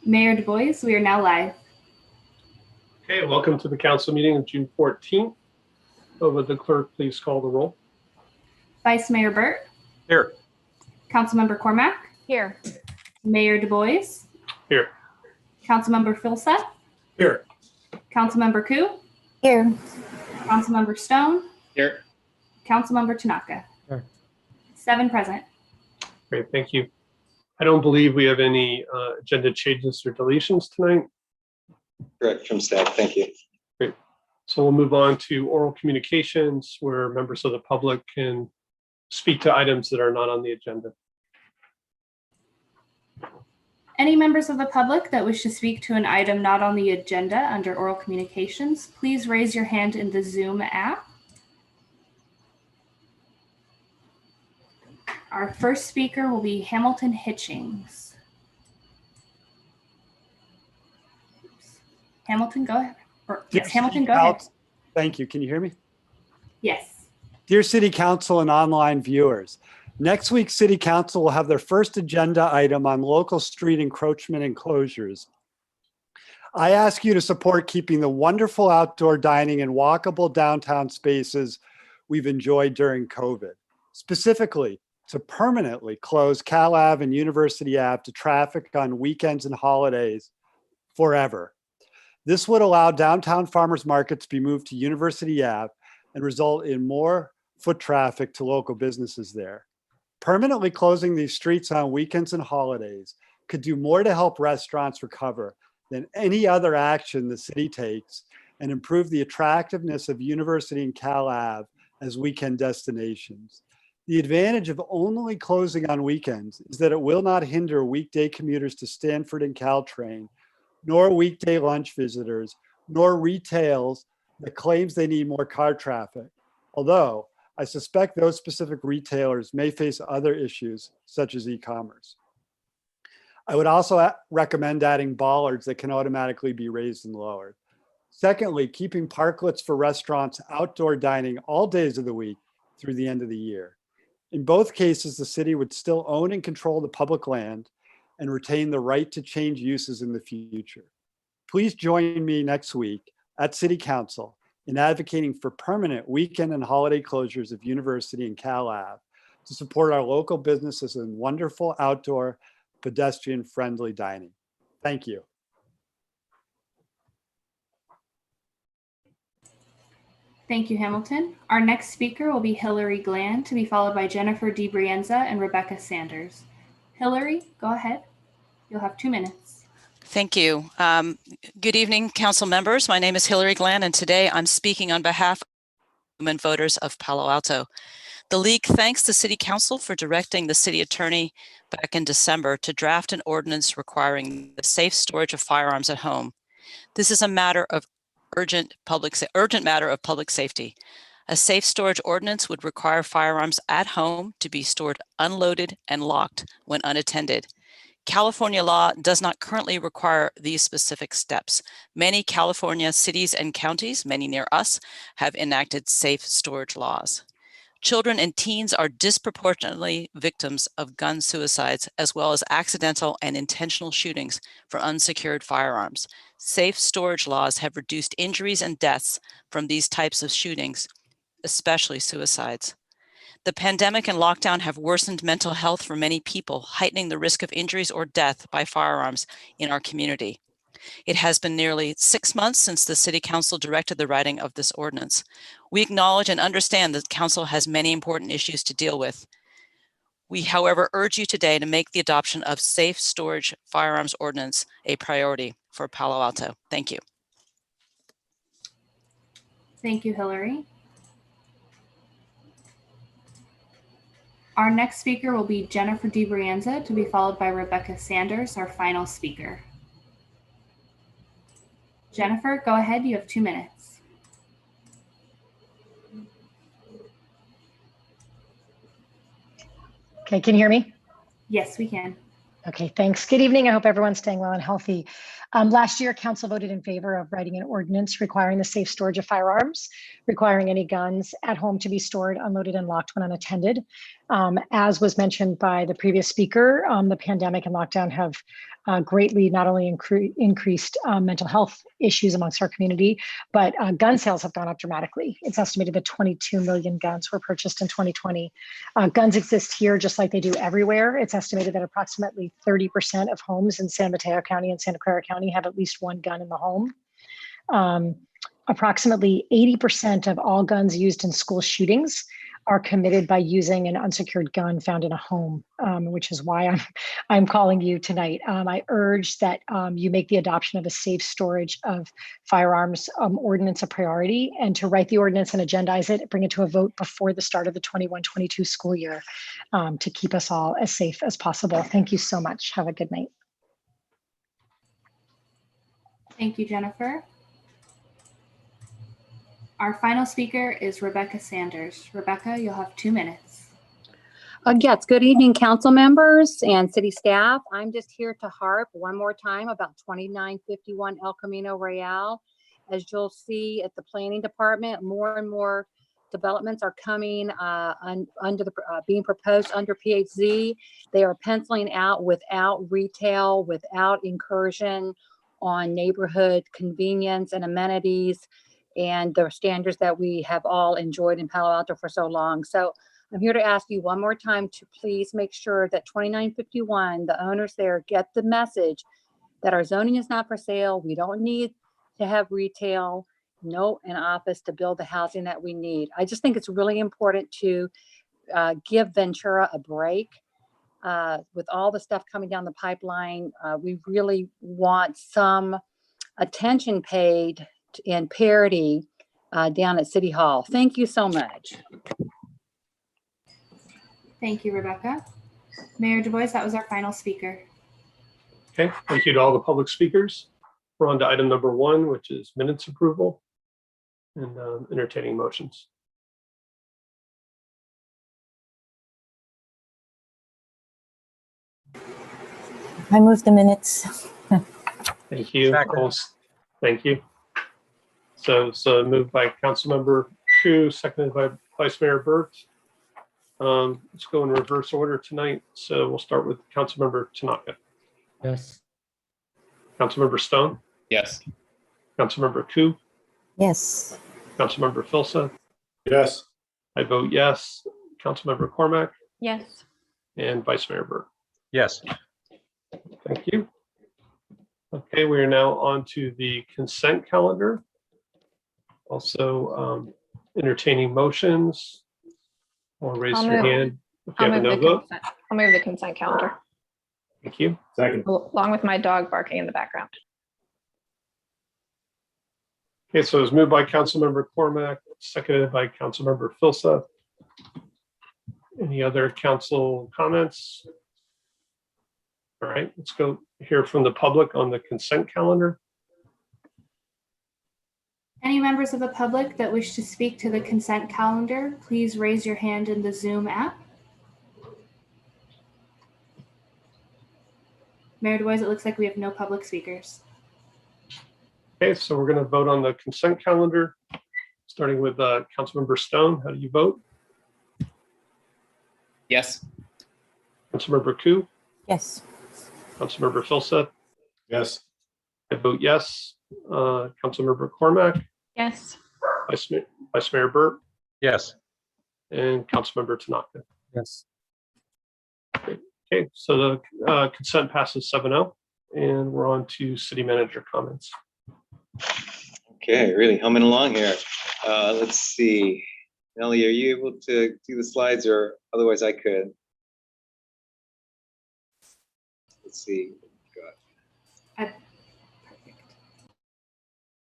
Mayor Du Bois, we are now live. Okay, welcome to the council meeting of June 14th. Would the clerk please call the roll? Vice Mayor Burt. Here. Councilmember Cormack. Here. Mayor Du Bois. Here. Councilmember Filsa. Here. Councilmember Koo. Here. Councilmember Stone. Here. Councilmember Tanaka. Here. 7 present. Great, thank you. I don't believe we have any agenda changes or deletions tonight. Correct, from staff, thank you. Great. So we'll move on to oral communications where members of the public can speak to items that are not on the agenda. Any members of the public that wish to speak to an item not on the agenda under oral communications, please raise your hand in the Zoom app. Our first speaker will be Hamilton Hitchings. Hamilton, go ahead. Yes, Hamilton, go ahead. Thank you. Can you hear me? Yes. Dear City Council and online viewers, next week City Council will have their first agenda item on local street encroachment and closures. I ask you to support keeping the wonderful outdoor dining and walkable downtown spaces we've enjoyed during COVID. Specifically, to permanently close Cal Ave and University Ave to traffic on weekends and holidays forever. This would allow downtown farmers market to be moved to University Ave and result in more foot traffic to local businesses there. Permanently closing these streets on weekends and holidays could do more to help restaurants recover than any other action the city takes and improve the attractiveness of University and Cal Ave as weekend destinations. The advantage of only closing on weekends is that it will not hinder weekday commuters to Stanford and Caltrain, nor weekday lunch visitors, nor retails that claims they need more car traffic. Although I suspect those specific retailers may face other issues such as e-commerce. I would also recommend adding bollards that can automatically be raised and lowered. Secondly, keeping parklets for restaurants outdoor dining all days of the week through the end of the year. In both cases, the city would still own and control the public land and retain the right to change uses in the future. Please join me next week at City Council in advocating for permanent weekend and holiday closures of University and Cal Ave to support our local businesses and wonderful outdoor pedestrian-friendly dining. Thank you. Thank you, Hamilton. Our next speaker will be Hillary Gland, to be followed by Jennifer DiBrienza and Rebecca Sanders. Hillary, go ahead. You'll have 2 minutes. Thank you. Good evening, council members. My name is Hillary Gland, and today I'm speaking on behalf of women voters of Palo Alto. The League thanks the City Council for directing the City Attorney back in December to draft an ordinance requiring the safe storage of firearms at home. This is a matter of urgent matter of public safety. A safe storage ordinance would require firearms at home to be stored unloaded and locked when unattended. California law does not currently require these specific steps. Many California cities and counties, many near us, have enacted safe storage laws. Children and teens are disproportionately victims of gun suicides, as well as accidental and intentional shootings for unsecured firearms. Safe storage laws have reduced injuries and deaths from these types of shootings, especially suicides. The pandemic and lockdown have worsened mental health for many people, heightening the risk of injuries or death by firearms in our community. It has been nearly 6 months since the City Council directed the writing of this ordinance. We acknowledge and understand that the Council has many important issues to deal with. We, however, urge you today to make the adoption of safe storage firearms ordinance a priority for Palo Alto. Thank you. Thank you, Hillary. Our next speaker will be Jennifer DiBrienza, to be followed by Rebecca Sanders, our final speaker. Jennifer, go ahead. You have 2 minutes. Okay, can you hear me? Yes, we can. Okay, thanks. Good evening. I hope everyone's staying well and healthy. Last year, council voted in favor of writing an ordinance requiring the safe storage of firearms, requiring any guns at home to be stored, unloaded, and locked when unattended. As was mentioned by the previous speaker, the pandemic and lockdown have greatly not only increased mental health issues amongst our community, but gun sales have gone up dramatically. It's estimated that 22 million guns were purchased in 2020. Guns exist here just like they do everywhere. It's estimated that approximately 30% of homes in San Mateo County and Santa Clara County have at least one gun in the home. Approximately 80% of all guns used in school shootings are committed by using an unsecured gun found in a home, which is why I'm calling you tonight. I urge that you make the adoption of a safe storage of firearms ordinance a priority, and to write the ordinance and agendize it, bring it to a vote before the start of the 21-22 school year to keep us all as safe as possible. Thank you so much. Have a good night. Thank you, Jennifer. Our final speaker is Rebecca Sanders. Rebecca, you'll have 2 minutes. Yes, good evening, council members and city staff. I'm just here to harp one more time about 2951 El Camino Real. As you'll see at the planning department, more and more developments are coming being proposed under PHZ. They are penciling out without retail, without incursion on neighborhood convenience and amenities, and the standards that we have all enjoyed in Palo Alto for so long. So I'm here to ask you one more time to please make sure that 2951, the owners there, get the message that our zoning is not for sale. We don't need to have retail, an office to build the housing that we need. I just think it's really important to give Ventura a break. With all the stuff coming down the pipeline, we really want some attention paid and parity down at City Hall. Thank you so much. Thank you, Rebecca. Mayor Du Bois, that was our final speaker. Okay, thank you to all the public speakers. We're on to item number 1, which is minutes approval and entertaining motions. I move the minutes. Thank you. Thank you. So moved by Councilmember Chu, seconded by Vice Mayor Burt. Let's go in reverse order tonight. So we'll start with Councilmember Tanaka. Yes. Councilmember Stone. Yes. Councilmember Ku. Yes. Councilmember Filsa. Yes. I vote yes. Councilmember Cormack Yes. and Vice Mayor Burt. Yes. Thank you. Okay, we are now on to the consent calendar. Also entertaining motions or raise your hand if you have a no vote. I'll move the consent calendar, Thank you. Second. along with my dog barking in the background. Okay, so it was moved by Councilmember Cormack, seconded by Councilmember Filsa. Any other council comments? All right, let's go hear from the public on the consent calendar. Any members of the public that wish to speak to the consent calendar, please raise your hand in the Zoom app. Mayor Du Bois, it looks like we have no public speakers. Okay, so we're going to vote on the consent calendar, starting with Councilmember Stone. How do you vote? Yes. Councilmember Ku, Yes. Councilmember Filsa. Yes. I vote yes. Councilmember Cormack, Yes. Vice Mayor Burt, Yes. and Councilmember Tanaka. Yes. Okay, so the consent passes 7-0, and we're on to city manager comments. Okay, really humming along here. Let's see. Nellie, are you able to do the slides, or otherwise I could? Let's see. Perfect.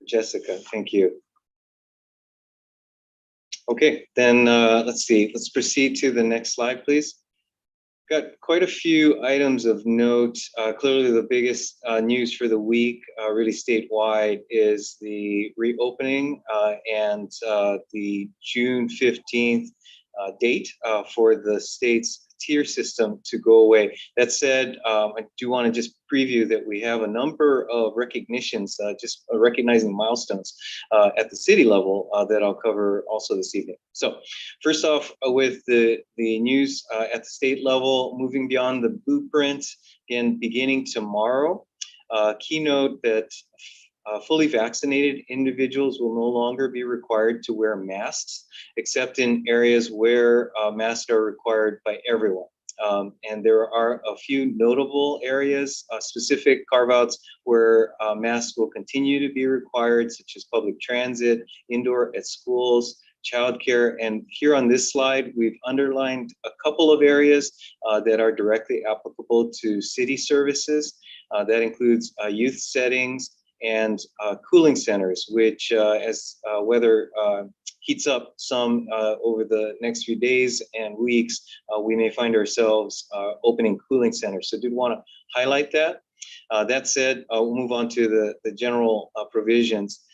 Jessica, thank you. Okay, then let's see. Let's proceed to the next slide, please. Got quite a few items of note. Clearly, the biggest news for the week, really statewide, is the reopening and the June 15th date for the state's tier system to go away. That said, I do want to just preview that we have a number of recognitions, just recognizing milestones at the city level that I'll cover also this evening. So first off, with the news at the state level, moving beyond the blueprint, again, beginning tomorrow, keynote that fully vaccinated individuals will no longer be required to wear masks, except in areas where masks are required by everyone. And there are a few notable areas, specific carve-outs where masks will continue to be required, such as public transit, indoor at schools, childcare. And here on this slide, we've underlined a couple of areas that are directly applicable to city services. That includes youth settings and cooling centers, which as weather heats up some over the next few days and weeks, we may find ourselves opening cooling centers. So I did want to highlight that. That said, we'll move on to the general provisions.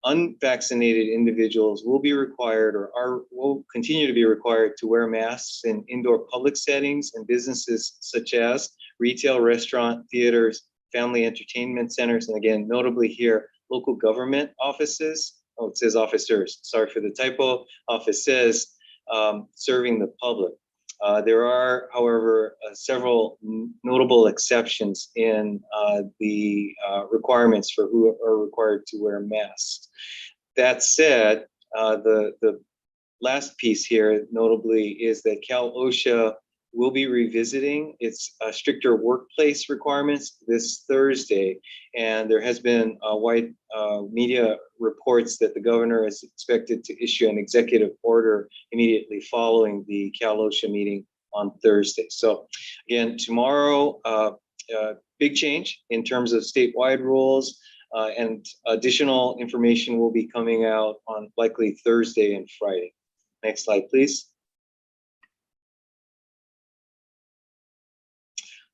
Unvaccinated individuals will be required or will continue to be required to wear masks in indoor public settings and businesses such as retail, restaurant, theaters, family entertainment centers, and again, notably here, local government offices. Oh, it says officers. Sorry for the typo. Office says serving the public. There are, however, several notable exceptions in the requirements for who are required to wear masks. That said, the last piece here, notably, is that Cal OSHA will be revisiting its stricter workplace requirements this Thursday. And there has been wide media reports that the governor is expected to issue an executive order immediately following the Cal OSHA meeting on Thursday. So again, tomorrow, big change in terms of statewide rules, and additional information will be coming out on likely Thursday and Friday. Next slide, please.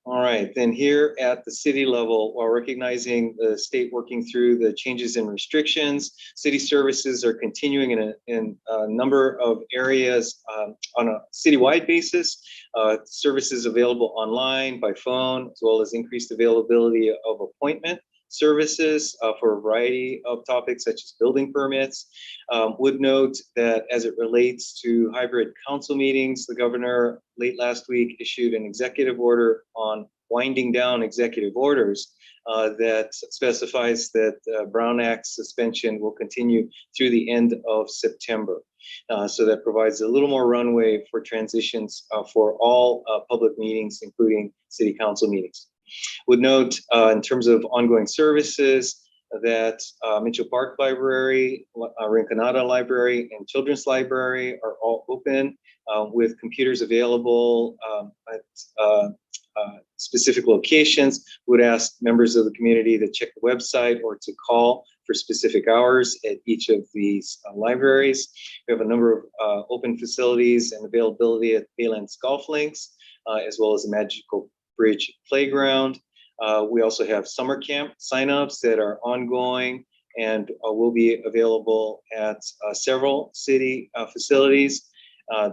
All right, then here at the city level, while recognizing the state working through the changes in restrictions, city services are continuing in a number of areas on a citywide basis. Services available online, by phone, as well as increased availability of appointment services for a variety of topics such as building permits. Would note that as it relates to hybrid council meetings, the governor late last week issued an executive order on winding down executive orders that specifies that Brown Act suspension will continue through the end of September. So that provides a little more runway for transitions for all public meetings, including city council meetings. Would note in terms of ongoing services that Mitchell Park Library, Rinconada Library, and Children's Library are all open with computers available at specific locations. Would ask members of the community to check the website or to call for specific hours at each of these libraries. We have a number of open facilities and availability at Baylands Golf Links, as well as the Magical Bridge Playground. We also have summer camp signups that are ongoing and will be available at several city facilities.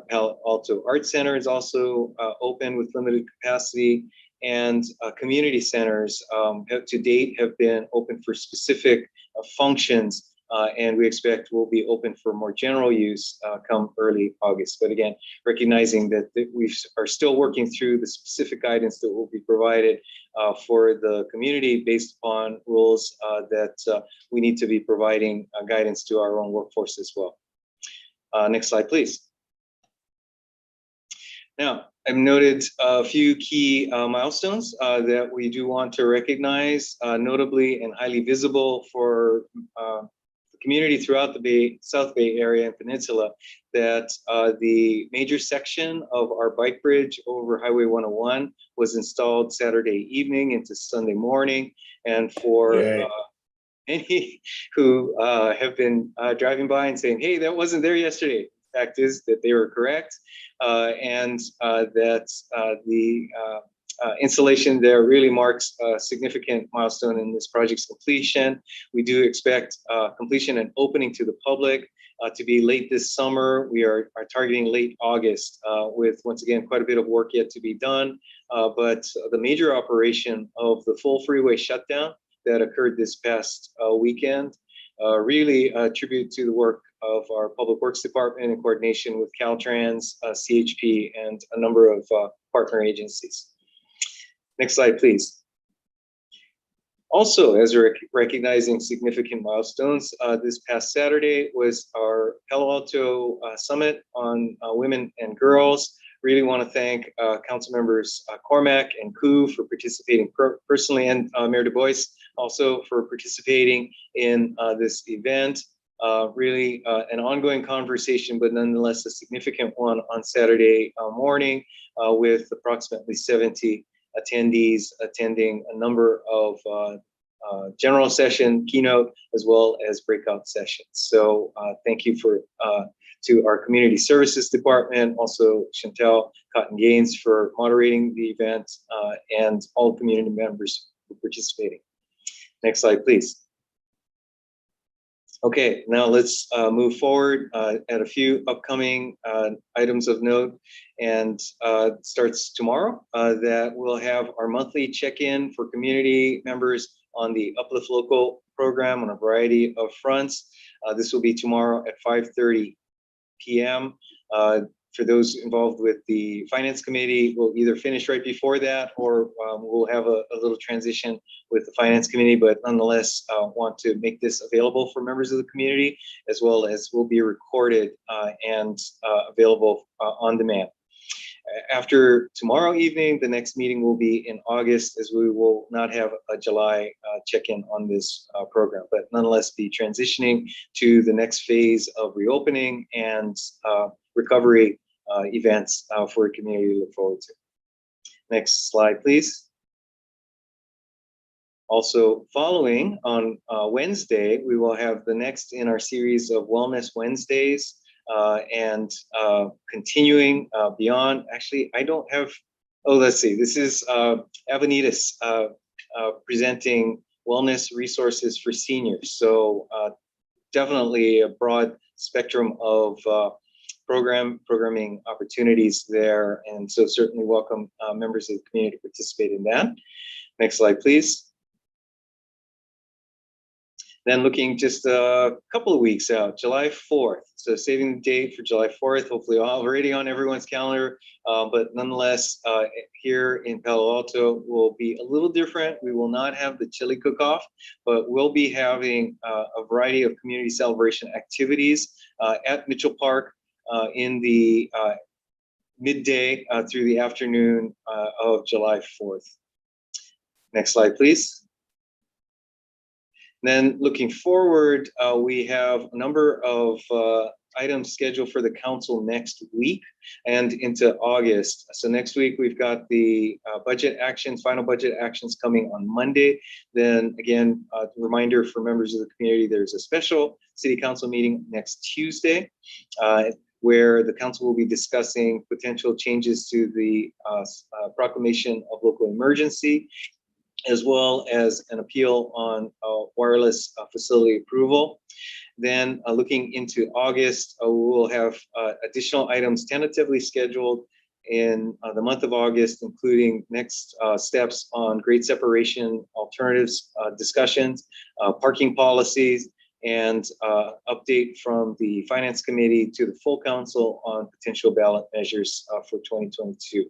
Palo Alto Art Center is also open with limited capacity, and community centers to date have been open for specific functions, and we expect will be open for more general use come early August. But again, recognizing that we are still working through the specific guidance that will be provided for the community based upon rules that we need to be providing guidance to our own workforce as well. Next slide, please. Now, I've noted a few key milestones that we do want to recognize, notably and highly visible for the community throughout the South Bay area and Peninsula, that the major section of our bike bridge over Highway 101 was installed Saturday evening into Sunday morning. And for many who have been driving by and saying, hey, that wasn't there yesterday, the fact is that they were correct. And that the installation there really marks a significant milestone in this project's completion. We do expect completion and opening to the public to be late this summer. We are targeting late August with, once again, quite a bit of work yet to be done. But the major operation of the full freeway shutdown that occurred this past weekend really tribute to the work of our Public Works Department in coordination with Caltrans, CHP, and a number of partner agencies. Next slide, please. Also, as we're recognizing significant milestones, this past Saturday was our Palo Alto Summit on Women and Girls. Really want to thank Council Members Cormack and Koo for participating personally, and Mayor Du Bois also for participating in this event. Really an ongoing conversation, but nonetheless a significant one on Saturday morning with approximately 70 attendees attending a number of general session, keynote, as well as breakout sessions. So thank you to our Community Services Department, also Chantel Cotton-Gaines for moderating the event, and all community members for participating. Next slide, please. Okay, now let's move forward at a few upcoming items of note, and starts tomorrow that we'll have our monthly check-in for community members on the Uplift Local program on a variety of fronts. This will be tomorrow at 5:30 p.m. For those involved with the Finance Committee, we'll either finish right before that, or we'll have a little transition with the Finance Committee, but nonetheless want to make this available for members of the community, as well as will be recorded and available on demand. After tomorrow evening, the next meeting will be in August, as we will not have a July check-in on this program, but nonetheless be transitioning to the next phase of reopening and recovery events for the community to look forward to. Next slide, please. Also, following on Wednesday, we will have the next in our series of Wellness Wednesdays, and continuing beyond. Actually, I don't have, oh, let's see. This is Avanitas presenting wellness resources for seniors. So definitely a broad spectrum of programming opportunities there. And so certainly welcome members of the community to participate in that. Next slide, please. Then looking just a couple of weeks out, July 4th. So saving the date for July 4th, hopefully already on everyone's calendar. But nonetheless, here in Palo Alto will be a little different. We will not have the chili cook-off, but we'll be having a variety of community celebration activities at Mitchell Park in the midday through the afternoon of July 4th. Next slide, please. Then looking forward, we have a number of items scheduled for the council next week and into August. So next week we've got the budget actions, final budget actions coming on Monday. Then again, reminder for members of the community, there's a special city council meeting next Tuesday where the council will be discussing potential changes to the proclamation of local emergency, as well as an appeal on wireless facility approval. Then looking into August, we will have additional items tentatively scheduled in the month of August, including next steps on grade separation alternatives discussions, parking policies, and update from the Finance Committee to the full council on potential ballot measures for 2022.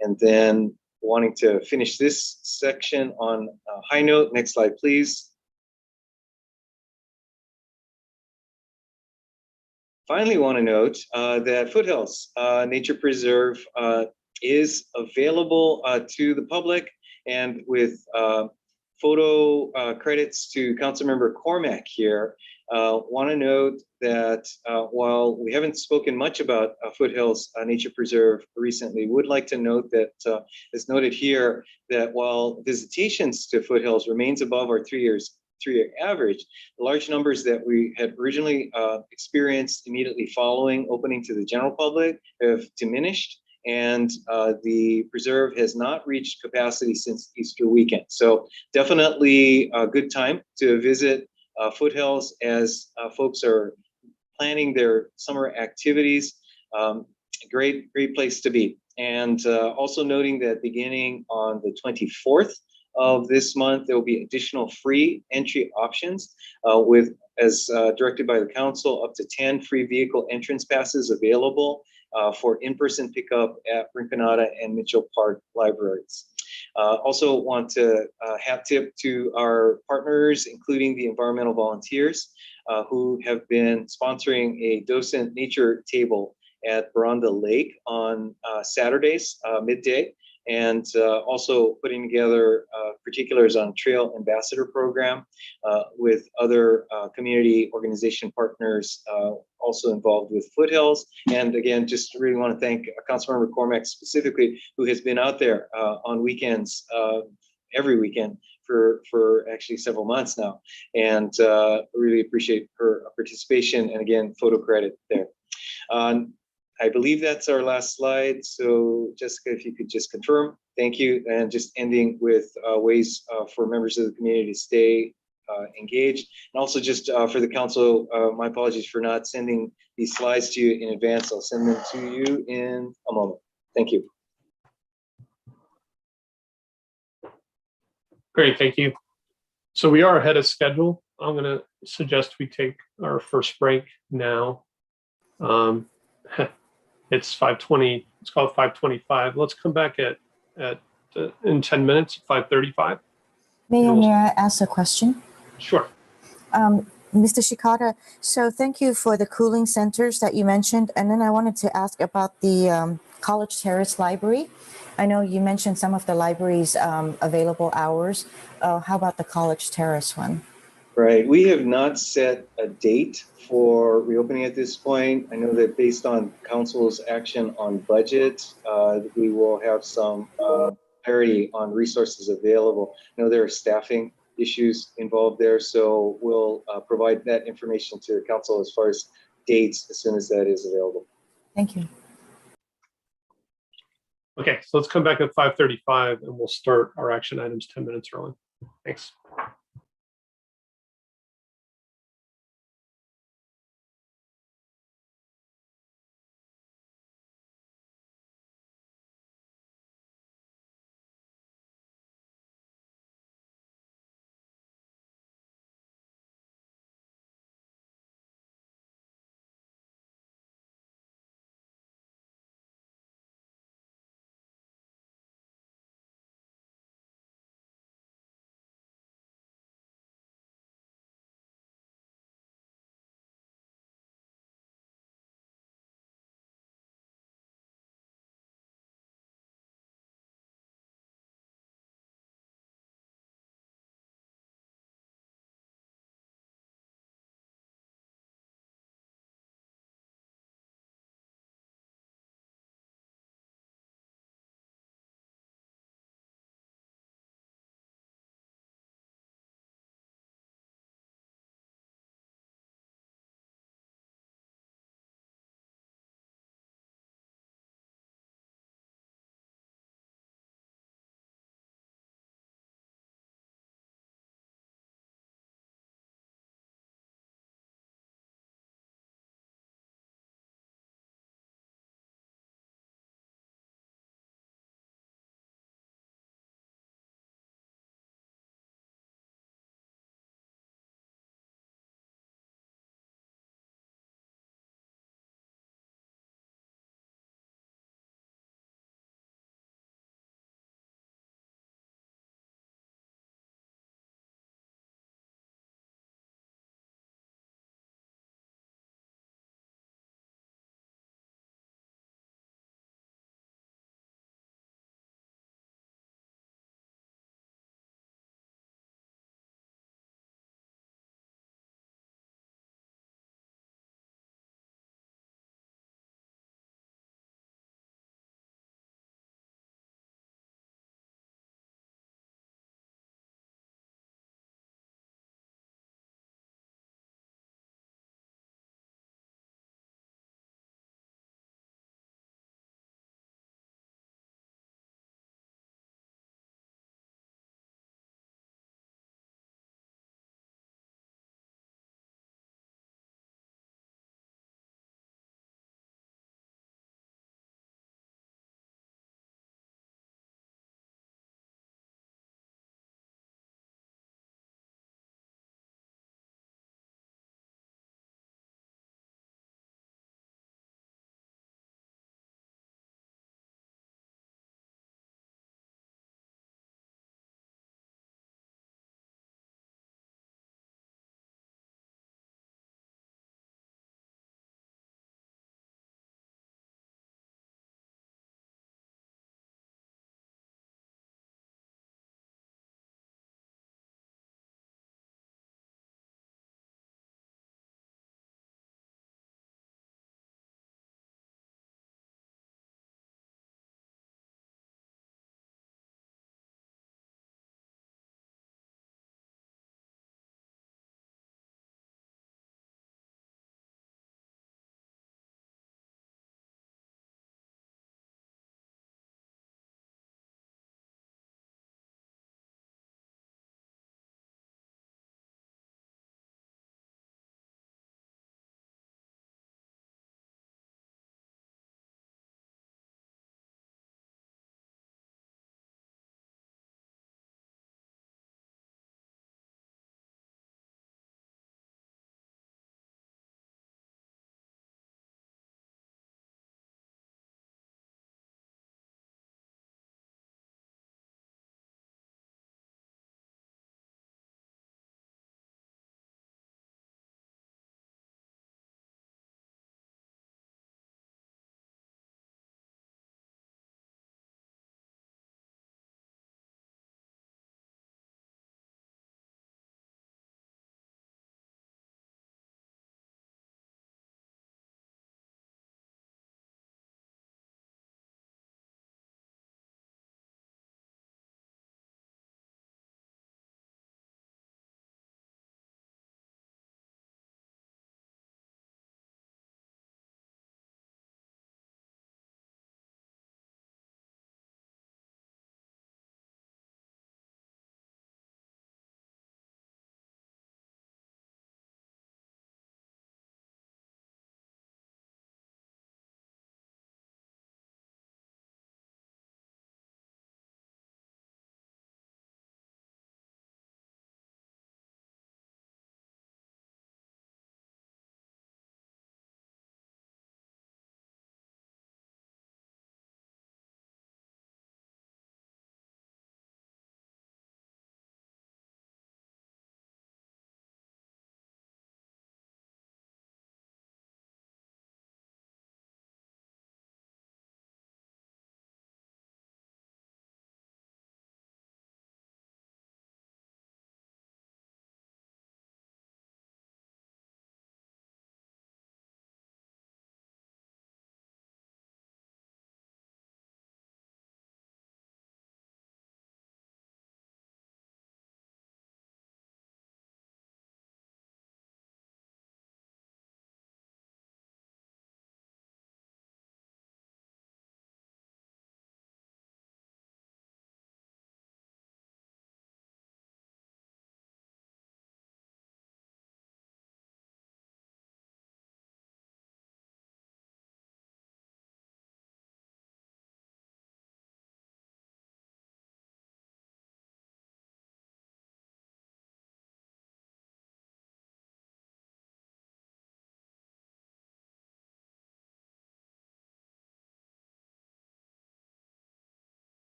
And then wanting to finish this section on a high note. Next slide, please. Finally, want to note that Foothills Nature Preserve is available to the public, and with photo credits to Councilmember Cormack here. Want to note that while we haven't spoken much about Foothills Nature Preserve recently, would like to note that, as noted here, that while visitations to Foothills remains above our three-year average, the large numbers that we had originally experienced immediately following opening to the general public have diminished, and the preserve has not reached capacity since Easter weekend. So definitely a good time to visit Foothills as folks are planning their summer activities. Great place to be. And also noting that beginning on the 24th of this month, there will be additional free entry options with, as directed by the council, up to 10 free vehicle entrance passes available for in-person pickup at Rinconada and Mitchell Park libraries. Also want to hat tip to our partners, including the environmental volunteers who have been sponsoring a docent nature table at Baranda Lake on Saturdays, midday, and also putting together particulars on Trail Ambassador Program with other community organization partners also involved with Foothills. And again, just really want to thank Councilmember Cormack specifically, who has been out there on weekends, every weekend for actually several months now. And really appreciate her participation, and again, photo credit there. I believe that's our last slide. So Jessica, if you could just confirm, thank you. And just ending with ways for members of the community to stay engaged. And also just for the council, my apologies for not sending these slides to you in advance. I'll send them to you in a moment. Thank you. Great, thank you. So we are ahead of schedule. I'm going to suggest we take our first break now. It's 5:20. It's called 5:25. Let's come back in 10 minutes, 5:35. May I ask a question? Sure. Mr. Shikata, so thank you for the cooling centers that you mentioned. And then I wanted to ask about the College Terrace Library. I know you mentioned some of the library's available hours. How about the College Terrace one? Right. We have not set a date for reopening at this point. I know that based on council's action on budget, we will have some clarity on resources available. I know there are staffing issues involved there, so we'll provide that information to council as far as dates as soon as that is available. Thank you. Okay, so let's come back at 5:35 and we'll start our action items 10 minutes early. Thanks.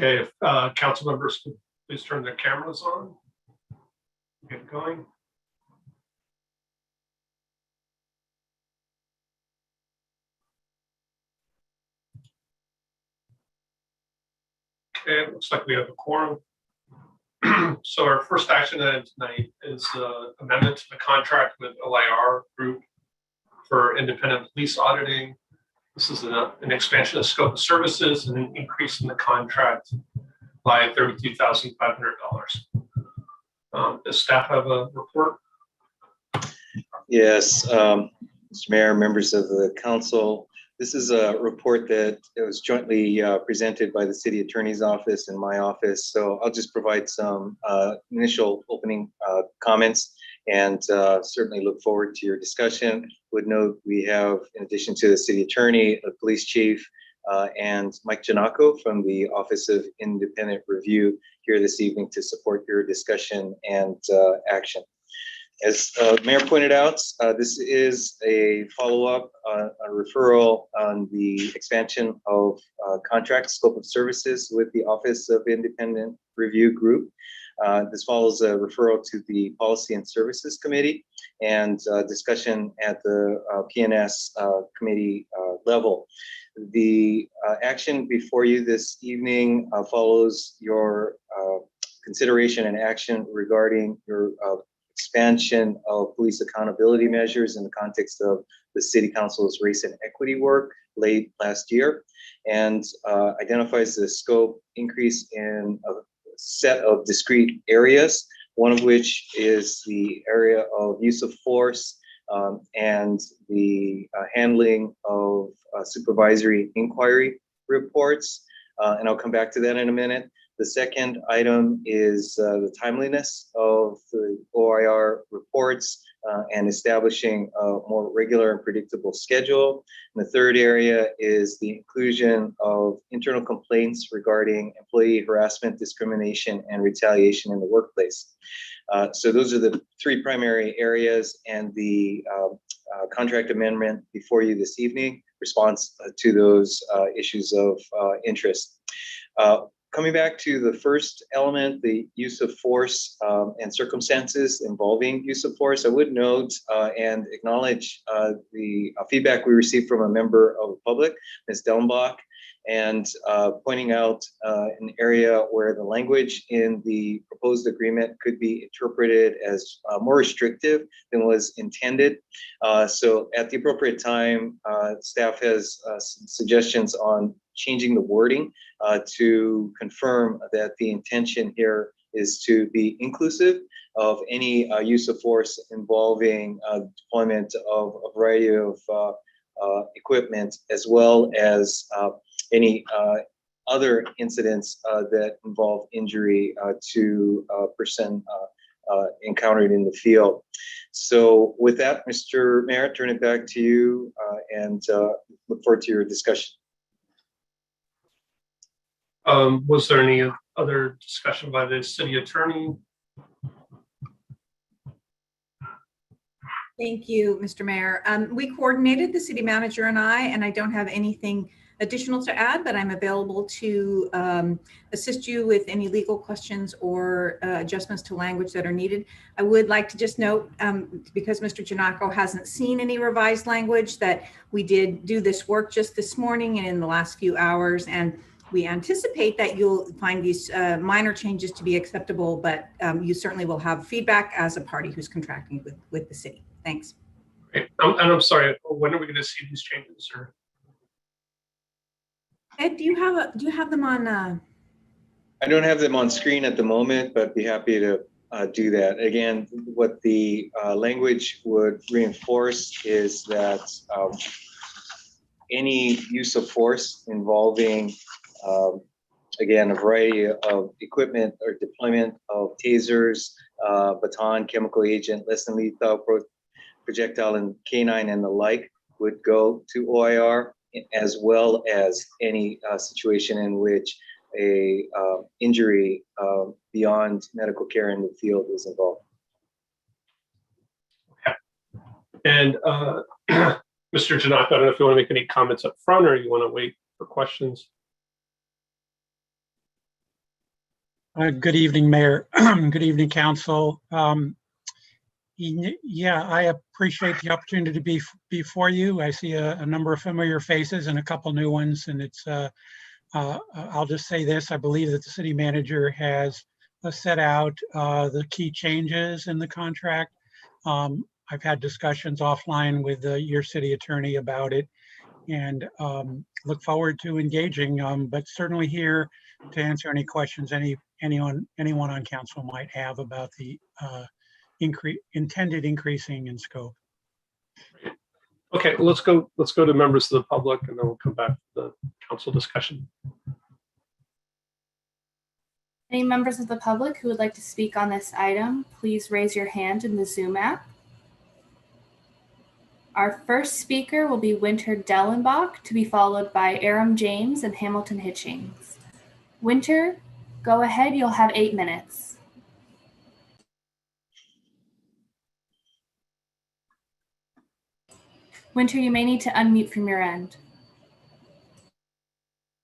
Okay, if council members could please turn their cameras on. Get going. Okay, it looks like we have a quorum. So our first action item tonight is amendment to the contract with LIR Group for independent police auditing. This is an expansion of scope of services and an increase in the contract by $32,500. Does staff have a report? Yes, Mr. Mayor, members of the council. This is a report that was jointly presented by the city attorney's office and my office. So I'll just provide some initial opening comments and certainly look forward to your discussion. Would note we have, in addition to the city attorney, the police chief, and Mike Giannacco from the Office of Independent Review here this evening to support your discussion and action. As Mayor pointed out, this is a follow-up, a referral on the expansion of contract scope of services with the Office of Independent Review Group. This follows a referral to the Policy and Services Committee and discussion at the PNS committee level. The action before you this evening follows your consideration and action regarding your expansion of police accountability measures in the context of the City Council's race and equity work late last year, and identifies the scope increase in a set of discrete areas, one of which is the area of use of force and the handling of supervisory inquiry reports. And I'll come back to that in a minute. The second item is the timeliness of the OIR reports and establishing a more regular and predictable schedule. And the third area is the inclusion of internal complaints regarding employee harassment, discrimination, and retaliation in the workplace. So those are the three primary areas, and the contract amendment before you this evening responds to those issues of interest. Coming back to the first element, the use of force and circumstances involving use of force, I would note and acknowledge the feedback we received from a member of the public, Ms. Dellenbach, and pointing out an area where the language in the proposed agreement could be interpreted as more restrictive than was intended. So at the appropriate time, staff has some suggestions on changing the wording to confirm that the intention here is to be inclusive of any use of force involving deployment of a variety of equipment, as well as any other incidents that involve injury to a person encountered in the field. So with that, Mr. Mayor, turn it back to you and look forward to your discussion. Was there any other discussion by the city attorney? Thank you, Mr. Mayor. We coordinated, the city manager and I don't have anything additional to add, but I'm available to assist you with any legal questions or adjustments to language that are needed. I would like to just note, because Mr. Giannacco hasn't seen any revised language, that we did do this work just this morning and in the last few hours, and we anticipate that you'll find these minor changes to be acceptable, but you certainly will have feedback as a party who's contracting with the city. Thanks. Great. And I'm sorry, when are we going to see these changes? Or Ed, do you have them on? I don't have them on screen at the moment, but be happy to do that. Again, what the language would reinforce is that any use of force involving, again, a variety of equipment or deployment of tasers, baton, chemical agent, less than lethal projectile and canine and the like would go to OIR, as well as any situation in which a injury beyond medical care in the field is involved. Okay. And Mr. Giannacco, I don't know if you want to make any comments up front or you want to wait for questions. Good evening, Mayor. Good evening, Council. Yeah, I appreciate the opportunity to be before you. I see a number of familiar faces and a couple new ones, and it's. I'll just say this: I believe that the city manager has set out the key changes in the contract. I've had discussions offline with your city attorney about it, and look forward to engaging. But certainly here to answer any questions anyone on council might have about the intended increasing in scope. Okay, let's go to members of the public, and then we'll come back to the council discussion. Any members of the public who would like to speak on this item, please raise your hand in the Zoom app. Our first speaker will be Winter Dellenbach, to be followed by Aram James and Hamilton Hitchings. Winter, go ahead, you'll have 8 minutes. Winter, you may need to unmute from your end.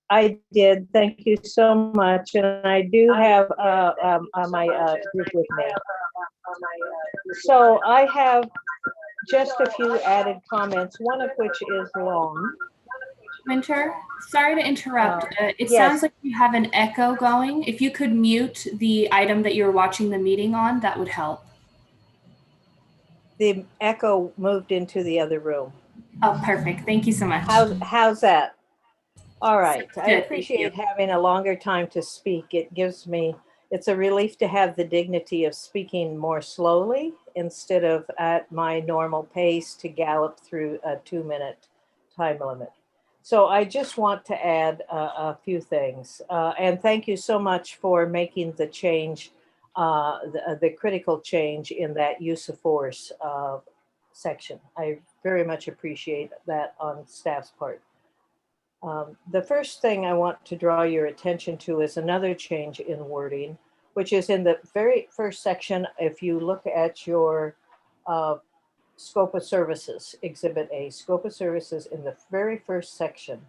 I did. Thank you so much. And I do have my group with me. So I have just a few added comments, one of which is long. Winter, sorry to interrupt. It yes. Sounds like you have an echo going. If you could mute the item that you're watching the meeting on, that would help. The echo moved into the other room. Oh, perfect. Thank you so much. How's that? All right. Good, I appreciate having a longer time to speak. It's a relief to have the dignity of speaking more slowly instead of at my normal pace to gallop through a 2-minute time limit. So I just want to add a few things. And thank you so much for making the change, the critical change in that use of force section. I very much appreciate that on staff's part. The first thing I want to draw your attention to is another change in wording, which is in the very first section. If you look at your scope of services, Exhibit A, scope of services in the very first section.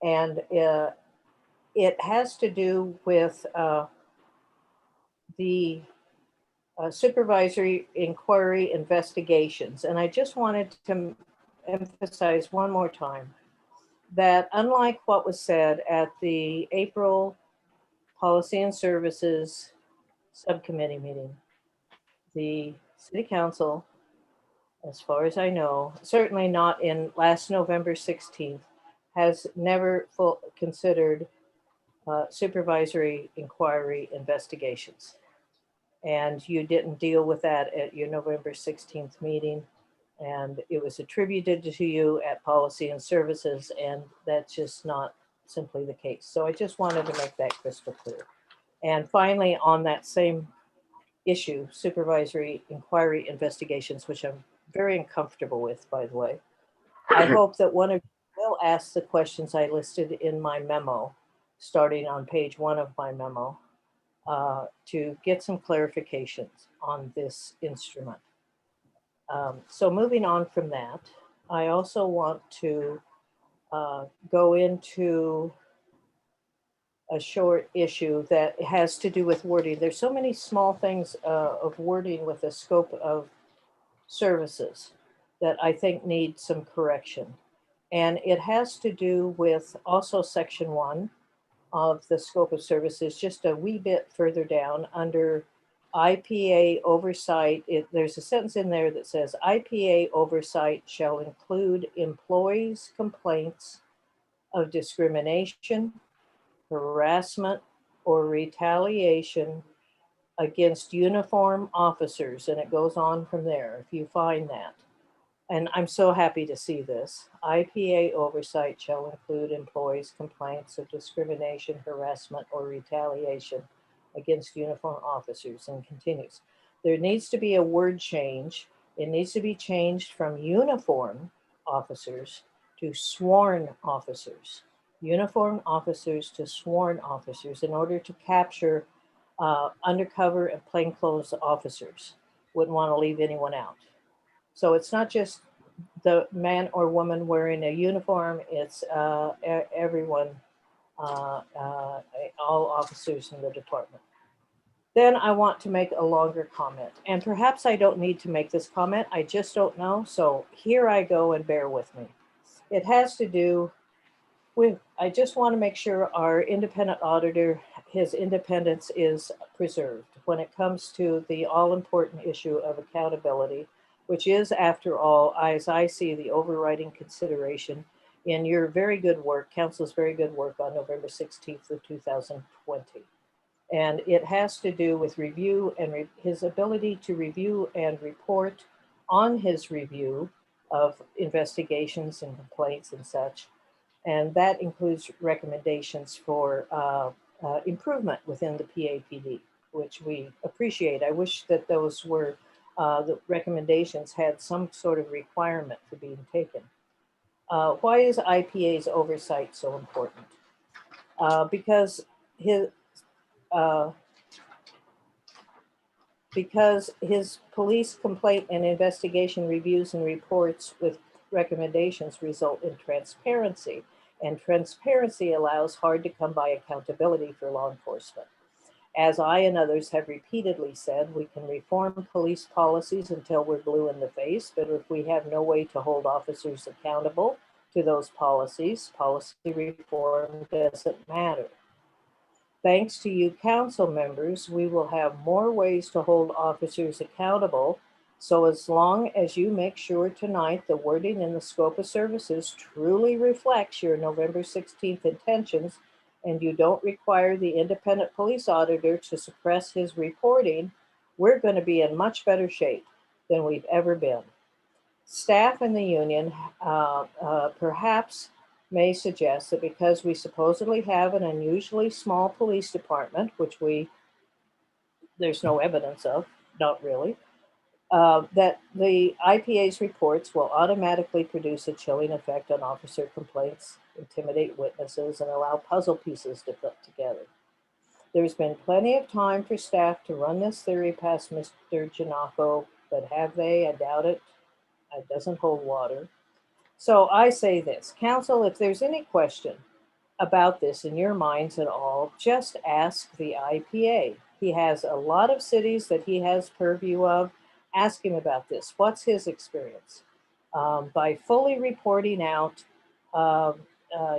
And it has to do with the supervisory inquiry investigations. And I just wanted to emphasize one more time that unlike what was said at the April Policy and Services Subcommittee meeting, the City Council, as far as I know, certainly not in last November 16th, has never considered supervisory inquiry investigations. And you didn't deal with that at your November 16th meeting. And it was attributed to you at Policy and Services, and that's just not simply the case. So I just wanted to make that crystal clear. And finally, on that same issue, supervisory inquiry investigations, which I'm very uncomfortable with, by the way, I hope that one of you will ask the questions I listed in my memo, starting on page 1 of my memo, to get some clarifications on this instrument. So moving on from that, I also want to go into a short issue that has to do with wording. There's so many small things of wording with the scope of services that I think need some correction. And it has to do with also section 1 of the scope of services, just a wee bit further down under IPA oversight. There's a sentence in there that says IPA oversight shall include employees' complaints of discrimination, harassment, or retaliation against uniform officers. And it goes on from there if you find that. And I'm so happy to see this. IPA oversight shall include employees' complaints of discrimination, harassment, or retaliation against uniform officers, and continues. There needs to be a word change. It needs to be changed from uniform officers to sworn officers. Uniform officers to sworn officers in order to capture undercover and plainclothes officers. Wouldn't want to leave anyone out. So it's not just the man or woman wearing a uniform, it's everyone, all officers in the department. Then I want to make a longer comment. And perhaps I don't need to make this comment. I just don't know. So here I go, and bear with me. It has to do with, I just want to make sure our independent auditor, his independence is preserved when it comes to the all-important issue of accountability, which is, after all, as I see, the overriding consideration in your very good work, council's very good work on November 16th of 2020. And it has to do with review and his ability to review and report on his review of investigations and complaints and such. And that includes recommendations for improvement within the PAPD, which we appreciate. I wish that those were, the recommendations had some sort of requirement for being taken. Why is IPA's oversight so important? Because his police complaint and investigation reviews and reports with recommendations result in transparency, and transparency allows hard to come by accountability for law enforcement. As I and others have repeatedly said, we can reform police policies until we're blue in the face, but if we have no way to hold officers accountable to those policies, policy reform doesn't matter. Thanks to you council members, we will have more ways to hold officers accountable. So as long as you make sure tonight the wording in the scope of services truly reflects your November 16th intentions, and you don't require the independent police auditor to suppress his reporting, we're going to be in much better shape than we've ever been. Staff in the union perhaps may suggest that because we supposedly have an unusually small police department, which there's no evidence of, not really, that the IPA's reports will automatically produce a chilling effect on officer complaints, intimidate witnesses, and allow puzzle pieces to fit together. There's been plenty of time for staff to run this theory past Mr. Giannacco, but have they? I doubt it. It doesn't hold water. So I say this, council, if there's any question about this in your minds at all, just ask the IPA. He has a lot of cities that he has purview of. Ask him about this. What's his experience? By fully reporting out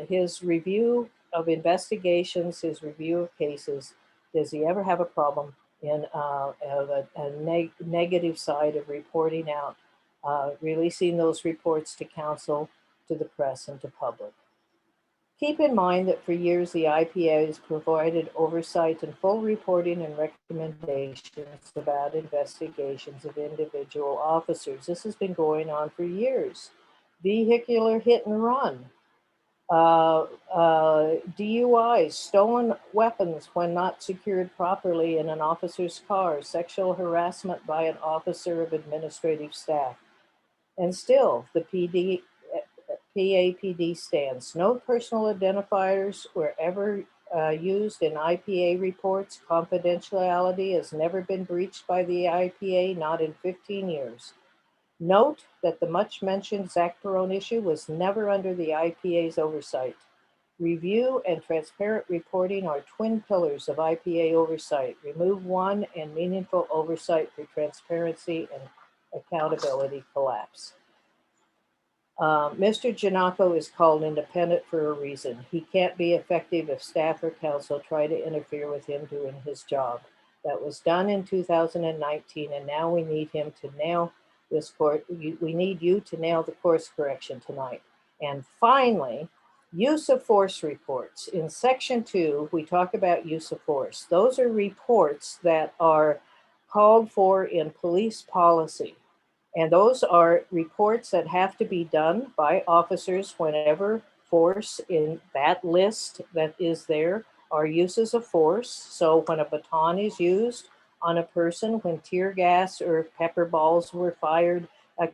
his review of investigations, his review of cases, does he ever have a problem in a negative side of reporting out, releasing those reports to council, to the press, and to public? Keep in mind that for years, the IPA has provided oversight and full reporting and recommendations about investigations of individual officers. This has been going on for years. Vehicular hit and run, DUIs, stolen weapons when not secured properly in an officer's car, sexual harassment by an officer of administrative staff. And still, the PAPD stands. No personal identifiers were ever used in IPA reports. Confidentiality has never been breached by the IPA, not in 15 years. Note that the much mentioned Zach Perone issue was never under the IPA's oversight. Review and transparent reporting are twin pillars of IPA oversight. Remove one and meaningful oversight for transparency and accountability collapse. Mr. Giannacco is called independent for a reason. He can't be effective if staff or council try to interfere with him doing his job. That was done in 2019, and now we need him to nail this court. We need you to nail the course correction tonight. And finally, use of force reports. In section 2, we talk about use of force. Those are reports that are called for in police policy. And those are reports that have to be done by officers whenever force in that list that is there are uses of force. So when a baton is used on a person, when tear gas or pepper balls were fired, a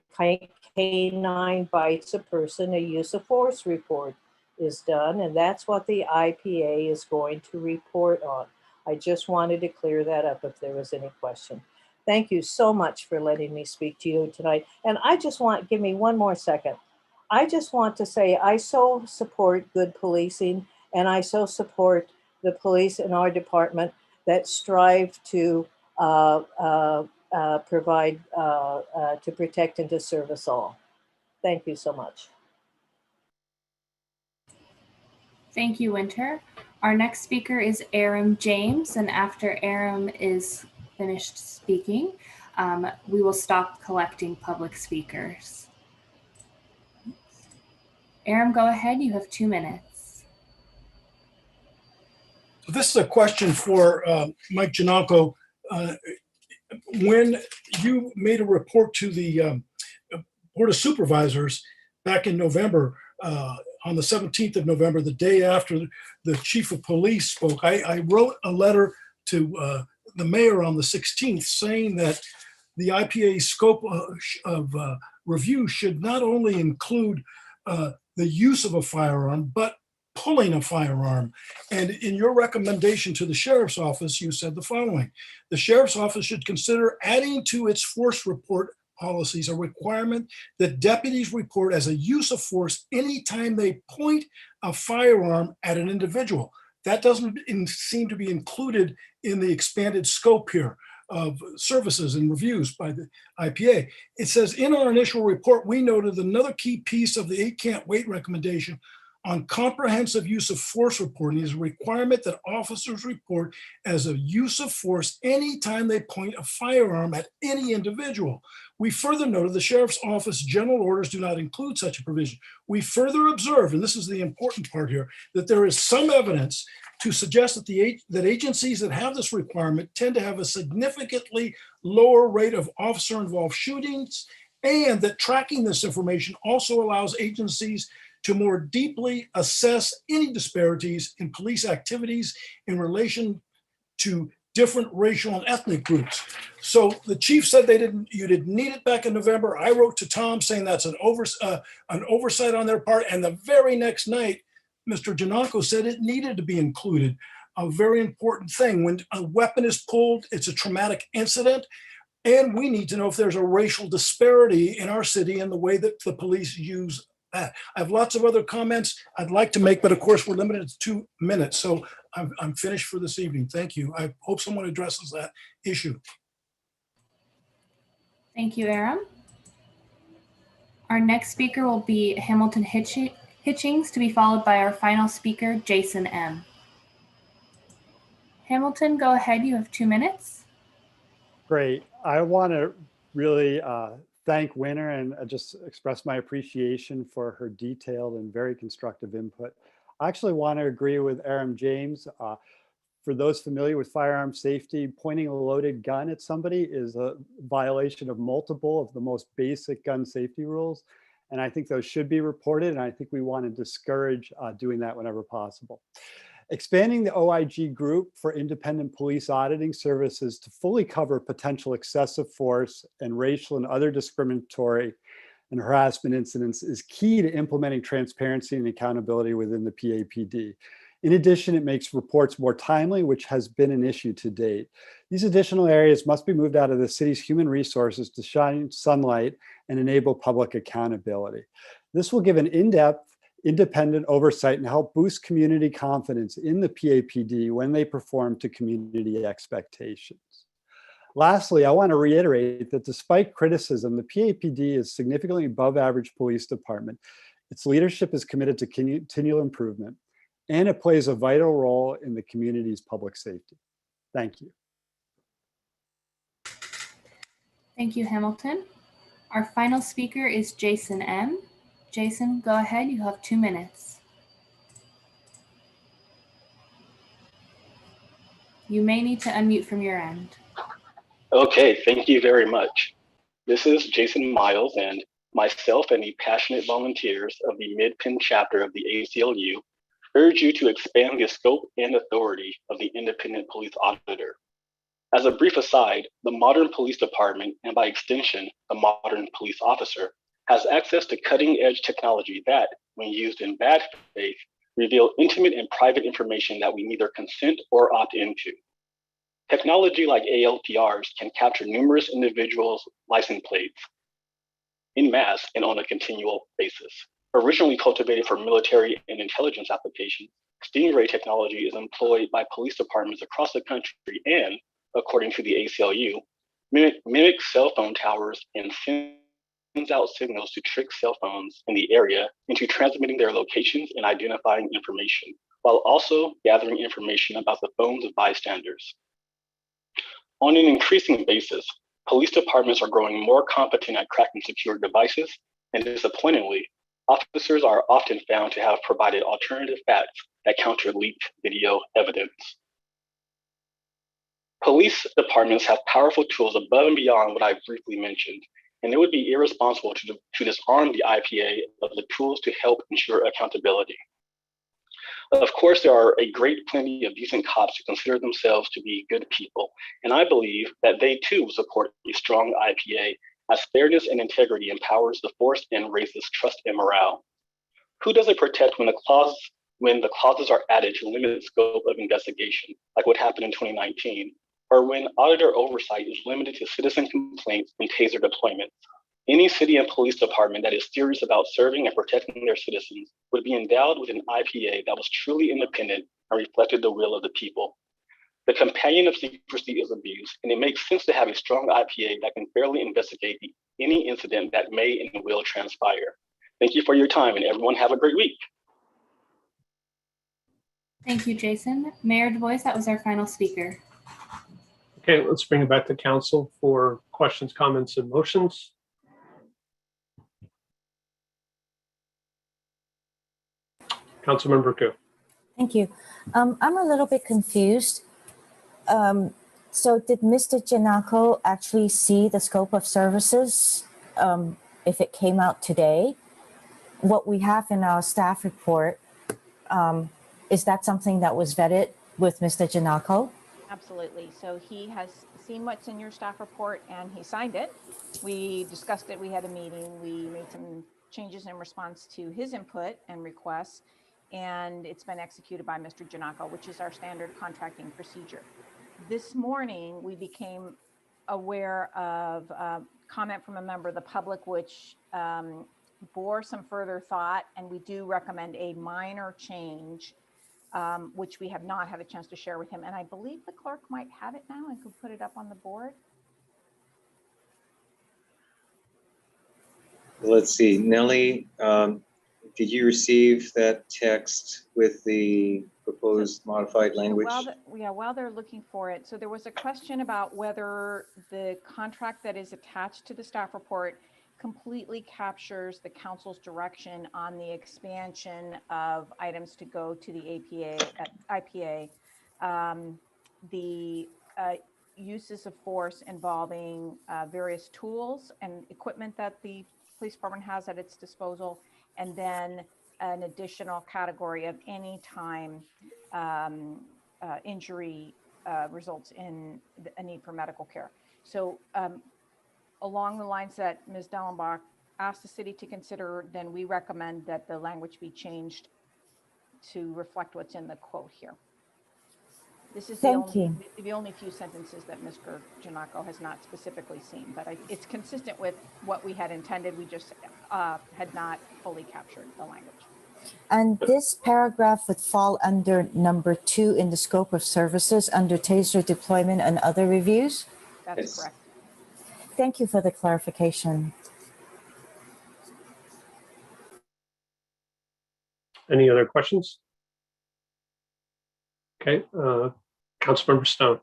canine bites a person, a use of force report is done. And that's what the IPA is going to report on. I just wanted to clear that up if there was any question. Thank you so much for letting me speak to you tonight. And I just want, give me one more second. I just want to say I so support good policing, and I so support the police in our department that strive to provide, to protect and to serve us all. Thank you so much. Thank you, Winter. Our next speaker is Aram James, and after Aram is finished speaking, we will stop collecting public speakers. Aram, go ahead. You have 2 minutes. So this is a question for Mike Giannocco. When you made a report to the Board of Supervisors back in November, on the 17th of November, the day after the chief of police spoke, I wrote a letter to the mayor on the 16th saying that the IPA scope of review should not only include the use of a firearm, but pulling a firearm. And in your recommendation to the sheriff's office, you said the following: the sheriff's office should consider adding to its force report policies a requirement that deputies report as a use of force anytime they point a firearm at an individual. That doesn't seem to be included in the expanded scope here of services and reviews by the IPA. It says, in our initial report, we noted another key piece of the 8 can't wait recommendation on comprehensive use of force reporting is a requirement that officers report as a use of force anytime they point a firearm at any individual. We further noted the sheriff's office general orders do not include such a provision. We further observe, and this is the important part here, that there is some evidence to suggest that that agencies that have this requirement tend to have a significantly lower rate of officer-involved shootings, and that tracking this information also allows agencies to more deeply assess any disparities in police activities in relation to different racial and ethnic groups. So the chief said you didn't need it back in November. I wrote to Tom saying that's an oversight on their part. And the very next night, Mr. Giannocco said it needed to be included. A very important thing. When a weapon is pulled, it's a traumatic incident. And we need to know if there's a racial disparity in our city and the way that the police use that. I have lots of other comments I'd like to make, but of course we're limited to 2 minutes. So I'm finished for this evening. Thank you. I hope someone addresses that issue. Thank you, Aram. Our next speaker will be Hamilton Hitchings, to be followed by our final speaker, Jason M. Hamilton, go ahead. You have 2 minutes. Great. I want to really thank Winter and just express my appreciation for her detailed and very constructive input. I actually want to agree with Aram James. For those familiar with firearm safety, pointing a loaded gun at somebody is a violation of multiple of the most basic gun safety rules. And I think those should be reported. And I think we want to discourage doing that whenever possible. Expanding the OIG group for independent police auditing services to fully cover potential excessive force and racial and other discriminatory and harassment incidents is key to implementing transparency and accountability within the PAPD. In addition, it makes reports more timely, which has been an issue to date. These additional areas must be moved out of the city's human resources to shine sunlight and enable public accountability. This will give an in-depth, independent oversight and help boost community confidence in the PAPD when they perform to community expectations. Lastly, I want to reiterate that despite criticism, the PAPD is significantly above average police department. Its leadership is committed to continual improvement, and it plays a vital role in the community's public safety. Thank you. Thank you, Hamilton. Our final speaker is Jason M. Jason, go ahead. You have 2 minutes. You may need to unmute from your end. Okay, thank you very much. This is Jason Miles, and myself and the passionate volunteers of the Mid-Penn chapter of the ACLU urge you to expand the scope and authority of the independent police auditor. As a brief aside, the modern police department, and by extension, the modern police officer, has access to cutting-edge technology that, when used in bad faith, reveal intimate and private information that we neither consent or opt into. Technology like ALPRs can capture numerous individuals' license plates en masse and on a continual basis. Originally cultivated for military and intelligence applications, Stingray technology is employed by police departments across the country and, according to the ACLU, mimics cell phone towers and sends out signals to trick cell phones in the area into transmitting their locations and identifying information, while also gathering information about the phones of bystanders. On an increasing basis, police departments are growing more competent at cracking secure devices, and disappointingly, officers are often found to have provided alternative facts that counter leaked video evidence. Police departments have powerful tools above and beyond what I briefly mentioned, and it would be irresponsible to disarm the IPA of the tools to help ensure accountability. Of course, there are a great plenty of decent cops who consider themselves to be good people, and I believe that they too support a strong IPA, as fairness and integrity empowers the force and raises trust and morale. Who does it protect when the clauses are added to limit the scope of investigation, like what happened in 2019, or when auditor oversight is limited to citizen complaints and taser deployments? Any city and police department that is serious about serving and protecting their citizens would be endowed with an IPA that was truly independent and reflected the will of the people. The companion of secrecy is abuse, and it makes sense to have a strong IPA that can fairly investigate any incident that may and will transpire. Thank you for your time, and everyone have a great week. Thank you, Jason. Mayor Du Bois, that was our final speaker. Okay, let's bring it back to council for questions, comments, and motions. Councilmember Ku. Thank you. I'm a little bit confused. So did Mr. Giannaco actually see the scope of services if it came out today? What we have in our staff report, is that something that was vetted with Mr. Giannaco? Absolutely. So he has seen what's in your staff report and he signed it. We discussed it. We had a meeting. We made some changes in response to his input and requests, and it's been executed by Mr. Giannaco, which is our standard contracting procedure. This morning, we became aware of comment from a member of the public, which bore some further thought, and we do recommend a minor change, which we have not had a chance to share with him. And I believe the clerk might have it now and could put it up on the board. Let's see, Nellie, did you receive that text with the proposed modified language? While they're looking for it, so there was a question about whether the contract that is attached to the staff report completely captures the council's direction on the expansion of items to go to the IPA, the uses of force involving various tools and equipment that the police department has at its disposal, and then an additional category of any time injury results in a need for medical care. So along the lines that Ms. Dellenbach asked the city to consider, then we recommend that the language be changed to reflect what's in the quote here. This is the only few sentences that Mr. Giannaco has not specifically seen, but it's consistent with what we had intended. We just had not fully captured the language. And this paragraph would fall under number 2 in the scope of services under taser deployment and other reviews? That is correct. Thank you for the clarification. Any other questions? Okay, Councilmember Stone.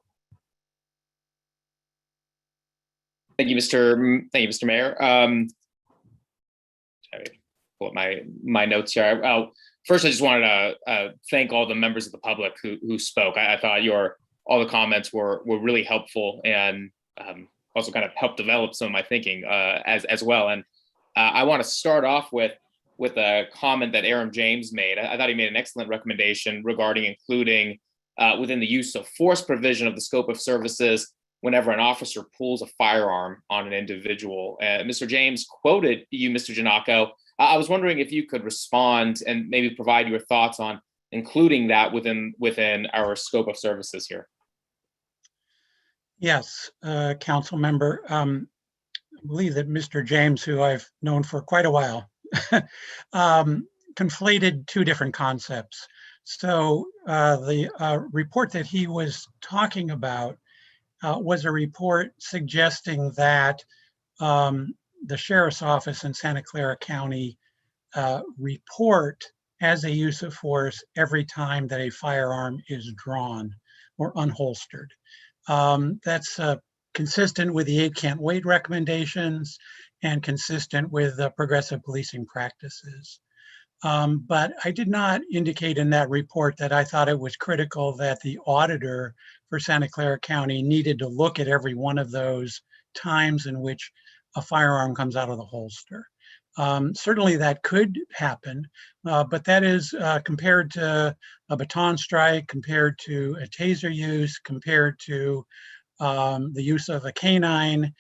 Thank you, Mr. Mayor. Sorry, pull up my notes here. First, I just wanted to thank all the members of the public who spoke. I thought all the comments were really helpful and also kind of helped develop some of my thinking as well. And I want to start off with a comment that Aram James made. I thought he made an excellent recommendation regarding including within the use of force provision of the scope of services whenever an officer pulls a firearm on an individual. Mr. James quoted you, Mr. Giannaco. I was wondering if you could respond and maybe provide your thoughts on including that within our scope of services here. Yes, council member. I believe that Mr. James, who I've known for quite a while, conflated two different concepts. So the report that he was talking about was a report suggesting that the sheriff's office in Santa Clara County report as a use of force every time that a firearm is drawn or unholstered. That's consistent with the 8 can't wait recommendations and consistent with progressive policing practices. But I did not indicate in that report that I thought it was critical that the auditor for Santa Clara County needed to look at every one of those times in which a firearm comes out of the holster. Certainly that could happen, but that is compared to a baton strike, compared to a taser use, compared to the use of a canine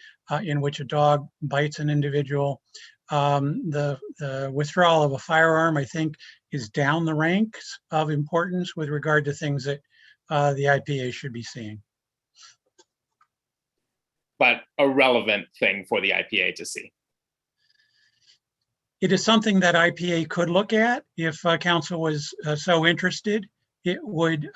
in which a dog bites an individual. The withdrawal of a firearm, I think, is down the ranks of importance with regard to things that the IPA should be seeing. But a relevant thing for the IPA to see. It is something that IPA could look at if council was so interested. It would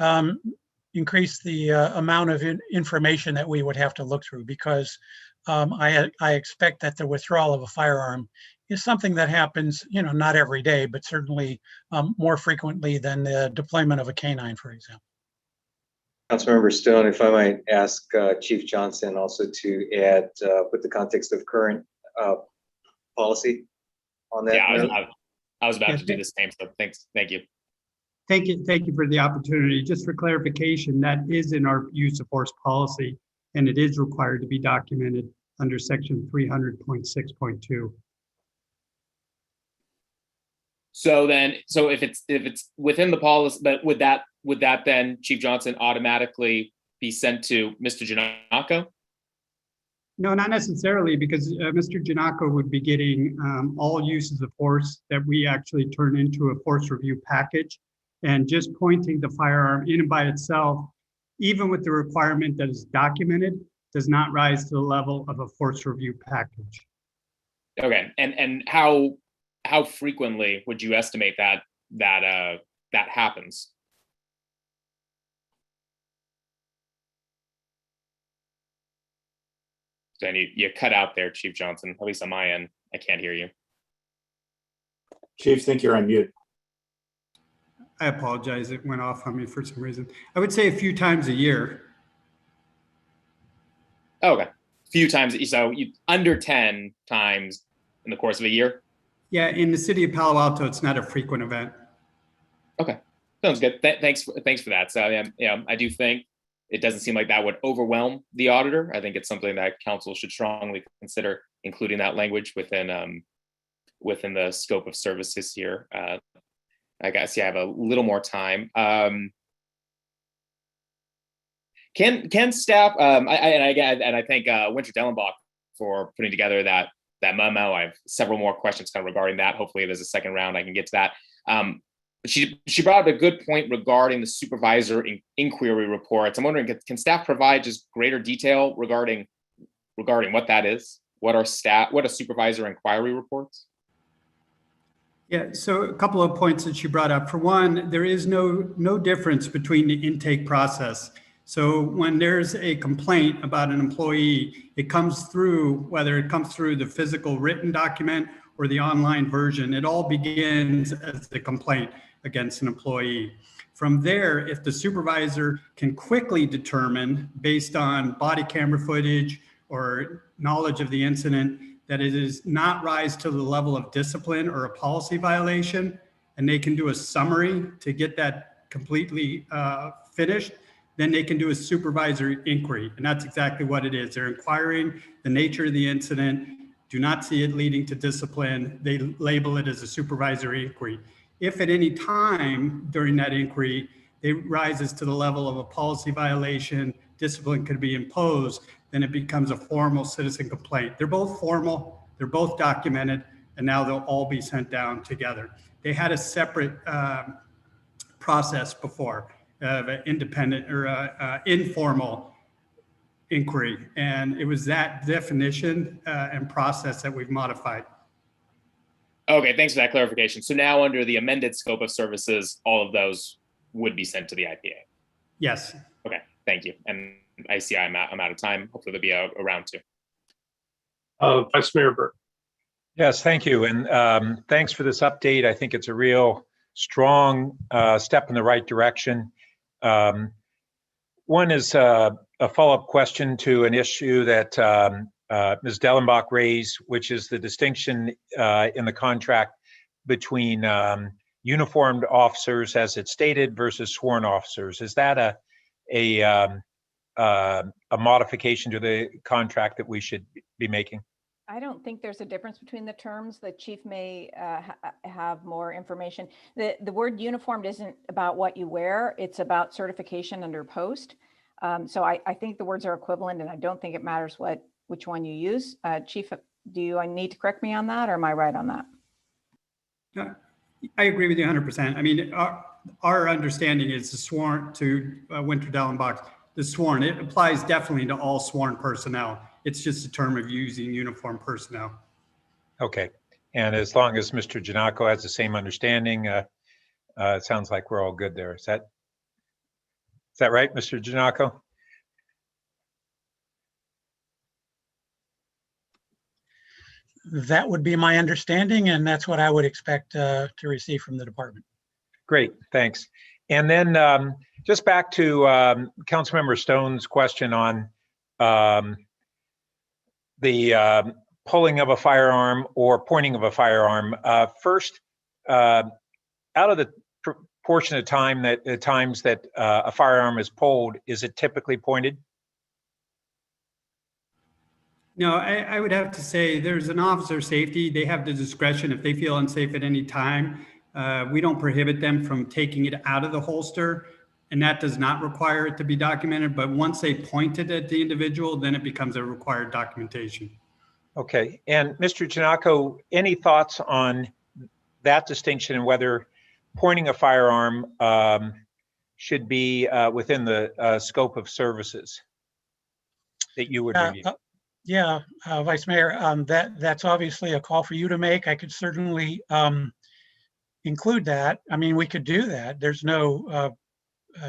increase the amount of information that we would have to look through, because I expect that the withdrawal of a firearm is something that happens, not every day, but certainly more frequently than the deployment of a canine, for example. Councilmember Stone, if I might ask Chief Johnson also to add, put the context of current policy on that. Yeah, I was about to do the same, so thank you. Thank you for the opportunity. Just for clarification, that is in our use of force policy, and it is required to be documented under section 300.6.2. So if it's within the policy, but would that then, Chief Johnson, automatically be sent to Mr. Giannaco? No, not necessarily, because Mr. Giannaco would be getting all uses of force that we actually turn into a force review package. And just pointing the firearm in and by itself, even with the requirement that is documented, does not rise to the level of a force review package. Okay, and how frequently would you estimate that happens? Then you cut out there, Chief Johnson. At least on my end, I can't hear you. Chief, think you're on mute. I apologize, it went off on me for some reason. I would say a few times a year. Okay, a few times. So under 10 times in the course of a year? Yeah, in the city of Palo Alto, it's not a frequent event. Okay, sounds good. Thanks for that. So I do think it doesn't seem like that would overwhelm the auditor. I think it's something that council should strongly consider including that language within the scope of services here. I guess I have a little more time. Can staff? I thank Winter Dellenbach for putting together that memo. I have several more questions kind of regarding that. Hopefully, there's a second round I can get to that. But she brought up a good point regarding the supervisor inquiry reports. I'm wondering, can staff provide just greater detail regarding what that is? What are supervisor inquiry reports? Yeah, so a couple of points that you brought up. For one, there is no difference between the intake process. So when there's a complaint about an employee, it comes through, whether it comes through the physical written document or the online version, it all begins as a complaint against an employee. From there, if the supervisor can quickly determine, based on body camera footage or knowledge of the incident, that it does not rise to the level of discipline or a policy violation, and they can do a summary to get that completely finished, then they can do a supervisor inquiry. And that's exactly what it is. They're inquiring the nature of the incident, do not see it leading to discipline. They label it as a supervisory inquiry. If at any time during that inquiry, it rises to the level of a policy violation, discipline could be imposed, then it becomes a formal citizen complaint. They're both formal, they're both documented, and now they'll all be sent down together. They had a separate process before of an independent or informal inquiry, and it was that definition and process that we've modified. Okay, thanks for that clarification. So now under the amended scope of services, all of those would be sent to the IPA. Yes. Okay, thank you. And I see I'm out of time. Hopefully there'll be a round two. Vice Mayor Burke. Yes, thank you. And thanks for this update. I think it's a real strong step in the right direction. One is a follow-up question to an issue that Ms. Dellenbach raised, which is the distinction in the contract between uniformed officers, as it's stated, versus sworn officers. Is that a modification to the contract that we should be making? I don't think there's a difference between the terms. The chief may have more information. The word uniformed isn't about what you wear. It's about certification under post. So I think the words are equivalent, and I don't think it matters which one you use. Chief, I need to correct me on that, or am I right on that? I agree with you 100%. I mean, our understanding is the sworn to Winter Dellenbach, the sworn, it applies definitely to all sworn personnel. It's just a term of using uniformed personnel. Okay. And as long as Mr. Giannakko has the same understanding, it sounds like we're all good there. Is that right, Mr. Giannakko? That would be my understanding, and that's what I would expect to receive from the department. Great, thanks. And then just back to Councilmember Stone's question on the pulling of a firearm or pointing of a firearm. First, out of the portion of time that times that a firearm is pulled, is it typically pointed? No, I would have to say there's an officer safety. They have the discretion if they feel unsafe at any time. We don't prohibit them from taking it out of the holster, and that does not require it to be documented. But once they point it at the individual, then it becomes a required documentation. Okay. And Mr. Giannakko, any thoughts on that distinction and whether pointing a firearm should be within the scope of services that you would review? Yeah, Vice Mayor, that's obviously a call for you to make. I could certainly include that. I mean, we could do that. There's no,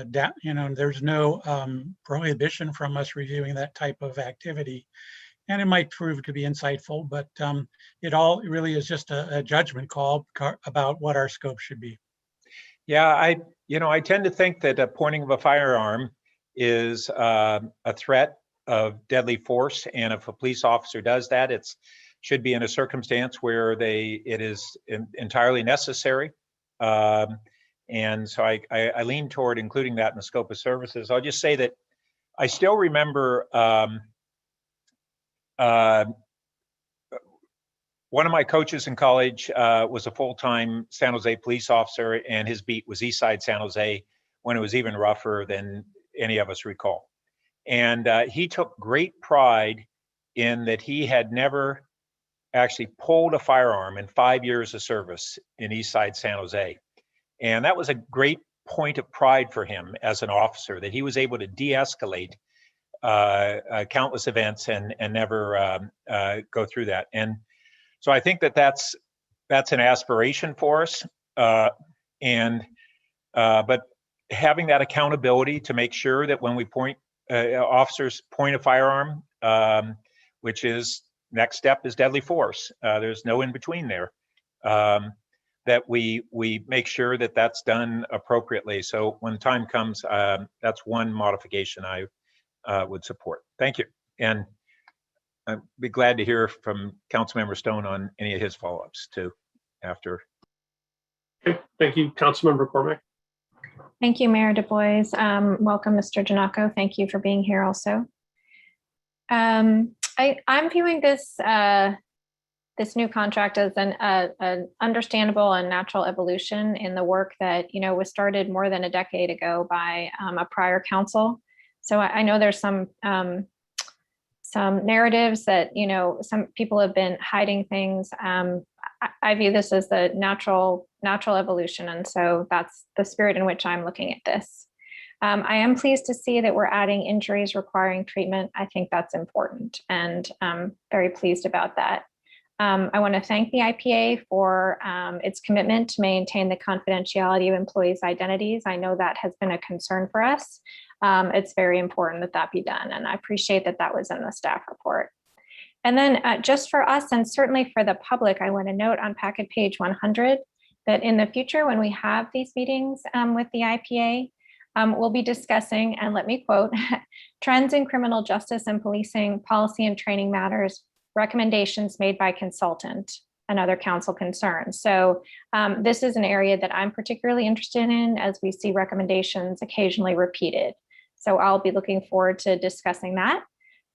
there's no prohibition from us reviewing that type of activity, and it might prove to be insightful. But it all really is just a judgment call about what our scope should be. Yeah, I tend to think that a pointing of a firearm is a threat of deadly force, and if a police officer does that, it should be in a circumstance where it is entirely necessary. And so I lean toward including that in the scope of services. I'll just say that I still remember one of my coaches in college was a full-time San Jose police officer, and his beat was East Side San Jose when it was even rougher than any of us recall. And he took great pride in that he had never actually pulled a firearm in 5 years of service in East Side San Jose. And that was a great point of pride for him as an officer, that he was able to de-escalate countless events and never go through that. And so I think that's an aspiration for us. But having that accountability to make sure that when we officers point a firearm, which is next step is deadly force. There's no in between there. That we make sure that that's done appropriately. So when time comes, that's one modification I would support. Thank you. And I'd be glad to hear from Councilmember Stone on any of his follow-ups too after. Okay, thank you, Councilmember Cormack. Thank you, Mayor Du Bois. Welcome, Mr. Giannakko. Thank you for being here also. I'm viewing this this new contract as an understandable and natural evolution in the work that was started more than a decade ago by a prior council. So I know there's some narratives that some people have been hiding things. I view this as the natural evolution, and so that's the spirit in which I'm looking at this. I am pleased to see that we're adding injuries requiring treatment. I think that's important, and I'm very pleased about that. I want to thank the IPA for its commitment to maintain the confidentiality of employees' identities. I know that has been a concern for us. It's very important that that be done, and I appreciate that that was in the staff report. And then just for us, and certainly for the public, I want to note on packet page 100 that in the future, when we have these meetings with the IPA, we'll be discussing, and let me quote, trends in criminal justice and policing, policy and training matters, recommendations made by consultant, and other council concerns. So this is an area that I'm particularly interested in, as we see recommendations occasionally repeated. So I'll be looking forward to discussing that.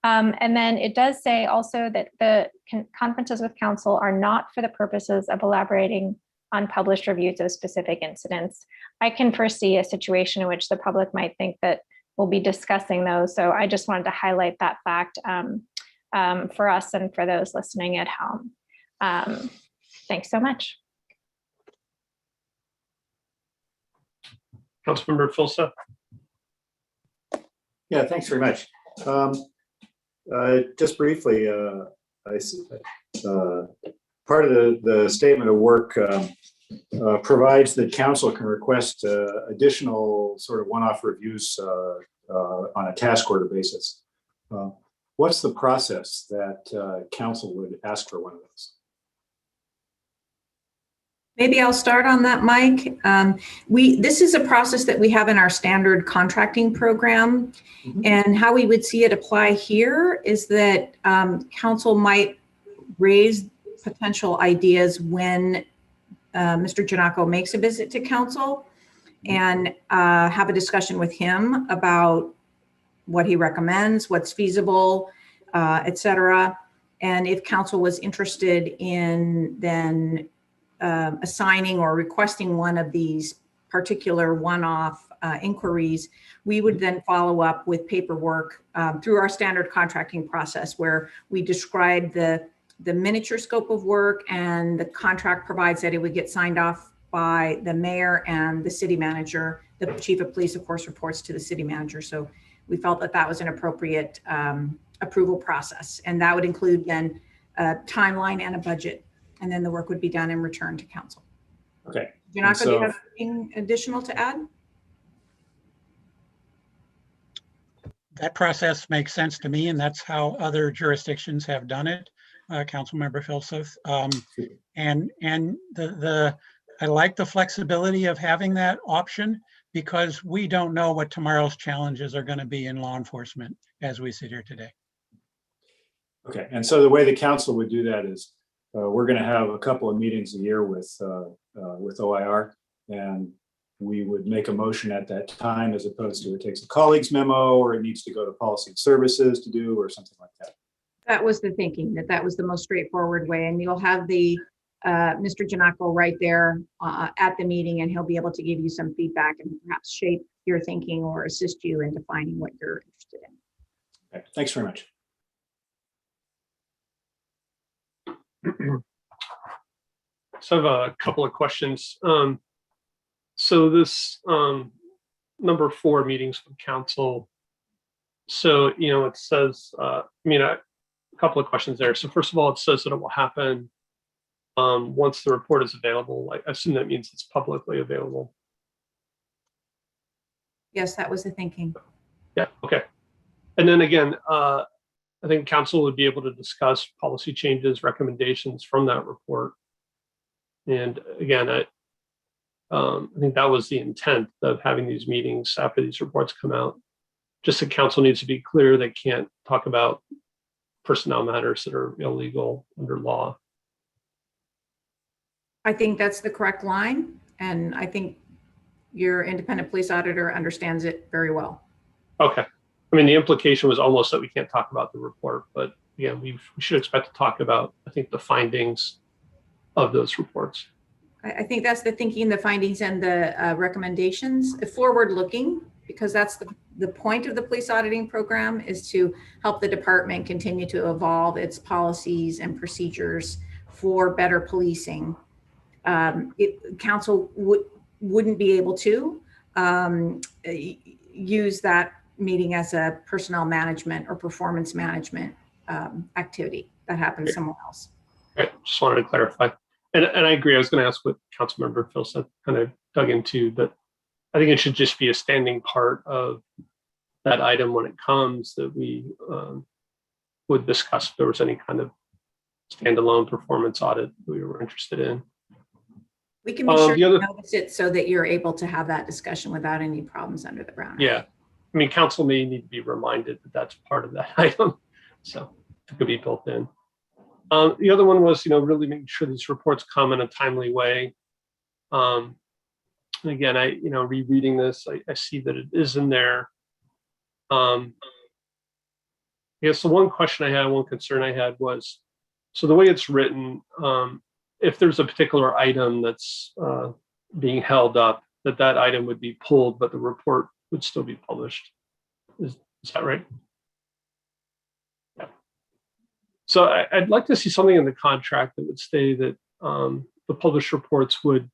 And then it does say also that the conferences with council are not for the purposes of elaborating on published reviews of specific incidents. I can foresee a situation in which the public might think that we'll be discussing those. So I just wanted to highlight that fact for us and for those listening at home. Thanks so much. Councilmember Filsa. Yeah, thanks very much. Just briefly, part of the statement of work provides that council can request additional sort of one-off reviews on a task order basis. What's the process that council would ask for one of those? Maybe I'll start on that, Mike. This is a process that we have in our standard contracting program. And how we would see it apply here is that council might raise potential ideas when Mr. Giannakko makes a visit to council and have a discussion with him about what he recommends, what's feasible, et cetera. And if council was interested in then assigning or requesting one of these particular one-off inquiries, we would then follow up with paperwork through our standard contracting process, where we describe the miniature scope of work, and the contract provides that it would get signed off by the mayor and the city manager. The chief of police, of course, reports to the city manager. So we felt that that was an appropriate approval process, and that would include then a timeline and a budget. And then the work would be done and returned to council. Okay. Giannakko, do you have anything additional to add? That process makes sense to me, and that's how other jurisdictions have done it, Councilmember Filseth. And I like the flexibility of having that option, because we don't know what tomorrow's challenges are going to be in law enforcement as we sit here today. Okay, and so the way the council would do that is we're going to have a couple of meetings a year with OIR, and we would make a motion at that time, as opposed to it takes a colleague's memo or it needs to go to policy and services to do, or something like that. That was the thinking, that was the most straightforward way. And you'll have the Mr. Giannakko right there at the meeting, and he'll be able to give you some feedback and perhaps shape your thinking or assist you in defining what you're interested in. Okay, thanks very much. So I have a couple of questions. So this number 4, meetings with council. So, it says, a couple of questions there. So first of all, it says that it will happen once the report is available. I assume that means it's publicly available. Yes, that was the thinking. Yeah, okay. And then again, I think council would be able to discuss policy changes, recommendations from that report. And again, I think that was the intent of having these meetings after these reports come out. Just the council needs to be clear they can't talk about personnel matters that are illegal under law. I think that's the correct line, and I think your independent police auditor understands it very well. Okay. I mean, the implication was almost that we can't talk about the report, but yeah, we should expect to talk about, I think, the findings of those reports. I think that's the thinking, the findings, and the recommendations, forward-looking, because that's the point of the police auditing program, is to help the department continue to evolve its policies and procedures for better policing. Council wouldn't be able to use that meeting as a personnel management or performance management activity that happens somewhere else. Right, just wanted to clarify. And I agree. I was going to ask what Councilmember Phil said, kind of dug into, but I think it should just be a standing part of that item when it comes that we would discuss if there was any kind of standalone performance audit we were interested in. We can be sure the other, to notice it so that you're able to have that discussion without any problems under the Brown Act. yeah, I mean, council may need to be reminded that that's part of that item, so it could be built in. The other one was, really making sure these reports come in a timely way. And again, rereading this, I see that it is in there. I guess the one question I had, one concern I had was, so the way it's written, if there's a particular item that's being held up, that item would be pulled, but the report would still be published. Is that right? Yeah. So I'd like to see something in the contract that would say that the published reports would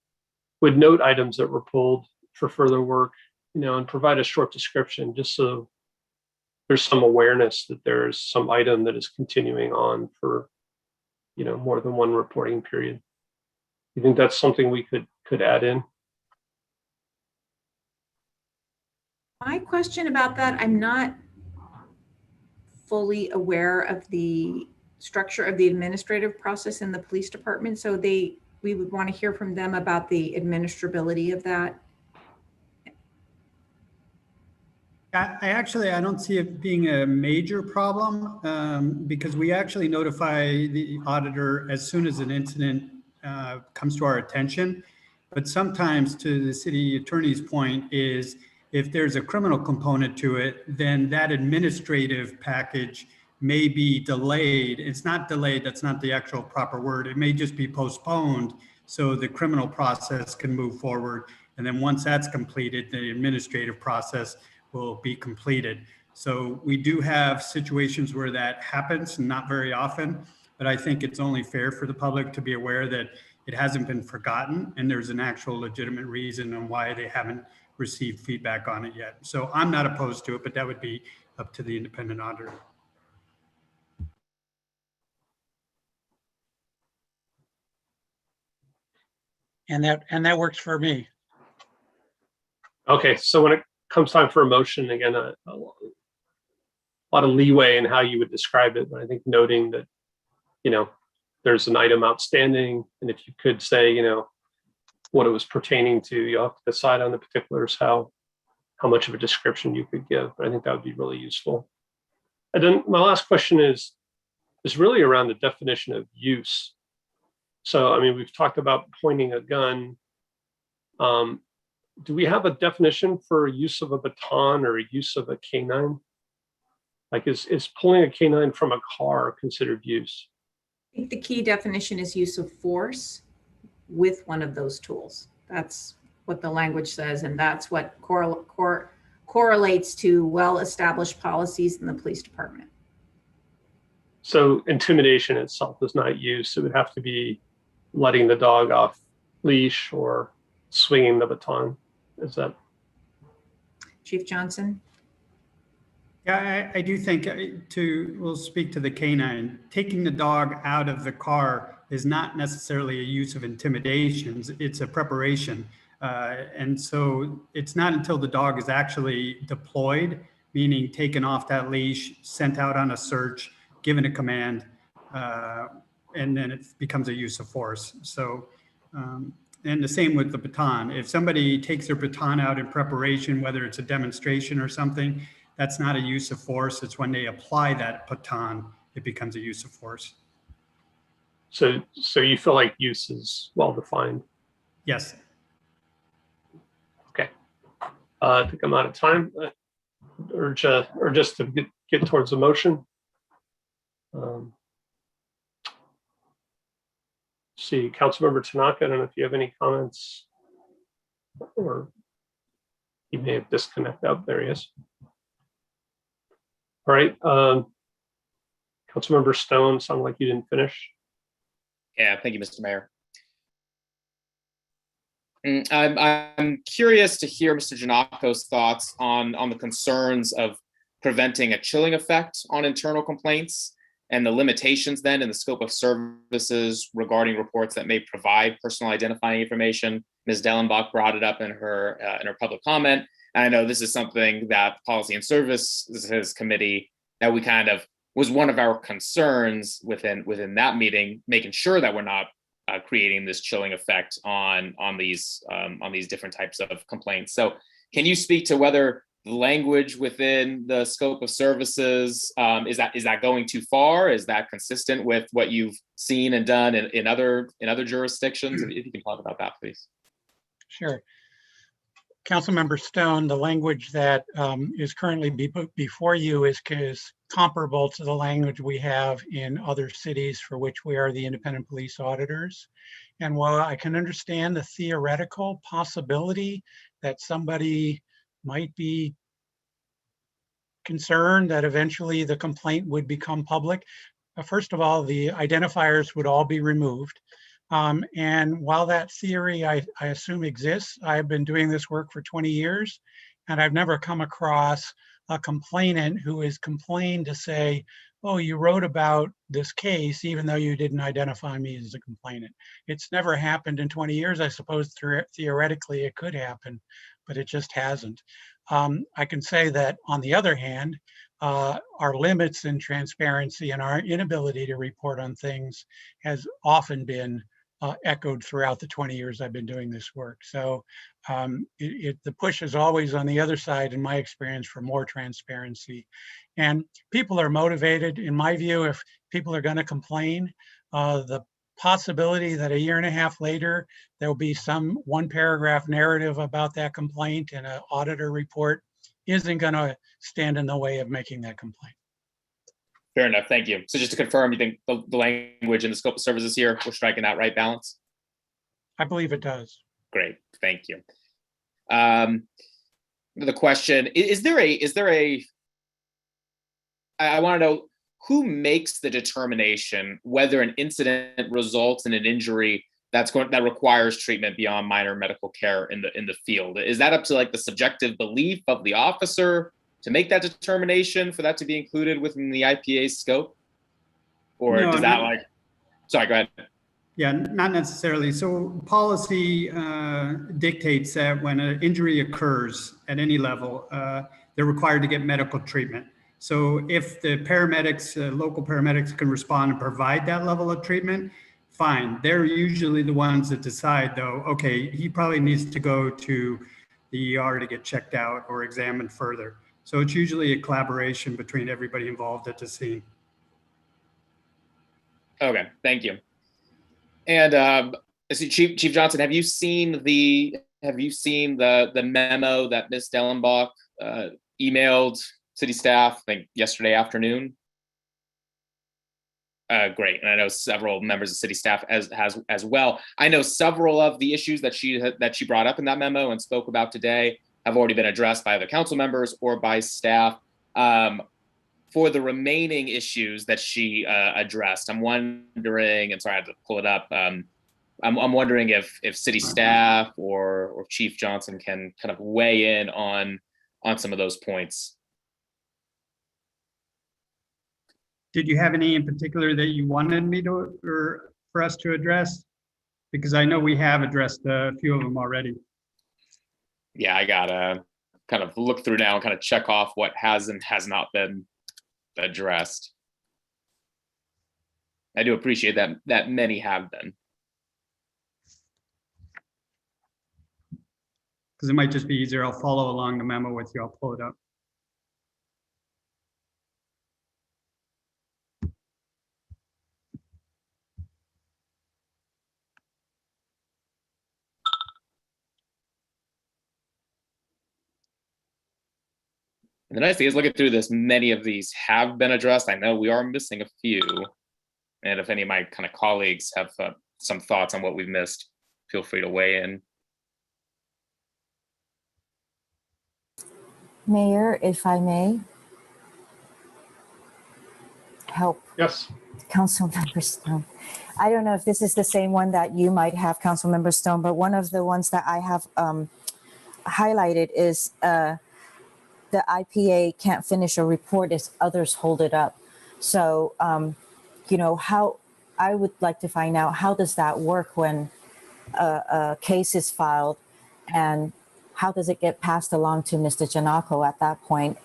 note items that were pulled for further work, and provide a short description, just so there's some awareness that there's some item that is continuing on for, more than one reporting period. You think that's something we could add in? My question about that, I'm not fully aware of the structure of the administrative process in the police department. So we would want to hear from them about the administrability of that. I don't see it being a major problem because we actually notify the auditor as soon as an incident comes to our attention. But sometimes, to the city attorney's point, is if there's a criminal component to it, then that administrative package may be delayed. It's not delayed, that's not the actual proper word. It may just be postponed so the criminal process can move forward. And then once that's completed, the administrative process will be completed. So we do have situations where that happens, not very often, but I think it's only fair for the public to be aware that it hasn't been forgotten and there's an actual legitimate reason on why they haven't received feedback on it yet. So I'm not opposed to it, but that would be up to the independent auditor. And that works for me. Okay, so when it comes time for a motion, again, a lot of leeway in how you would describe it, but I think noting that, there's an item outstanding, and if you could say, what it was pertaining to, you'll have to decide on the particulars how much of a description you could give. But I think that would be really useful. And then my last question is really around the definition of use. So, I mean, we've talked about pointing a gun. Do we have a definition for use of a baton or use of a canine? Like, is pulling a canine from a car considered use? I think the key definition is use of force with one of those tools. That's what the language says, and that's what correlates to well-established policies in the police department. So intimidation itself is not use. It would have to be letting the dog off leash or swinging the baton. Is that? Chief Johnson? Yeah, I do think we'll speak to the canine. Taking the dog out of the car is not necessarily a use of intimidation. It's a preparation. And so it's not until the dog is actually deployed, meaning taken off that leash, sent out on a search, given a command, and then it becomes a use of force. So, and the same with the baton. If somebody takes their baton out in preparation, whether it's a demonstration or something, that's not a use of force. It's when they apply that baton, it becomes a use of force. So you feel like use is well defined? Yes. Okay. I think I'm out of time. Or just to get towards the motion. See, Councilmember Tanaka, I don't know if you have any comments, or he may have disconnected. Out there he is. All right, Councilmember Stone, sounded like you didn't finish. Yeah, thank you, Mr. Mayor. I'm curious to hear Mr. Janako's thoughts on the concerns of preventing a chilling effect on internal complaints. and the limitations then in the scope of services regarding reports that may provide personal identifying information. Ms. Dellenbach brought it up in her public comment. And I know this is something that Policy and Services Committee, that we kind of was one of our concerns within that meeting, making sure that we're not creating this chilling effect on these different types of complaints. So can you speak to whether the language within the scope of services, is that going too far? Is that consistent with what you've seen and done in other jurisdictions? If you can talk about that, please. Sure. Councilmember Stone, the language that is currently before you is comparable to the language we have in other cities for which we are the independent police auditors. And while I can understand the theoretical possibility that somebody might be concerned that eventually the complaint would become public, first of all, the identifiers would all be removed. And while that theory, I assume exists, I've been doing this work for 20 years, and I've never come across a complainant who has complained to say, oh, you wrote about this case, even though you didn't identify me as a complainant. It's never happened in 20 years. I suppose theoretically it could happen, but it just hasn't. I can say that on the other hand, our limits in transparency and our inability to report on things has often been echoed throughout the 20 years I've been doing this work. So the push is always on the other side, in my experience, for more transparency. And people are motivated, in my view. If people are going to complain, the possibility that a year and a half later, there'll be some one paragraph narrative about that complaint in an auditor report isn't going to stand in the way of making that complaint. Fair enough. Thank you. So just to confirm, you think the language and the scope of services here, we're striking that right balance? I believe it does. Great. Thank you. The question, I want to know who makes the determination whether an incident results in an injury that requires treatment beyond minor medical care in the field? Is that up to like the subjective belief of the officer to make that determination for that to be included within the IPA's scope? Or No, does that sorry, go ahead. Yeah, not necessarily. So policy dictates that when an injury occurs at any level, they're required to get medical treatment. So if the paramedics, local paramedics can respond and provide that level of treatment, fine. They're usually the ones that decide though, okay, he probably needs to go to the ER to get checked out or examined further. So it's usually a collaboration between everybody involved at the scene. Okay, thank you. And Chief Johnson, have you seen the memo that Ms. Dellenbach emailed city staff, I think yesterday afternoon? Great, and I know several members of city staff as well. I know several of the issues that she brought up in that memo and spoke about today have already been addressed by other council members or by staff. For the remaining issues that she addressed, I'm wondering, and sorry, I had to pull it up. I'm wondering if city staff or Chief Johnson can kind of weigh in on some of those points. Did you have any in particular that you wanted me to, or for us to address? Because I know we have addressed a few of them already. Yeah, I gotta kind of look through now and kind of check off what has and has not been addressed. I do appreciate that many have been. Because it might just be easier. I'll follow along the memo with you. I'll pull it up. And the nice thing is, looking through this, many of these have been addressed. I know we are missing a few. And if any of my kind of colleagues have some thoughts on what we've missed, feel free to weigh in. Mayor, if I may help. Yes. Councilmember Stone. I don't know if this is the same one that you might have, Councilmember Stone, but one of the ones that I have highlighted is the IPA can't finish a report as others hold it up. So, how I would like to find out, how does that work when a case is filed, and how does it get passed along to Mr. Janako at that point,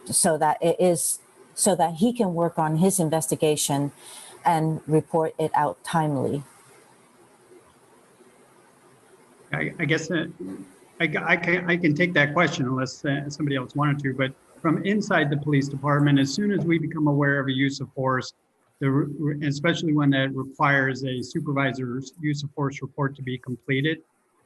so that he can work on his investigation and report it out timely? I guess I can take that question unless somebody else wanted to, but from inside the police department, as soon as we become aware of a use of force, especially when that requires a supervisor's use of force report to be completed,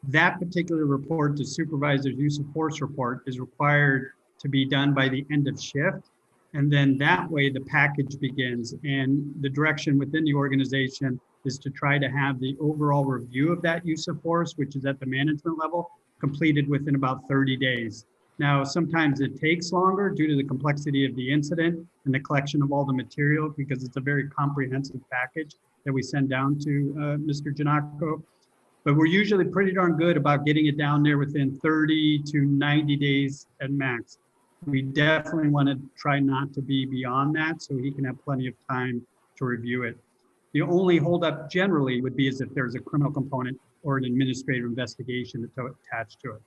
that particular report, the supervisor's use of force report, is required to be done by the end of shift. And then that way the package begins, and the direction within the organization is to try to have the overall review of that use of force, which is at the management level, completed within about 30 days. Now, sometimes it takes longer due to the complexity of the incident and the collection of all the material, because it's a very comprehensive package that we send down to Mr. Janako. But we're usually pretty darn good about getting it down there within 30 to 90 days at max. We definitely want to try not to be beyond that so he can have plenty of time to review it. The only holdup generally would be as if there's a criminal component or an administrative investigation attached to it.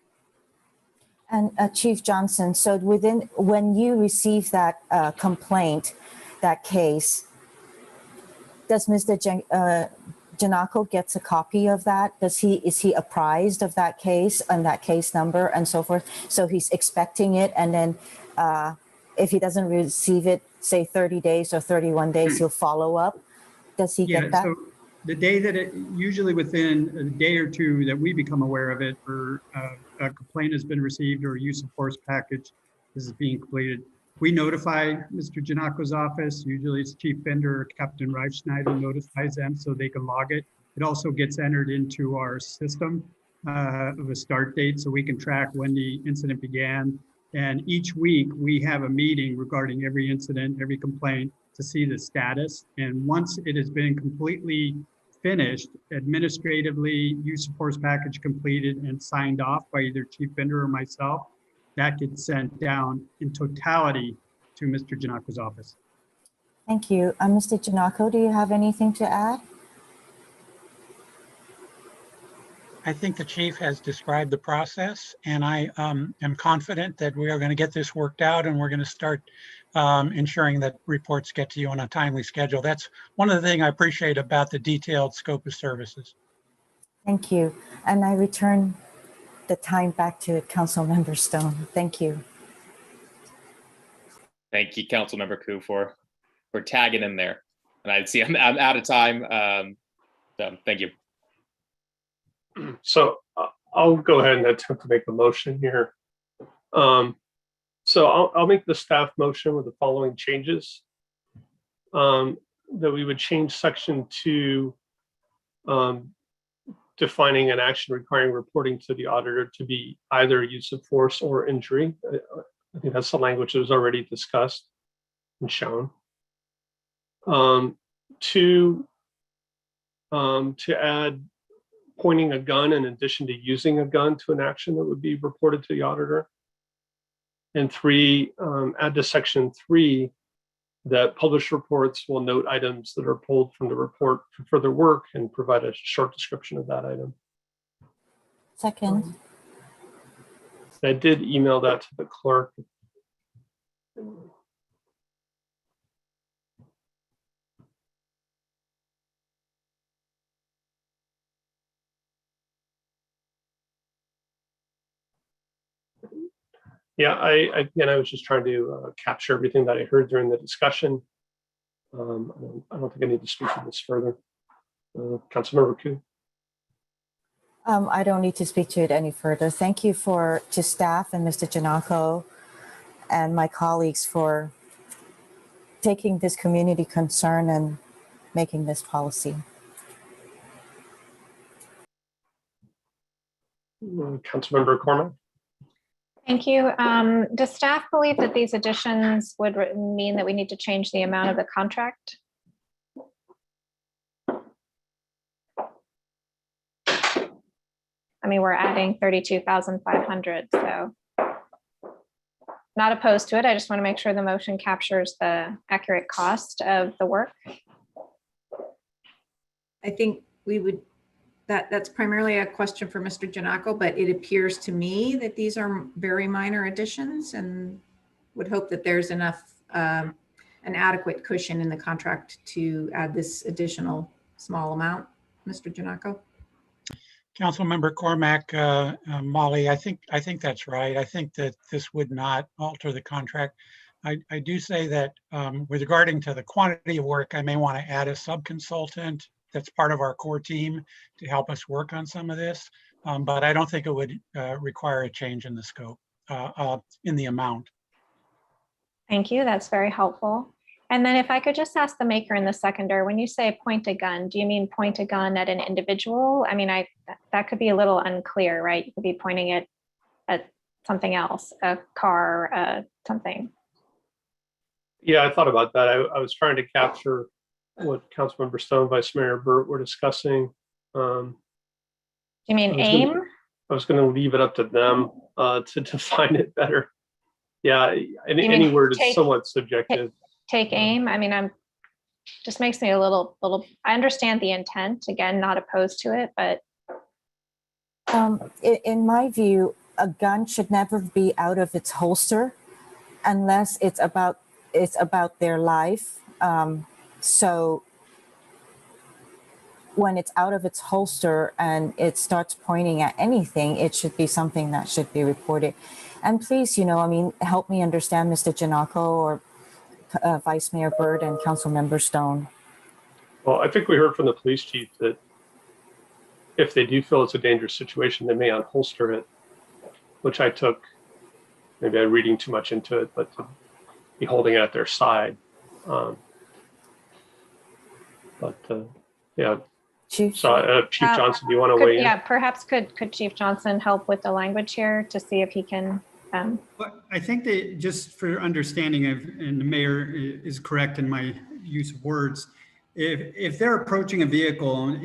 And Chief Johnson, so when you receive that complaint, that case, does Mr. Janako gets a copy of that? Is he apprised of that case and that case number and so forth? So he's expecting it, and then if he doesn't receive it, say 30 days or 31 days, he'll follow up. Does he get that? So the day that usually within a day or two that we become aware of it, or a complaint has been received or a use of force package is being completed, we notify Mr. Janako's office. Usually it's Chief Bender or Captain Reifschneider notifies them so they can log it. It also gets entered into our system of a start date so we can track when the incident began. And each week we have a meeting regarding every incident, every complaint, to see the status. And once it has been completely finished, administratively, use of force package completed and signed off by either Chief Bender or myself, that gets sent down in totality to Mr. Janako's office. Thank you. Mr. Janako, do you have anything to add? I think the chief has described the process, and I am confident that we are going to get this worked out, and we're going to start ensuring that reports get to you on a timely schedule. That's one of the things I appreciate about the detailed scope of services. Thank you. And I return the time back to Councilmember Stone. Thank you. Thank you, Councilmember Koo, for tagging in there. And I see I'm out of time. So thank you. So I'll go ahead and attempt to make the motion here. So I'll make the staff motion with the following changes. That we would change section 2, defining an action requiring reporting to the auditor to be either use of force or injury. I think that's the language that was already discussed and shown. 2, to add pointing a gun in addition to using a gun to an action that would be reported to the auditor. And 3, add to section 3 that published reports will note items that are pulled from the report for further work and provide a short description of that item. Second. I did email that to the clerk. Yeah, I was just trying to capture everything that I heard during the discussion. I don't think I need to speak to this further. Councilmember Koo. I don't need to speak to it any further. Thank you to staff and Mr. Janako and my colleagues for taking this community concern and making this policy. Councilmember Cormack. Thank you. Does staff believe that these additions would mean that we need to change the amount of the contract? I mean, we're adding 32,500, so. not opposed to it. I just want to make sure the motion captures the accurate cost of the work. I think we would, that's primarily a question for Mr. Giannaco, but it appears to me that these are very minor additions and would hope that there's enough, an adequate cushion in the contract to add this additional small amount. Mr. Giannaco? Councilmember Cormac, Molly, I think that's right. I think that this would not alter the contract. I do say that with regarding to the quantity of work, I may want to add a sub-consultant that's part of our core team to help us work on some of this. But I don't think it would require a change in the scope, in the amount. Thank you. That's very helpful. And then if I could just ask the maker and the seconder, when you say point a gun, do you mean point a gun at an individual? I mean, that could be a little unclear, right? You could be pointing it at something else, a car, something. Yeah, I thought about that. I was trying to capture what Councilmember Stone, Vice Mayor Burt were discussing. You mean aim? I was going to leave it up to them to define it better. Yeah, any word is somewhat subjective. Take aim. I mean, just makes me a little. I understand the intent. Again, not opposed to it, but in my view, a gun should never be out of its holster unless it's about their life. So when it's out of its holster and it starts pointing at anything, it should be something that should be reported. And please, help me understand, Mr. Giannaco or Vice Mayor Byrd and Councilmember Stone. Well, I think we heard from the police chief that if they do feel it's a dangerous situation, they may unholster it, which I took, maybe I'm reading too much into it, but to be holding it at their side. Yeah. Chief Johnson, do you want to weigh in? Yeah, perhaps could Chief Johnson help with the language here to see if he can. But I think that just for understanding of, and the mayor is correct in my use of words, if they're approaching a vehicle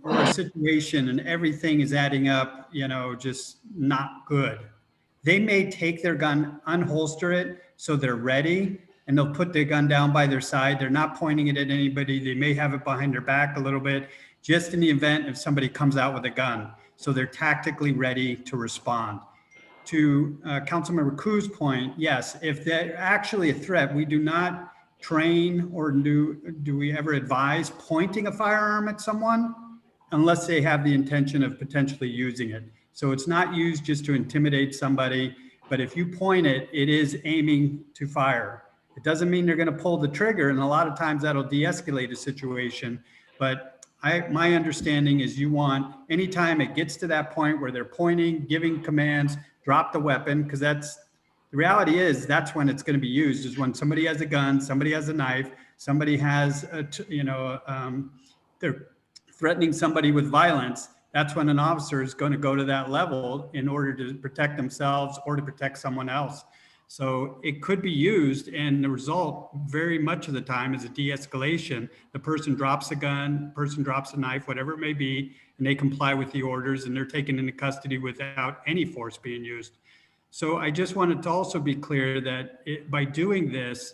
or a situation and everything is adding up, just not good, they may take their gun, unholster it so they're ready, and they'll put their gun down by their side. They're not pointing it at anybody. They may have it behind their back a little bit, just in the event if somebody comes out with a gun. So they're tactically ready to respond. To Councilmember Ku's point, yes, if they're actually a threat, we do not train or do we ever advise pointing a firearm at someone unless they have the intention of potentially using it. So it's not used just to intimidate somebody, but if you point it, it is aiming to fire. It doesn't mean they're going to pull the trigger, and a lot of times that'll de-escalate a situation. But my understanding is you want, anytime it gets to that point where they're pointing, giving commands, drop the weapon, because the reality is that's when it's going to be used, is when somebody has a gun, somebody has a knife, somebody has they're threatening somebody with violence. That's when an officer is going to go to that level in order to protect themselves or to protect someone else. So it could be used, and the result very much of the time is a de-escalation. The person drops a gun, person drops a knife, whatever it may be, and they comply with the orders, and they're taken into custody without any force being used. So I just wanted to also be clear that by doing this,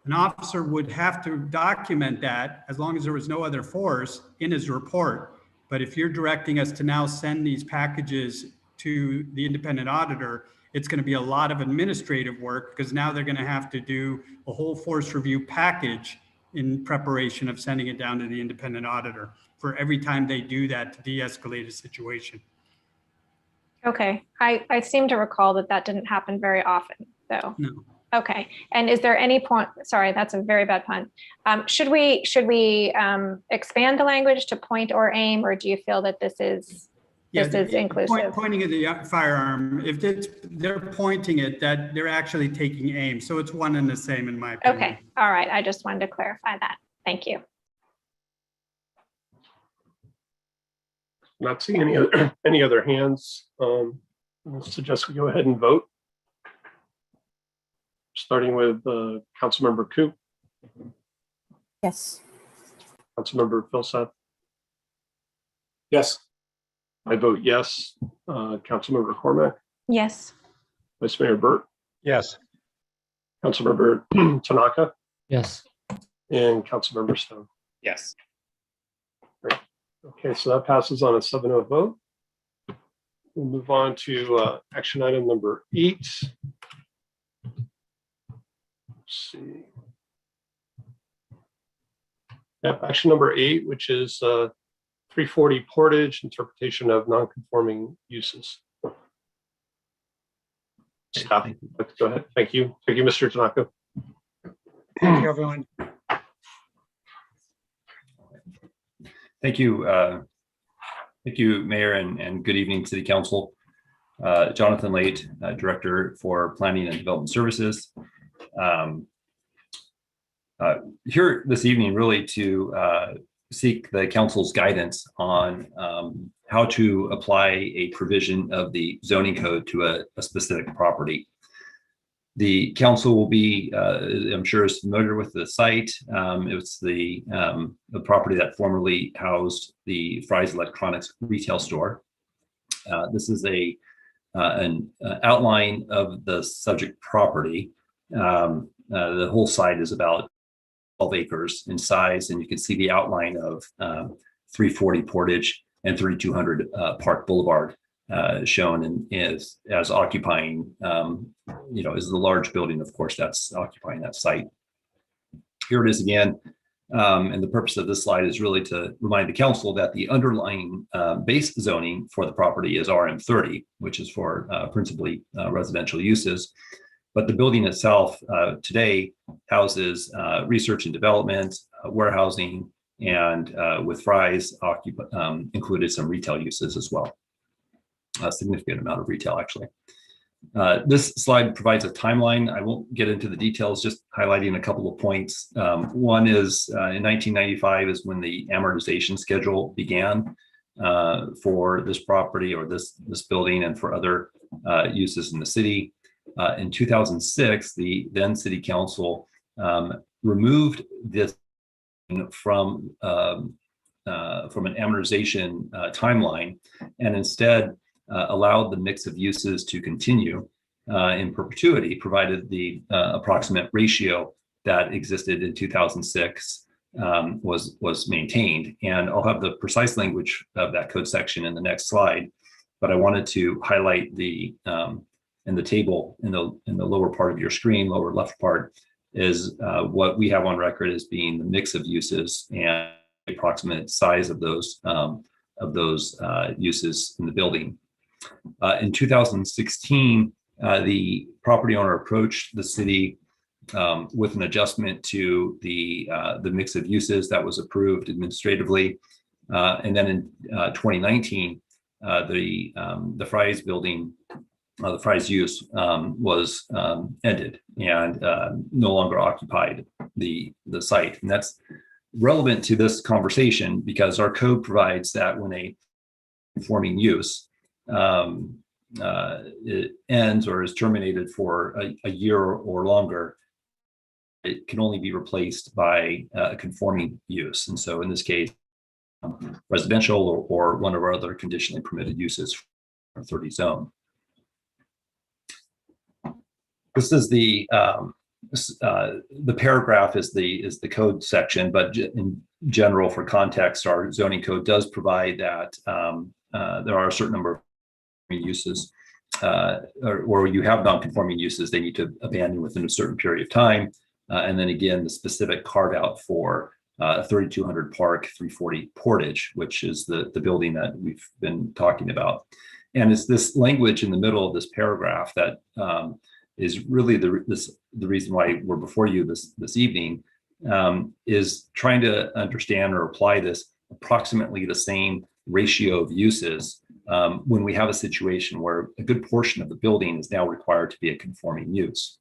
an officer would have to document that as long as there was no other force in his report. But if you're directing us to now send these packages to the independent auditor, it's going to be a lot of administrative work, because now they're going to have to do a whole force review package in preparation of sending it down to the independent auditor for every time they do that to de-escalate a situation. Okay, I seem to recall that didn't happen very often, though. No. Okay, and is there any point? Sorry, that's a very bad pun. Should we expand the language to point or aim, or do you feel that this is inclusive? Pointing at the firearm, if they're pointing it, that they're actually taking aim. So it's one and the same in my opinion. Okay, all right. I just wanted to clarify that. Thank you. Not seeing any other hands. I suggest we go ahead and vote. Starting with Councilmember Koo. Yes. Councilmember Philseth. Yes. I vote yes. Councilmember Cormac. Yes. Vice Mayor Burt. Yes. Councilmember Tanaka, Yes. and Councilmember Stone. Yes. Great. Okay, so that passes on a 7-0 vote. We'll move on to action item number 8. Let's see. Yep, action number 8, which is 340 Portage, interpretation of non-conforming uses. Staff, let's go ahead. Thank you. Thank you, Mr. Tanaka. Thank you, everyone. Thank you. Thank you, Mayor, and good evening, City Council. Jonathan Late, Director for Planning and Development Services. Here this evening really to seek the Council's guidance on how to apply a provision of the zoning code to a specific property. The Council will be, I'm sure, is familiar with the site. It's the property that formerly housed the Fry's Electronics retail store. This is an outline of the subject property. The whole site is about 12 acres in size, and you can see the outline of 340 Portage and 3200 Park Boulevard shown as occupying, is the large building, of course, that's occupying that site. Here it is again. And the purpose of this slide is really to remind the Council that the underlying base zoning for the property is RM30, which is for principally residential uses. But the building itself today houses research and development, warehousing, and with Fry's included some retail uses as well. A significant amount of retail, actually. This slide provides a timeline. I won't get into the details, just highlighting a couple of points. One is in 1995 is when the amortization schedule began for this property or this building and for other uses in the city. In 2006, the then City Council removed this from an amortization timeline and instead allowed the mix of uses to continue in perpetuity, provided the approximate ratio that existed in 2006 was maintained. And I'll have the precise language of that code section in the next slide, but I wanted to highlight in the table in the lower part of your screen, lower left part, is what we have on record as being the mix of uses and the approximate size of those uses in the building. In 2016, the property owner approached the city with an adjustment to the mix of uses that was approved administratively. And then in 2019, the Fry's building, the Fry's use was ended and no longer occupied the site. And that's relevant to this conversation because our code provides that when a conforming use it ends or is terminated for a year or longer, it can only be replaced by a conforming use. And so in this case, residential or one of our other conditionally permitted uses for 30 zone. This is the paragraph is the code section, but in general, for context, our zoning code does provide that there are a certain number of uses or you have non-conforming uses they need to abandon within a certain period of time. And then again, the specific carve out for 3200 Park 340 Portage, which is the building that we've been talking about. And it's this language in the middle of this paragraph that is really the reason why we're before you this evening, is trying to understand or apply this approximately the same ratio of uses when we have a situation where a good portion of the building is now required to be a conforming use.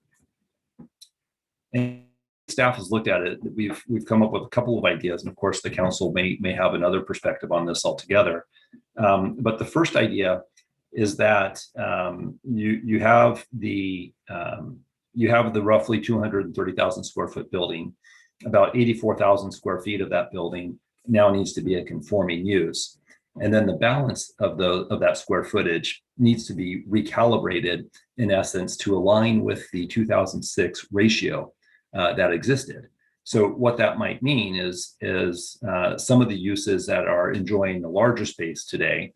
And staff has looked at it. We've come up with a couple of ideas, and of course the council may have another perspective on this altogether. But the first idea is that you have the roughly 230,000 square foot building. About 84,000 square feet of that building now needs to be a conforming use, and then the balance of that square footage needs to be recalibrated in essence to align with the 2006 ratio that existed. So what that might mean is some of the uses that are enjoying the larger space today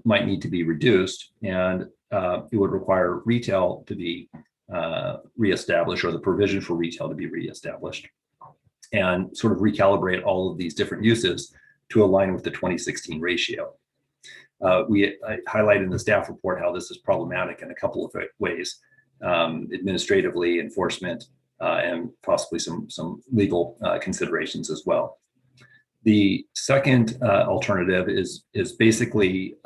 might need to be reduced, and it would require retail to be reestablished, or the provision for retail to be reestablished, and sort of recalibrate all of these different uses to align with the 2016 ratio. I highlighted in the staff report how this is problematic in a couple of ways, administratively, enforcement, and possibly some legal considerations as well. The second alternative is basically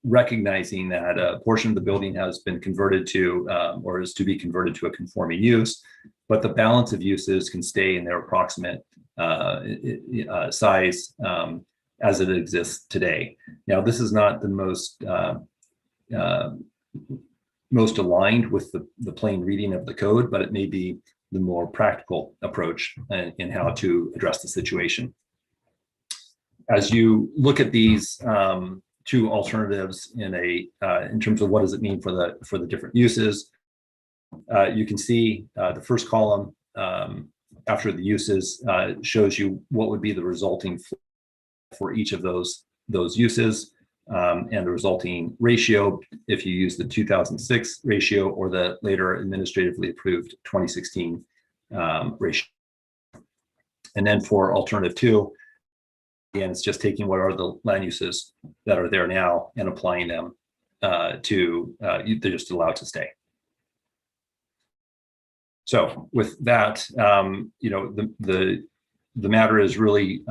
recognizing that a portion of the building has been converted to, or is to be converted to, a conforming use, but the balance of uses can stay in their approximate size as it exists today. Now, this is not the most aligned with the plain reading of the code, but it may be the more practical approach in how to address the situation. As you look at these two alternatives in terms of what does it mean for the different uses, you can see the first column after the uses shows you what would be the resulting for each of those uses, and the resulting ratio if you use the 2006 ratio or the later administratively approved 2016 ratio. And then for alternative 2, again, it's just taking what are the land uses that are there now and applying them to they're just allowed to stay. So with that, the matter is really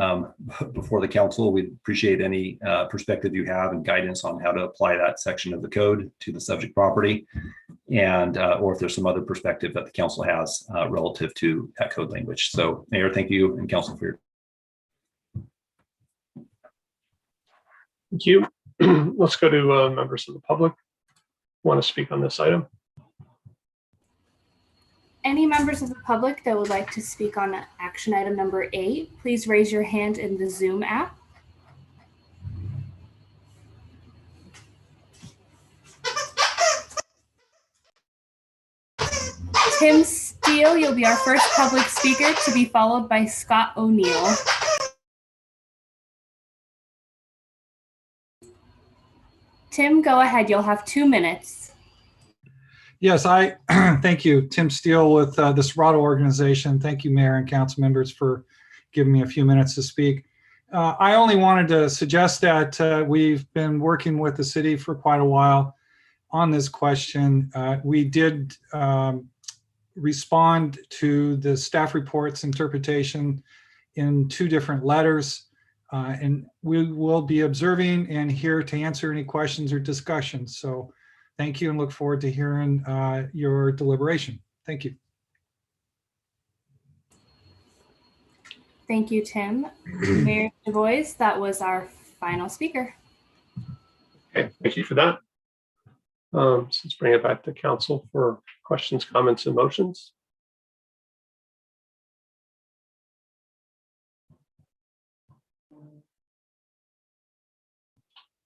before the council. We'd appreciate any perspective you have and guidance on how to apply that section of the code to the subject property, and or if there's some other perspective that the council has relative to that code language. So Mayor, thank you, and council for your. Thank you. Let's go to members of the public who want to speak on this item. Any members of the public that would like to speak on action item number 8, please raise your hand in the Zoom app. Tim Steele, you'll be our first public speaker, to be followed by Scott O'Neill. Tim, go ahead. You'll have 2 minutes. Yes, thank you. Tim Steele with the Serato organization. Thank you, Mayor and council members, for giving me a few minutes to speak. I only wanted to suggest that we've been working with the city for quite a while on this question. We did respond to the staff report's interpretation in 2 different letters, and we will be observing and here to answer any questions or discussions. So thank you, and look forward to hearing your deliberation. Thank you. Thank you, Tim. Mayor Du Bois, that was our final speaker. Okay, thank you for that. So let's bring it back to council for questions, comments, and motions.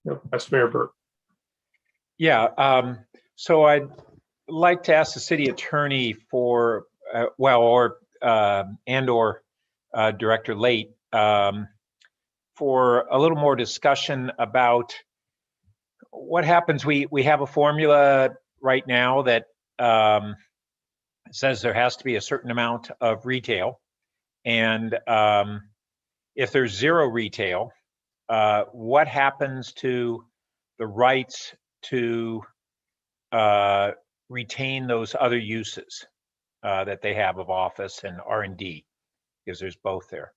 No, Vice Mayor Burt. Yeah, so I'd like to ask the city attorney for, or Director Late for a little more discussion about what happens. We have a formula right now that says there has to be a certain amount of retail, and if there's 0 retail, what happens to the rights to retain those other uses that they have of office and R&D, because there's both there.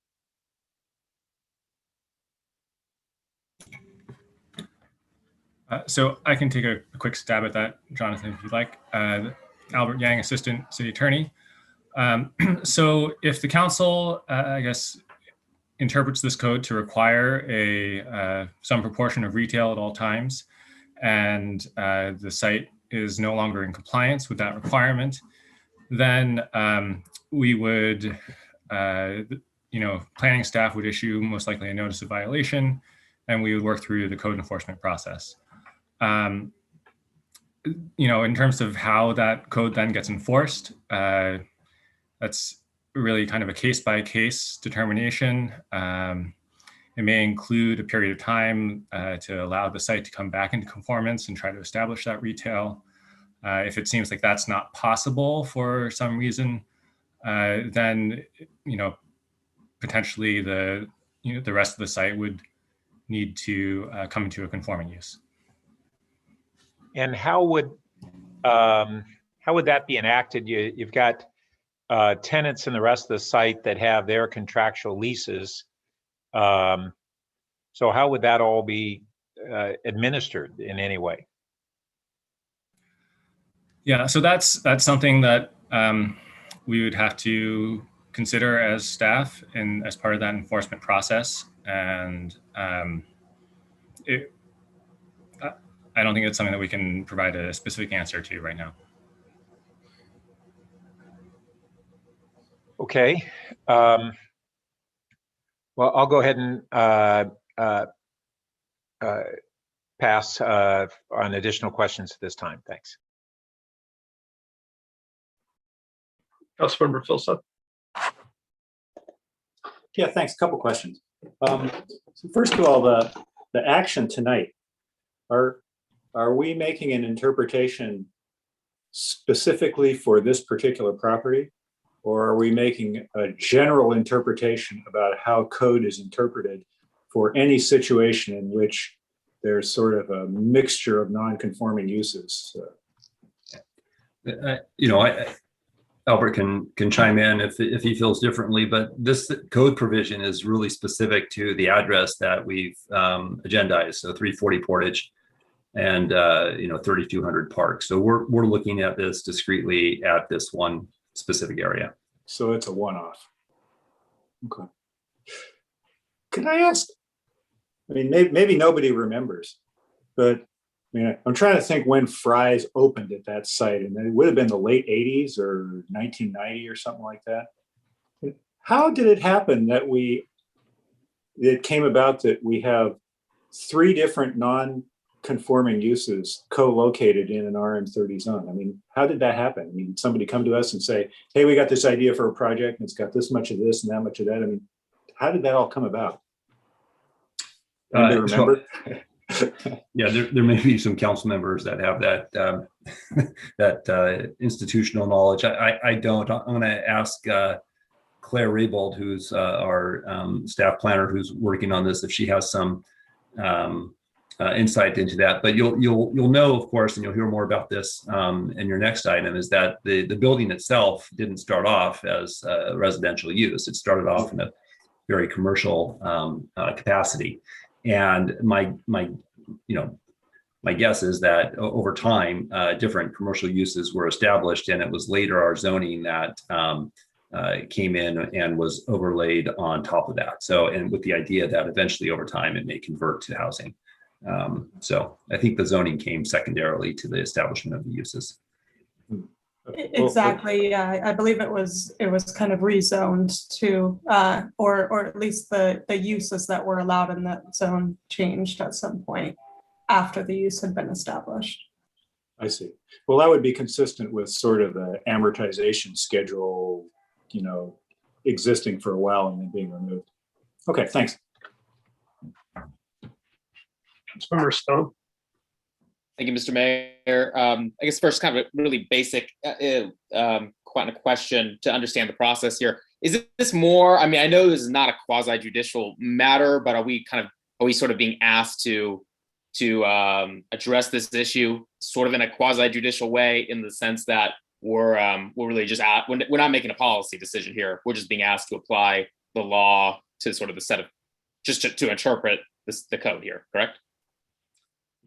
So I can take a quick stab at that, Jonathan, if you'd like. Albert Yang, Assistant City Attorney. So if the council, I guess, interprets this code to require some proportion of retail at all times, and the site is no longer in compliance with that requirement, then we would, planning staff would issue most likely a notice of violation and we would work through the code enforcement process. In terms of how that code then gets enforced, that's really kind of a case-by-case determination. It may include a period of time to allow the site to come back into conformance and try to establish that retail. If it seems like that's not possible for some reason, then potentially the rest of the site would need to come into a conforming use. And how would that be enacted? You've got tenants in the rest of the site that have their contractual leases. So how would that all be administered in any way? Yeah, so that's something that we would have to consider as staff and as part of that enforcement process. And I don't think it's something that we can provide a specific answer to right now. Okay. Well, I'll go ahead and pass on additional questions at this time. Thanks. Councilmember Filsa. Yeah, thanks. A couple questions. So first of all, the action tonight, are we making an interpretation specifically for this particular property? Or are we making a general interpretation about how code is interpreted for any situation in which there's sort of a mixture of non-conforming uses? Albert can chime in if he feels differently, but this code provision is really specific to the address that we've agendized. So 340 Portage and 3200 Park. So we're looking at this discreetly at this one specific area. So it's a one-off. Okay. Can I ask? I mean, maybe nobody remembers, but I'm trying to think when Fry's opened at that site, and it would have been the late 80s or 1990 or something like that. How did it happen that it came about that we have 3 different non-conforming uses co-located in an RM30 zone? I mean, how did that happen? I mean, somebody come to us and say, hey, we got this idea for a project and it's got this much of this and that much of that. I mean, how did that all come about? Anybody remember? Yeah, there may be some council members that have that that institutional knowledge. I don't. I'm going to ask Claire Raybold, who's our staff planner, who's working on this, if she has some insight into that. But you'll know, of course, and you'll hear more about this in your next item, is that the building itself didn't start off as a residential use. It started off in a very commercial capacity. And my guess is that over time, different commercial uses were established, and it was later our zoning that came in and was overlaid on top of that. So, and with the idea that eventually over time it may convert to housing. So I think the zoning came secondarily to the establishment of the uses. Exactly. Yeah, I believe it was kind of rezoned to, or at least the uses that were allowed in that zone changed at some point after the use had been established. I see. Well, that would be consistent with sort of the amortization schedule, existing for a while and then being removed. Okay, thanks. Councilmember Stone. Thank you, Mr. Mayor. I guess first, kind of a really basic question to understand the process here. Is this more? I mean, I know this is not a quasi-judicial matter, but are we sort of being asked to address this issue sort of in a quasi-judicial way, in the sense that we're really just we're not making a policy decision here. We're just being asked to apply the law to sort of the set of to interpret the code here, correct?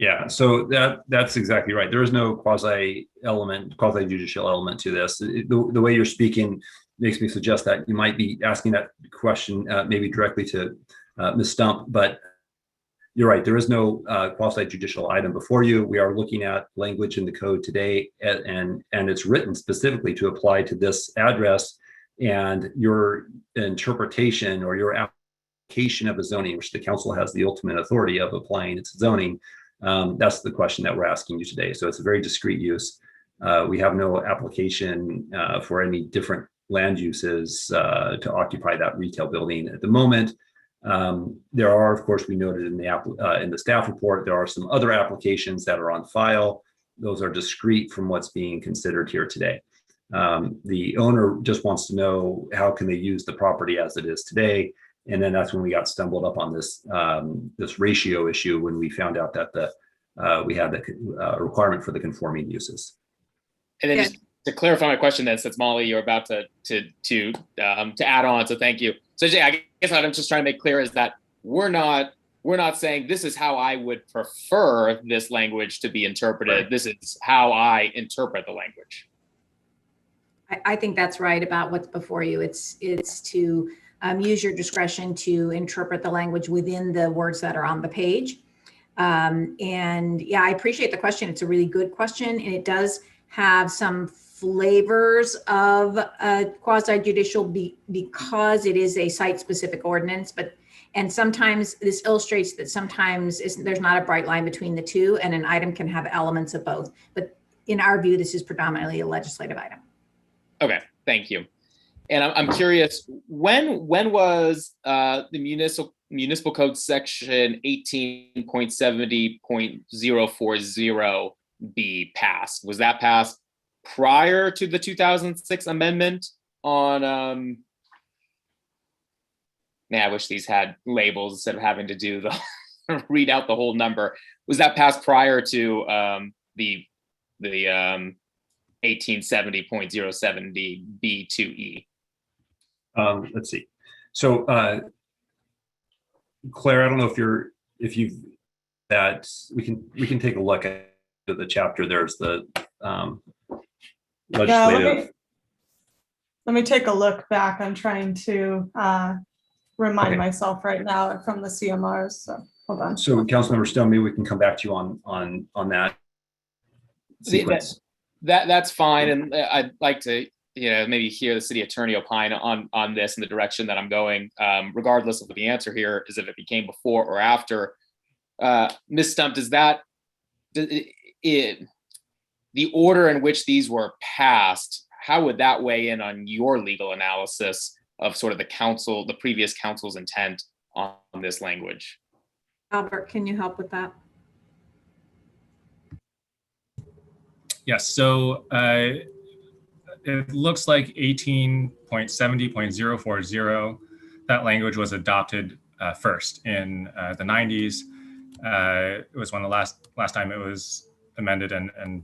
Yeah, so that's exactly right. There is no quasi-judicial element to this. The way you're speaking makes me suggest that you might be asking that question maybe directly to Ms. Stump, but you're right. There is no quasi-judicial item before you. We are looking at language in the code today, and it's written specifically to apply to this address, and your interpretation or your application of a zoning, which the council has the ultimate authority of applying its zoning. That's the question that we're asking you today. So it's a very discrete use. We have no application for any different land uses to occupy that retail building at the moment. There are, of course, we noted in the staff report, there are some other applications that are on file. Those are discrete from what's being considered here today. The owner just wants to know how can they use the property as it is today. And then that's when we got stumbled up on this this ratio issue when we found out that we had the requirement for the conforming uses. And then just to clarify my question, then, since Molly, you're about to add on, so thank you. So Jay, I guess what I'm just trying to make clear is that we're not saying this is how I would prefer this language to be interpreted. Right. This is how I interpret the language. I think that's right about what's before you. It's to use your discretion to interpret the language within the words that are on the page. And yeah, I appreciate the question. It's a really good question, and it does have some flavors of quasi-judicial because it is a site-specific ordinance, and sometimes this illustrates that sometimes there's not a bright line between the two, and an item can have elements of both. But in our view, this is predominantly a legislative item. Okay, thank you. And I'm curious, when was the municipal code section 18.70.040 be passed? Was that passed prior to the 2006 amendment on, man, I wish these had labels instead of having to do the read out the whole number. Was that passed prior to the 1870.070 B2E? Let's see. So Claire, I don't know if you've that we can take a look at the chapter. There's the legislative. Yeah, let me take a look back. I'm trying to remind myself right now from the CMRs. So hold on. So Councilmember Stone, maybe we can come back to you on that sequence. That's fine, and I'd like to maybe hear the city attorney opine on this and the direction that I'm going, regardless of what the answer here is, if it became before or after. Ms. Stump, does that the order in which these were passed, how would that weigh in on your legal analysis of sort of the previous council's intent on this language? Albert, can you help with that? Yes, so it looks like 18.70.040, that language was adopted first in the 90s. It was when the last time it was amended, and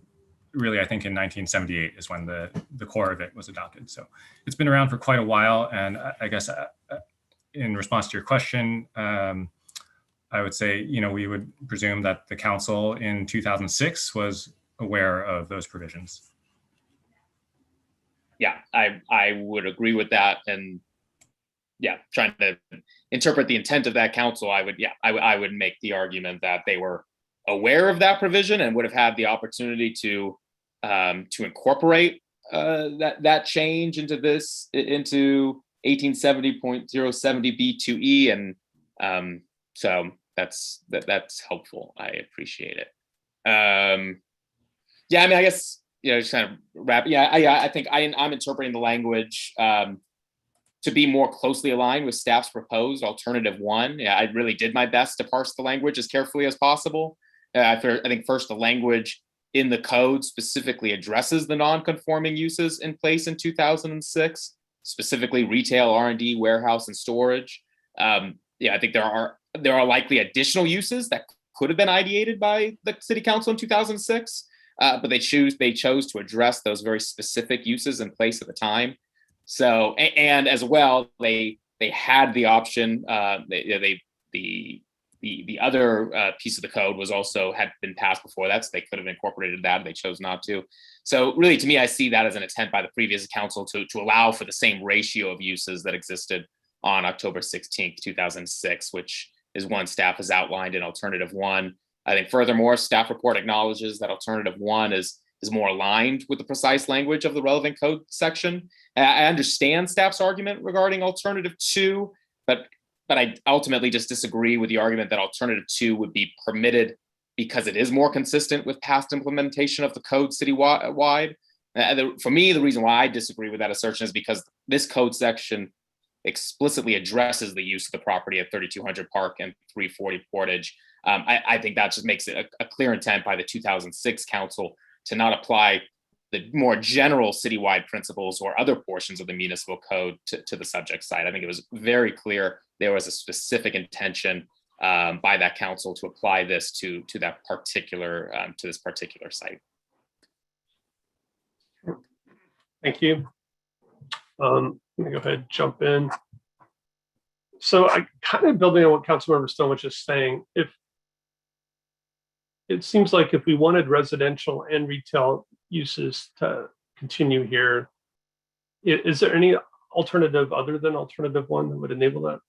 really I think in 1978 is when the core of it was adopted. So it's been around for quite a while, and I guess in response to your question, I would say, we would presume that the council in 2006 was aware of those provisions. Yeah, I would agree with that, and yeah, trying to interpret the intent of that council, I would make the argument that they were aware of that provision and would have had the opportunity to incorporate that change into 1870.070 B2E, and so that's helpful. I appreciate it. Yeah, I mean, I guess, just kind of wrap. Yeah, I think I'm interpreting the language to be more closely aligned with staff's proposed alternative 1. Yeah, I really did my best to parse the language as carefully as possible. I think first, the language in the code specifically addresses the non-conforming uses in place in 2006, specifically retail, R&D, warehouse, and storage. I think there are likely additional uses that could have been ideated by the city council in 2006. But they chose to address those very specific uses in place at the time. So, and as well, they had the option. The other piece of the code was also had been passed before that, so they could have incorporated that, and they chose not to. So, really, to me, I see that as an attempt by the previous council to allow for the same ratio of uses that existed on October 16th, 2006, which is one staff has outlined in alternative 1. I think furthermore, staff report acknowledges that alternative 1 is more aligned with the precise language of the relevant code section. I understand staff's argument regarding alternative 2, but I ultimately just disagree with the argument that alternative 2 would be permitted because it is more consistent with past implementation of the code citywide. For me, the reason why I disagree with that assertion is because this code section explicitly addresses the use of the property at 3200 Park and 340 Portage. I think that just makes it a clear intent by the 2006 council to not apply the more general citywide principles or other portions of the municipal code to the subject site. I think it was very clear there was a specific intention by that council to apply this to that particular to this particular site. Thank you. Let me go ahead and jump in. So I kind of building on what Councilmember Stone was just saying, if it seems like if we wanted residential and retail uses to continue here, is there any alternative other than alternative 1 that would enable that?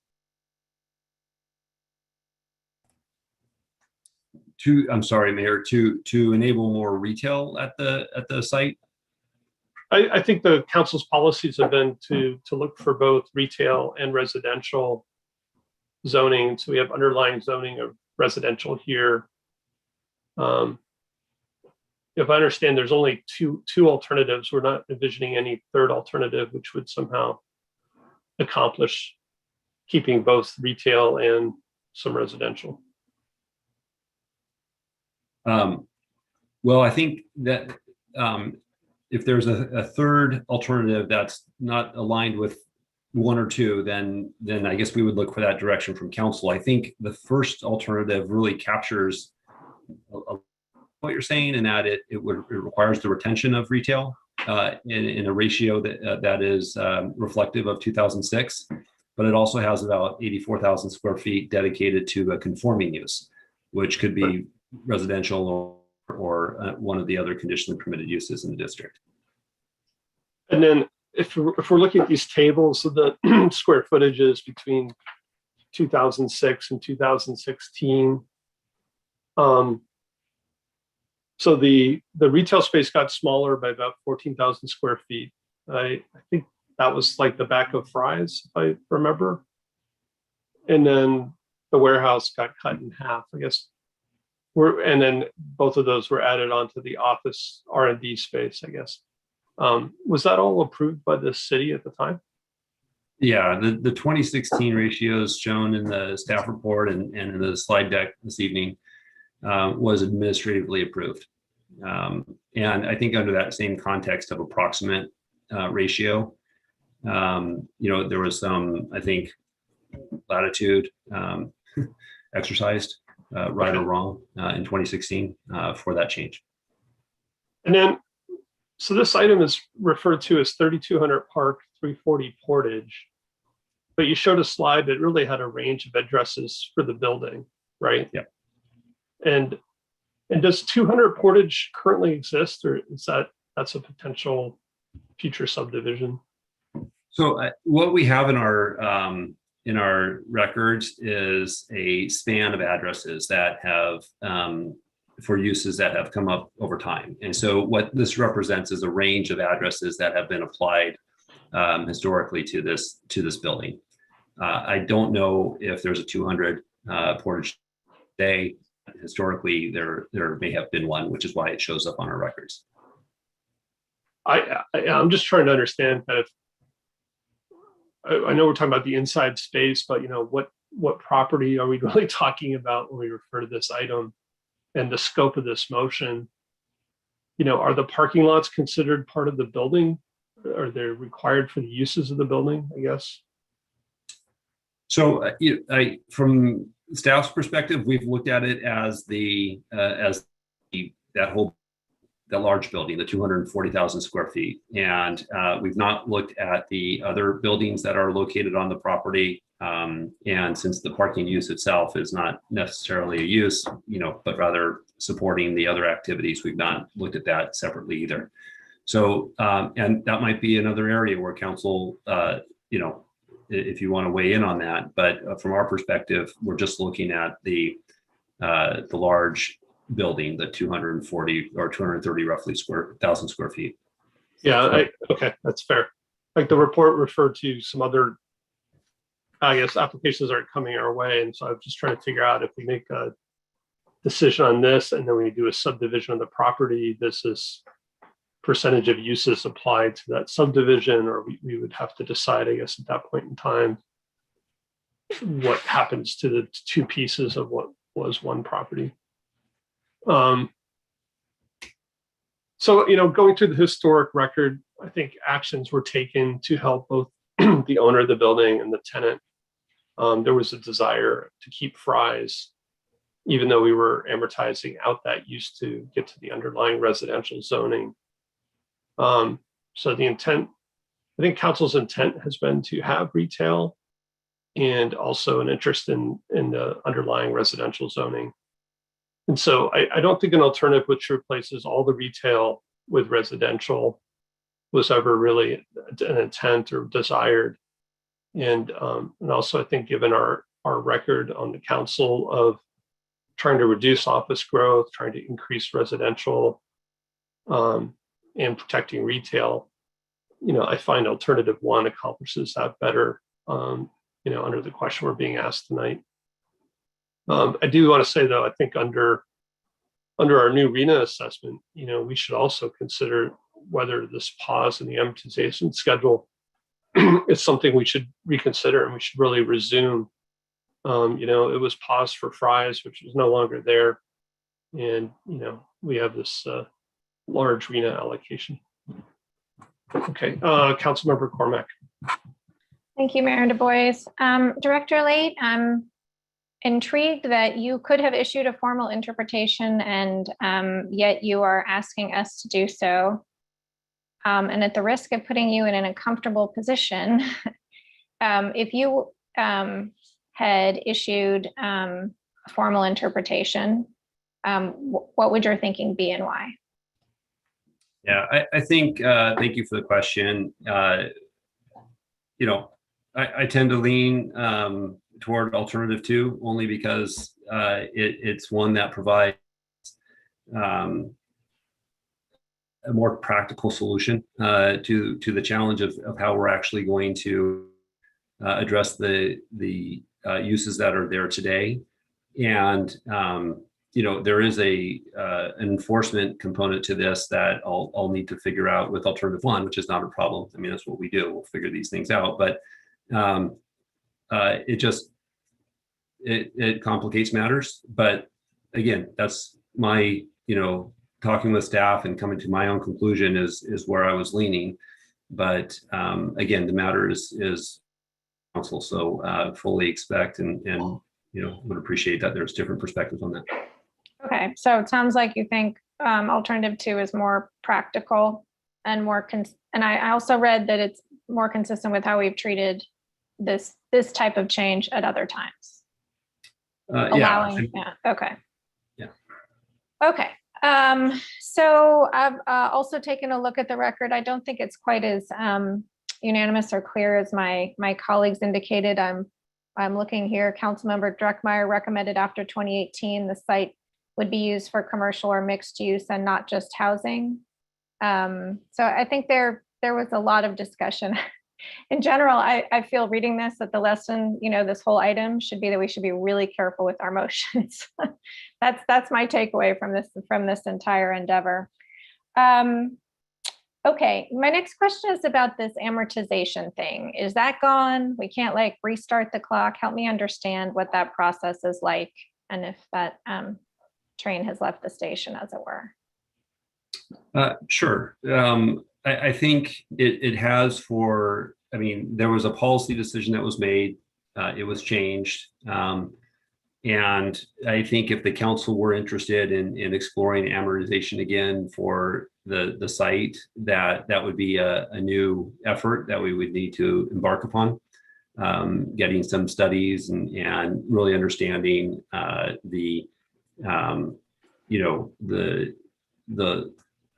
I'm sorry, Mayor, to enable more retail at the site? I think the council's policies have been to look for both retail and residential zoning. So we have underlying zoning of residential here. If I understand, there's only two alternatives. We're not envisioning any third alternative, which would somehow accomplish keeping both retail and some residential. Well, I think that if there's a third alternative that's not aligned with 1 or 2, then I guess we would look for that direction from council. I think the first alternative really captures what you're saying, in that it requires the retention of retail in a ratio that is reflective of 2006, but it also has about 84,000 square feet dedicated to a conforming use, which could be residential or one of the other conditionally permitted uses in the district. And then if we're looking at these tables of the square footages between 2006 and 2016, so the retail space got smaller by about 14,000 square feet. I think that was like the back of Fry's, if I remember. And then the warehouse got cut in half, I guess. And then both of those were added onto the office R&D space, I guess. Was that all approved by the city at the time? Yeah, the 2016 ratios shown in the staff report and in the slide deck this evening was administratively approved. And I think under that same context of approximate ratio, there was some, I think, latitude exercised, right or wrong, in 2016 for that change. And then, so this item is referred to as 3200 Park, 340 Portage, but you showed a slide that really had a range of addresses for the building, right? Yeah. And does 200 Portage currently exist, or is that's a potential future subdivision? So what we have in our records is a span of addresses that have for uses that have come up over time. And so what this represents is a range of addresses that have been applied historically to this building. I don't know if there's a 200 Portage today. Historically, there may have been one, which is why it shows up on our records. I'm just trying to understand kind of, I know we're talking about the inside space, but what property are we really talking about when we refer to this item and the scope of this motion? Are the parking lots considered part of the building? Are they required for the uses of the building, I guess? So from staff's perspective, we've looked at it as that large building, the 240,000 square feet. And we've not looked at the other buildings that are located on the property. And since the parking use itself is not necessarily a use, but rather supporting the other activities, we've not looked at that separately either. So, and that might be another area where council, if you want to weigh in on that, but from our perspective, we're just looking at the large building, the 240 or 230 roughly thousand square feet. Yeah, okay, that's fair. Like the report referred to some other I guess applications aren't coming our way. And so I'm just trying to figure out if we make a decision on this and then we do a subdivision of the property, this is percentage of uses applied to that subdivision, or we would have to decide, I guess, at that point in time, what happens to the two pieces of what was one property. So, going through the historic record, I think actions were taken to help both the owner of the building and the tenant. There was a desire to keep Fry's, even though we were amortizing out that use to get to the underlying residential zoning. So the intent, I think council's intent has been to have retail and also an interest in the underlying residential zoning. And so I don't think an alternative which replaces all the retail with residential was ever really an intent or desired. And also I think given our record on the council of trying to reduce office growth, trying to increase residential, and protecting retail, I find alternative one accomplishes that better, under the question we're being asked tonight. I do want to say, though, I think under our new RENA assessment, we should also consider whether this pause in the amortization schedule is something we should reconsider, and we should really resume. It was paused for Fry's, which is no longer there. And, we have this large RENA allocation. Okay, Councilmember Cormack. Thank you, Mayor Du Bois. Director Late, I'm intrigued that you could have issued a formal interpretation and yet you are asking us to do so. And at the risk of putting you in an uncomfortable position, if you had issued a formal interpretation, what would your thinking be and why? Yeah, I think, thank you for the question. I tend to lean toward alternative two, only because it's one that provides a more practical solution to the challenge of how we're actually going to address the uses that are there today. And there is an enforcement component to this that I'll need to figure out with alternative one, which is not a problem. I mean, that's what we do. We'll figure these things out. But it complicates matters. But again, that's my, talking with staff and coming to my own conclusion is where I was leaning. But again, the matter is council. So fully expect and would appreciate that there's different perspectives on that. Okay, so it sounds like you think alternative two is more practical and more, and I also read that it's more consistent with how we've treated this type of change at other times. Allowing, yeah. Okay. Yeah. Okay. So I've also taken a look at the record. I don't think it's quite as unanimous or clear as my colleagues indicated. I'm looking here. Councilmember Druckmeyer recommended after 2018 the site would be used for commercial or mixed use and not just housing. So I think there was a lot of discussion. In general, I feel reading this that the lesson, this whole item should be that we should be really careful with our motions. That's my takeaway from this entire endeavor. Okay, my next question is about this amortization thing. Is that gone? We can't restart the clock. Help me understand what that process is like and if that train has left the station, as it were. Sure. I think it has there was a policy decision that was made. It was changed. And I think if the council were interested in exploring amortization again for the site, that would be a new effort that we would need to embark upon. Getting some studies and really understanding the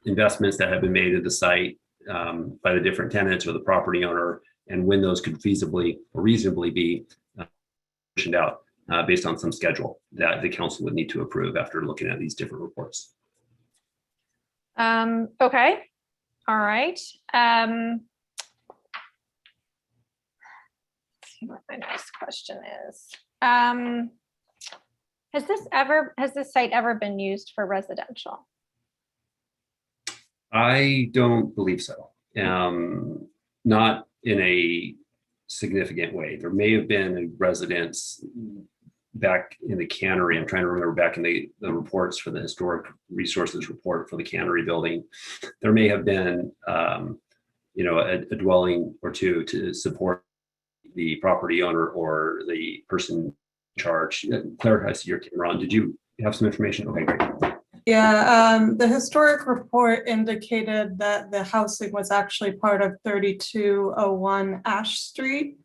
investments that have been made at the site by the different tenants or the property owner, and when those could feasibly or reasonably be pushed out based on some schedule that the council would need to approve after looking at these different reports. Okay. All right. see what my next question is. Has this site ever been used for residential? I don't believe so. Not in a significant way. There may have been a residence back in the cannery. I'm trying to remember back in the reports for the historic resources report for the cannery building. There may have been, a dwelling or two to support the property owner or the person in charge. Clerk, I see your camera on. Did you have some information? Okay, great. Yeah, the historic report indicated that the housing was actually part of 3201 Ash Street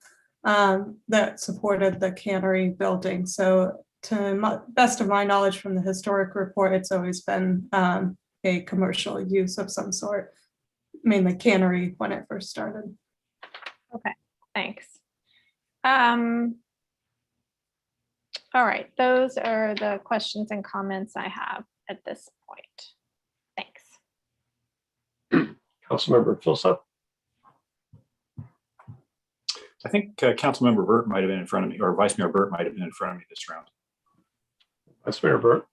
that supported the cannery building. So to best of my knowledge from the historic report, it's always been a commercial use of some sort, mainly cannery when it first started. Okay, thanks. All right, those are the questions and comments I have at this point. Thanks. Councilmember Filsa. I think Councilmember Burt might have been in front of me, or Vice Mayor Burt might have been in front of me this round. Vice Mayor Burt.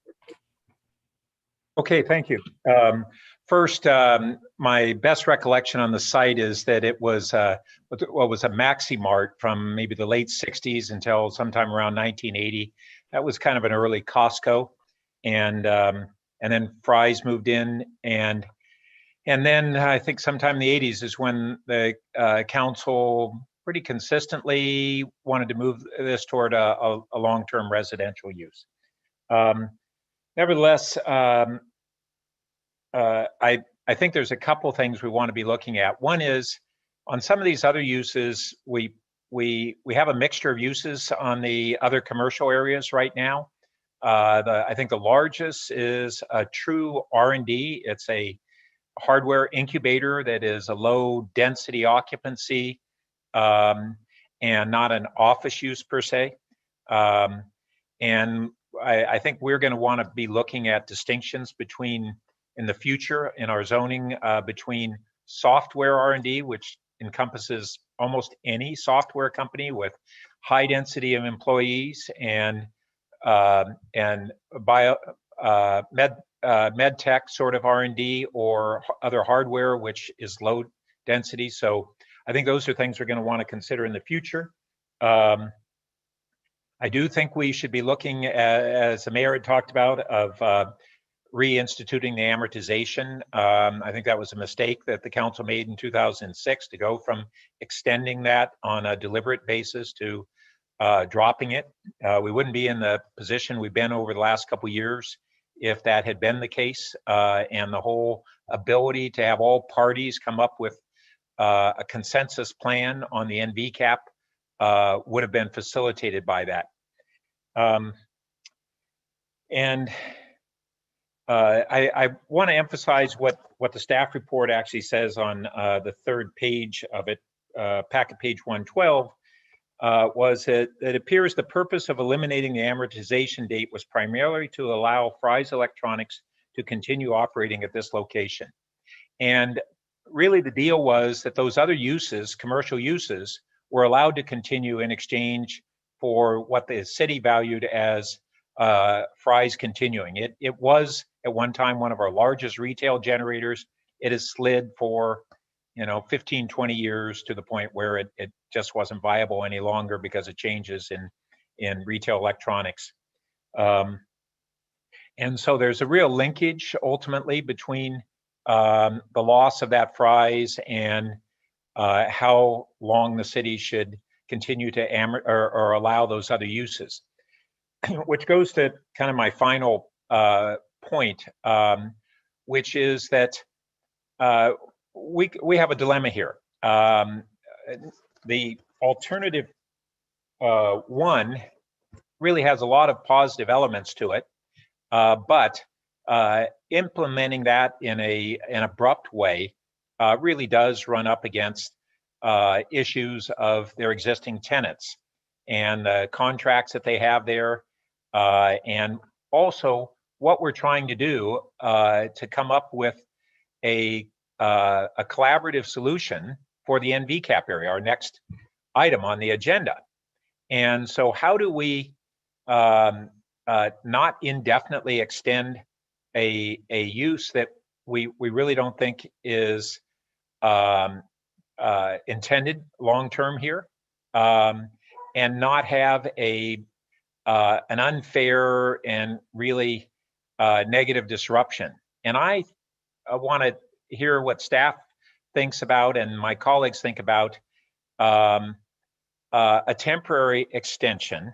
Okay, thank you. First, my best recollection on the site is that it was what was a Maxi Mart from maybe the late 60s until sometime around 1980. That was kind of an early Costco, and then Fry's moved in, and then I think sometime in the 80s is when the council pretty consistently wanted to move this toward a long-term residential use. Nevertheless, I think there's a couple things we want to be looking at. One is on some of these other uses, we have a mixture of uses on the other commercial areas right now. I think the largest is a true R&D. It's a hardware incubator that is a low density occupancy and not an office use per se. And I think we're going to want to be looking at distinctions between, in the future, in our zoning, between software R&D, which encompasses almost any software company with high density of employees, and med tech sort of R&D, or other hardware which is low density. So I think those are things we're going to want to consider in the future. I do think we should be looking at, as the mayor had talked about, of reinstituting the amortization. I think that was a mistake that the council made in 2006 to go from extending that on a deliberate basis to dropping it. We wouldn't be in the position we've been over the last couple of years if that had been the case, and the whole ability to have all parties come up with a consensus plan on the NV cap would have been facilitated by that. I want to emphasize what the staff report actually says on the third page of it, packet page 112, was that it appears the purpose of eliminating the amortization date was primarily to allow Fry's Electronics to continue operating at this location. And really the deal was that those other uses, commercial uses, were allowed to continue in exchange for what the city valued as Fry's continuing. It was at one time one of our largest retail generators. It has slid for 15, 20 years to the point where it just wasn't viable any longer because of changes in retail electronics. And so there's a real linkage ultimately between the loss of that Fry's and how long the city should continue to or allow those other uses. Which goes to kind of my final point, which is that we have a dilemma here. The alternative one really has a lot of positive elements to it, but implementing that in an abrupt way really does run up against issues of their existing tenants and the contracts that they have there, and also what we're trying to do to come up with a collaborative solution for the NV cap area, our next item on the agenda. And so how do we not indefinitely extend a use that we really don't think is intended long-term here, and not have an unfair and really negative disruption. And I want to hear what staff thinks about and my colleagues think about a temporary extension,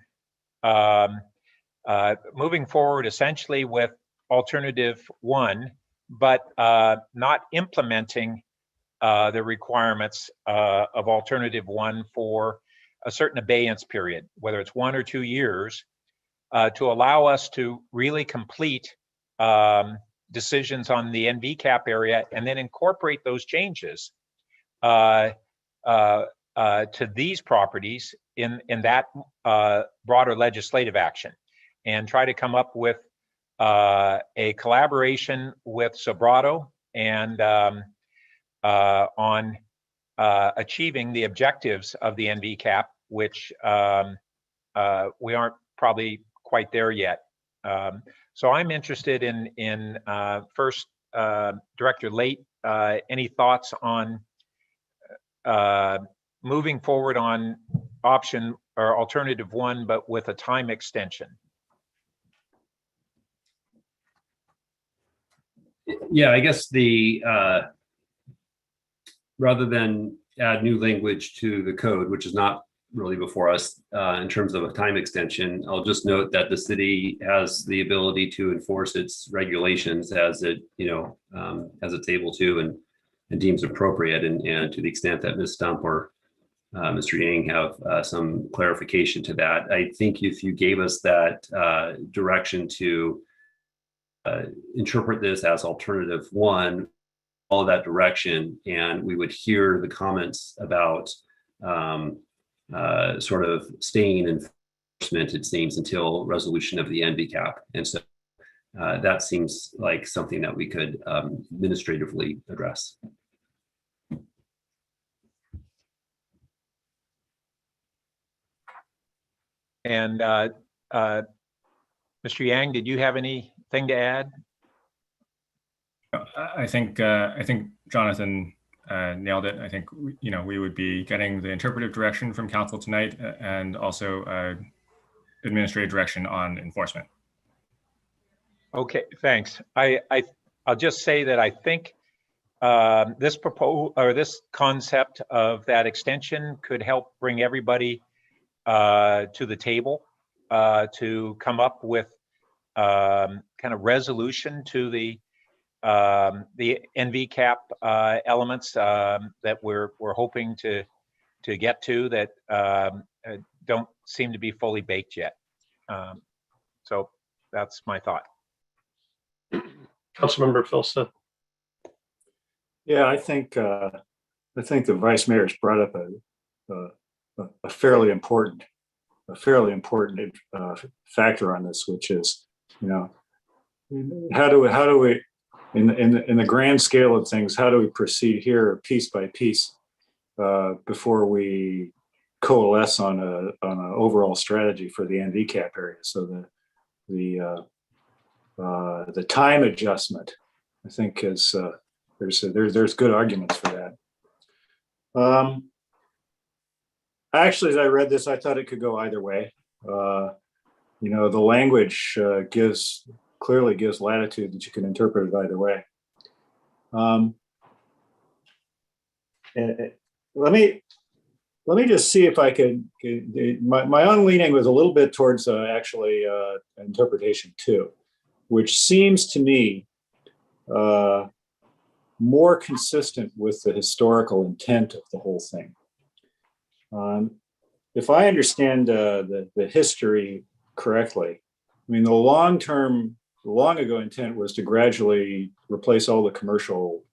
moving forward essentially with alternative one, but not implementing the requirements of alternative one for a certain abeyance period, whether it's 1 or 2 years, to allow us to really complete decisions on the NVCAP area and then incorporate those changes to these properties in that broader legislative action, and try to come up with a collaboration with Sobrato and on achieving the objectives of the NVCAP, which we aren't probably quite there yet. So I'm interested in first, Director Late, any thoughts on moving forward on option or alternative one, but with a time extension? Yeah, I guess the rather than add new language to the code, which is not really before us in terms of a time extension, I'll just note that the city has the ability to enforce its regulations as it, as it's able to and deems appropriate. And to the extent that Ms. Stump or Mr. Yang have some clarification to that, I think if you gave us that direction to interpret this as alternative one, all that direction, and we would hear the comments about sort of staying enforcement, it seems, until resolution of the NVCAP. And so that seems like something that we could administratively address. And Mr. Yang, did you have anything to add? I think Jonathan nailed it. I think we would be getting the interpretive direction from council tonight, and also administrative direction on enforcement. Okay, thanks. I'll just say that I think this concept of that extension could help bring everybody to the table to come up with kind of resolution to the NVCAP elements that we're hoping to get to, that don't seem to be fully baked yet. So that's my thought. Councilmember Filsa. Yeah, I think the vice mayor's brought up a fairly important factor on this, which is, how do we in the grand scale of things, how do we proceed here piece by piece before we coalesce on an overall strategy for the NVCAP area? So the time adjustment, I think, is there's good arguments for that. Actually, as I read this, I thought it could go either way. The language clearly gives latitude that you can interpret it either way. And let me just see if I can. My own leaning was a little bit towards actually interpretation 2, which seems to me more consistent with the historical intent of the whole thing. If I understand the history correctly, I mean, the long ago intent was to gradually replace all the commercial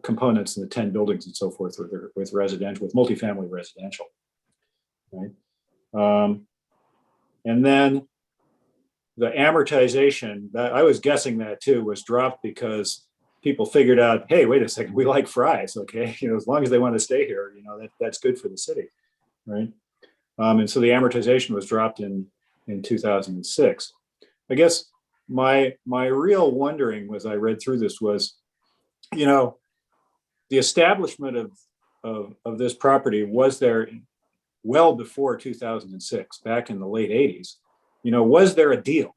components in the 10 buildings and so forth with residential, with multifamily residential, right? And then the amortization, that I was guessing that too, was dropped because people figured out, hey, wait a second, we like fries, okay? As long as they want to stay here, that's good for the city, right? And so the amortization was dropped in 2006. I guess my real wondering as I read through this was, you know, the establishment of this property was there well before 2006, back in the late 80s. You know, was there a deal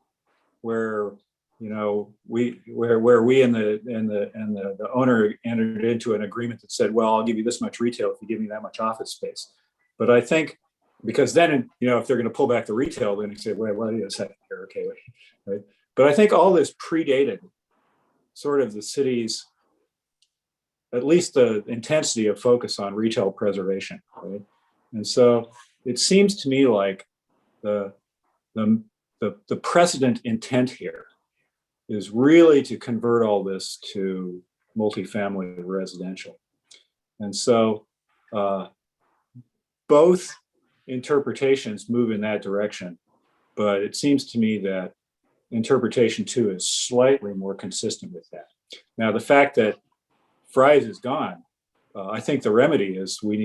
where, you know, we and the owner entered into an agreement that said, well, I'll give you this much retail if you give me that much office space. But I think, because then, you know, if they're going to pull back the retail, then you say, wait a second here, okay, right? But I think all this predated sort of the city's, at least the intensity of focus on retail preservation, right? And so it seems to me like the precedent intent here is really to convert all this to multifamily residential. And so both interpretations move in that direction, but it seems to me that interpretation 2 is slightly more consistent with that. Now, the fact that Fry's is gone, I think the remedy is we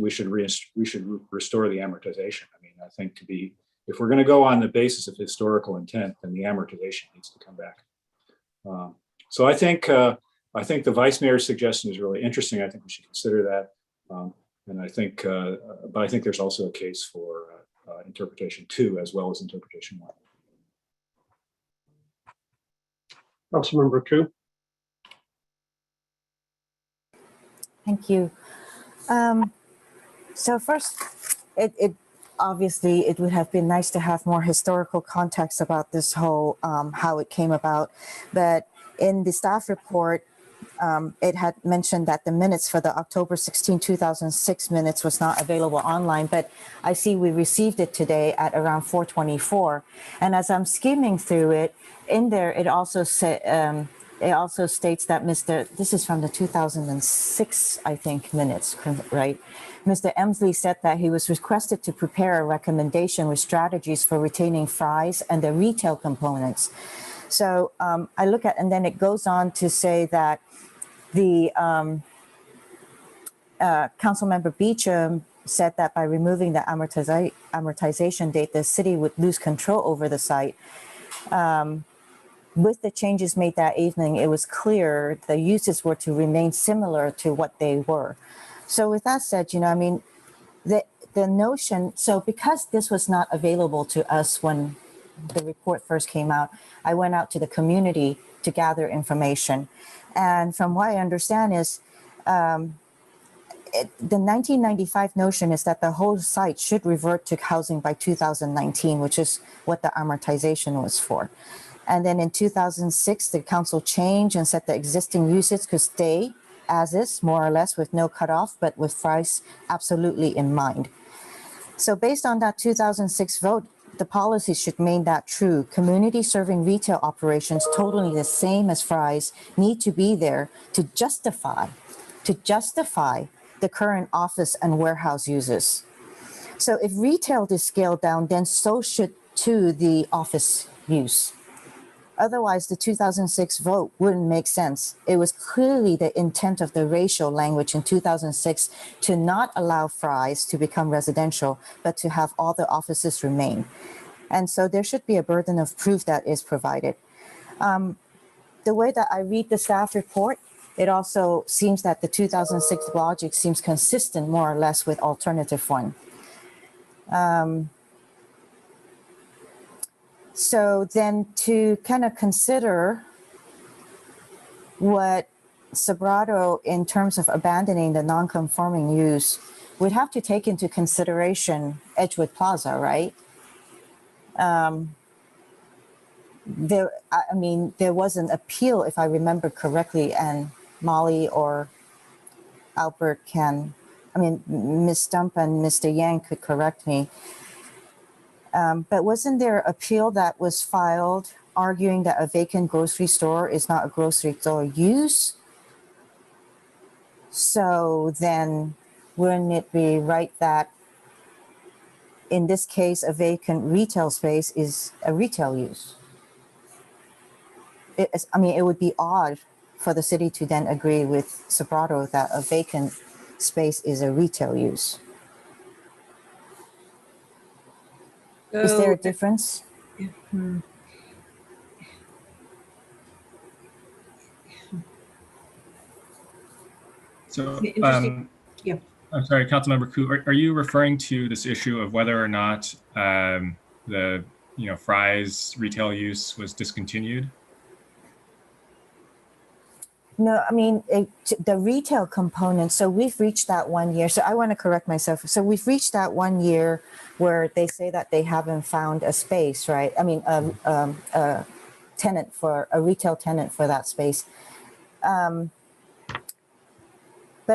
should restore the amortization. I mean, I think if we're going to go on the basis of historical intent, then the amortization needs to come back. So I think the vice mayor's suggestion is really interesting. I think we should consider that. And I think, but I think there's also a case for interpretation 2 as well as interpretation 1. Councilmember Koo. Thank you. So first, it obviously it would have been nice to have more historical context about this whole how it came about, but in the staff report, it had mentioned that the minutes for the October 16, 2006 minutes was not available online, but I see we received it today at around 4:24, and as I'm skimming through it, in there it also said. It also states that this is from the 2006, I think, minutes, right? Mr. Emsley said that he was requested to prepare a recommendation with strategies for retaining Fry's and the retail components. So I look at, and then it goes on to say that the Councilmember Beecham said that by removing the amortization date, the city would lose control over the site. With the changes made that evening, it was clear the uses were to remain similar to what they were. So with that said, you know, I mean, the notion, so because this was not available to us when the report first came out, I went out to the community to gather information. And from what I understand is, the 1995 notion is that the whole site should revert to housing by 2019, which is what the amortization was for. And then in 2006, the council changed and said the existing uses could stay as is, more or less, with no cutoff, but with Fry's absolutely in mind. So based on that 2006 vote, the policy should remain that true. Community serving retail operations, totally the same as Fry's, need to be there to justify the current office and warehouse uses. So if retail is scaled down, then so should too the office use. Otherwise, the 2006 vote wouldn't make sense. It was clearly the intent of the racial language in 2006 to not allow Fry's to become residential, but to have all the offices remain. And so there should be a burden of proof that is provided. The way that I read the staff report, it also seems that the 2006 logic seems consistent more or less with alternative 1. So then to kind of consider what Sobrato in terms of abandoning the non-conforming use, we'd have to take into consideration Edgewood Plaza, right? There was an appeal, if I remember correctly, and Molly or Albert Ms. Stump and Mr. Yang could correct me. But wasn't there an appeal that was filed arguing that a vacant grocery store is not a grocery store use? So then wouldn't it be right that in this case, a vacant retail space is a retail use? It would be odd for the city to then agree with Sobrato that a vacant space is a retail use. Is there a So, difference? hmm. So, Interesting. Yeah. I'm sorry, Councilmember Koo, are you referring to this issue of whether or not the fries retail use was discontinued? No, I mean, the retail component. So we've reached that 1 year. So I want to correct myself. So we've reached that 1 year where they say that they haven't found a space, right? I mean, a tenant for a retail tenant for that space. But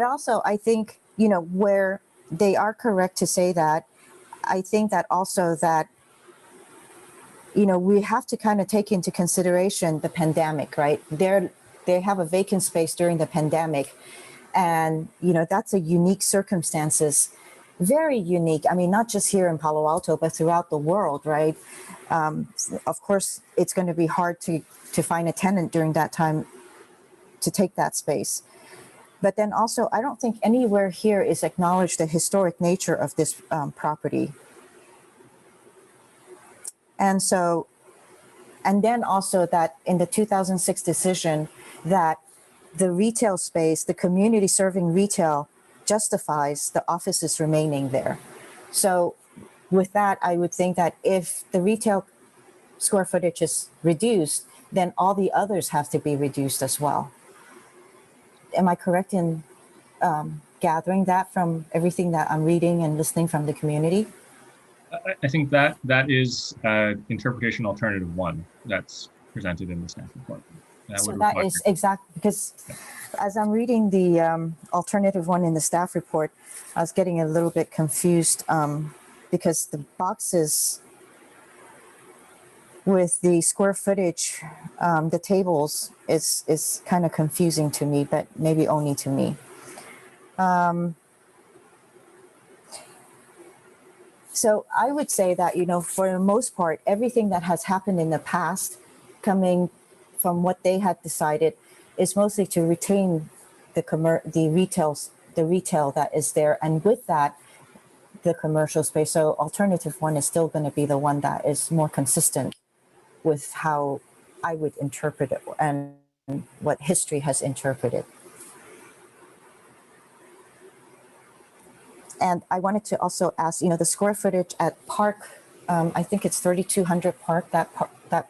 also, I think, where they are correct to say that, I think that also that, we have to kind of take into consideration the pandemic, right? They have a vacant space during the pandemic. And, that's a unique circumstances, very unique. I mean, not just here in Palo Alto, but throughout the world, right? Of course, it's going to be hard to find a tenant during that time to take that space. But then also, I don't think anywhere here is acknowledged the historic nature of this property. And so, and then also that in the 2006 decision that the retail space, the community serving retail justifies the offices remaining there. So with that, I would think that if the retail square footage is reduced, then all the others have to be reduced as well. Am I correct in gathering that from everything that I'm reading and listening from the community? I think that is interpretation alternative 1 that's presented in the staff report. So that is exactly because as I'm reading the alternative 1 in the staff report, I was getting a little bit confused because the boxes with the square footage, the tables is kind of confusing to me, but maybe only to me. So I would say that, for the most part, everything that has happened in the past coming from what they had decided is mostly to retain the retail that is there. And with that, the commercial space. So alternative 1 is still going to be the one that is more consistent with how I would interpret it and what history has interpreted. And I wanted to also ask, the square footage at Park, I think it's 3200 Park, that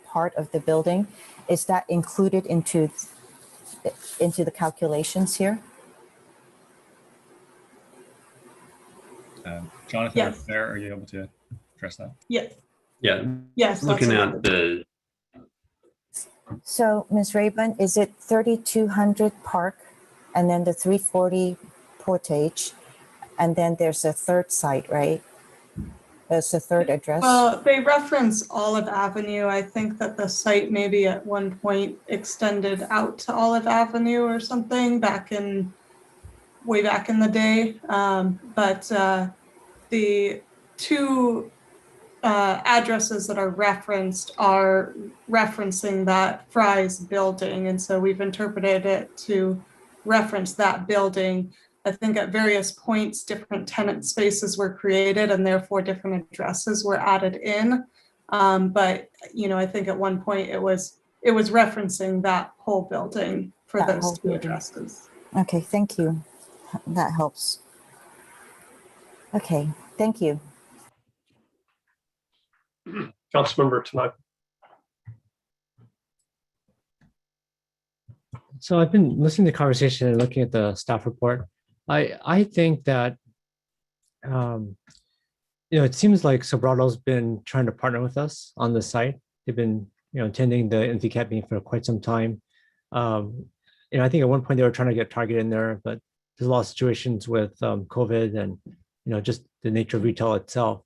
part of the building, is that included into the calculations here? Jonathan Yes. or Claire, are you able to address that? Yes. Yeah. Yes. Looking at the. So, Ms. Rabin, is it 3200 Park and then the 340 Portage, and then there's a third site, right? There's a third address. Well, they reference Olive Avenue. I think that the site maybe at one point extended out to Olive Avenue or something way back in the day. But the two addresses that are referencing that Fry's building. And so we've interpreted it to reference that building. I think at various points, different tenant spaces were created and therefore different addresses were added in. But, I think at one point it was referencing that whole building for That those whole two building. addresses. Okay, thank you. That helps. Okay, thank you. Councilmember Tanaka. So I've been listening to the conversation and looking at the staff report. I think that it seems like Sobrato's been trying to partner with us on the site. They've been attending the NVCAP meeting for quite some time. I think at one point they were trying to get Target in there, but there's a lot of situations with COVID and just the nature of retail itself.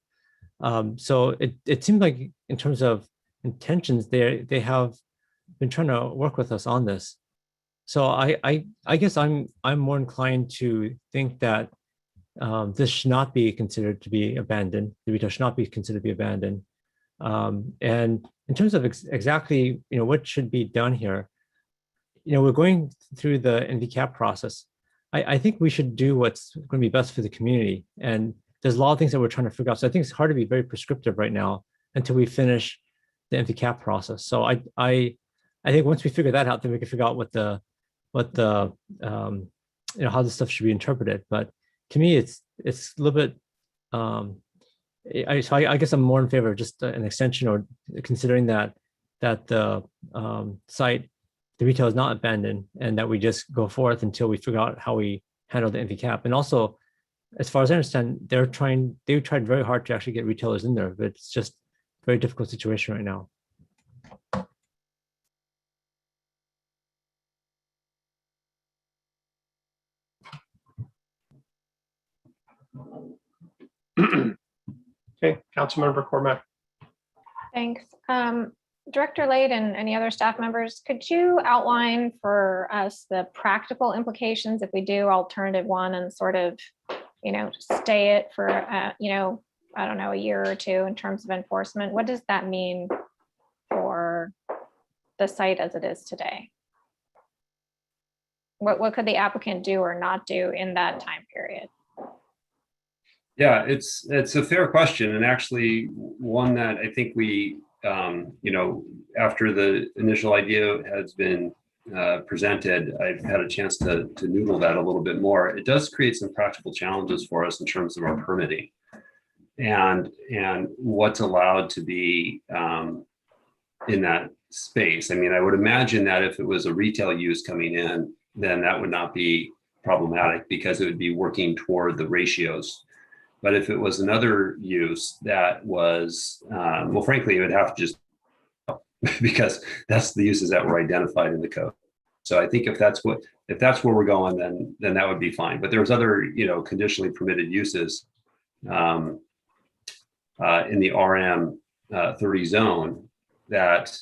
So it seems like in terms of intentions, they have been trying to work with us on this. So I guess I'm more inclined to think that this should not be considered to be abandoned. The retail should not be considered to be abandoned. And in terms of exactly what should be done here, we're going through the NVCAP process. I think we should do what's going to be best for the community. And there's a lot of things that we're trying to figure out. So I think it's hard to be very prescriptive right now until we finish the NVCAP process. So I think once we figure that out, then we can figure out what the how this stuff should be interpreted. But to me, it's a little bit. I guess I'm more in favor of just an extension, or considering that the site, the retail is not abandoned, and that we just go forth until we figure out how we handle the NVCAP. And also, as far as I understand, they've tried very hard to actually get retailers in there, but it's just a very difficult situation right now. Okay, Councilmember Cormack. Thanks. Director Lade and any other staff members, could you outline for us the practical implications if we do alternative one and sort of, stay it for, I don't know, a year or two in terms of enforcement? What does that mean for the site as it is today? What could the applicant do or not do in that time period? Yeah, it's a fair question, and actually one that I think we, after the initial idea has been presented, I've had a chance to noodle that a little bit more. It does create some practical challenges for us in terms of our permitting and what's allowed to be in that space. I mean, I would imagine that if it was a retail use coming in, then that would not be problematic because it would be working toward the ratios. But if it was another use that was, well, frankly, it would have to just, because that's the uses that were identified in the code. So I think if that's where we're going, then that would be fine. But there's other, conditionally permitted uses in the RM 30 zone that,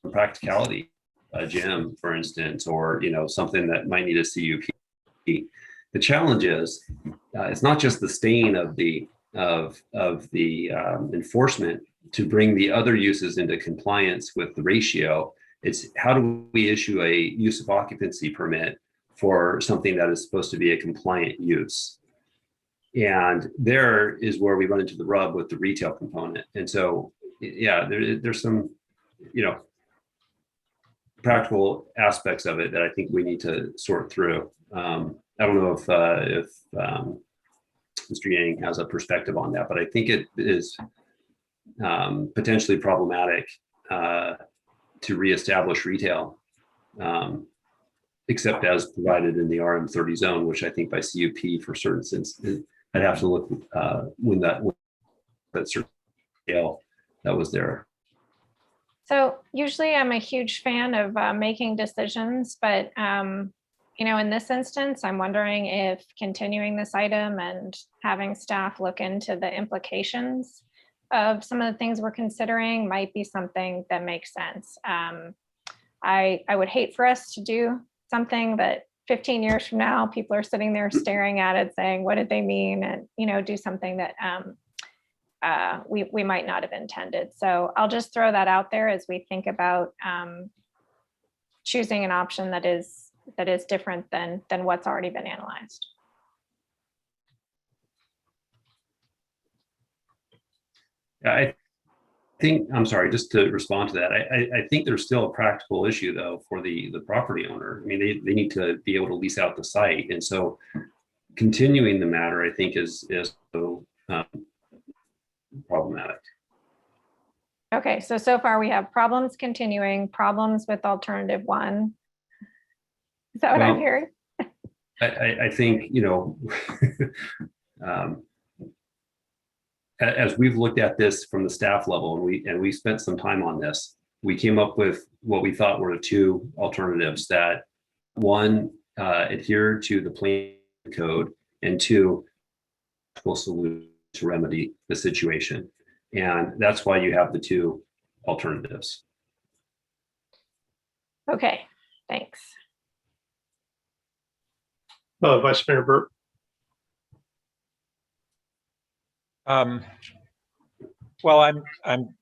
for practicality, a gym, for instance, or something that might need a CUP. The challenge is it's not just the staying of the enforcement to bring the other uses into compliance with the ratio. It's how do we issue a use of occupancy permit for something that is supposed to be a compliant use? And there is where we run into the rub with the retail component. And so, yeah, there's some, practical aspects of it that I think we need to sort through. I don't know if Mr. Yang has a perspective on that, but I think it is potentially problematic to reestablish retail, except as provided in the RM30 zone, which I think by CUP for certain instances, I'd have to look when that certain scale that was there. So usually I'm a huge fan of making decisions, but in this instance, I'm wondering if continuing this item and having staff look into the implications of some of the things we're considering might be something that makes sense. I would hate for us to do something that 15 years from now, people are sitting there staring at it saying, what did they mean? And, do something that we might not have intended. So I'll just throw that out there as we think about choosing an option that is different than what's already been analyzed. I think, I'm sorry, just to respond to that, I think there's still a practical issue though for the property owner. I mean, they need to be able to lease out the site. And so continuing the matter, I think is so problematic. Okay, so far we have problems continuing, problems with alternative one. Is that what I'm hearing? I think, as we've looked at this from the staff level, and we spent some time on this, we came up with what we thought were the two alternatives: that one, adhere to the plan code, and two, solution to remedy the situation. And that's why you have the two alternatives. Okay, thanks. Vice Mayor Burt. Well, I'm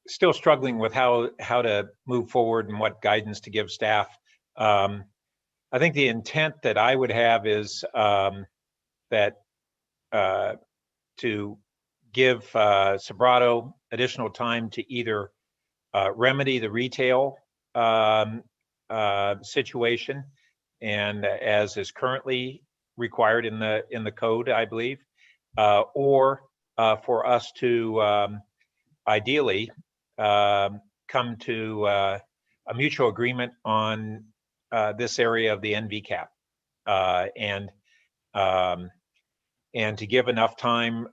still struggling with how to move forward and what guidance to give staff. I think the intent that I would have is that to give Sobrato additional time to either remedy the retail situation, and as is currently required in the code, I believe, or for us to ideally come to a mutual agreement on this area of the NV cap, and to give enough time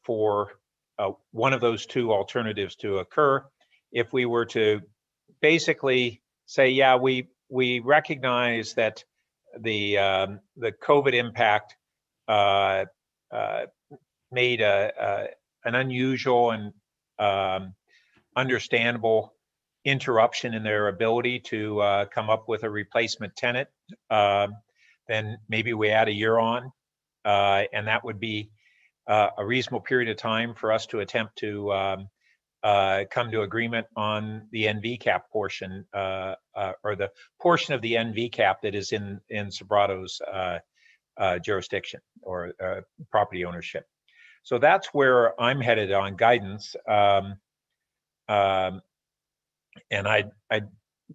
for one of those two alternatives to occur. If we were to basically say, yeah, we recognize that the COVID impact made an unusual and understandable interruption in their ability to come up with a replacement tenant, then maybe we add a year on, and that would be a reasonable period of time for us to attempt to come to agreement on the NV cap portion, or the portion of the NV cap that is in Sobrato's jurisdiction or property ownership. So that's where I'm headed on guidance. And I'd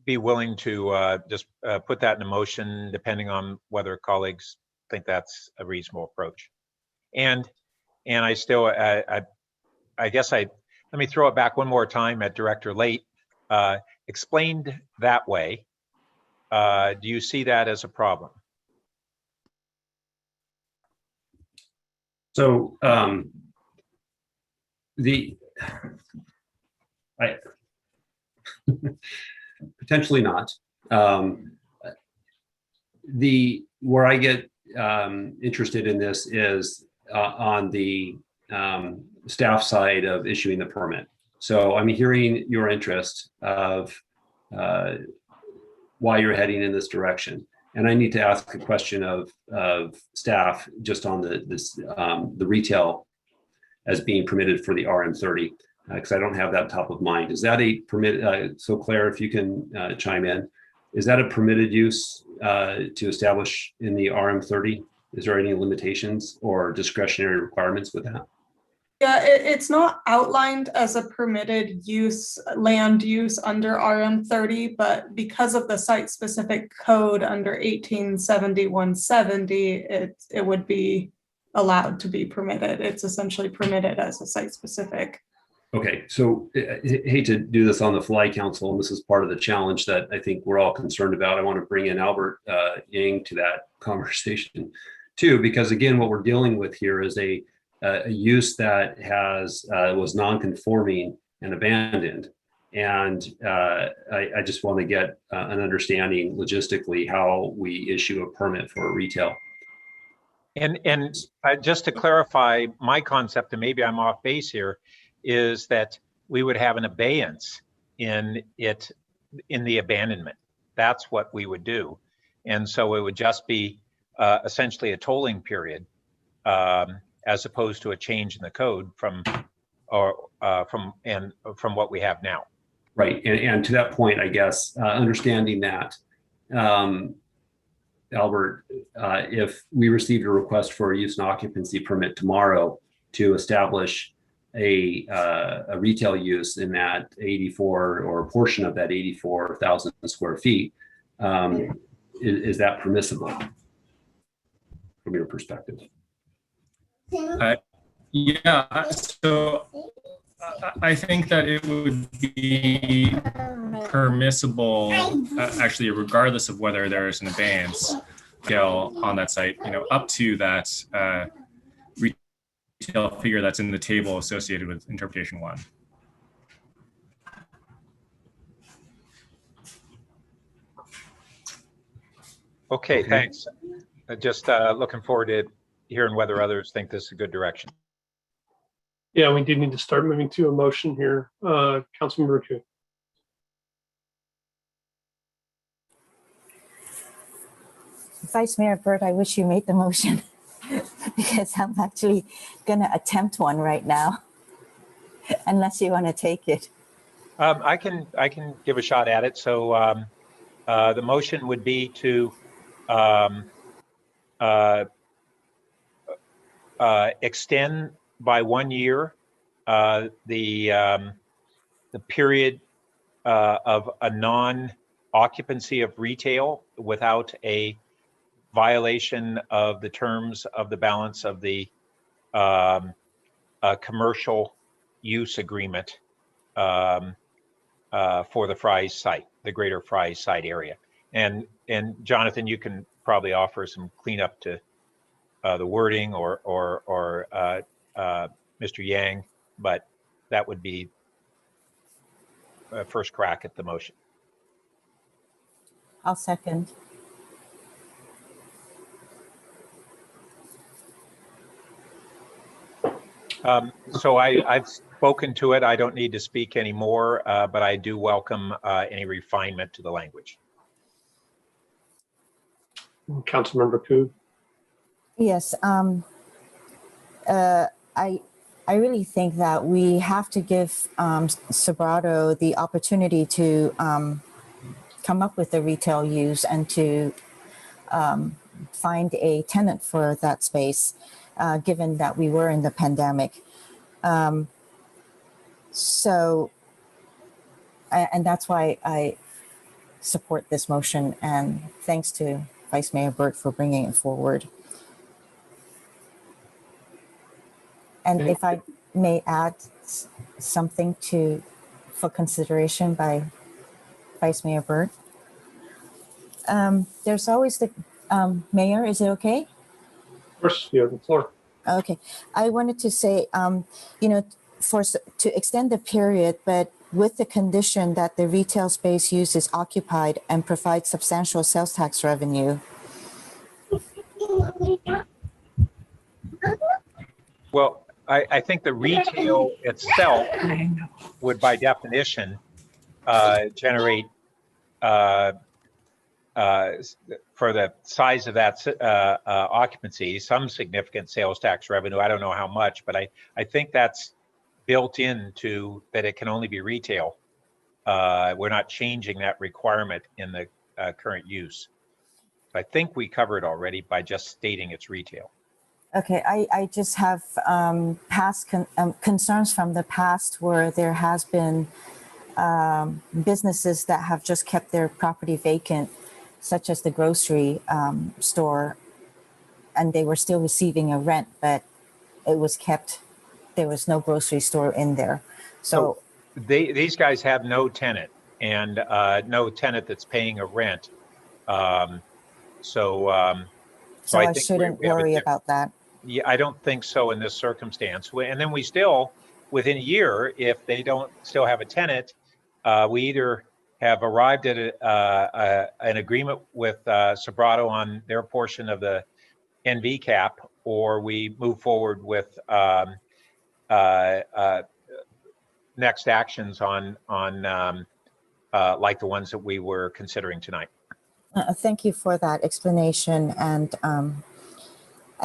be willing to just put that in a motion, depending on whether colleagues think that's a reasonable approach. And I still, I guess let me throw it back one more time at Director Late. Explained that way, do you see that as a problem? So potentially not. Where I get interested in this is on the staff side of issuing the permit. So I'm hearing your interest of why you're heading in this direction. And I need to ask a question of staff just on the retail as being permitted for the RM30, because I don't have that top of mind. Is that a permitted, so Claire, if you can chime in, is that a permitted use to establish in the RM30? Is there any limitations or discretionary requirements with that? Yeah, it's not outlined as a permitted use, land use under RM30, but because of the site-specific code under 1870-170, it would be allowed to be permitted. It's essentially permitted as a site-specific. Okay, so I hate to do this on the fly, council, and this is part of the challenge that I think we're all concerned about. I want to bring in Albert Yang to that conversation too, because again, what we're dealing with here is a use that was non-conforming and abandoned. And I just want to get an understanding logistically how we issue a permit for a retail. And just to clarify my concept, and maybe I'm off base here, is that we would have an abeyance in the abandonment. That's what we would do. And so it would just be essentially a tolling period, as opposed to a change in the code from what we have now. Right, and to that point, I guess, understanding that, Albert, if we received a request for a use and occupancy permit tomorrow to establish a retail use in that 84 or a portion of that 84,000 square feet, is that permissible from your perspective? Yeah, so I think that it would be permissible, actually, regardless of whether there is an abeyance scale on that site, up to that retail figure that's in the table associated with interpretation 1. Okay, thanks. Just looking forward to hearing whether others think this is a good direction. Yeah, we do need to start moving to a motion here. Councilmember Ku. Vice Mayor Burt, I wish you made the motion because I'm actually going to attempt one right now, unless you want to take it. I can give a shot at it. So the motion would be to extend by 1 year the period of a non-occupancy of retail without a violation of the terms of the balance of the commercial use agreement for the Fry's site, the greater Fry's site area. And Jonathan, you can probably offer some cleanup to the wording or Mr. Yang, but that would be a first crack at the motion. I'll second. So I've spoken to it. I don't need to speak anymore, but I do welcome any refinement to the language. Councilmember Koo. Yes, I really think that we have to give Sobrato the opportunity to come up with the retail use and to find a tenant for that space, given that we were in the pandemic. So, and that's why I support this motion, and thanks to Vice Mayor Burt for bringing it forward. And if I may add something for consideration by Vice Mayor Burt. There's always the, Mayor, is it okay? Of course, you have the floor. Okay, I wanted to say, you know, to extend the period, but with the condition that the retail space use is occupied and provides substantial sales tax revenue. Well, I think the retail itself would, by definition, generate for the size of that occupancy, some significant sales tax revenue. I don't know how much, but I think that's built into that it can only be retail. We're not changing that requirement in the current use. I think we covered already by just stating it's retail. Okay, I just have past concerns from the past where there has been businesses that have just kept their property vacant, such as the grocery store, and they were still receiving a rent, but it was kept, there was no grocery store in there. So these guys have no tenant and no tenant that's paying a rent. So I shouldn't worry about that. Yeah, I don't think so in this circumstance. And then we still, within a year, if they don't still have a tenant, we either have arrived at an agreement with Sobrato on their portion of the NV cap, or we move forward with next actions on like the ones that we were considering tonight. Thank you for that explanation.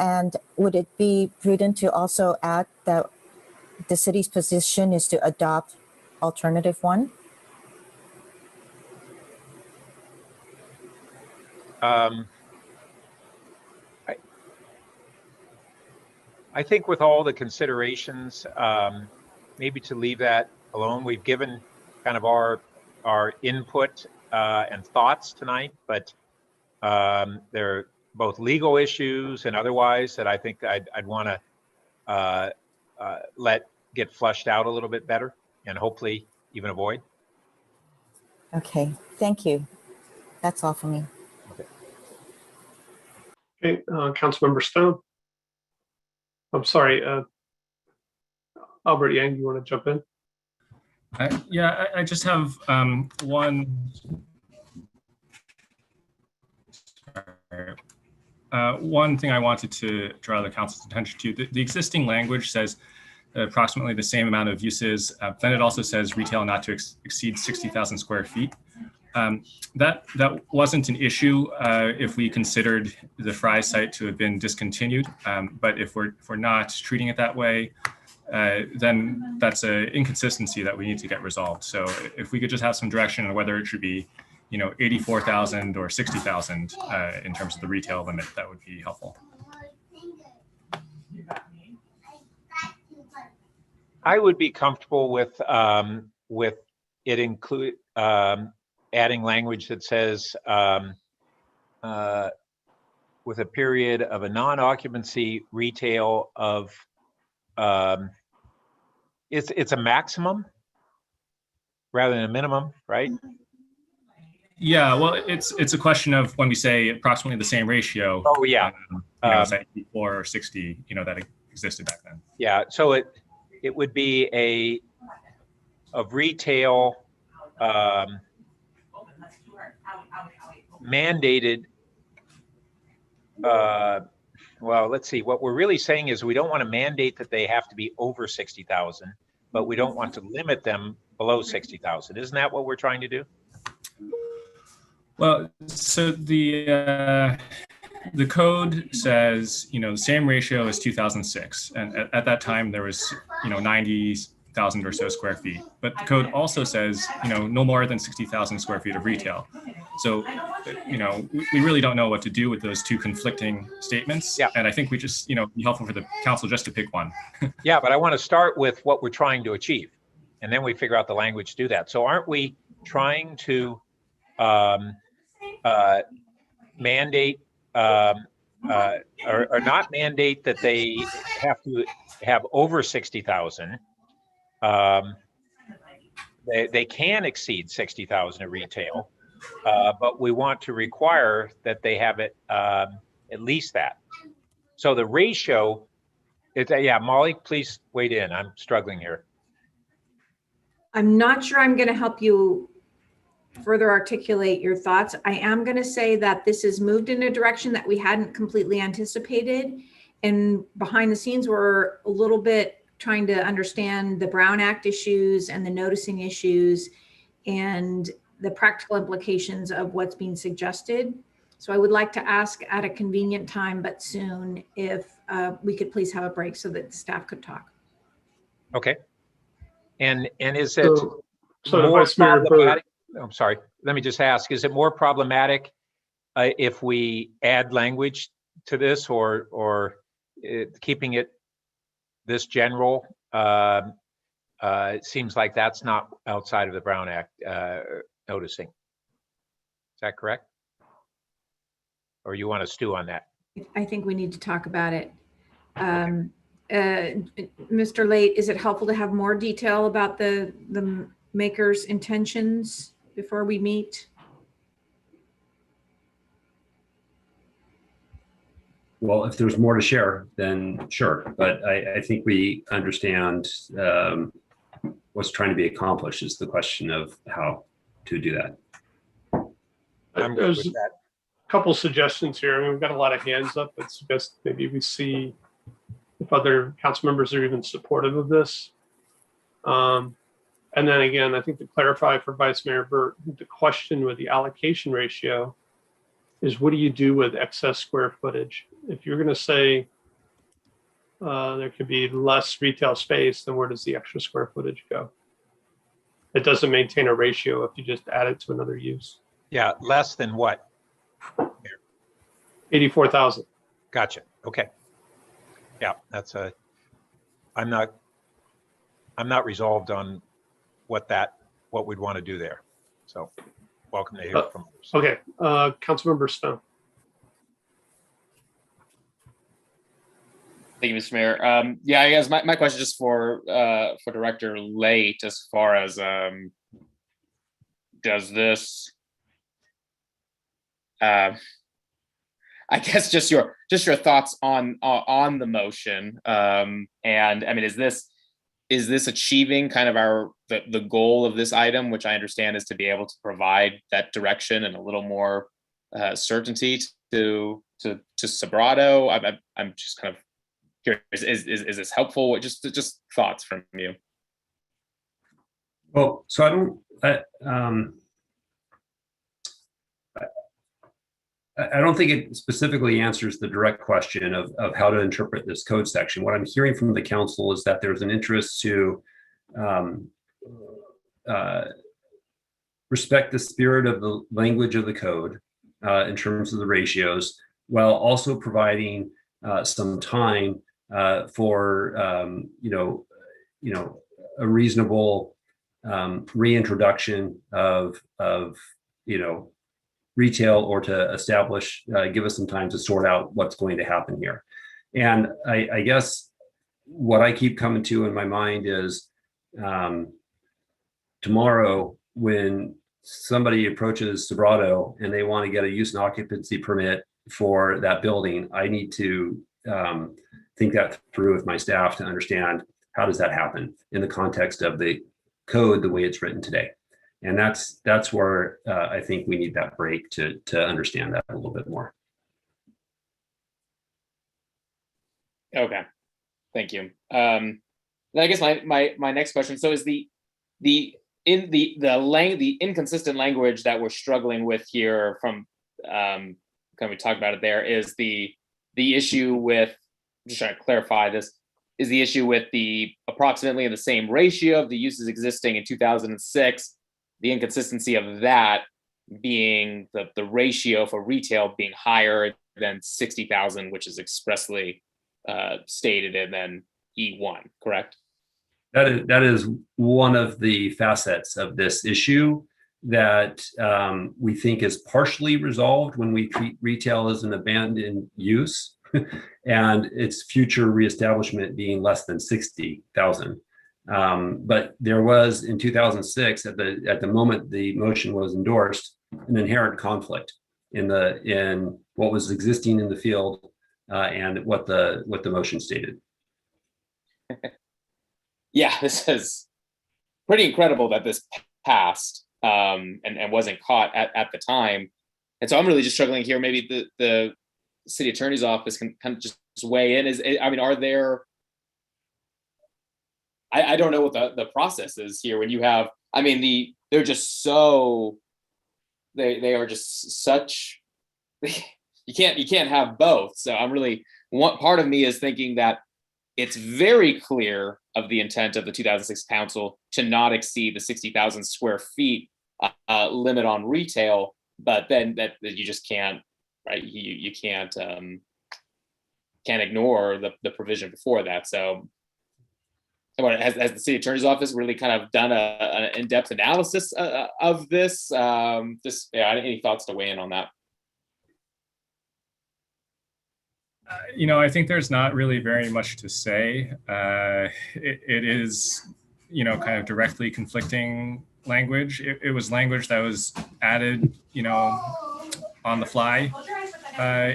And would it be prudent to also add that the city's position is to adopt alternative one? I think with all the considerations, maybe to leave that alone. We've given kind of our input and thoughts tonight, but they're both legal issues and otherwise that I think I'd want to let get flushed out a little bit better and hopefully even avoid. Okay, thank you. That's all for me. Okay, Councilmember Stone. I'm sorry, Albert Yang, you want to jump in? Yeah, I just have one thing I wanted to draw the council's attention to. The existing language says approximately the same amount of uses. Then it also says retail not to exceed 60,000 square feet. That wasn't an issue if we considered the Fry site to have been discontinued. But if we're not treating it that way, then that's an inconsistency that we need to get resolved. So if we could just have some direction on whether it should be, 84,000 or 60,000 in terms of the retail limit, that would be helpful. I would be comfortable with it include adding language that says with a period of a non-occupancy retail of it's a maximum rather than a minimum, right? Yeah, well, it's a question of when we say approximately the same ratio. Oh yeah, is that 84 or 60? That existed back then. Yeah, so it would be of retail mandated. Well, let's see. What we're really saying is we don't want to mandate that they have to be over 60,000, but we don't want to limit them below 60,000. Isn't that what we're trying to do? Well, so the code says, the same ratio as 2006. And at that time, there was, 90,000 or so square feet. But the code also says, no more than 60,000 square feet of retail. So, we really don't know what to do with those two conflicting statements. Yeah. And I think we just, be helpful for the council just to pick one. Yeah, but I want to start with what we're trying to achieve. And then we figure out the language to do that. So aren't we trying to mandate or not mandate that they have to have over 60,000. They can exceed 60,000 at retail, but we want to require that they have it at least that. So the ratio, yeah, Molly, please wade in. I'm struggling here. I'm not sure I'm going to help you further articulate your thoughts. I am going to say that this is moved in a direction that we hadn't completely anticipated. And behind the scenes, we're a little bit trying to understand the Brown Act issues and the noticing issues and the practical implications of what's being suggested. So I would like to ask at a convenient time, but soon, if we could please have a break so that staff could talk. Okay. And is it so more Vice Mayor problematic? I'm sorry. Let me just ask, is it more problematic if we add language to this or keeping it this general? It seems like that's not outside of the Brown Act noticing. Is that correct? Or you want to stew on that? I think we need to talk about it. Mr. Late, is it helpful to have more detail about the maker's intentions before we meet? Well, if there's more to share, then sure. But I think we understand what's trying to be accomplished is the question of how to do that. There's a couple suggestions here. I mean, we've got a lot of hands up. It's best maybe we see if other council members are even supportive of this. And then again, I think to clarify for Vice Mayor Burt, the question with the allocation ratio is what do you do with excess square footage? If you're going to say there could be less retail space, then where does the extra square footage go? It doesn't maintain a ratio if you just add it to another use. Yeah, less than what? 84,000. Gotcha. Okay. Yeah, that's I'm not resolved on what we'd want to do there. So welcome to hear from others. Okay, Councilmember Stone. Thank you, Mr. Mayor. Yeah, I guess my question is just for Director Late, as far as does this I guess just your thoughts on the motion. And I mean, is this achieving kind of the goal of this item, which I understand is to be able to provide that direction and a little more certainty to Sobrato? I'm just kind of curious. Is this helpful? Just thoughts from you. Well, so I don't think it specifically answers the direct question of how to interpret this code section. What I'm hearing from the council is that there's an interest to respect the spirit of the language of the code in terms of the ratios, while also providing some time for a reasonable reintroduction of retail, or to establish, give us some time to sort out what's going to happen here. And I guess what I keep coming to in my mind is tomorrow, when somebody approaches Sobrado and they want to get a use and occupancy permit for that building, I need to think that through with my staff to understand how does that happen in the context of the code the way it's written today. And that's where I think we need that break to understand that a little bit more. Okay, thank you. Then I guess my next question. So is the inconsistent language that we're struggling with here from kind of we talked about it there, is the issue with, I'm just trying to clarify this, is the issue with the approximately in the same ratio of the uses existing in 2006, the inconsistency of that being the ratio for retail being higher than 60,000, which is expressly stated in then E1, correct? That is one of the facets of this issue that we think is partially resolved when we treat retail as an abandoned use and its future reestablishment being less than 60,000. But there was in 2006, at the moment the motion was endorsed, an inherent conflict in what was existing in the field and what the motion stated. Yeah, this is pretty incredible that this passed and wasn't caught at the time. And so I'm really just struggling here. Maybe the city attorney's office can kind of just weigh in. Are there, I don't know what the process is here when you have, they're just so, they are just such, you can't have both. So I'm really, one part of me is thinking that it's very clear of the intent of the 2006 council to not exceed the 60,000 square feet limit on retail, but then that you just can't, right? You can't ignore the provision before that. So has the city attorney's office really kind of done an in-depth analysis of this? Any thoughts to weigh in on that? I think there's not really very much to say. It is, kind of directly conflicting language. It was language that was added, on the fly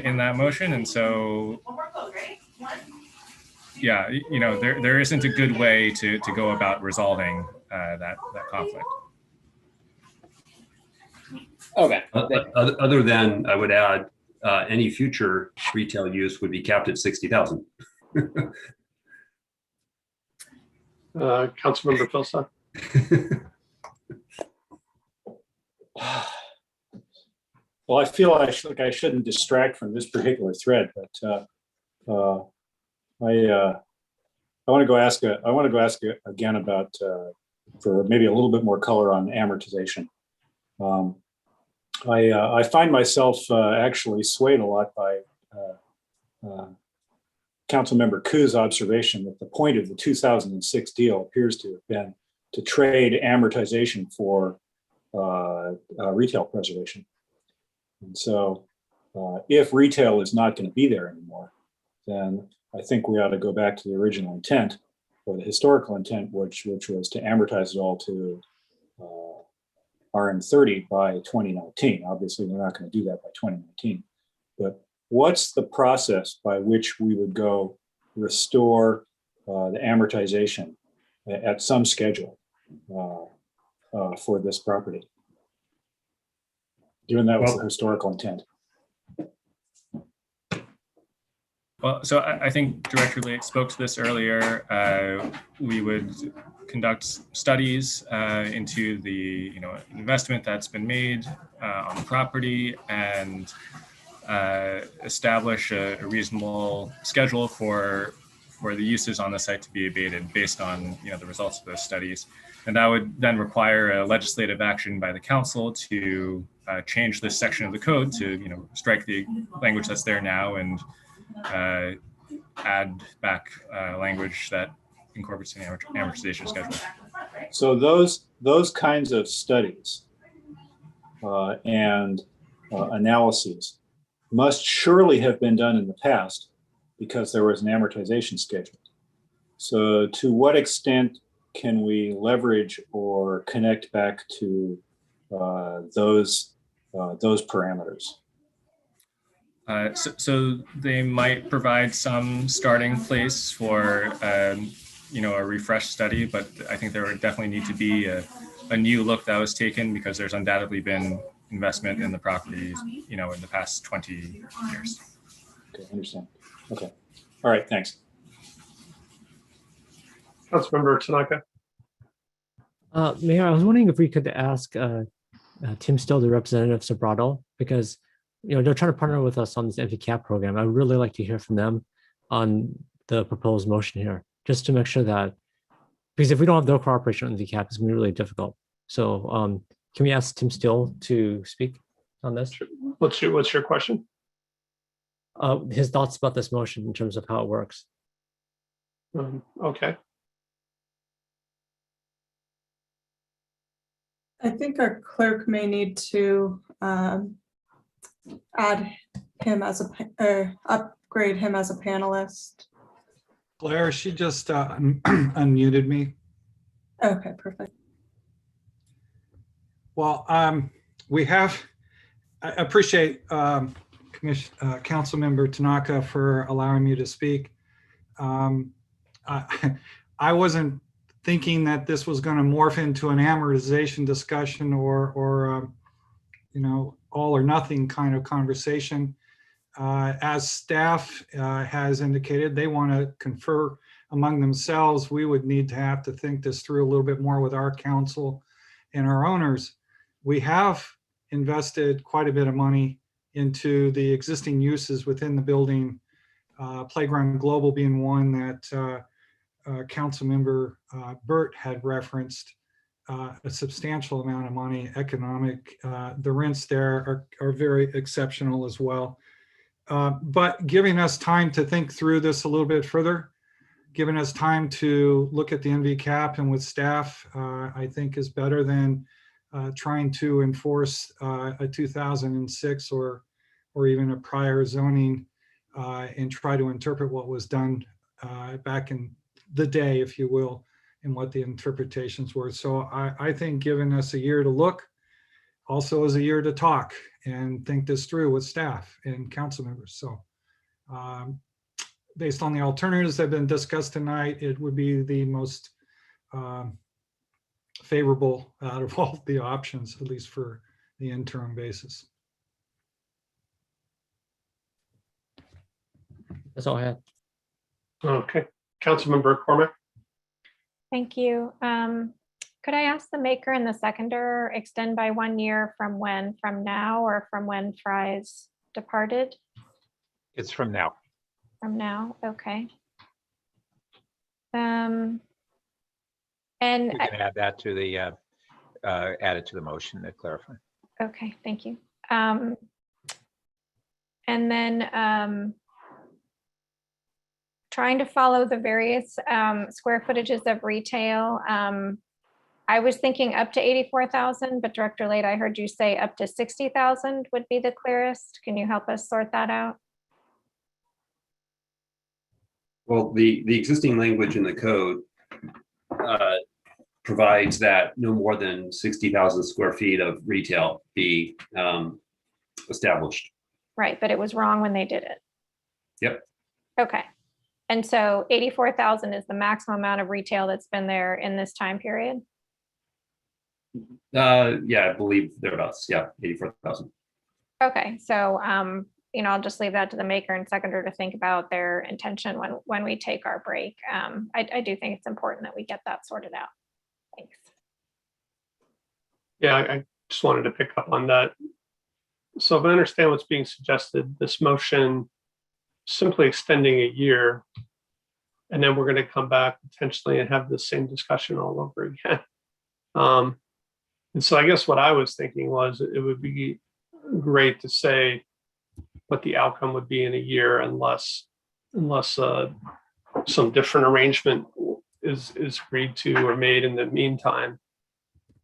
in that motion. And so, yeah, there isn't a good way to go about resolving that conflict. Okay. Other than, I would add, any future retail use would be capped at 60,000. Councilmember Filsa. Well, I feel like I shouldn't distract from this particular thread, but I want to go ask again about for maybe a little bit more color on amortization. I find myself actually swayed a lot by Councilmember Kuh's observation that the point of the 2006 deal appears to have been to trade amortization for retail preservation. And so if retail is not going to be there anymore, then I think we ought to go back to the original intent, or the historical intent, which was to amortize it all to RM30 by 2019. Obviously, we're not going to do that by 2019. But what's the process by which we would go restore the amortization at some schedule for this property, given that was the historical intent? Well, so I think Director Lake spoke to this earlier. We would conduct studies into the investment that's been made on the property and establish a reasonable schedule for the uses on the site to be abated based on the results of those studies. And that would then require a legislative action by the council to change this section of the code to strike the language that's there now and add back language that incorporates an amortization schedule. So those kinds of studies and analyses must surely have been done in the past because there was an amortization schedule. So to what extent can we leverage or connect back to those parameters? So they might provide some starting place for a refresh study, but I think there would definitely need to be a new look that was taken because there's undoubtedly been investment in the property, in the past 20 years. Okay, understand. Okay, all right, thanks. Councilmember Tanaka. Mayor, I was wondering if we could ask Tim Still, the representative of Sobrado, because they're trying to partner with us on this NVCAP program. I'd really like to hear from them on the proposed motion here, just to make sure that, because if we don't have their cooperation on NVCAP, it's going to be really difficult. So can we ask Tim Still to speak on this? What's your question? His thoughts about this motion in terms of how it works. Okay. I think our clerk may need to add him as upgrade him as a panelist. Claire, she just unmuted me. Okay, perfect. Well, I appreciate Councilmember Tanaka for allowing me to speak. I wasn't thinking that this was going to morph into an amortization discussion or all or nothing kind of conversation. As staff has indicated, they want to confer among themselves. We would need to have to think this through a little bit more with our council and our owners. We have invested quite a bit of money into the existing uses within the building, Playground Global being one that Councilmember Burt had referenced, a substantial amount of money, economic. The rents there are very exceptional as well. But giving us time to think through this a little bit further, giving us time to look at the NVCAP and with staff, I think is better than trying to enforce a 2006 or even a prior zoning and try to interpret what was done back in the day, if you will, and what the interpretations were. So I think giving us a year to look also is a year to talk and think this through with staff and council members. So based on the alternatives that have been discussed tonight, it would be the most favorable out of all the options, at least for the interim basis. That's all I had. Okay, Councilmember Cormack. Thank you. Could I ask the maker and the seconder extend by 1 year from when? From now or from when Fry's departed? It's from now. From now, okay. We And can add that to the, add it to the motion to clarify. okay, thank you. And then trying to follow the various square footages of retail. I was thinking up to 84,000, but Director Late, I heard you say up to 60,000 would be the clearest. Can you help us sort that out? Well, the existing language in the code provides that no more than 60,000 square feet of retail be established. Right, but it was wrong when they did it. Yep. Okay. And so 84,000 is the maximum amount of retail that's been there in this time period? Yeah, I believe thereabouts. Yeah, 84,000. Okay, so I'll just leave that to the maker and seconder to think about their intention when we take our break. I do think it's important that we get that sorted out. Thanks. Yeah, I just wanted to pick up on that. So if I understand what's being suggested, this motion simply extending a year, and then we're going to come back potentially and have the same discussion all over again. And so I guess what I was thinking was it would be great to say what the outcome would be in a year unless some different arrangement is agreed to or made in the meantime.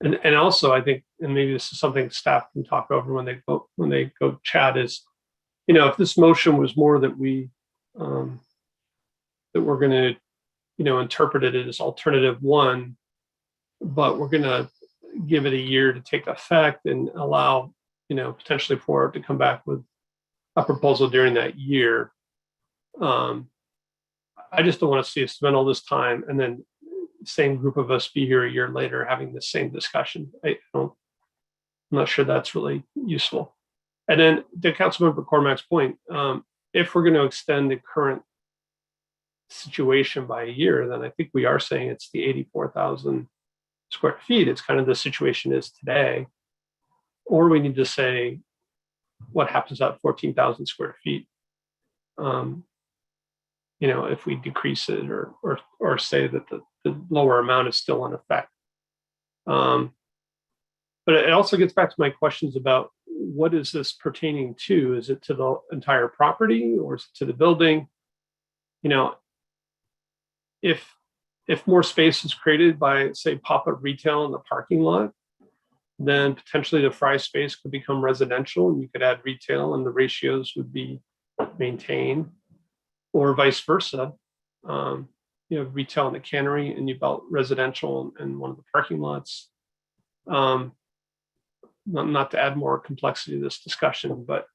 And also, I think, and maybe this is something staff can talk over when they go chat, is, if this motion was more that that we're going to, interpret it as alternative one, but we're going to give it a year to take effect and allow, potentially for it to come back with a proposal during that year. I just don't want to see us spend all this time and then same group of us be here a year later having the same discussion. I'm not sure that's really useful. And then to Councilmember Cormac's point, if we're going to extend the current situation by a year, then I think we are saying it's the 84,000 square feet. It's kind of the situation is today. Or we need to say what happens at 14,000 square feet. If we decrease it or say that the lower amount is still in effect. But it also gets back to my questions about what is this pertaining to? Is it to the entire property or is it to the building? If more space is created by, say, pop-up retail in the parking lot, then potentially the fry space could become residential and you could add retail and the ratios would be maintained, or vice versa. Retail in the cannery and you built residential in one of the parking lots. Not to add more complexity to this discussion, but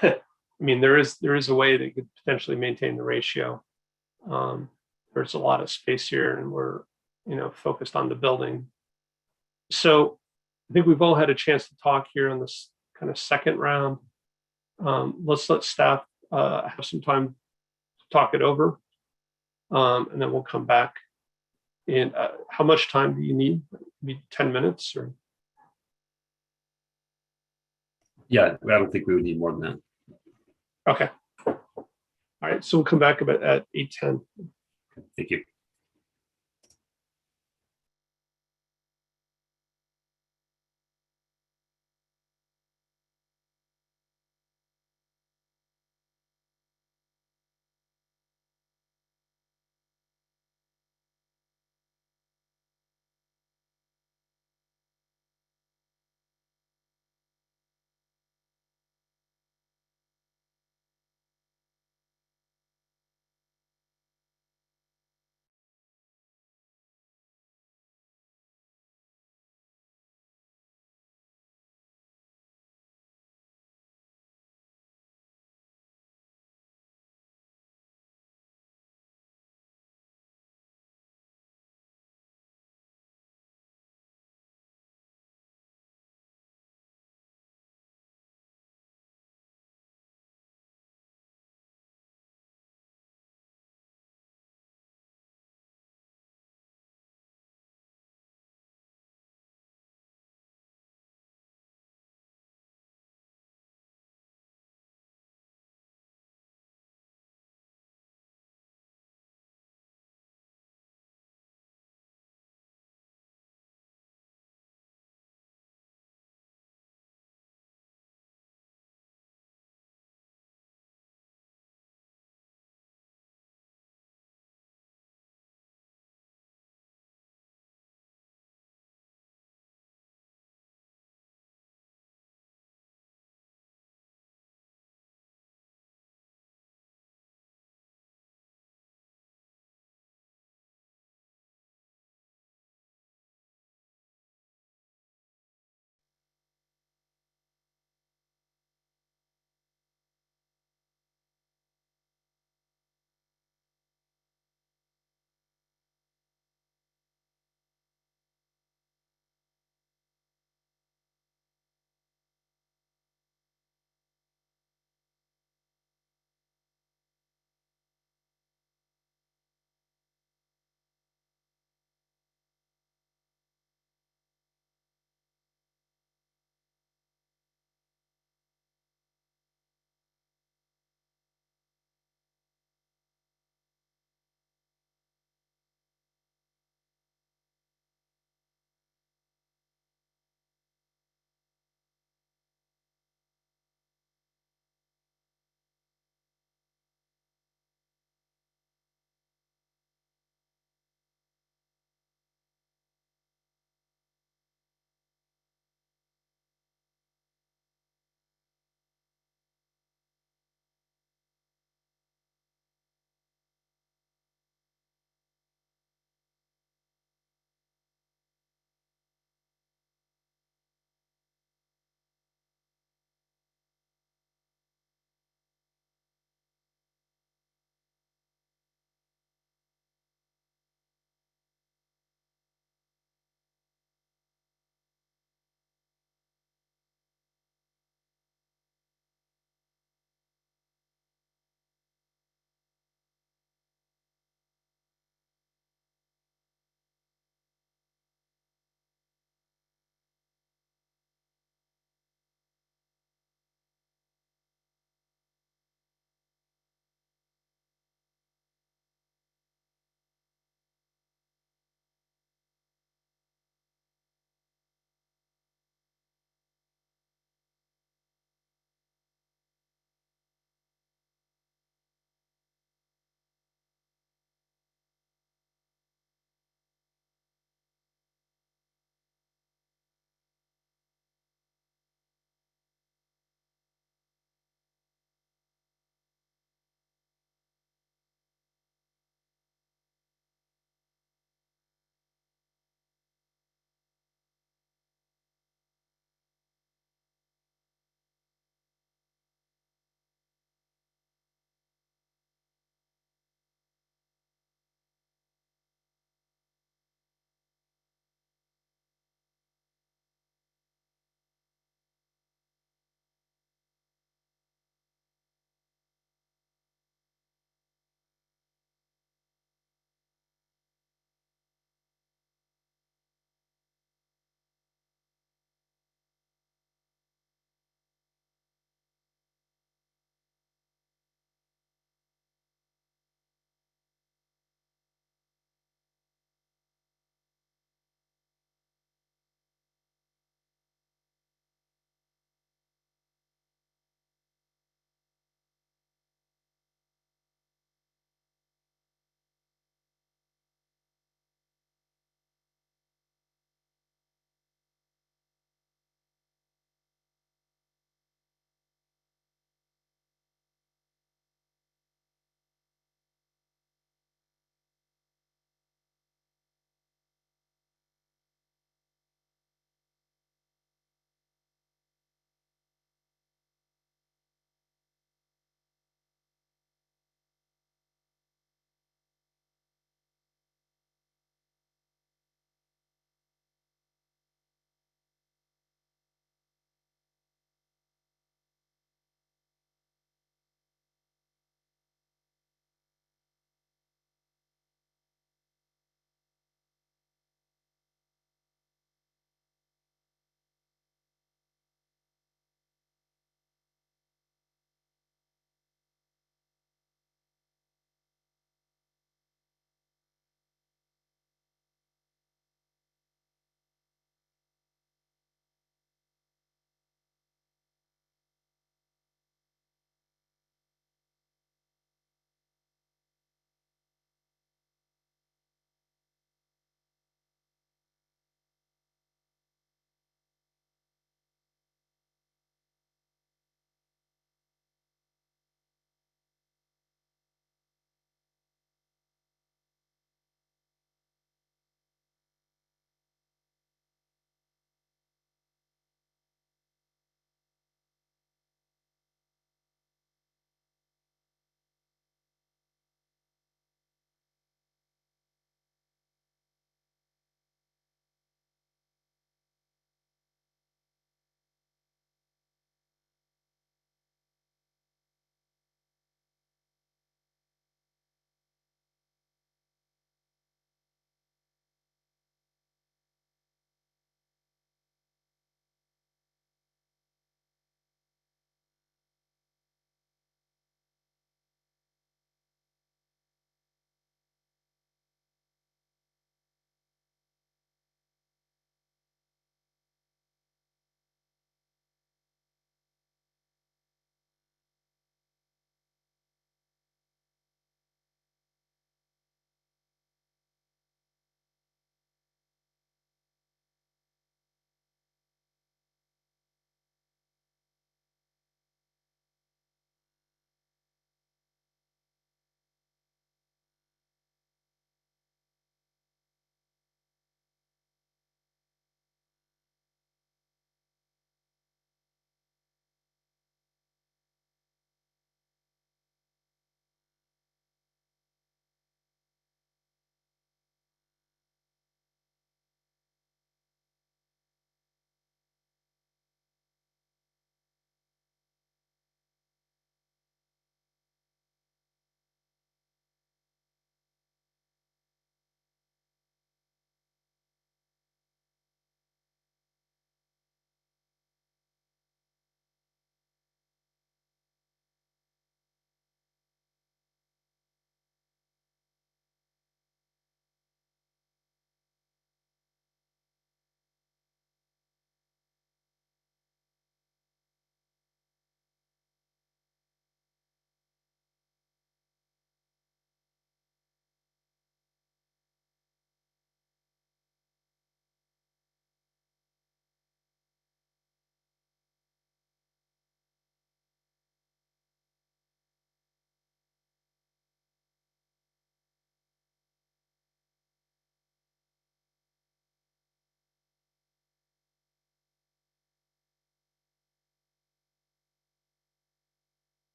I mean, there is a way that you could potentially maintain the ratio. There's a lot of space here and we're, focused on the building. So I think we've all had a chance to talk here on this kind of second round. Let's let staff have some time to talk it over. And then we'll come back. And how much time do you need? Maybe 10 minutes or? Yeah, I don't think we would need more than that. Okay. All right, so we'll come back about at 8:10. Thank you.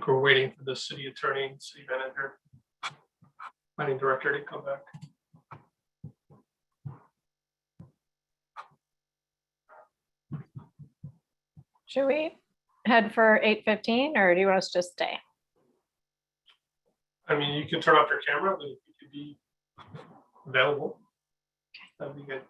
think we're waiting for the city attorney and city manager, planning director to come back. Should we head for 8:15 or do you want us to just stay? I mean, you can turn off your camera, but if you could be available, that'd be good.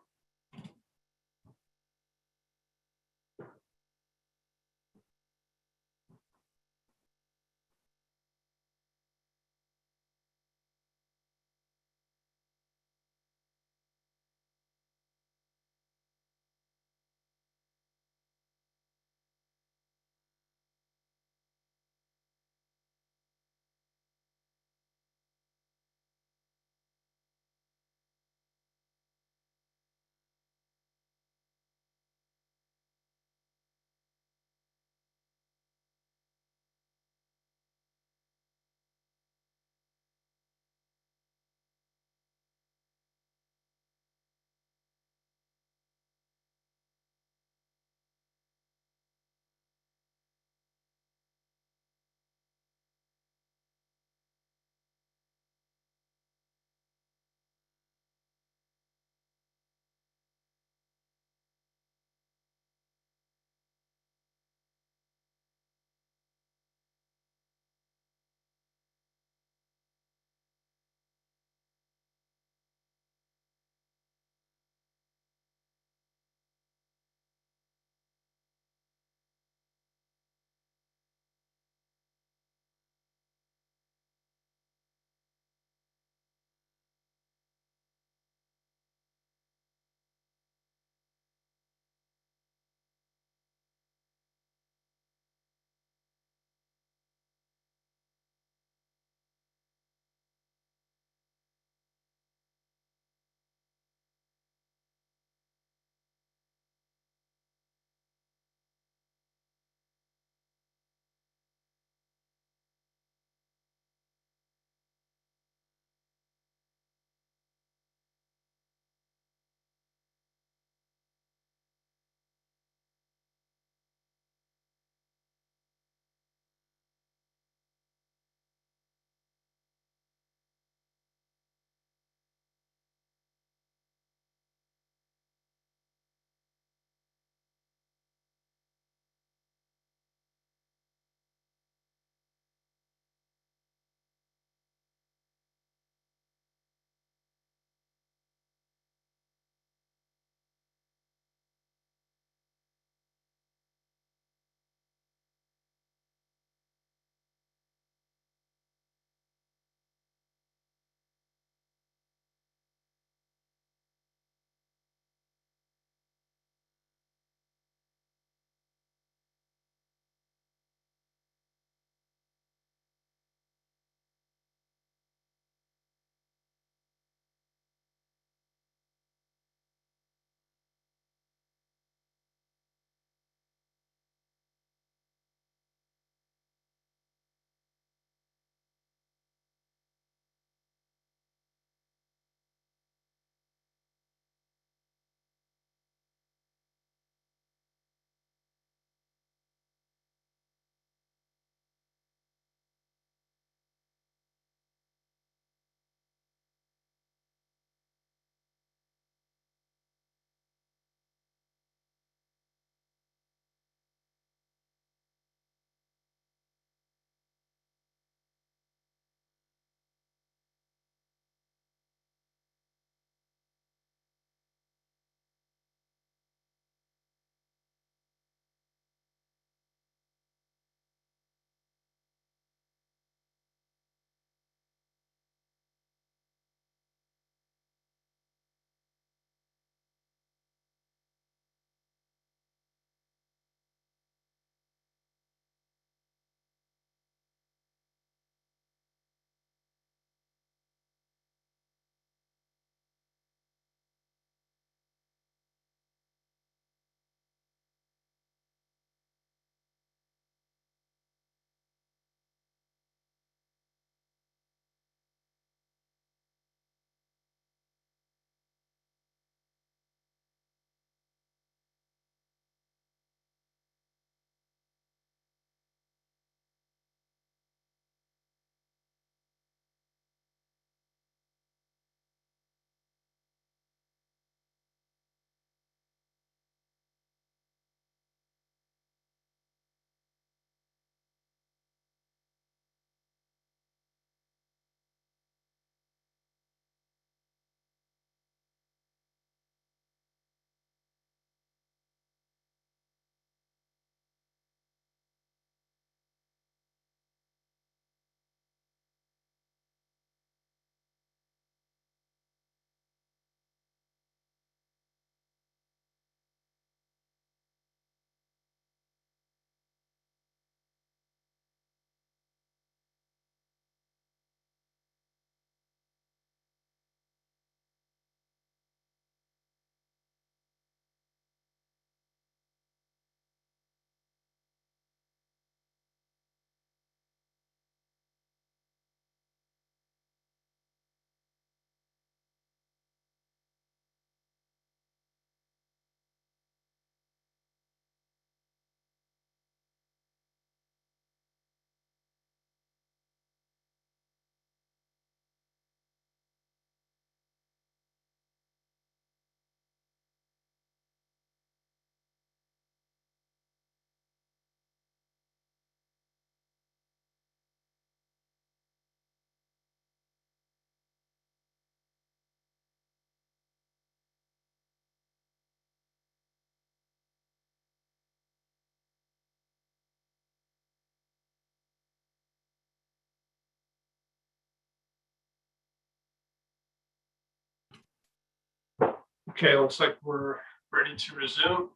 Okay, looks like we're ready to resume.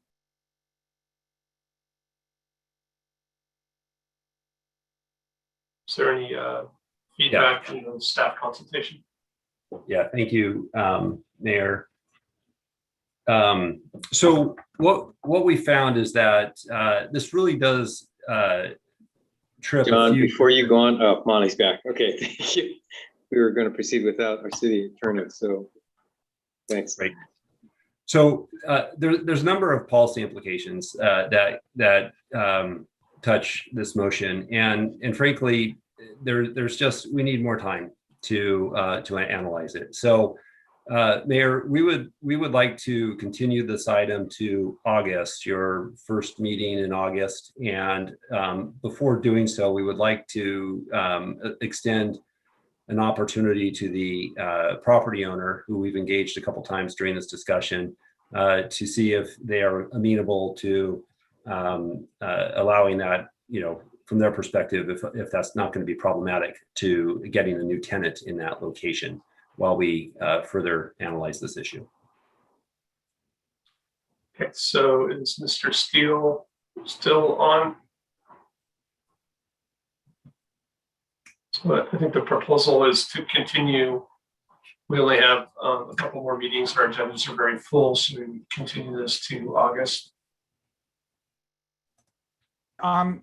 Is there any feedback from the staff consultation? Yeah, thank you, Mayor. So what we found is that this really does trip John, a few. before you go on, oh, Molly's back. Okay, thank you. We were going to proceed without our city attorney, so thanks. Right. So there's a number of policy implications that touch this motion, and frankly, there's just we need more time to analyze it. So, Mayor, we would like to continue this item to August, your first meeting in August, and before doing so, we would like to extend an opportunity to the property owner, who we've engaged a couple times during this discussion, to see if they are amenable to allowing that, from their perspective, if that's not going to be problematic, to getting a new tenant in that location while we further analyze this issue. Okay, so is Mr. Steele still on? So I think the proposal is to continue. We only have a couple more meetings. Our agendas are very full, so we continue this to August. I'm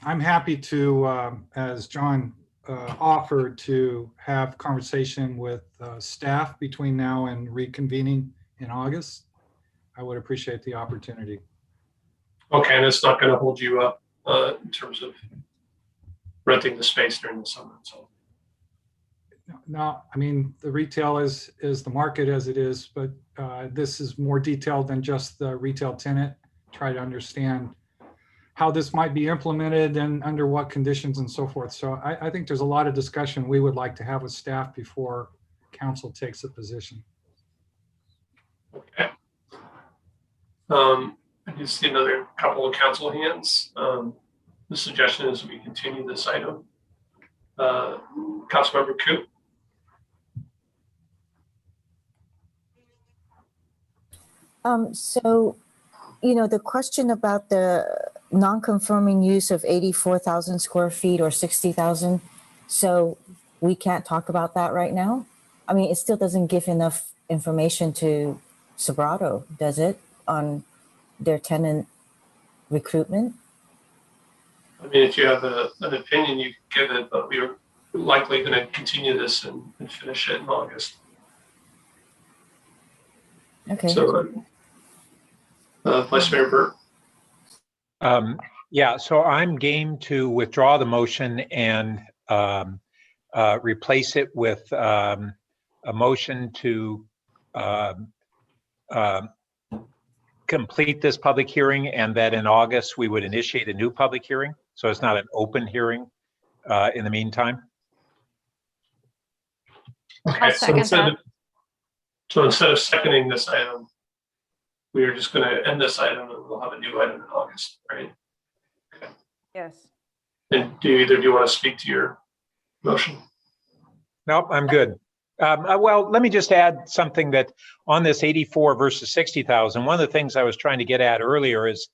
happy to, as John offered, to have conversation with staff between now and reconvening in August. I would appreciate the opportunity. Okay, and it's not going to hold you up in terms of renting the space during the summer. So no, I mean, the retail is the market as it is, but this is more detailed than just the retail tenant. Try to understand how this might be implemented and under what conditions and so forth. So I think there's a lot of discussion we would like to have with staff before council takes a position. okay. I do see another couple of council hands. The suggestion is we continue this item. Councilmember Coop. So, the question about the non-conforming use of 84,000 square feet or 60,000. So we can't talk about that right now. I mean, it still doesn't give enough information to Sobrato, does it, on their tenant recruitment? I mean, if you have an opinion, you can give it, but we're likely going to continue this and finish it in August. Okay. So, Vice Mayor Burt. Yeah, so I'm game to withdraw the motion and replace it with a motion to complete this public hearing, and that in August we would initiate a new public hearing. So it's not an open hearing in the meantime. Okay, so instead of seconding this item, we are just going to end this item and we'll have a new item in August, right? Okay. Yes. And do you want to speak to your motion? Nope, I'm good. Well, let me just add something that on this 84 versus 60,000, one of the things I was trying to get at earlier is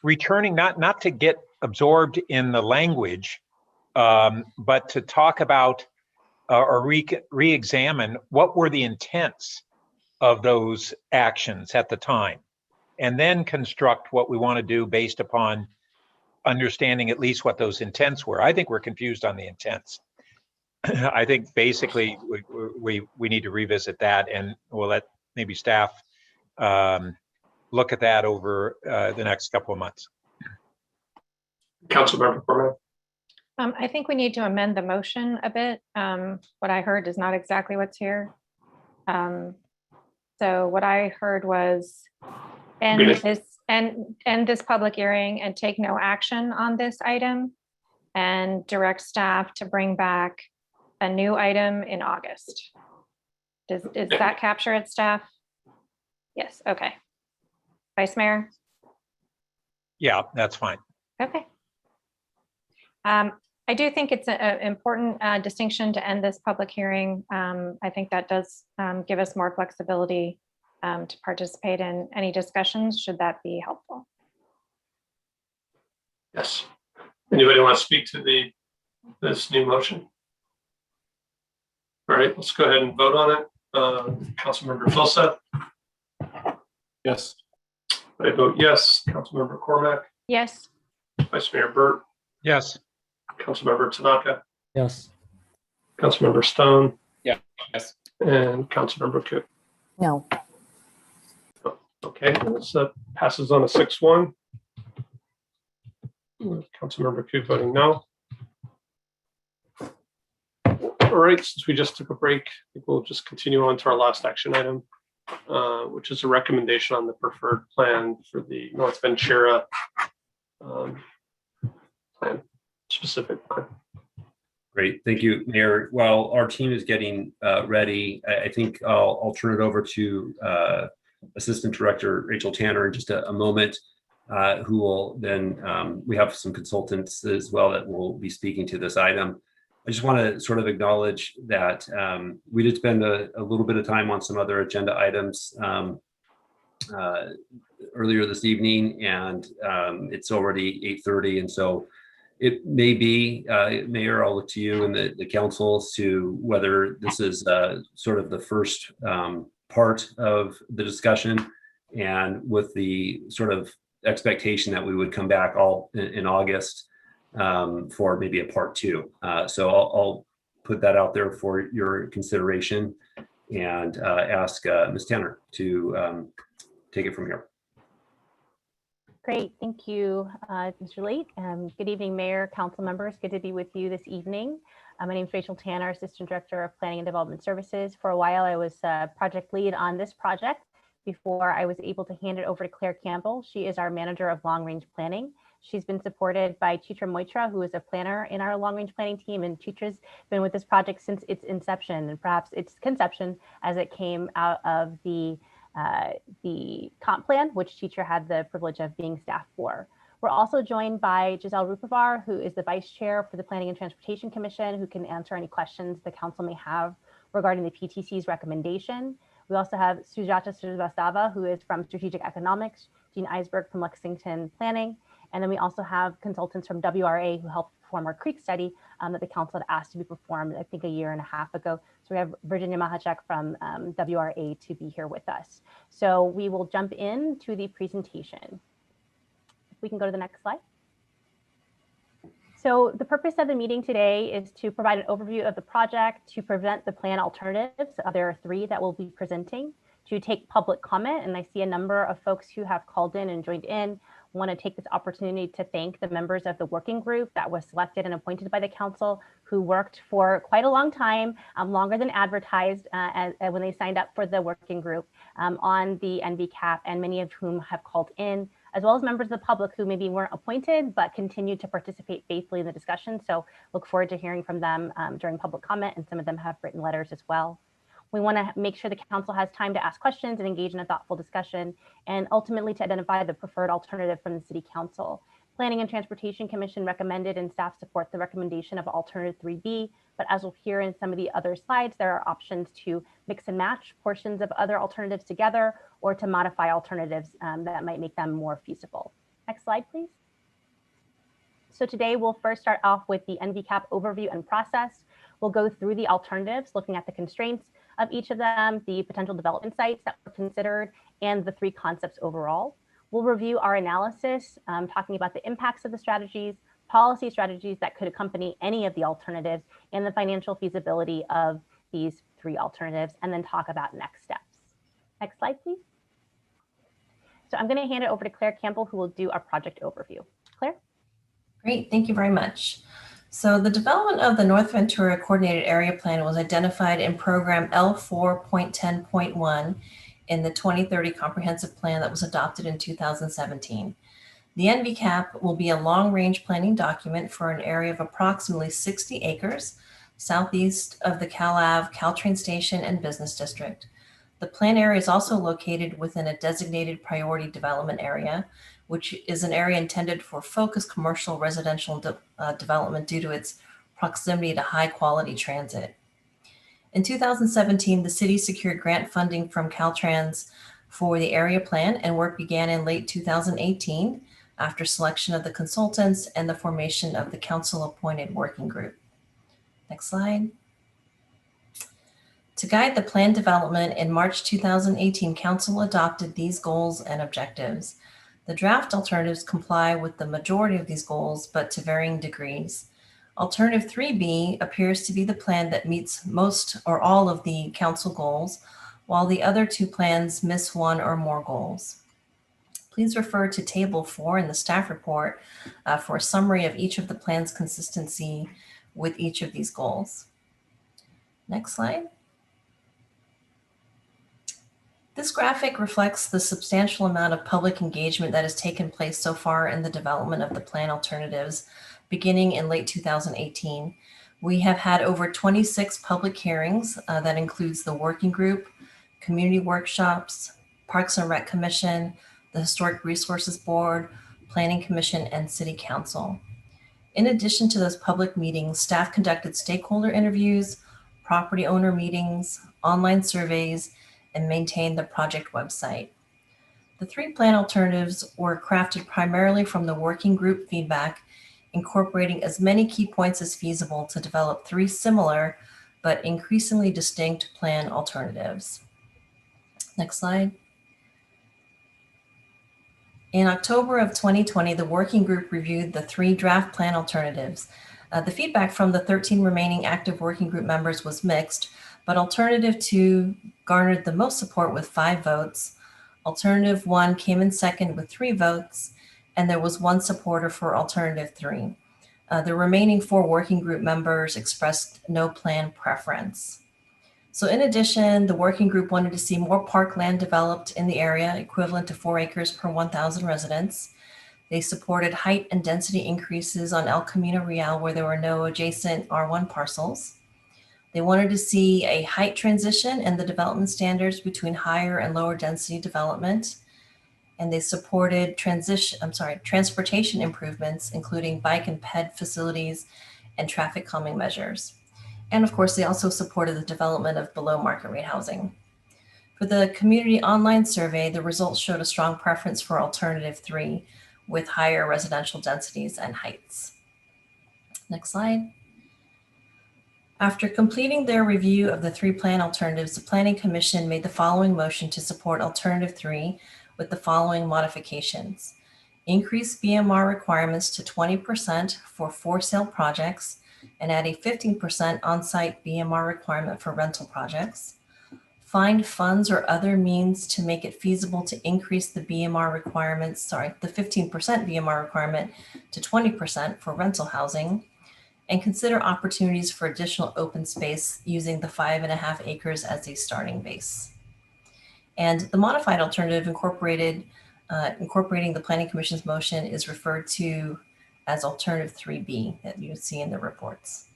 returning, not to get absorbed in the language, but to talk about or re-examine what were the intents of those actions at the time, and then construct what we want to do based upon understanding at least what those intents were. I think we're confused on the intents. I think basically we need to revisit that, and we'll let maybe staff look at that over the next couple of months. Councilmember Cormack. I think we need to amend the motion a bit. What I heard is not exactly what's here. So what I heard was end this public hearing and take no action on this item, and direct staff to bring back a new item in August. Does that capture it, staff? Yes, okay. Vice Mayor? Yeah, that's fine. Okay. I do think it's an important distinction to end this public hearing. I think that does give us more flexibility to participate in any discussions, should that be helpful. Yes. Anybody want to speak to this new motion? All right, let's go ahead and vote on it. Councilmember Filsa? Yes. I vote yes. Councilmember Cormack? Yes. Vice Mayor Burt? Yes. Councilmember Tanaka? Yes. Councilmember Stone? Yeah. Yes. And Councilmember Cook? No. Okay, this passes on a 6-1. Councilmember Cook voting no. All right, since we just took a break, I think we'll just continue on to our last action item, which is a recommendation on the preferred plan for the North Ventura plan, specific plan. Great, thank you, Mayor. While our team is getting ready, I think I'll turn it over to Assistant Director Rachel Tanner in just a moment, who will then, we have some consultants as well that will be speaking to this item. I just want to sort of acknowledge that we did spend a little bit of time on some other agenda items earlier this evening, and it's already 8:30, and so it may be, Mayor, I'll look to you and the council as to whether this is sort of the first part of the discussion, and with the sort of expectation that we would come back all in August for maybe a part 2. So I'll put that out there for your consideration and ask Ms. Tanner to take it from here. Great, thank you, Mr. Late. Good evening, Mayor, council members. Good to be with you this evening. My name is Rachel Tanner, Assistant Director of Planning and Development Services. For a while, I was project lead on this project before I was able to hand it over to Claire Campbell. She is our Manager of Long Range Planning. She's been supported by Chitra Moitra, who is a planner in our long range planning team, and Chitra's been with this project since its inception and perhaps its conception as it came out of the comp plan, which Chitra had the privilege of being staff for. We're also joined by Giselle Rupavar, who is the Vice Chair for the Planning and Transportation Commission, who can answer any questions the council may have regarding the PTC's recommendation. We also have Sujata Srivastava, who is from Strategic Economics, Jean Eisberg from Lexington Planning, and then we also have consultants from WRA who helped perform our Creek study that the council had asked to be performed, I think, 1.5 years ago. So we have Virginia Mahachek from WRA to be here with us. So we will jump into the presentation. If we can go to the next slide. So the purpose of the meeting today is to provide an overview of the project, to present the plan alternatives. There are 3 that we'll be presenting, to take public comment, and I see a number of folks who have called in and joined in. I want to take this opportunity to thank the members of the working group that was selected and appointed by the council, who worked for quite a long time, longer than advertised when they signed up for the working group on the NVCAP, and many of whom have called in, as well as members of the public who maybe weren't appointed but continued to participate faithfully in the discussion. So look forward to hearing from them during public comment, and some of them have written letters as well. We want to make sure the council has time to ask questions and engage in a thoughtful discussion, and ultimately to identify the preferred alternative from the City Council. Planning and Transportation Commission recommended, and staff support the recommendation of alternative 3B, but as we'll hear in some of the other slides, there are options to mix and match portions of other alternatives together, or to modify alternatives that might make them more feasible. Next slide, please. So today we'll first start off with the NVCAP overview and process. We'll go through the alternatives, looking at the constraints of each of them, the potential development sites that were considered, and the 3 concepts overall. We'll review our analysis, talking about the impacts of the strategies, policy strategies that could accompany any of the alternatives, and the financial feasibility of these 3 alternatives, and then talk about next steps. Next slide, please. So I'm going to hand it over to Claire Campbell, who will do our project overview. Claire? Great, thank you very much. So the development of the North Ventura Coordinated Area Plan was identified in Program L4.10.1 in the 2030 Comprehensive Plan that was adopted in 2017. The NVCAP will be a long-range planning document for an area of approximately 60 acres southeast of the CalAV, Caltrain Station, and Business District. The plan area is also located within a designated priority development area, which is an area intended for focused commercial residential development due to its proximity to high quality transit. In 2017, the city secured grant funding from Caltrans for the area plan, and work began in late 2018 after selection of the consultants and the formation of the council-appointed working group. Next slide. To guide the plan development, in March 2018, Council adopted these goals and objectives. The draft alternatives comply with the majority of these goals, but to varying degrees. Alternative 3B appears to be the plan that meets most or all of the council goals, while the other two plans miss one or more goals. Please refer to Table 4 in the staff report for a summary of each of the plan's consistency with each of these goals. Next slide. This graphic reflects the substantial amount of public engagement that has taken place so far in the development of the plan alternatives, beginning in late 2018. We have had over 26 public hearings that includes the working group, community workshops, Parks and Rec Commission, the Historic Resources Board, Planning Commission, and City Council. In addition to those public meetings, staff conducted stakeholder interviews, property owner meetings, online surveys, and maintained the project website. The three plan alternatives were crafted primarily from the working group feedback, incorporating as many key points as feasible to develop three similar but increasingly distinct plan alternatives. Next slide. In October of 2020, the working group reviewed the three draft plan alternatives. The feedback from the 13 remaining active working group members was mixed, but Alternative 2 garnered the most support with 5 votes. Alternative 1 came in second with 3 votes, and there was 1 supporter for Alternative 3. The remaining 4 working group members expressed no plan preference. So in addition, the working group wanted to see more parkland developed in the area, equivalent to 4 acres per 1,000 residents. They supported height and density increases on El Camino Real where there were no adjacent R1 parcels. They wanted to see a height transition in the development standards between higher and lower density development. And they supported transportation improvements, including bike and ped facilities and traffic calming measures. And of course, they also supported the development of below market rate housing. For the community online survey, the results showed a strong preference for Alternative 3 with higher residential densities and heights. Next slide. After completing their review of the three plan alternatives, the Planning Commission made the following motion to support Alternative 3 with the following modifications. Increase BMR requirements to 20% for for sale projects and add a 15% on-site BMR requirement for rental projects. Find funds or other means to make it feasible to increase the BMR requirements, the 15% BMR requirement to 20% for rental housing, and consider opportunities for additional open space using the 5.5 acres as a starting base. And the modified alternative incorporating the Planning Commission's motion is referred to as Alternative 3B that you see in the reports.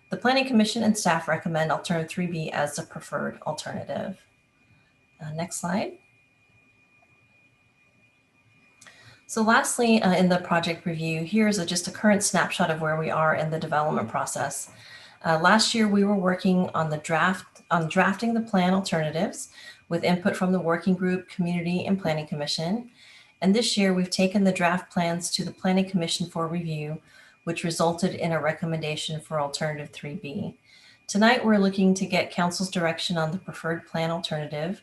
The Planning Commission and staff recommend Alternative 3B as the preferred alternative. Next slide. So lastly, in the project review, here's just a current snapshot of where we are in the development process. Last year, we were working on drafting the plan alternatives with input from the working group, community, and Planning Commission. And this year, we've taken the draft plans to the Planning Commission for review, which resulted in a recommendation for Alternative 3B. Tonight, we're looking to get Council's direction on the preferred plan alternative.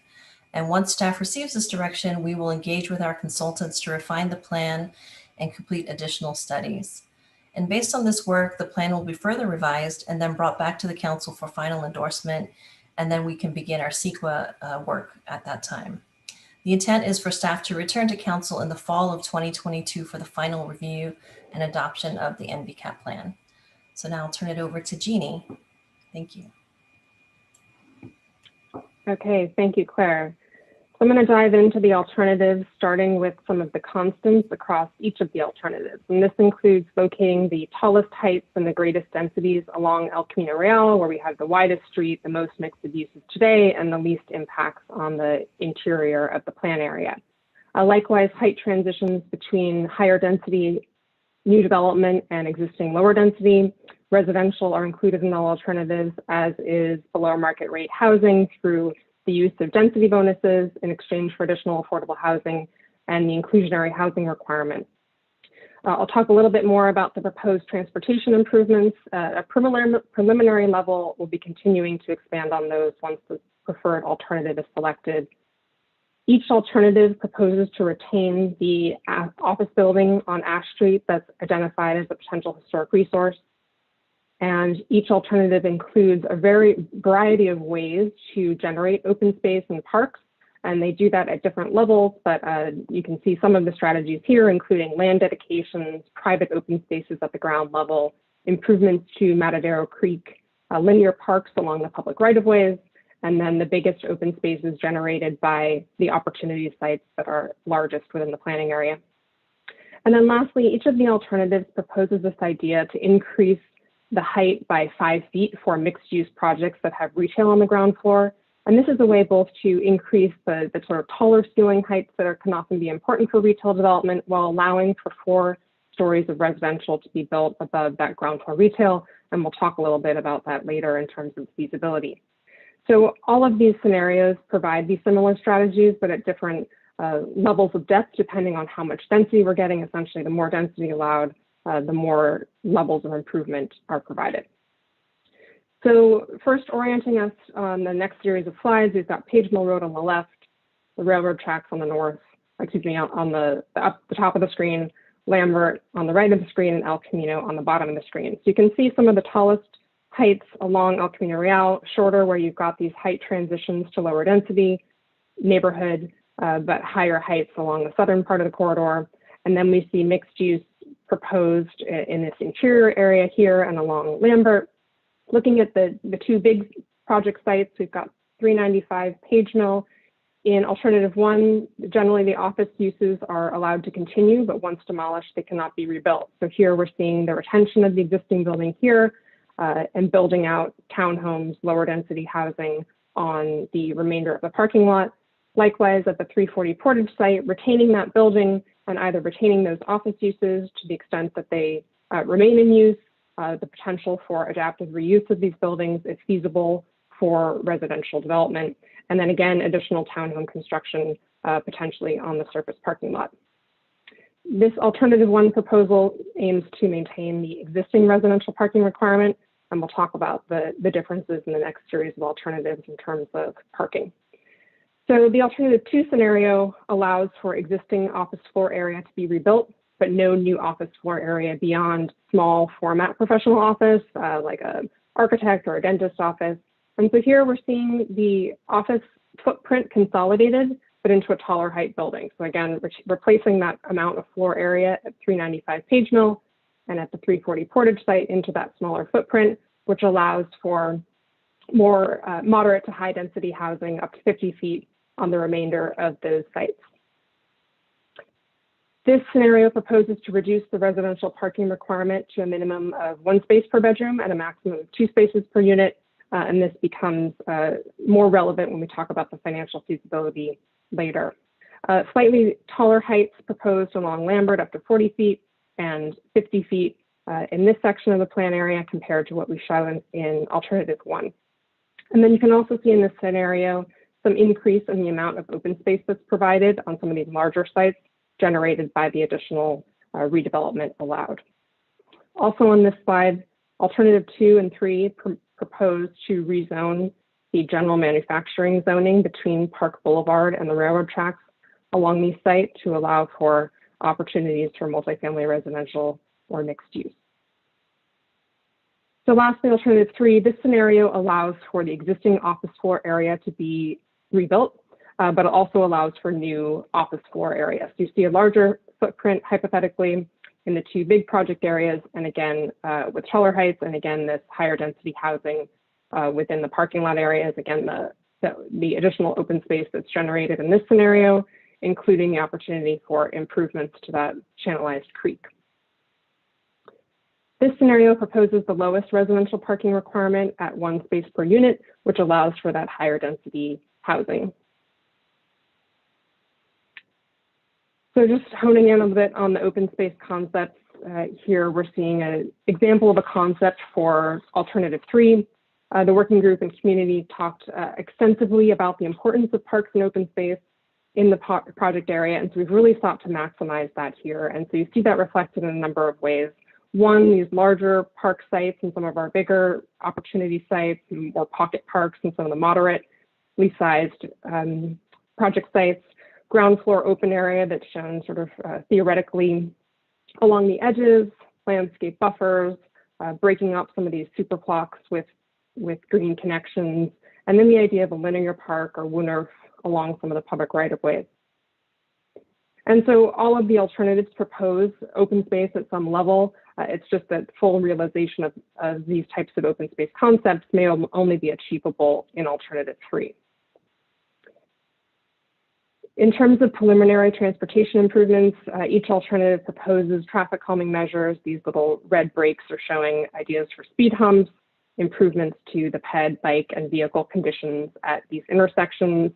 And once staff receives this direction, we will engage with our consultants to refine the plan and complete additional studies. And based on this work, the plan will be further revised and then brought back to the council for final endorsement. And then we can begin our CEQA work at that time. The intent is for staff to return to council in the fall of 2022 for the final review and adoption of the NVCAP plan. So now I'll turn it over to Jeannie. Thank you. Okay, thank you, Claire. So I'm going to dive into the alternatives, starting with some of the constants across each of the alternatives. And this includes locating the tallest heights and the greatest densities along El Camino Real, where we have the widest street, the most mixed uses today, and the least impacts on the interior of the plan area. Likewise, height transitions between higher density new development and existing lower density residential are included in all alternatives, as is below market rate housing through the use of density bonuses in exchange for additional affordable housing and the inclusionary housing requirement. I'll talk a little bit more about the proposed transportation improvements. At a preliminary level, we'll be continuing to expand on those once the preferred alternative is selected. Each alternative proposes to retain the office building on Ash Street that's identified as a potential historic resource. And each alternative includes a variety of ways to generate open space and parks. And they do that at different levels, but you can see some of the strategies here, including land dedications, private open spaces at the ground level, improvements to Matadero Creek, linear parks along the public right-of-ways, and then the biggest open spaces generated by the opportunity sites that are largest within the planning area. And then lastly, each of the alternatives proposes this idea to increase the height by 5 feet for mixed-use projects that have retail on the ground floor. And this is a way both to increase the sort of taller ceiling heights that can often be important for retail development, while allowing for 4 stories of residential to be built above that ground floor retail. And we'll talk a little bit about that later in terms of feasibility. So all of these scenarios provide these similar strategies, but at different levels of depth, depending on how much density we're getting. Essentially, the more density allowed, the more levels of improvement are provided. So first, orienting us on the next series of slides, we've got Page Mill Road on the left, the railroad tracks on the north, on the top of the screen, Lambert on the right of the screen, and El Camino on the bottom of the screen. So you can see some of the tallest heights along El Camino Real, shorter where you've got these height transitions to lower density neighborhood, but higher heights along the southern part of the corridor. And then we see mixed use proposed in this interior area here and along Lambert. Looking at the 2 big project sites, we've got 395 Page Mill. In alternative 1, generally the office uses are allowed to continue, but once demolished, they cannot be rebuilt. So here we're seeing the retention of the existing building here and building out townhomes, lower density housing on the remainder of the parking lot. Likewise, at the 340 Portage site, retaining that building and either retaining those office uses to the extent that they remain in use. The potential for adaptive reuse of these buildings is feasible for residential development. And then again, additional townhome construction potentially on the surface parking lot. This alternative 1 proposal aims to maintain the existing residential parking requirement, and we'll talk about the differences in the next series of alternatives in terms of parking. So the alternative 2 scenario allows for existing office floor area to be rebuilt, but no new office floor area beyond small format professional office, like an architect or a dentist office. And so here we're seeing the office footprint consolidated, but into a taller height building. So again, replacing that amount of floor area at 395 Page Mill and at the 340 Portage site into that smaller footprint, which allows for more moderate to high density housing up to 50 feet on the remainder of those sites. This scenario proposes to reduce the residential parking requirement to a minimum of 1 space per bedroom and a maximum of 2 spaces per unit. And this becomes more relevant when we talk about the financial feasibility later. Slightly taller heights proposed along Lambert, up to 40 feet and 50 feet in this section of the plan area compared to what we show in alternative 1. And then you can also see in this scenario some increase in the amount of open space that's provided on some of these larger sites generated by the additional redevelopment allowed. Also on this slide, alternative 2 and 3 propose to rezone the general manufacturing zoning between Park Boulevard and the railroad tracks along these sites to allow for opportunities for multifamily residential or mixed use. So lastly, alternative 3, this scenario allows for the existing office floor area to be rebuilt, but it also allows for new office floor areas. So you see a larger footprint, hypothetically, in the 2 big project areas, and again, with taller heights, and again, this higher density housing within the parking lot areas. Again, the additional open space that's generated in this scenario, including the opportunity for improvements to that channelized creek. This scenario proposes the lowest residential parking requirement at 1 space per unit, which allows for that higher density housing. So just honing in a bit on the open space concepts, here we're seeing an example of a concept for alternative 3. The working group and community talked extensively about the importance of parks and open space in the project area, and so we've really sought to maximize that here. And so you see that reflected in a number of ways. One, these larger park sites and some of our bigger opportunity sites, or pocket parks and some of the moderately sized project sites. Ground floor open area that's shown sort of theoretically along the edges, landscape buffers, breaking up some of these super blocks with green connections, and then the idea of a linear park or WUNRF along some of the public right-of-ways. And so all of the alternatives propose open space at some level. It's just that full realization of these types of open space concepts may only be achievable in alternative 3. In terms of preliminary transportation improvements, each alternative proposes traffic calming measures. These little red breaks are showing ideas for speed humps, improvements to the ped, bike, and vehicle conditions at these intersections,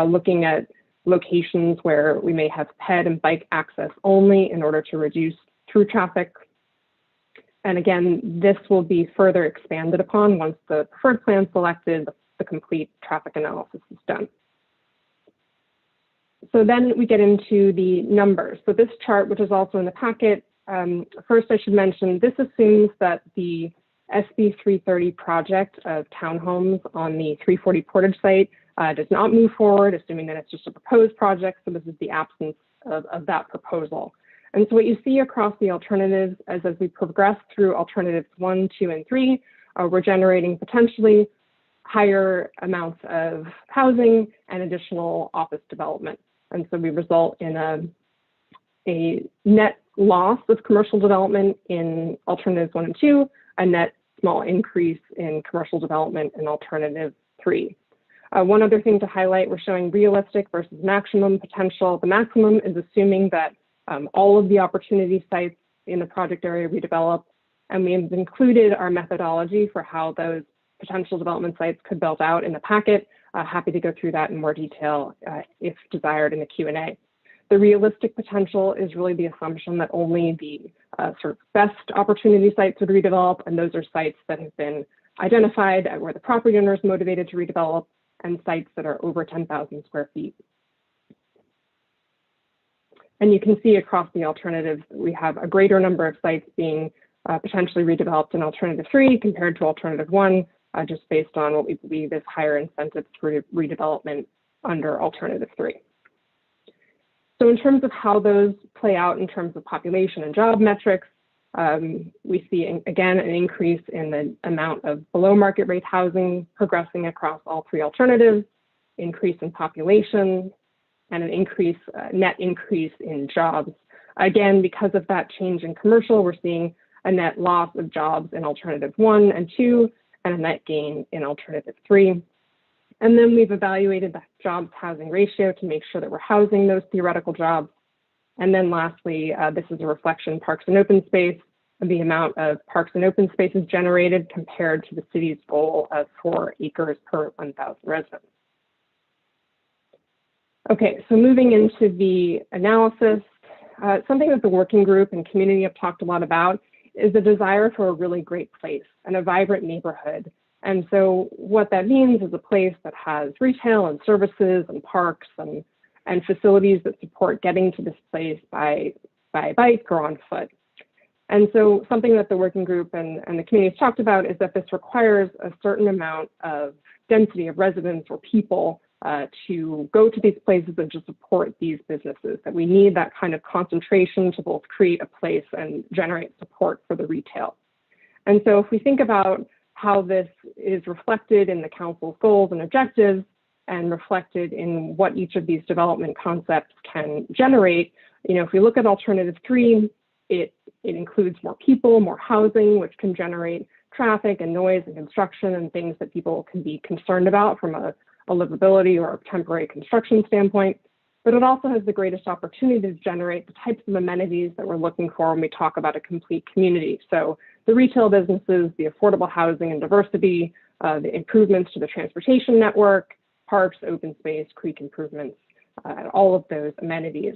looking at locations where we may have ped and bike access only in order to reduce through traffic. And again, this will be further expanded upon once the preferred plan selected, the complete traffic analysis is done. So then we get into the numbers. So this chart, which is also in the packet, first I should mention, this assumes that the SB 330 project of townhomes on the 340 Portage site does not move forward, assuming that it's just a proposed project. So this is the absence of that proposal. And so what you see across the alternatives as we progress through alternatives 1, 2, and 3, we're generating potentially higher amounts of housing and additional office development. And so we result in a net loss of commercial development in alternatives 1 and 2, a net small increase in commercial development in alternative 3. One other thing to highlight, we're showing realistic versus maximum potential. The maximum is assuming that all of the opportunity sites in the project area redevelop, and we have included our methodology for how those potential development sites could build out in the packet. Happy to go through that in more detail if desired in the Q&A. The realistic potential is really the assumption that only the sort of best opportunity sites would redevelop, and those are sites that have been identified where the property owner is motivated to redevelop, and sites that are over 10,000 square feet. And you can see across the alternatives, we have a greater number of sites being potentially redeveloped in alternative 3 compared to alternative 1, just based on what we believe is higher incentives for redevelopment under alternative 3. So in terms of how those play out in terms of population and job metrics, we see, again, an increase in the amount of below market rate housing progressing across all 3 alternatives, increase in population, and an increase, net increase in jobs. Again, because of that change in commercial, we're seeing a net loss of jobs in alternative 1 and 2, and a net gain in alternative 3. And then we've evaluated the jobs housing ratio to make sure that we're housing those theoretical jobs. And then lastly, this is a reflection parks and open space, of the amount of parks and open spaces generated compared to the city's goal of 4 acres per 1,000 residents. Okay, so moving into the analysis, something that the working group and community have talked a lot about is the desire for a really great place and a vibrant neighborhood. And so what that means is a place that has retail and services and parks and facilities that support getting to this place by bike or on foot. And so something that the working group and the community has talked about is that this requires a certain amount of density of residents or people to go to these places and to support these businesses, that we need that kind of concentration to both create a place and generate support for the retail. And so if we think about how this is reflected in the council's goals and objectives and reflected in what each of these development concepts can generate, you know, if we look at alternative 3, it includes more people, more housing, which can generate traffic and noise and construction and things that people can be concerned about from a livability or a temporary construction standpoint. But it also has the greatest opportunity to generate the types of amenities that we're looking for when we talk about a complete community. So the retail businesses, the affordable housing and diversity, the improvements to the transportation network, parks, open space, creek improvements, all of those amenities.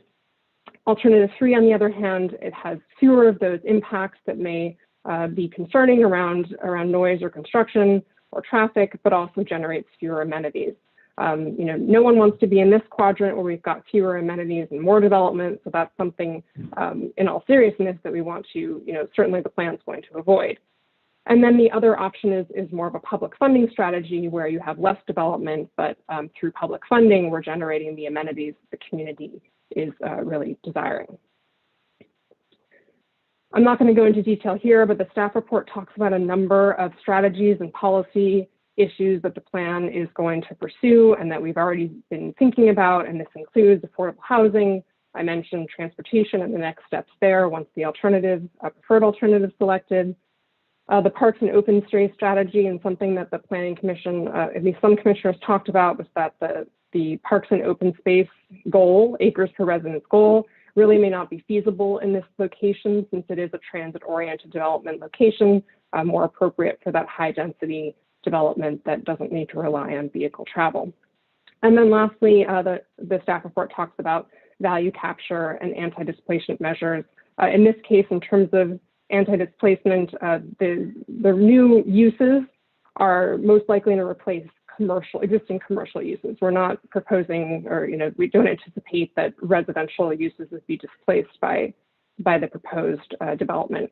Alternative 3, on the other hand, it has fewer of those impacts that may be concerning around noise or construction or traffic, but also generates fewer amenities. No one wants to be in this quadrant where we've got fewer amenities and more development. So that's something in all seriousness that we want to, certainly the plan's going to avoid. And then the other option is more of a public funding strategy where you have less development, but through public funding, we're generating the amenities the community is really desiring. I'm not going to go into detail here, but the staff report talks about a number of strategies and policy issues that the plan is going to pursue and that we've already been thinking about, and this includes affordable housing. I mentioned transportation and the next steps there once the preferred alternative selected. The parks and open space strategy, and something that the Planning Commission, at least some commissioners talked about, was that the parks and open space goal, acres per residence goal, really may not be feasible in this location since it is a transit-oriented development location, more appropriate for that high-density development that doesn't need to rely on vehicle travel. And then lastly, the staff report talks about value capture and anti-displacement measures. In this case, in terms of anti-displacement, the new uses are most likely to replace existing commercial uses. We're not proposing, or we don't anticipate that residential uses would be displaced by the proposed development.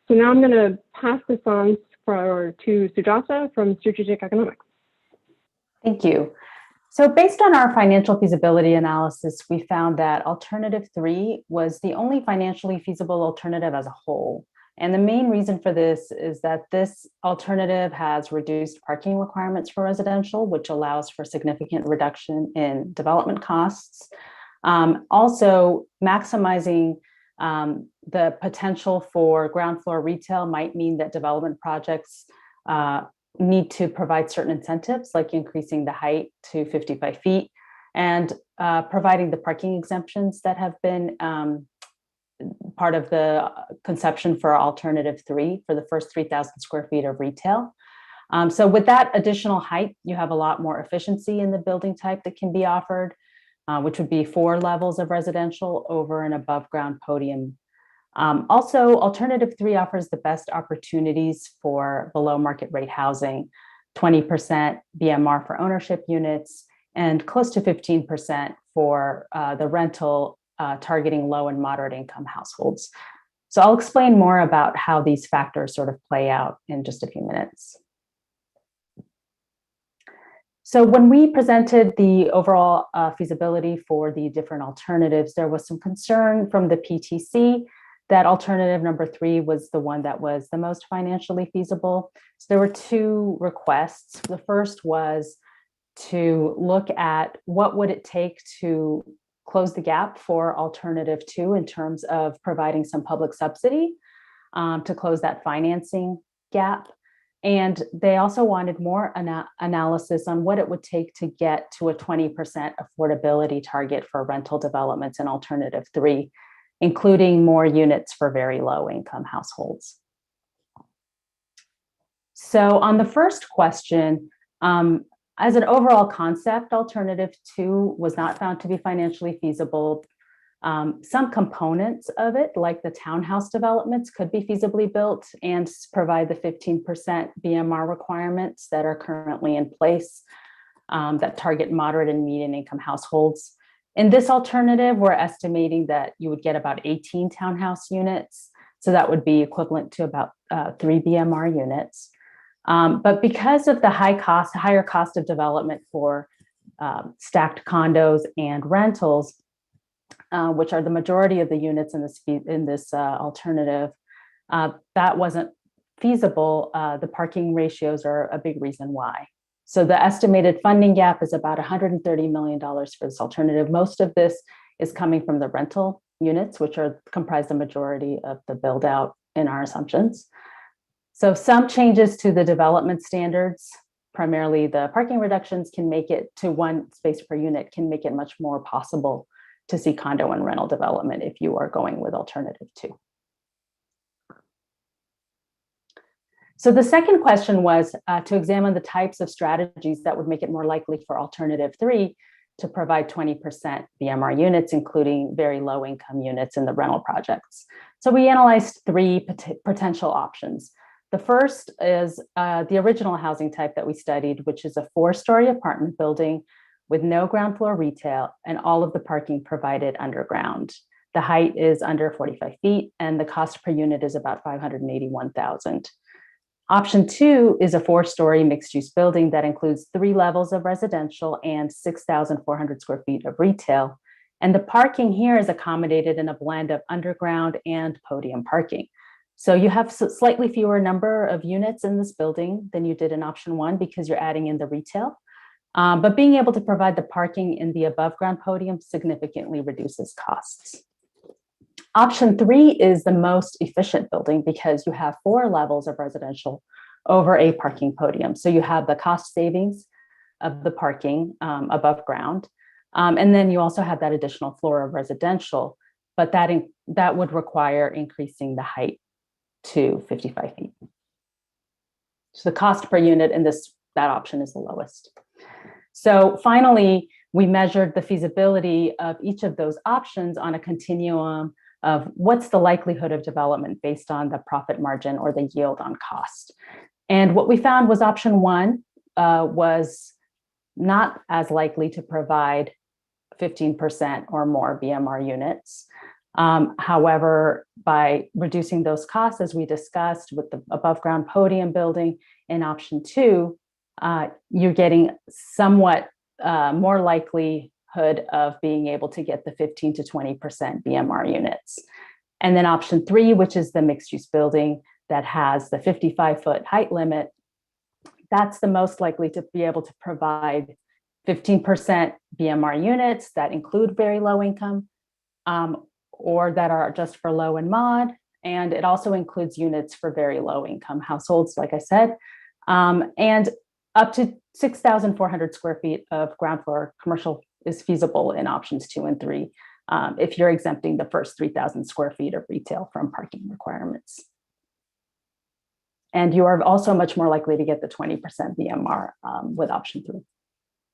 So now I'm going to pass this on to Sujata from Strategic Economics. Thank you. So based on our financial feasibility analysis, we found that alternative 3 was the only financially feasible alternative as a whole. And the main reason for this is that this alternative has reduced parking requirements for residential, which allows for significant reduction in development costs. Also, maximizing the potential for ground floor retail might mean that development projects need to provide certain incentives, like increasing the height to 55 feet and providing the parking exemptions that have been part of the conception for alternative 3 for the first 3,000 square feet of retail. So with that additional height, you have a lot more efficiency in the building type that can be offered, which would be 4 levels of residential over an above ground podium. Also, alternative 3 offers the best opportunities for below market rate housing, 20% BMR for ownership units, and close to 15% for the rental targeting low and moderate income households. So I'll explain more about how these factors sort of play out in just a few minutes. So when we presented the overall feasibility for the different alternatives, there was some concern from the PTC that alternative number 3 was the one that was the most financially feasible. So there were 2 requests. The first was to look at what would it take to close the gap for alternative 2 in terms of providing some public subsidy to close that financing gap. And they also wanted more analysis on what it would take to get to a 20% affordability target for rental developments in alternative 3, including more units for very low income households. So on the first question, as an overall concept, alternative 2 was not found to be financially feasible. Some components of it, like the townhouse developments, could be feasibly built and provide the 15% BMR requirements that are currently in place that target moderate and median income households. In this alternative, we're estimating that you would get about 18 townhouse units. So that would be equivalent to about 3 BMR units. But because of the higher cost of development for stacked condos and rentals, which are the majority of the units in this alternative, that wasn't feasible. The parking ratios are a big reason why. So the estimated funding gap is about $130 million for this alternative. Most of this is coming from the rental units, which comprise the majority of the build out in our assumptions. So some changes to the development standards, primarily the parking reductions, can make it to 1 space per unit, can make it much more possible to see condo and rental development if you are going with alternative 2. So the second question was to examine the types of strategies that would make it more likely for alternative 3 to provide 20% BMR units, including very low income units in the rental projects. So we analyzed three potential options. The first is the original housing type that we studied, which is a 4-story apartment building with no ground floor retail and all of the parking provided underground. The height is under 45 feet and the cost per unit is about $581,000. Option 2 is a 4-story mixed-use building that includes 3 levels of residential and 6,400 square feet of retail. And the parking here is accommodated in a blend of underground and podium parking. So you have slightly fewer number of units in this building than you did in option 1 because you're adding in the retail. But being able to provide the parking in the above ground podium significantly reduces costs. Option 3 is the most efficient building because you have 4 levels of residential over a parking podium. So you have the cost savings of the parking above ground. And then you also have that additional floor of residential, but that would require increasing the height to 55 feet. So the cost per unit in that option is the lowest. So finally, we measured the feasibility of each of those options on a continuum of what's the likelihood of development based on the profit margin or the yield on cost. And what we found was option 1 was not as likely to provide 15% or more BMR units. However, by reducing those costs, as we discussed with the above ground podium building in option 2, you're getting somewhat more likelihood of being able to get the 15 to 20% BMR units. And then option 3, which is the mixed use building that has the 55-foot height limit, that's the most likely to be able to provide 15% BMR units that include very low income or that are just for low and mod. And it also includes units for very low income households, like I said, and up to 6,400 square feet of ground floor commercial is feasible in options 2 and 3 if you're exempting the first 3,000 square feet of retail from parking requirements. And you are also much more likely to get the 20% BMR with option 3.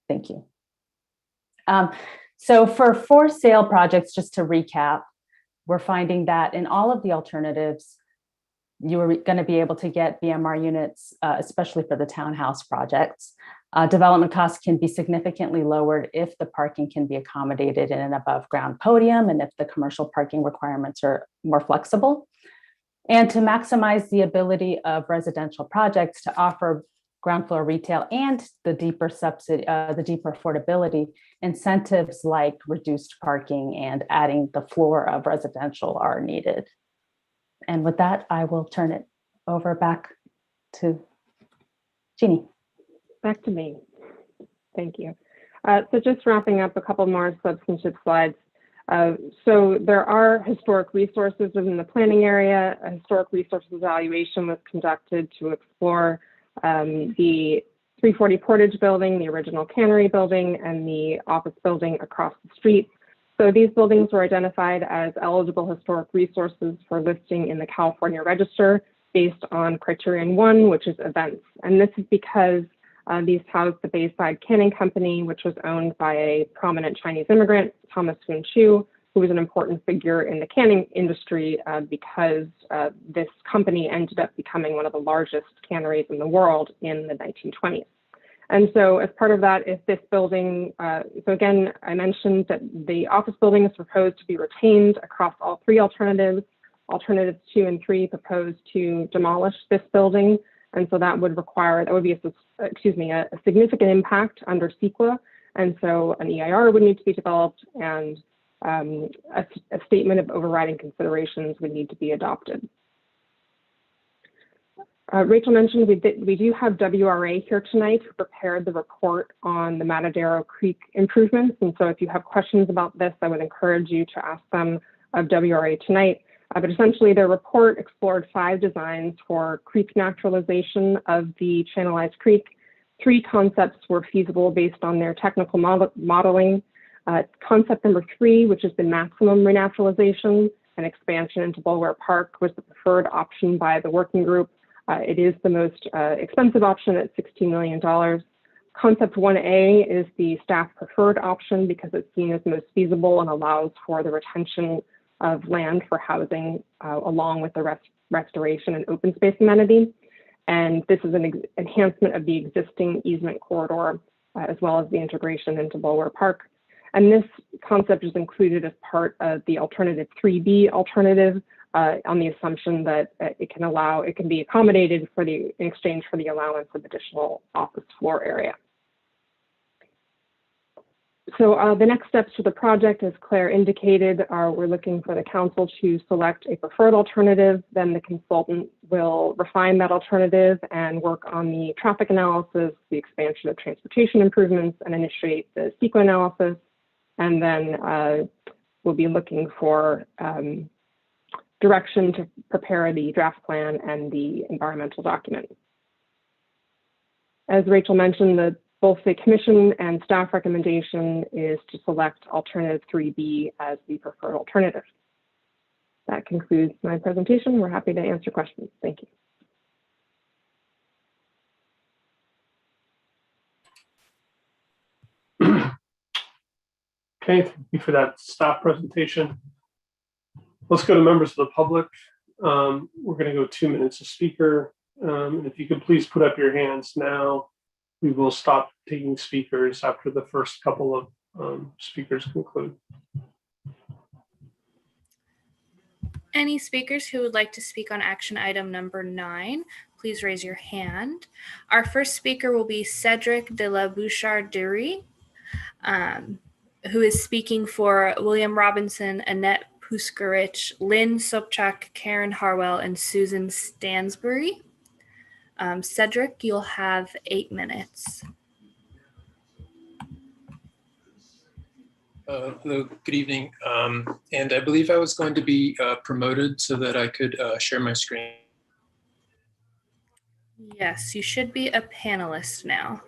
Thank you. So for sale projects, just to recap, we're finding that in all of the alternatives, you are going to be able to get BMR units, especially for the townhouse projects. Development costs can be significantly lowered if the parking can be accommodated in an above ground podium and if the commercial parking requirements are more flexible. And to maximize the ability of residential projects to offer ground floor retail and the deeper subsidy, the deeper affordability, incentives like reduced parking and adding the floor of residential are needed. And with that, I will turn it over back to Jeannie. Back to me. Thank you. So just wrapping up a couple more substantive slides. So there are historic resources within the planning area. A historic resources evaluation was conducted to explore the 340 Portage building, the original cannery building, and the office building across the street. So these buildings were identified as eligible historic resources for listing in the California Register based on criterion 1, which is events. And this is because these house the Bayside Canning Company, which was owned by a prominent Chinese immigrant, Thomas Woon Chu, who was an important figure in the canning industry because this company ended up becoming one of the largest canneries in the world in the 1920s. And so as part of that, if this building, so again, I mentioned that the office building is proposed to be retained across all 3 alternatives. Alternatives 2 and 3 propose to demolish this building. And so that would require, that would be a significant impact under CEQA. And so an EIR would need to be developed and a statement of overriding considerations would need to be adopted. Rachel mentioned we do have WRA here tonight who prepared the report on the Matadero Creek improvements. And so if you have questions about this, I would encourage you to ask them of WRA tonight. But essentially their report explored 5 designs for creek naturalization of the channelized creek. 3 concepts were feasible based on their technical modeling. Concept number 3, which is the maximum renaturalization and expansion into Bulwer Park, was the preferred option by the working group. It is the most expensive option at $16 million. Concept 1A is the staff preferred option because it's seen as most feasible and allows for the retention of land for housing along with the restoration and open space amenity. And this is an enhancement of the existing easement corridor as well as the integration into Bulwer Park. And this concept is included as part of the alternative 3B alternative on the assumption that it can be accommodated in exchange for the allowance of additional office floor area. So the next steps for the project, as Claire indicated, we're looking for the council to select a preferred alternative. Then the consultant will refine that alternative and work on the traffic analysis, the expansion of transportation improvements, and initiate the CEQA analysis. And then we'll be looking for direction to prepare the draft plan and the environmental document. As Rachel mentioned, both the commission and staff recommendation is to select alternative 3B as the preferred alternative. That concludes my presentation. We're happy to answer questions. Thank you. Okay, thank you for that staff presentation. Let's go to members of the public. We're going to go 2 minutes a speaker. And if you could please put up your hands now, we will stop taking speakers after the first couple of speakers conclude. Any speakers who would like to speak on action item number 9, please raise your hand. Our first speaker will be Cedric de la Bouchard-Dury, who is speaking for William Robinson, Annette Puskarich, Lynn Sobchak, Karen Harwell, and Susan Stansbury. Cedric, you'll have 8 minutes. Hello, good evening. And I believe I was going to be promoted so that I could share my screen. Yes, you should be a panelist now.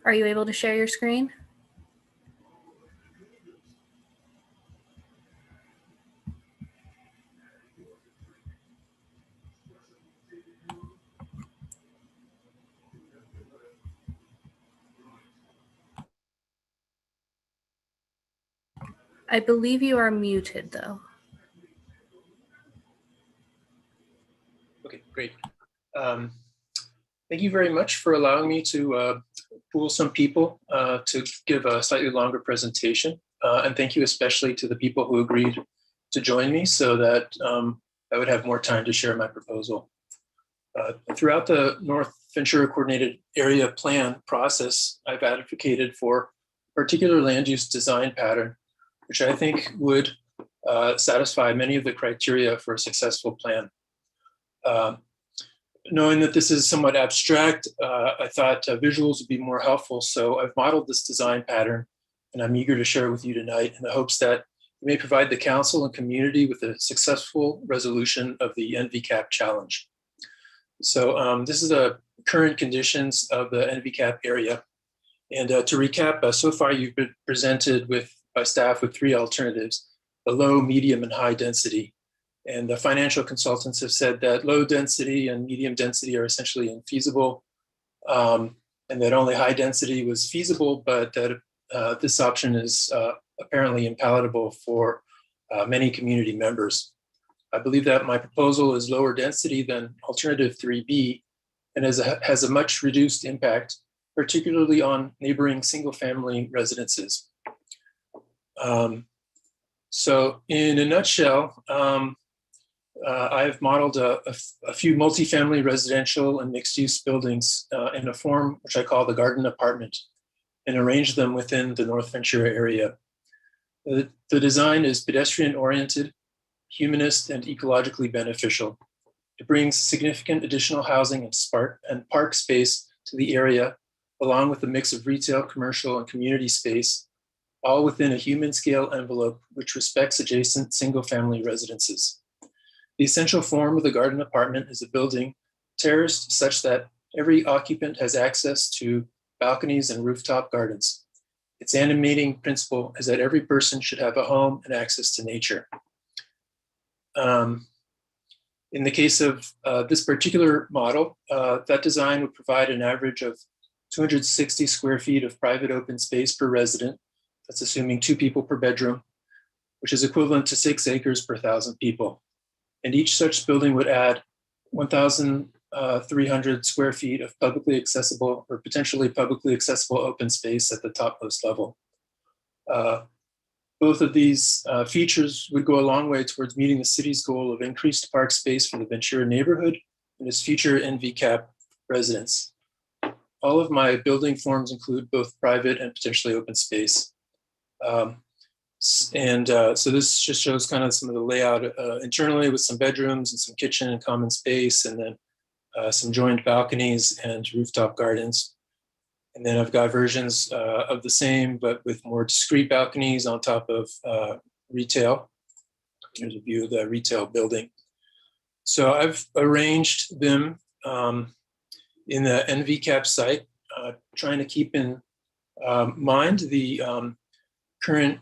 Are you able to share your screen? I believe you are muted, though. Okay, great. Thank you very much for allowing me to pool some people to give a slightly longer presentation. And thank you especially to the people who agreed to join me so that I would have more time to share my proposal. Throughout the North Ventura Coordinated Area Plan process, I've advocated for a particular land use design pattern, which I think would satisfy many of the criteria for a successful plan. Knowing that this is somewhat abstract, I thought visuals would be more helpful. So I've modeled this design pattern, and I'm eager to share it with you tonight in the hopes that it may provide the council and community with a successful resolution of the NVCAP challenge. So this is the current conditions of the NVCAP area. And to recap, so far you've been presented by staff with 3 alternatives: the low, medium, and high density. And the financial consultants have said that low density and medium density are essentially infeasible, and that only high density was feasible, but that this option is apparently impalatable for many community members. I believe that my proposal is lower density than alternative 3B and has a much reduced impact, particularly on neighboring single-family residences. So in a nutshell, I've modeled a few multifamily residential and mixed-use buildings in a form which I call the garden apartment, and arranged them within the North Ventura area. The design is pedestrian-oriented, humanist, and ecologically beneficial. It brings significant additional housing and park space to the area, along with a mix of retail, commercial, and community space, all within a human scale envelope which respects adjacent single-family residences. The essential form of the garden apartment is a building terraced such that every occupant has access to balconies and rooftop gardens. Its animating principle is that every person should have a home and access to nature. In the case of this particular model, that design would provide an average of 260 square feet of private open space per resident. That's assuming 2 people per bedroom, which is equivalent to 6 acres per 1,000 people. And each such building would add 1,300 square feet of publicly accessible or potentially publicly accessible open space at the topmost level. Both of these features would go a long way towards meeting the city's goal of increased park space for the Ventura neighborhood and its future NVCAP residents. All of my building forms include both private and potentially open space. So this just shows kind of some of the layout internally with some bedrooms and some kitchen and common space, and then some joined balconies and rooftop gardens. And then I've got versions of the same, but with more discrete balconies on top of retail. Here's a view of the retail building. So I've arranged them in the NVCAP site, trying to keep in mind the current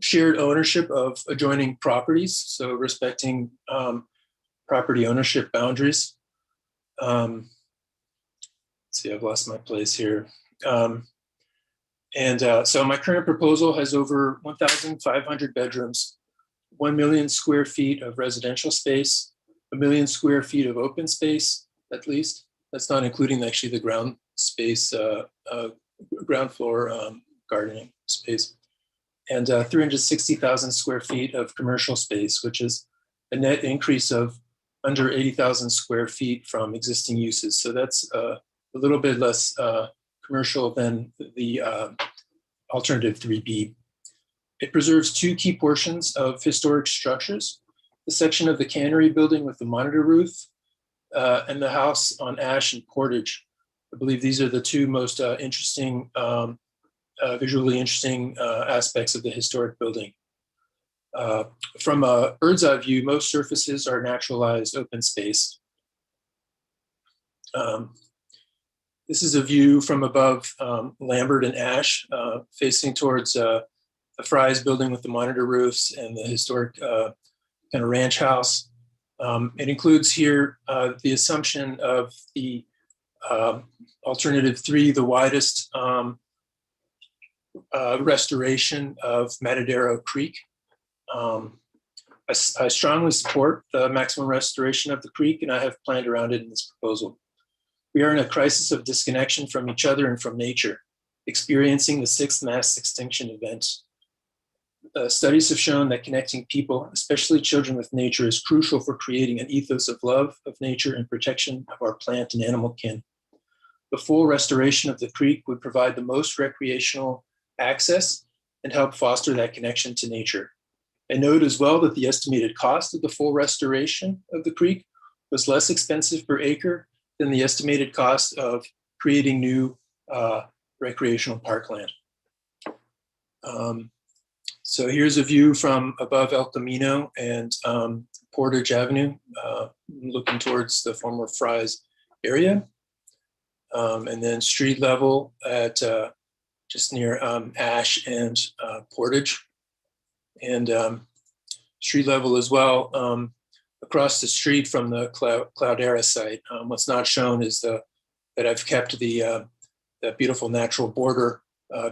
shared ownership of adjoining properties, so respecting property ownership boundaries. Let's see, I've lost my place here. So my current proposal has over 1,500 bedrooms, 1 million square feet of residential space, 1 million square feet of open space, at least. That's not including actually the ground space, ground floor gardening space, and 360,000 square feet of commercial space, which is a net increase of under 80,000 square feet from existing uses. So that's a little bit less commercial than the alternative 3B. It preserves 2 key portions of historic structures: the section of the cannery building with the monitor roof and the house on Ash and Portage. I believe these are the 2 most interesting, visually interesting aspects of the historic building. From a bird's eye view, most surfaces are naturalized open space. This is a view from above Lambert and Ash, facing towards the Fry's building with the monitor roofs and the historic kind of ranch house. It includes here the assumption of the alternative 3, the widest restoration of Matadero Creek. I strongly support the maximum restoration of the creek, and I have planned around it in this proposal. We are in a crisis of disconnection from each other and from nature, experiencing the 6th mass extinction event. Studies have shown that connecting people, especially children, with nature is crucial for creating an ethos of love of nature and protection of our plant and animal kin. The full restoration of the creek would provide the most recreational access and help foster that connection to nature. I note as well that the estimated cost of the full restoration of the creek was less expensive per acre than the estimated cost of creating new recreational parkland. So here's a view from above El Camino and Portage Avenue, looking towards the former Fry's area. And then street level at just near Ash and Portage. And street level as well across the street from the Cloudera site. What's not shown is that I've kept the beautiful natural border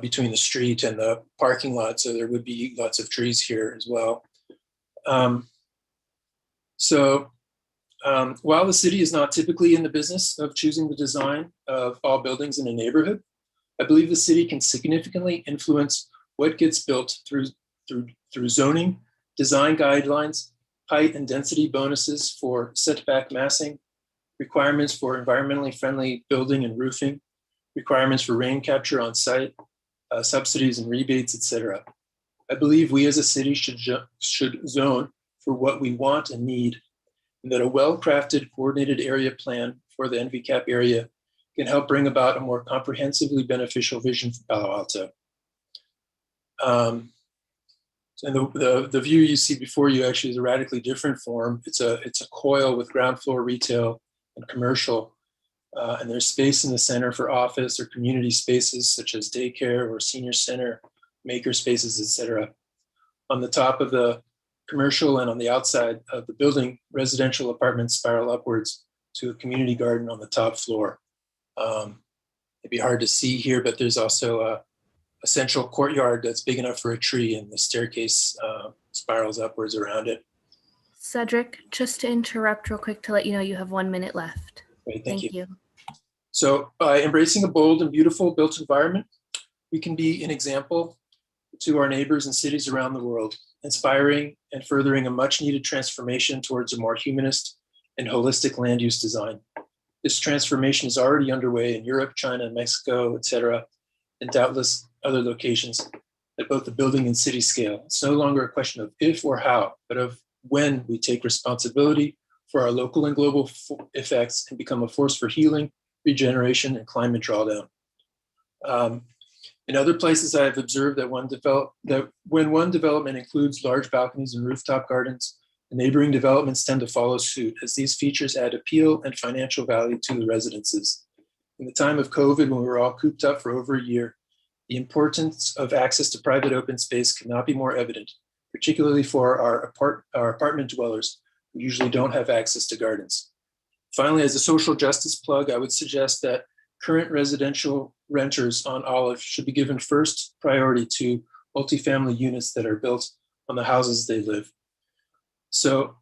between the street and the parking lot, so there would be lots of trees here as well. While the city is not typically in the business of choosing the design of all buildings in a neighborhood, I believe the city can significantly influence what gets built through zoning, design guidelines, height and density bonuses for setback massing, requirements for environmentally friendly building and roofing, requirements for rain capture on site, subsidies and rebates, etc. I believe we as a city should zone for what we want and need, and that a well-crafted coordinated area plan for the NVCAP area can help bring about a more comprehensively beneficial vision for Palo Alto. And the view you see before you actually is a radically different form. It's a coil with ground floor retail and commercial. And there's space in the center for office or community spaces such as daycare or senior center, maker spaces, etc. On the top of the commercial and on the outside of the building, residential apartments spiral upwards to a community garden on the top floor. It'd be hard to see here, but there's also a central courtyard that's big enough for a tree, and the staircase spirals upwards around it. Cedric, just to interrupt real quick to let you know you have 1 minute left. Great, thank you. So by embracing a bold and beautiful built environment, we can be an example to our neighbors and cities around the world, inspiring and furthering a much needed transformation towards a more humanist and holistic land use design. This transformation is already underway in Europe, China, Mexico, etc., and doubtless other locations at both the building and city scale. It's no longer a question of if or how, but of when we take responsibility for our local and global effects and become a force for healing, regeneration, and climate drawdown. In other places, I have observed that when one development includes large balconies and rooftop gardens, the neighboring developments tend to follow suit, as these features add appeal and financial value to the residences. In the time of COVID, when we were all cooped up for over a year, the importance of access to private open space could not be more evident, particularly for our apartment dwellers who usually don't have access to gardens. Finally, as a social justice plug, I would suggest that current residential renters on Olive should be given first priority to multifamily units that are built on the houses they live. So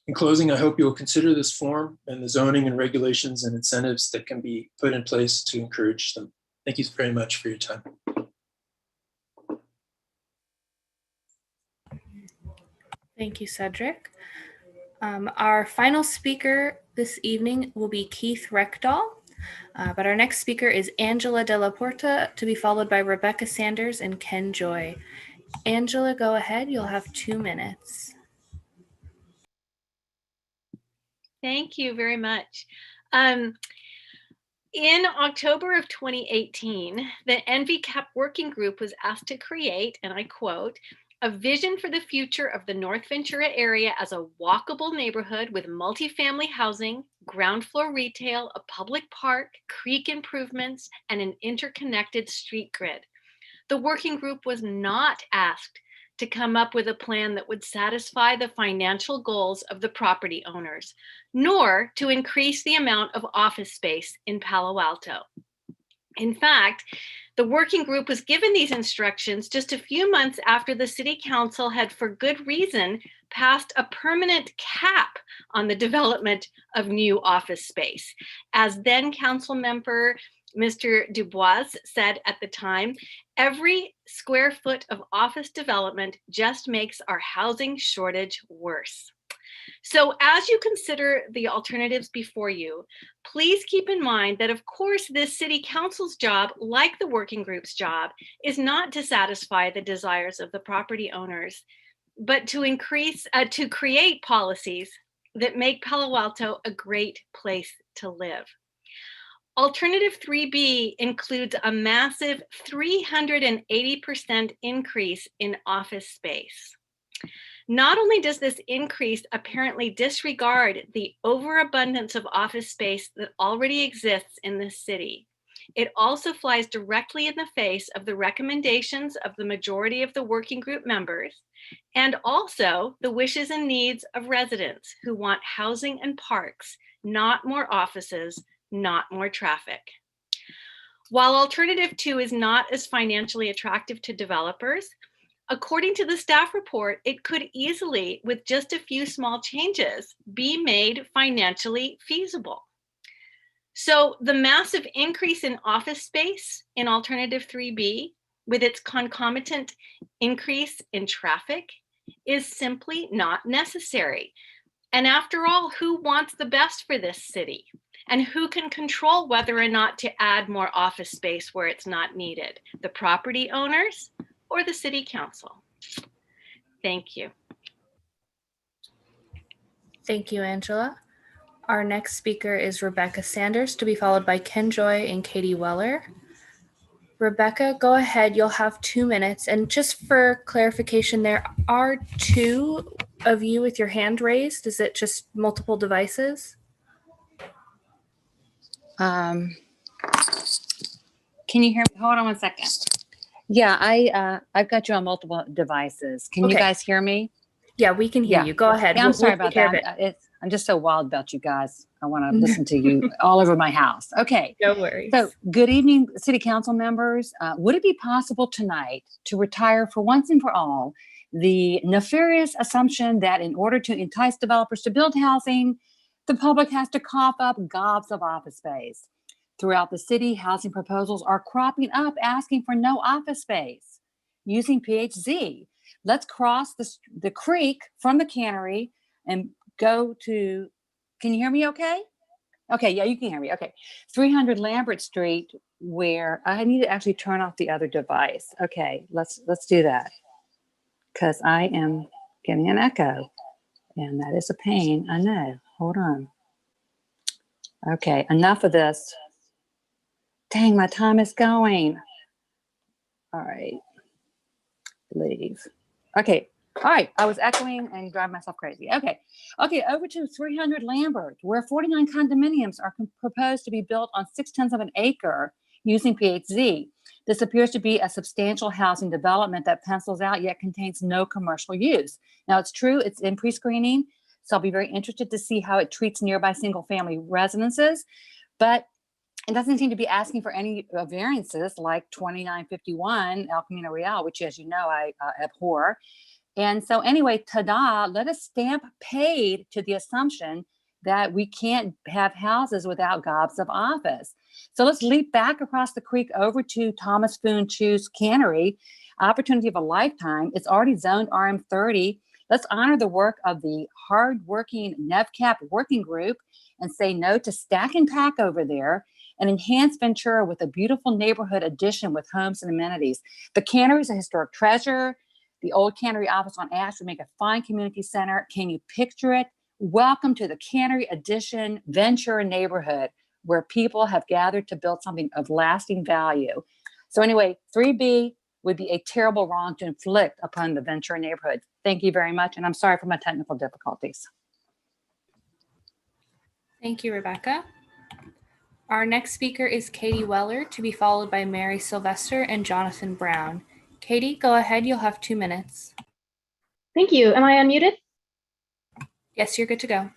in closing, I hope you will consider this form and the zoning and regulations and incentives that can be put in place to encourage them. Thank you very much for your time. Thank you, Cedric. Our final speaker this evening will be Keith Reckdahl, but our next speaker is Angela Della Porta, to be followed by Rebecca Sanders and Ken Joy. Angela, go ahead. You'll have 2 minutes. Thank you very much. In October of 2018, the NVCAP working group was asked to create, and I quote, a vision for the future of the North Ventura area as a walkable neighborhood with multifamily housing, ground floor retail, a public park, creek improvements, and an interconnected street grid. The working group was not asked to come up with a plan that would satisfy the financial goals of the property owners, nor to increase the amount of office space in Palo Alto. In fact, the working group was given these instructions just a few months after the city council had, for good reason, passed a permanent cap on the development of new office space. As then council member Mr. Dubois said at the time, every square foot of office development just makes our housing shortage worse. So as you consider the alternatives before you, please keep in mind that, of course, this city council's job, like the working group's job, is not to satisfy the desires of the property owners, but to create policies that make Palo Alto a great place to live. Alternative 3B includes a massive 380% increase in office space. Not only does this increase apparently disregard the overabundance of office space that already exists in the city, it also flies directly in the face of the recommendations of the majority of the working group members, and also the wishes and needs of residents who want housing and parks, not more offices, not more traffic. While alternative 2 is not as financially attractive to developers, according to the staff report, it could easily, with just a few small changes, be made financially feasible. So the massive increase in office space in alternative 3B, with its concomitant increase in traffic, is simply not necessary. And after all, who wants the best for this city? And who can control whether or not to add more office space where it's not needed? The property owners or the city council? Thank you. Thank you, Angela. Our next speaker is Rebecca Sanders, to be followed by Ken Joy and Katie Weller. Rebecca, go ahead. You'll have 2 minutes. And just for clarification, there are 2 of you with your hand raised. Is it just multiple devices? Um, can you hear me? Hold on 1 second. Yeah, I've got you on multiple devices. Can you Okay. guys hear me? Yeah, we can hear Yeah. you. Go ahead. Yeah, I'm sorry We'll about take care of that. it. I'm just so wild about you guys. I want to listen to you all over my house. Okay. No worries. So, good evening, City Council members. Would it be possible tonight to retire for once and for all the nefarious assumption that in order to entice developers to build housing, the public has to cough up gobs of office space? Throughout the city, housing proposals are cropping up asking for no office space using PHZ. Let's cross the creek from the cannery and go to, can you hear me okay? Okay, yeah, you can hear me. Okay. 300 Lambert Street, where I need to actually turn off the other device. Okay, let's do that. Because I am getting an echo. And that is a pain. I know. Hold on. Okay, enough of this. Dang, my time is going. All right. Leave. Okay. All right. I was echoing and driving myself crazy. Okay. Okay. Over to 300 Lambert, where 49 condominiums are proposed to be built on 0.6 of an acre using PHZ. This appears to be a substantial housing development that pencils out yet contains no commercial use. Now, it's true, it's in pre-screening, so I'll be very interested to see how it treats nearby single-family residences, but it doesn't seem to be asking for any variances like 2951 El Camino Real, which, as you know, I abhor. And so anyway, ta-da, let us stamp paid to the assumption that we can't have houses without gobs of office. So let's leap back across the creek over to Thomas Foon Chew's Cannery, opportunity of a lifetime. It's already zoned RM30. Let's honor the work of the hardworking NevCap working group and say no to stack and pack over there and enhance Ventura with a beautiful neighborhood addition with homes and amenities. The cannery is a historic treasure. The old cannery office on Ash would make a fine community center. Can you picture it? Welcome to the Cannery Addition Ventura neighborhood, where people have gathered to build something of lasting value. So anyway, 3B would be a terrible wrong to inflict upon the Ventura neighborhood. Thank you very much, and I'm sorry for my technical difficulties. Thank you, Rebecca. Our next speaker is Katie Weller, to be followed by Mary Sylvester and Jonathan Brown. Katie, go ahead. You'll have 2 minutes. Thank you. Am I unmuted? Yes, you're good to go.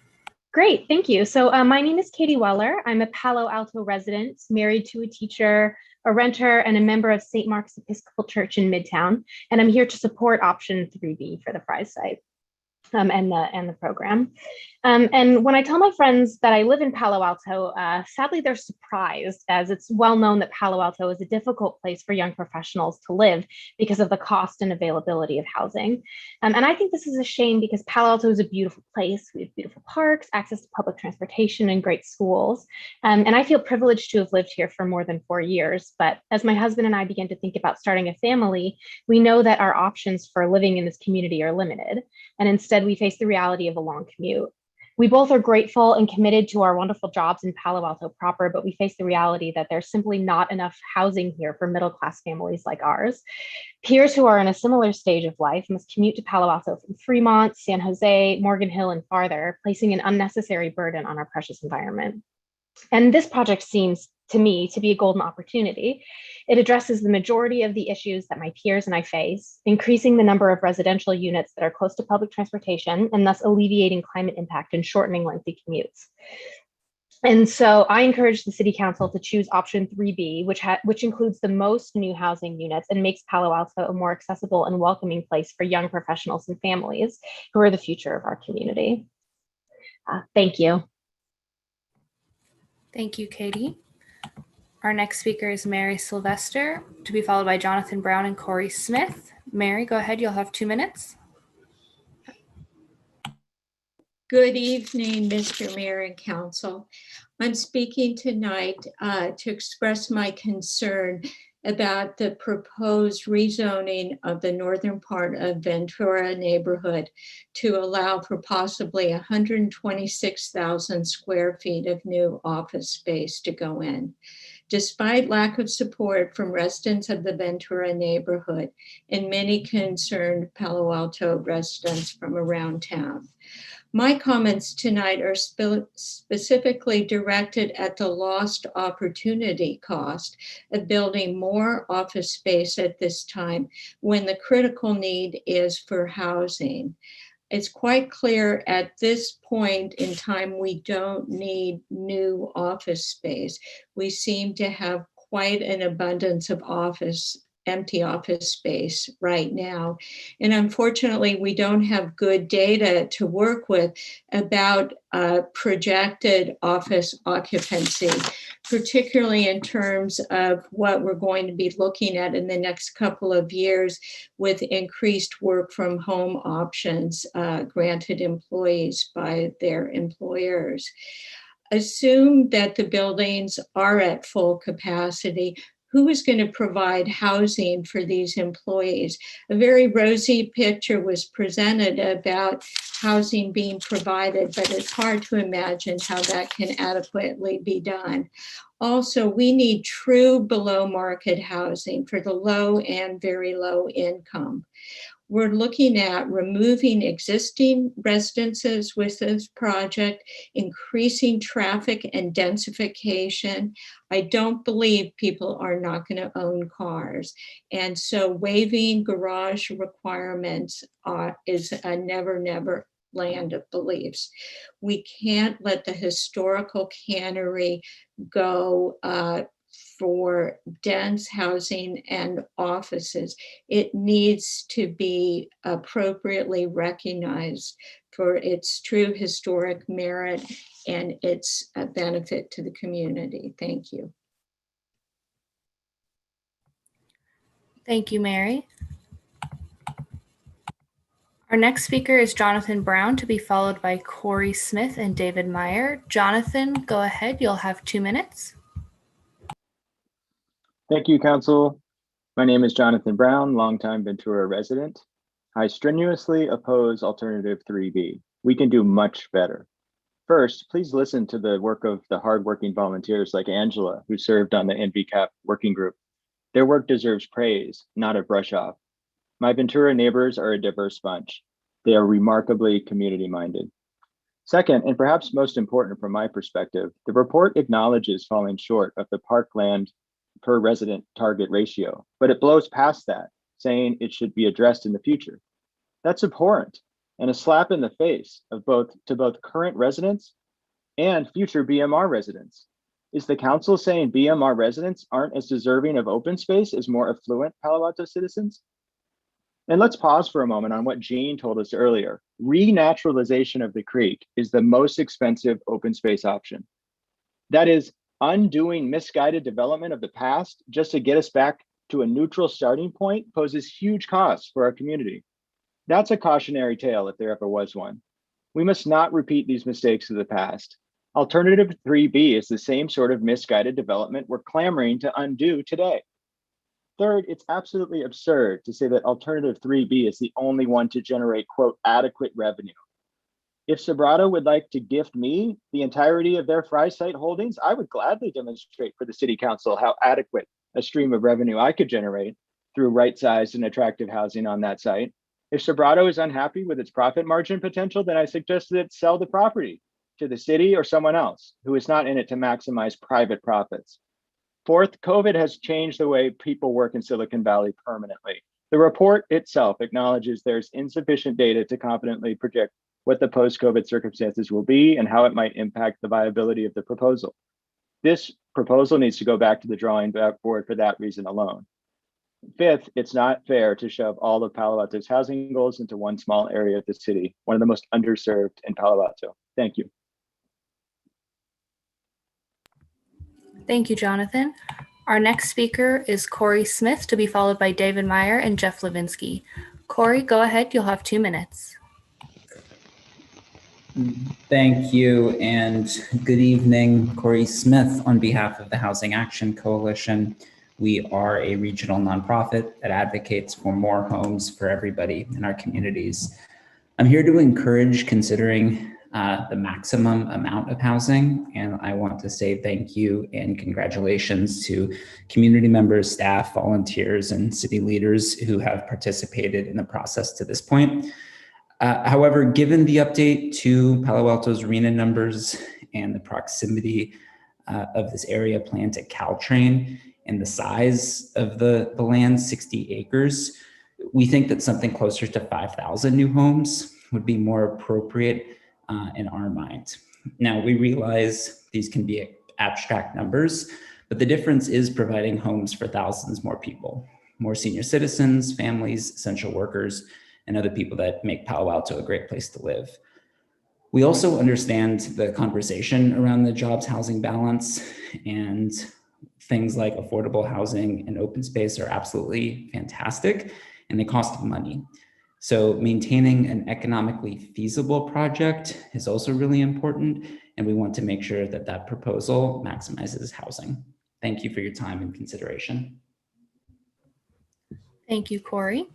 Great, thank you. So my name is Katie Weller. I'm a Palo Alto resident, married to a teacher, a renter, and a member of St. Mark's Episcopal Church in Midtown. And I'm here to support option 3B for the Fry's site. And the program. And when I tell my friends that I live in Palo Alto, sadly, they're surprised, as it's well known that Palo Alto is a difficult place for young professionals to live because of the cost and availability of housing. And I think this is a shame because Palo Alto is a beautiful place. We have beautiful parks, access to public transportation, and great schools. And I feel privileged to have lived here for more than 4 years. But as my husband and I began to think about starting a family, we know that our options for living in this community are limited. And instead, we face the reality of a long commute. We both are grateful and committed to our wonderful jobs in Palo Alto proper, but we face the reality that there's simply not enough housing here for middle-class families like ours. Peers who are in a similar stage of life must commute to Palo Alto from Fremont, San Jose, Morgan Hill, and farther, placing an unnecessary burden on our precious environment. And this project seems to me to be a golden opportunity. It addresses the majority of the issues that my peers and I face, increasing the number of residential units that are close to public transportation, and thus alleviating climate impact and shortening lengthy commutes. And so I encourage the City Council to choose option 3B, which includes the most new housing units and makes Palo Alto a more accessible and welcoming place for young professionals and families who are the future of our community. Thank you. Thank you, Katie. Our next speaker is Mary Sylvester, to be followed by Jonathan Brown and Corey Smith. Mary, go ahead. You'll have 2 minutes. Good evening, Mr. Mayor and Council. I'm speaking tonight to express my concern about the proposed rezoning of the northern part of Ventura neighborhood to allow for possibly 126,000 square feet of new office space to go in. Despite lack of support from residents of the Ventura neighborhood and many concerned Palo Alto residents from around town, My comments tonight are specifically directed at the lost opportunity cost of building more office space at this time when the critical need is for housing. It's quite clear at this point in time we don't need new office space. We seem to have quite an abundance of empty office space right now. And unfortunately, we don't have good data to work with about projected office occupancy, particularly in terms of what we're going to be looking at in the next couple of years with increased work from home options granted employees by their employers. Assume that the buildings are at full capacity. Who is going to provide housing for these employees? A very rosy picture was presented about housing being provided, but it's hard to imagine how that can adequately be done. Also, we need true below market housing for the low and very low income. We're looking at removing existing residences with this project, increasing traffic and densification. I don't believe people are not going to own cars. And so waiving garage requirements is a never, never land of beliefs. We can't let the historical cannery go for dense housing and offices. It needs to be appropriately recognized for its true historic merit and its benefit to the community. Thank you. Thank you, Mary. Our next speaker is Jonathan Brown, to be followed by Corey Smith and David Meyer. Jonathan, go ahead. You'll have 2 minutes. Thank you, Council. My name is Jonathan Brown, longtime Ventura resident. I strenuously oppose Alternative 3B. We can do much better. First, please listen to the work of the hardworking volunteers like Angela, who served on the NVCAP working group. Their work deserves praise, not a brush off. My Ventura neighbors are a diverse bunch. They are remarkably community-minded. Second, and perhaps most important from my perspective, the report acknowledges falling short of the parkland per resident target ratio, but it blows past that, saying it should be addressed in the future. That's abhorrent and a slap in the face of both current residents and future BMR residents. Is the council saying BMR residents aren't as deserving of open space as more affluent Palo Alto citizens? And let's pause for a moment on what Jean told us earlier. Renaturalization of the creek is the most expensive open space option. That is undoing misguided development of the past just to get us back to a neutral starting point poses huge costs for our community. That's a cautionary tale if there ever was one. We must not repeat these mistakes of the past. Alternative 3B is the same sort of misguided development we're clamoring to undo today. Third, it's absolutely absurd to say that Alternative 3B is the only one to generate, quote, adequate revenue. If Sobrato would like to gift me the entirety of their Fry site holdings, I would gladly demonstrate for the City Council how adequate a stream of revenue I could generate through right-sized and attractive housing on that site. If Sobrato is unhappy with its profit margin potential, then I suggest that it sell the property to the city or someone else who is not in it to maximize private profits. Fourth, COVID has changed the way people work in Silicon Valley permanently. The report itself acknowledges there's insufficient data to confidently predict what the post-COVID circumstances will be and how it might impact the viability of the proposal. This proposal needs to go back to the drawing board for that reason alone. Fifth, it's not fair to shove all of Palo Alto's housing goals into one small area of the city, one of the most underserved in Palo Alto. Thank you. Thank you, Jonathan. Our next speaker is Corey Smith, to be followed by David Meyer and Jeff Levinsky. Corey, go ahead. You'll have 2 minutes. Thank you, and good evening. Corey Smith on behalf of the Housing Action Coalition. We are a regional nonprofit that advocates for more homes for everybody in our communities. I'm here to encourage considering the maximum amount of housing, and I want to say thank you and congratulations to community members, staff, volunteers, and city leaders who have participated in the process to this point. However, given the update to Palo Alto's RENA numbers and the proximity of this area plan to Caltrain and the size of the land, 60 acres, we think that something closer to 5,000 new homes would be more appropriate in our mind. Now, we realize these can be abstract numbers, but the difference is providing homes for thousands more people, more senior citizens, families, essential workers, and other people that make Palo Alto a great place to live. We also understand the conversation around the jobs housing balance, and things like affordable housing and open space are absolutely fantastic, and they cost money. So maintaining an economically feasible project is also really important, and we want to make sure that that proposal maximizes housing. Thank you for your time and consideration. Thank you, Corey.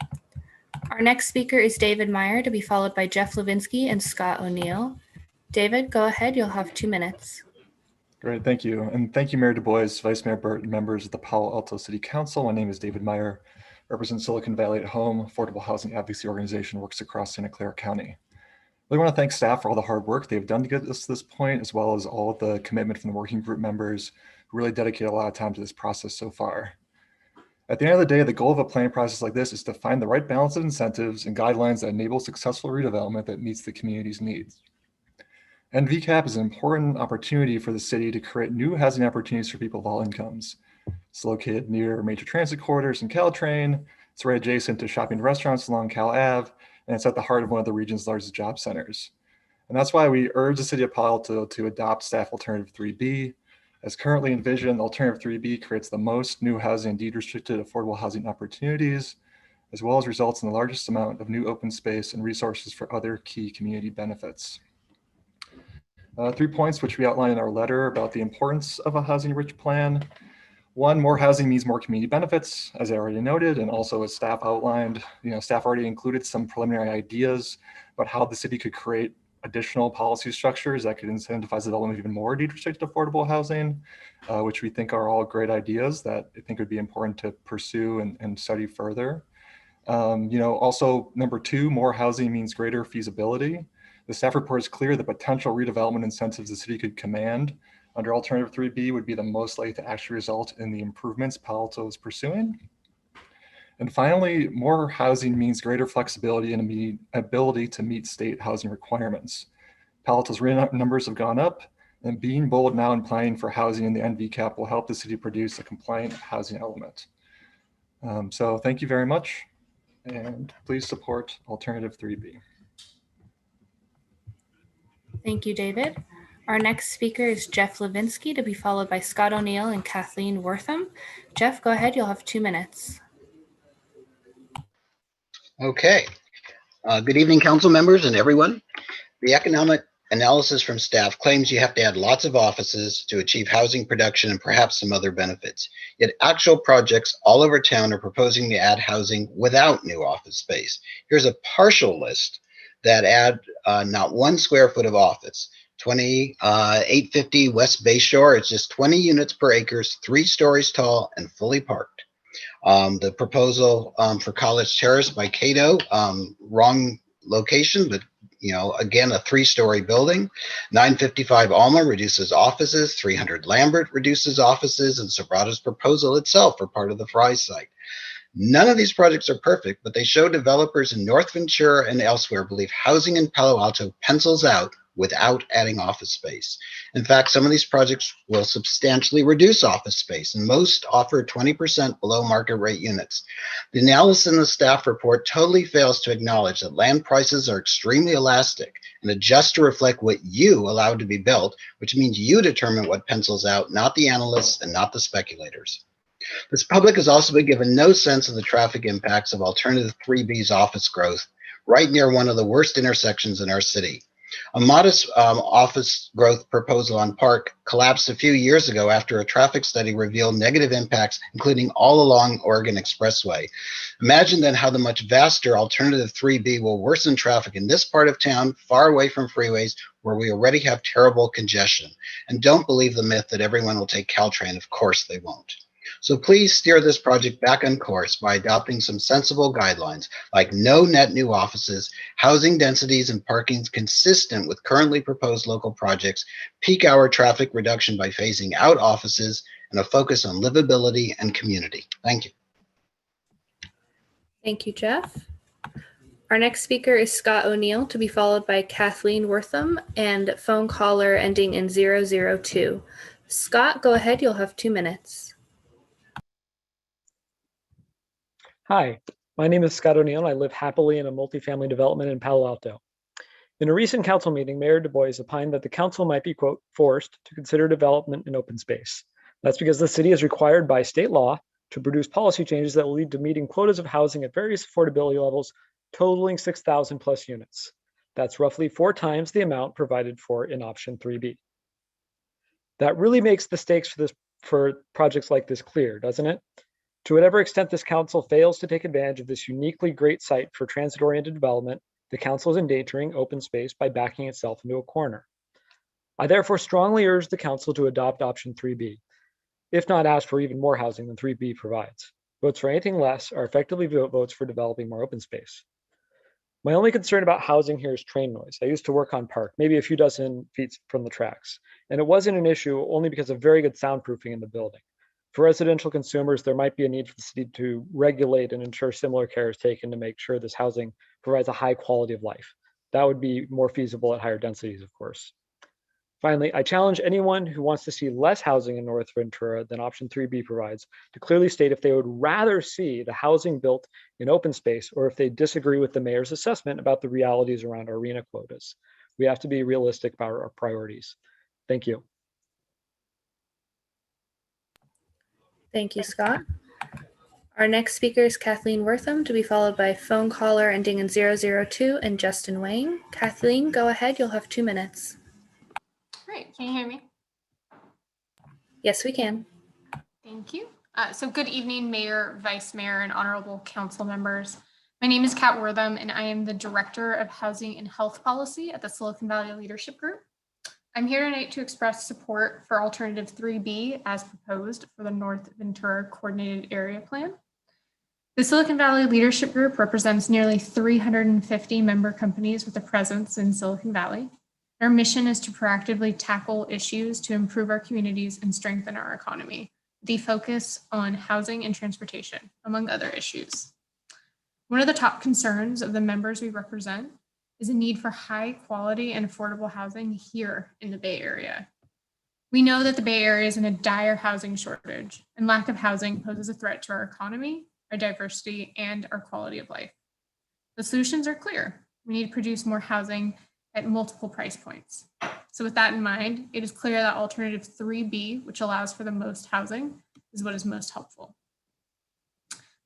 Our next speaker is David Meyer, to be followed by Jeff Levinsky and Scott O'Neill. David, go ahead. You'll have 2 minutes. Great, thank you. And thank you, Mayor Du Bois, Vice Mayor Burt, and members of the Palo Alto City Council. My name is David Meyer, represent Silicon Valley at Home, affordable housing advocacy organization, works across Santa Clara County. We want to thank staff for all the hard work they've done to get us to this point, as well as all of the commitment from the working group members who really dedicate a lot of time to this process so far. At the end of the day, the goal of a planning process like this is to find the right balance of incentives and guidelines that enable successful redevelopment that meets the community's needs. NVCAP is an important opportunity for the city to create new housing opportunities for people of all incomes. It's located near major transit corridors and Caltrain. It's right adjacent to shopping and restaurants along Cal Ave, and it's at the heart of one of the region's largest job centers. And that's why we urge the city of Palo Alto to adopt staff alternative 3B. As currently envisioned, alternative 3B creates the most new housing and deed-restricted affordable housing opportunities, as well as results in the largest amount of new open space and resources for other key community benefits. 3 points which we outline in our letter about the importance of a housing-rich plan. 1, more housing means more community benefits, as I already noted, and also as staff outlined, staff already included some preliminary ideas about how the city could create additional policy structures that could incentivize the development of even more deed-restricted affordable housing, which we think are all great ideas that I think would be important to pursue and study further. Also, number 2, more housing means greater feasibility. The staff report is clear the potential redevelopment incentives the city could command under alternative 3B would be the most likely to actually result in the improvements Palo Alto is pursuing. And finally, more housing means greater flexibility and ability to meet state housing requirements. Palo Alto's numbers have gone up, and being bold now in planning for housing in the NVCAP will help the city produce a compliant housing element. So thank you very much, and please support alternative 3B. Thank you, David. Our next speaker is Jeff Levinsky, to be followed by Scott O'Neill and Kathleen Wortham. Jeff, go ahead. You'll have 2 minutes. Okay. Good evening, council members and everyone. The economic analysis from staff claims you have to add lots of offices to achieve housing production and perhaps some other benefits. Yet actual projects all over town are proposing to add housing without new office space. Here's a partial list that add not 1 square foot of office. 850 West Bayshore, it's just 20 units per acres, 3 stories tall and fully parked. The proposal for College Terrace by Cato, wrong location, but again, a 3-story building. 955 Alma reduces offices, 300 Lambert reduces offices, and Sobrato's proposal itself for part of the Fry site. None of these projects are perfect, but they show developers in North Ventura and elsewhere believe housing in Palo Alto pencils out without adding office space. In fact, some of these projects will substantially reduce office space, and most offer 20% below market rate units. The analysis in the staff report totally fails to acknowledge that land prices are extremely elastic and adjust to reflect what you allow to be built, which means you determine what pencils out, not the analysts and not the speculators. This public has also been given no sense of the traffic impacts of alternative 3B's office growth right near one of the worst intersections in our city. A modest office growth proposal on Park collapsed a few years ago after a traffic study revealed negative impacts, including all along Oregon Expressway. Imagine then how the much vaster alternative 3B will worsen traffic in this part of town, far away from freeways, where we already have terrible congestion. And don't believe the myth that everyone will take Caltrain. Of course they won't. So please steer this project back on course by adopting some sensible guidelines, like no net new offices, housing densities and parkings consistent with currently proposed local projects, peak hour traffic reduction by phasing out offices, and a focus on livability and community. Thank you. Thank you, Jeff. Our next speaker is Scott O'Neill, to be followed by Kathleen Wortham and phone caller ending in 002. Scott, go ahead. You'll have 2 minutes. Hi, my name is Scott O'Neill. I live happily in a multifamily development in Palo Alto. In a recent council meeting, Mayor Du Bois opined that the council might be, quote, forced to consider development in open space. That's because the city is required by state law to produce policy changes that will lead to meeting quotas of housing at various affordability levels, totaling 6,000 plus units. That's roughly 4 times the amount provided for in option 3B. That really makes the stakes for projects like this clear, doesn't it? To whatever extent this council fails to take advantage of this uniquely great site for transit-oriented development, the council is endangering open space by backing itself into a corner. I therefore strongly urge the council to adopt option 3B, if not ask for even more housing than 3B provides. Votes for anything less are effectively votes for developing more open space. My only concern about housing here is train noise. I used to work on Park, maybe a few dozen feet from the tracks, and it wasn't an issue only because of very good soundproofing in the building. For residential consumers, there might be a need for the city to regulate and ensure similar care is taken to make sure this housing provides a high quality of life. That would be more feasible at higher densities, of course. Finally, I challenge anyone who wants to see less housing in North Ventura than option 3B provides to clearly state if they would rather see the housing built in open space or if they disagree with the mayor's assessment about the realities around our arena quotas. We have to be realistic about our priorities. Thank you. Thank you, Scott. Our next speaker is Kathleen Wortham, to be followed by phone caller ending in 002 and Justin Wang. Kathleen, go ahead. You'll have 2 minutes. Great. Can you hear me? Yes, we can. Thank you. So good evening, Mayor, Vice Mayor, and honorable council members. My name is Kat Wortham, and I am the Director of Housing and Health Policy at the Silicon Valley Leadership Group. I'm here tonight to express support for Alternative 3B as proposed for the North Ventura Coordinated Area Plan. The Silicon Valley Leadership Group represents nearly 350 member companies with a presence in Silicon Valley. Our mission is to proactively tackle issues to improve our communities and strengthen our economy, with the focus on housing and transportation, among other issues. One of the top concerns of the members we represent is a need for high quality and affordable housing here in the Bay Area. We know that the Bay Area is in a dire housing shortage, and lack of housing poses a threat to our economy, our diversity, and our quality of life. The solutions are clear. We need to produce more housing at multiple price points. So with that in mind, it is clear that Alternative 3B, which allows for the most housing, is what is most helpful.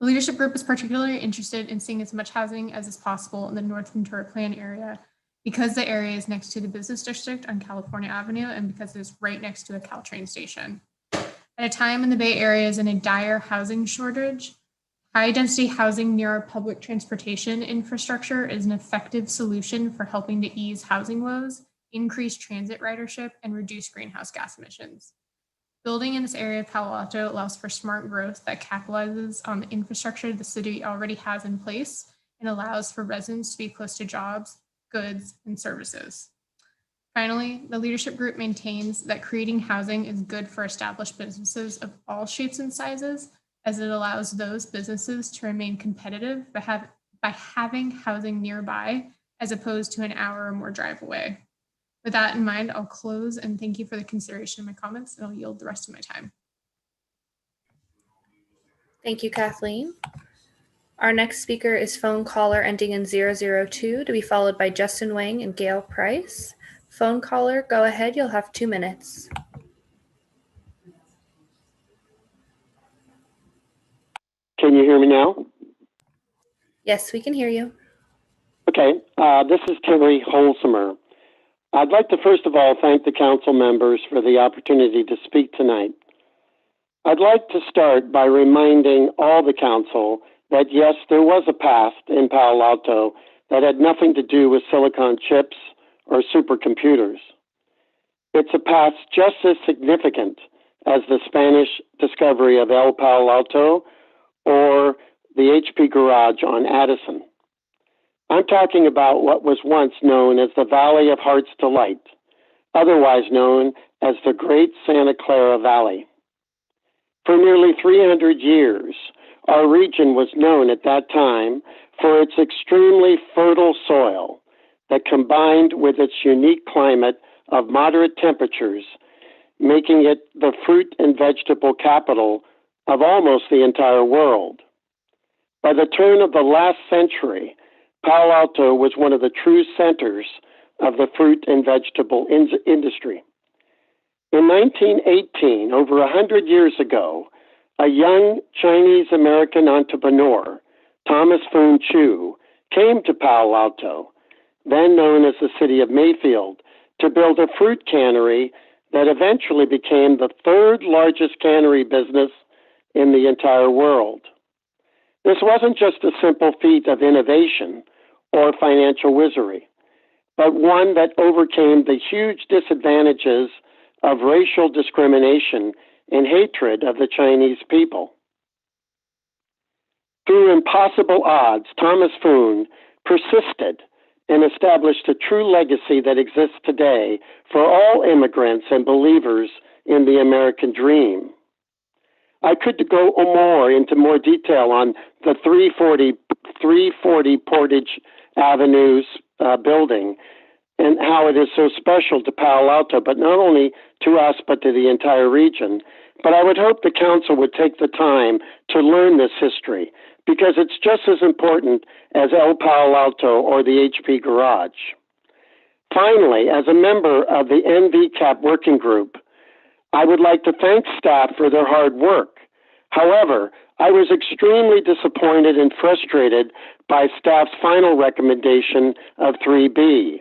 The leadership group is particularly interested in seeing as much housing as is possible in the North Ventura Plan area because the area is next to the business district on California Avenue and because it is right next to a Caltrain station. At a time when the Bay Area is in a dire housing shortage, high density housing near our public transportation infrastructure is an effective solution for helping to ease housing woes, increase transit ridership, and reduce greenhouse gas emissions. Building in this area of Palo Alto allows for smart growth that capitalizes on the infrastructure the city already has in place and allows for residents to be close to jobs, goods, and services. Finally, the leadership group maintains that creating housing is good for established businesses of all shapes and sizes, as it allows those businesses to remain competitive by having housing nearby as opposed to an hour or more drive away. With that in mind, I'll close and thank you for the consideration of my comments, and I'll yield the rest of my time. Thank you, Kathleen. Our next speaker is phone caller ending in 002, to be followed by Justin Wang and Gail Price. Phone caller, go ahead. You'll have 2 minutes. Can you hear me now? Yes, we can hear you. Okay, this is Terry Holsomer. I'd like to first of all thank the council members for the opportunity to speak tonight. I'd like to start by reminding all the council that yes, there was a past in Palo Alto that had nothing to do with silicon chips or supercomputers. It's a past just as significant as the Spanish discovery of El Palo Alto or the HP Garage on Addison. I'm talking about what was once known as the Valley of Heart's Delight, otherwise known as the Great Santa Clara Valley. For nearly 300 years, our region was known at that time for its extremely fertile soil that, combined with its unique climate of moderate temperatures, making it the fruit and vegetable capital of almost the entire world. By the turn of the last century, Palo Alto was one of the true centers of the fruit and vegetable industry. In 1918, over 100 years ago, a young Chinese-American entrepreneur, Thomas Foon Chu, came to Palo Alto, then known as the city of Mayfield, to build a fruit cannery that eventually became the third largest cannery business in the entire world. This wasn't just a simple feat of innovation or financial wizardry, but one that overcame the huge disadvantages of racial discrimination and hatred of the Chinese people. Through impossible odds, Thomas Foon persisted and established a true legacy that exists today for all immigrants and believers in the American dream. I could go into more detail on the 340 Portage Avenues building and how it is so special to Palo Alto, but not only to us, but to the entire region. But I would hope the council would take the time to learn this history, because it's just as important as El Palo Alto or the HP Garage. Finally, as a member of the NVCAP working group, I would like to thank staff for their hard work. However, I was extremely disappointed and frustrated by staff's final recommendation of 3B.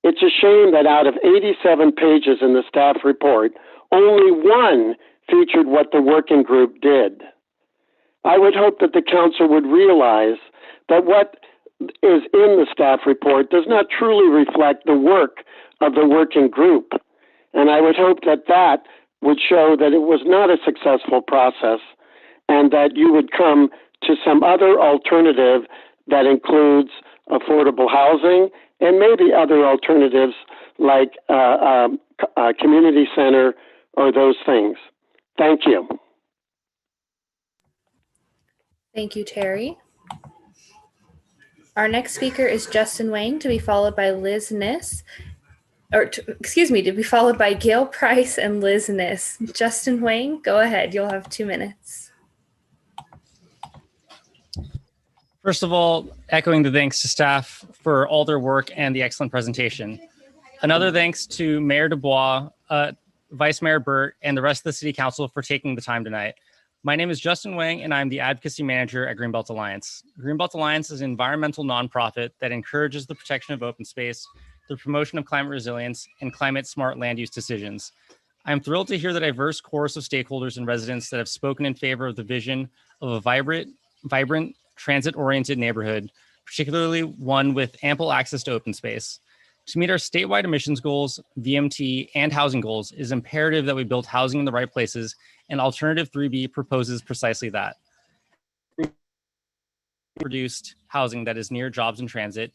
It's a shame that out of 87 pages in the staff report, only one featured what the working group did. I would hope that the council would realize that what is in the staff report does not truly reflect the work of the working group. And I would hope that that would show that it was not a successful process and that you would come to some other alternative that includes affordable housing and maybe other alternatives like a community center or those things. Thank you. Thank you, Terry. Our next speaker is Justin Wang, to be followed by Liz Niss, to be followed by Gail Price and Liz Niss. Justin Wang, go ahead. You'll have 2 minutes. First of all, echoing the thanks to staff for all their work and the excellent presentation. Another thanks to Mayor Dubois, Vice Mayor Burt, and the rest of the City Council for taking the time tonight. My name is Justin Wang, and I'm the Advocacy Manager at Greenbelt Alliance. Greenbelt Alliance is an environmental nonprofit that encourages the protection of open space, the promotion of climate resilience, and climate-smart land use decisions. I'm thrilled to hear the diverse chorus of stakeholders and residents that have spoken in favor of the vision of a vibrant, transit-oriented neighborhood, particularly one with ample access to open space. To meet our statewide emissions goals, VMT, and housing goals, it is imperative that we build housing in the right places, and Alternative 3B proposes precisely that. Produced housing that is near jobs and transit,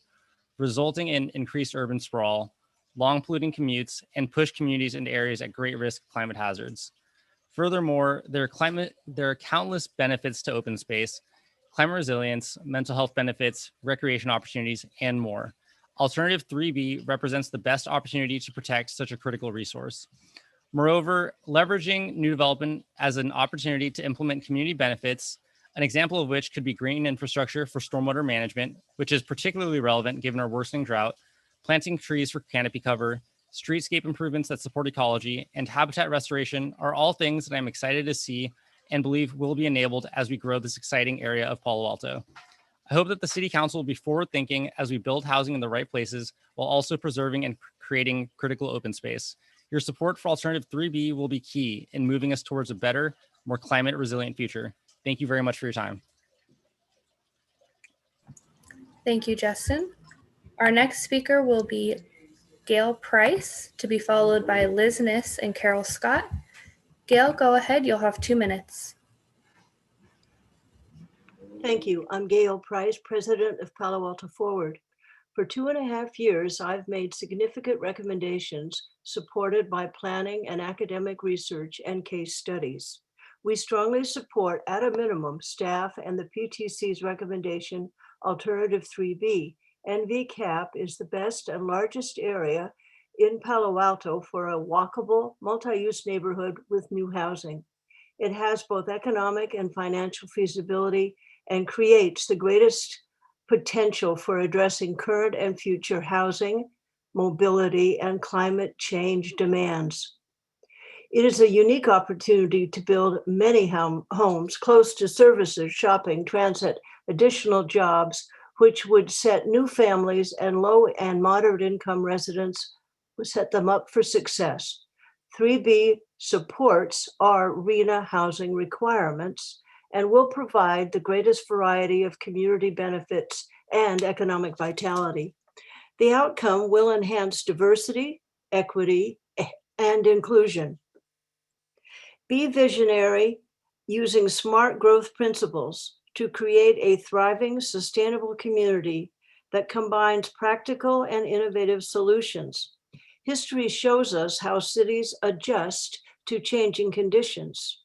resulting in increased urban sprawl, long polluting commutes, and push communities into areas at great risk of climate hazards. Furthermore, there are countless benefits to open space, climate resilience, mental health benefits, recreation opportunities, and more. Alternative 3B represents the best opportunity to protect such a critical resource. Moreover, leveraging new development as an opportunity to implement community benefits, an example of which could be green infrastructure for stormwater management, which is particularly relevant given our worsening drought, planting trees for canopy cover, streetscape improvements that support ecology, and habitat restoration are all things that I'm excited to see and believe will be enabled as we grow this exciting area of Palo Alto. I hope that the City Council will be forward-thinking as we build housing in the right places while also preserving and creating critical open space. Your support for Alternative 3B will be key in moving us towards a better, more climate-resilient future. Thank you very much for your time. Thank you, Justin. Our next speaker will be Gail Price, to be followed by Liz Niss and Carol Scott. Gail, go ahead. You'll have 2 minutes. Thank you. I'm Gail Price, president of Palo Alto Forward. For 2.5 years, I've made significant recommendations supported by planning and academic research and case studies. We strongly support, at a minimum, staff and the PTC's recommendation, Alternative 3B. NVCAP is the best and largest area in Palo Alto for a walkable, multi-use neighborhood with new housing. It has both economic and financial feasibility and creates the greatest potential for addressing current and future housing, mobility, and climate change demands. It is a unique opportunity to build many homes close to services, shopping, transit, additional jobs, which would set new families and low and moderate income residents, would set them up for success. 3B supports our RHNA housing requirements and will provide the greatest variety of community benefits and economic vitality. The outcome will enhance diversity, equity, and inclusion. Be visionary, using smart growth principles to create a thriving, sustainable community that combines practical and innovative solutions. History shows us how cities adjust to changing conditions.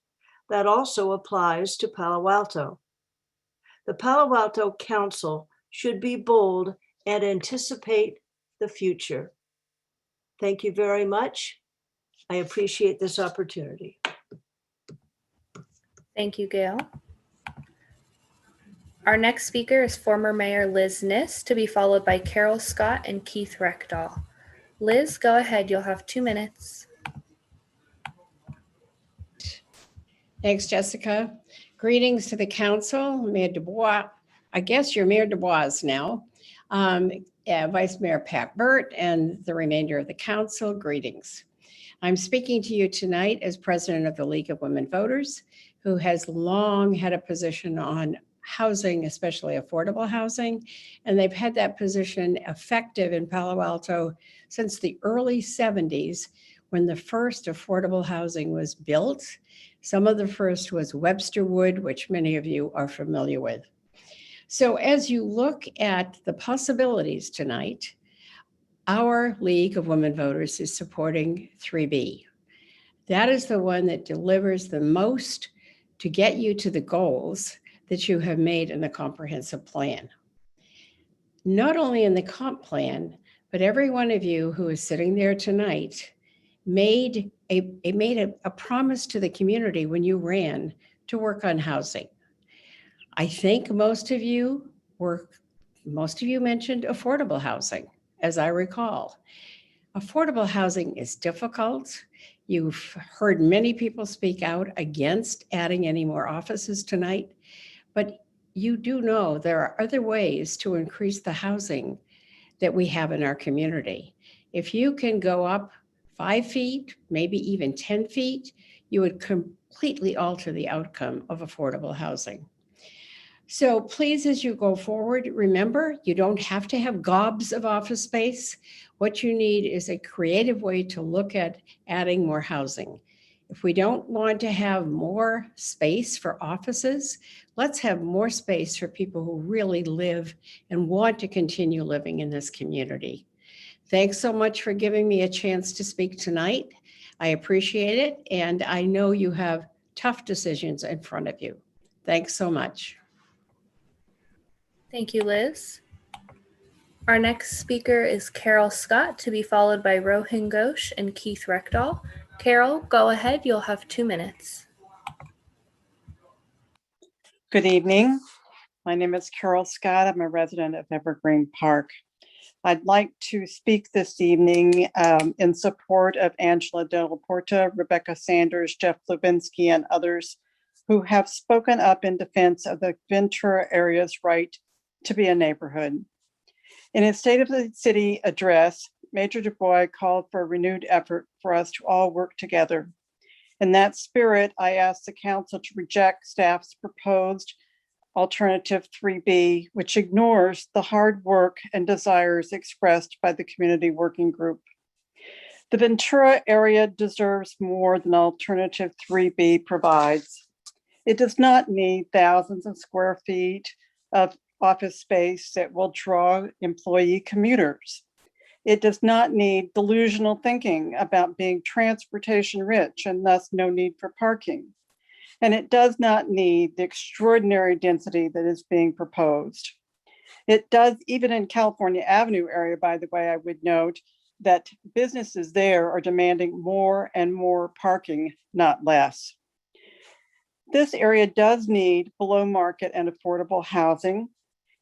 That also applies to Palo Alto. The Palo Alto Council should be bold and anticipate the future. Thank you very much. I appreciate this opportunity. Thank you, Gail. Our next speaker is former Mayor Liz Niss, to be followed by Carol Scott and Keith Reckdahl. Liz, go ahead. You'll have 2 minutes. Thanks, Jessica. Greetings to the council, Mayor Dubois. I guess you're Mayor Dubois now. Vice Mayor Pat Burt and the remainder of the council, greetings. I'm speaking to you tonight as president of the League of Women Voters, who has long had a position on housing, especially affordable housing. And they've had that position effective in Palo Alto since the early 70s, when the first affordable housing was built. Some of the first was Webster Wood, which many of you are familiar with. So as you look at the possibilities tonight, our League of Women Voters is supporting 3B. That is the one that delivers the most to get you to the goals that you have made in the comprehensive plan. Not only in the comp plan, but every one of you who is sitting there tonight made a promise to the community when you ran to work on housing. I think most of you mentioned affordable housing, as I recall. Affordable housing is difficult. You've heard many people speak out against adding any more offices tonight, but you do know there are other ways to increase the housing that we have in our community. If you can go up 5 feet, maybe even 10 feet, you would completely alter the outcome of affordable housing. So please, as you go forward, remember, you don't have to have gobs of office space. What you need is a creative way to look at adding more housing. If we don't want to have more space for offices, let's have more space for people who really live and want to continue living in this community. Thanks so much for giving me a chance to speak tonight. I appreciate it, and I know you have tough decisions in front of you. Thanks so much. Thank you, Liz. Our next speaker is Carol Scott, to be followed by Rohin Ghosh and Keith Reckdahl. Carol, go ahead. You'll have 2 minutes. Good evening. My name is Carol Scott. I'm a resident of Evergreen Park. I'd like to speak this evening in support of Angela Della Porta, Rebecca Sanders, Jeff Lubinsky, and others who have spoken up in defense of the Ventura area's right to be a neighborhood. In his State of the City address, Major Du Bois called for a renewed effort for us to all work together. In that spirit, I asked the council to reject staff's proposed Alternative 3B, which ignores the hard work and desires expressed by the community working group. The Ventura area deserves more than Alternative 3B provides. It does not need thousands of square feet of office space that will draw employee commuters. It does not need delusional thinking about being transportation rich and thus no need for parking. And it does not need the extraordinary density that is being proposed. It does, even in California Avenue area, by the way, I would note that businesses there are demanding more and more parking, not less. This area does need below market and affordable housing.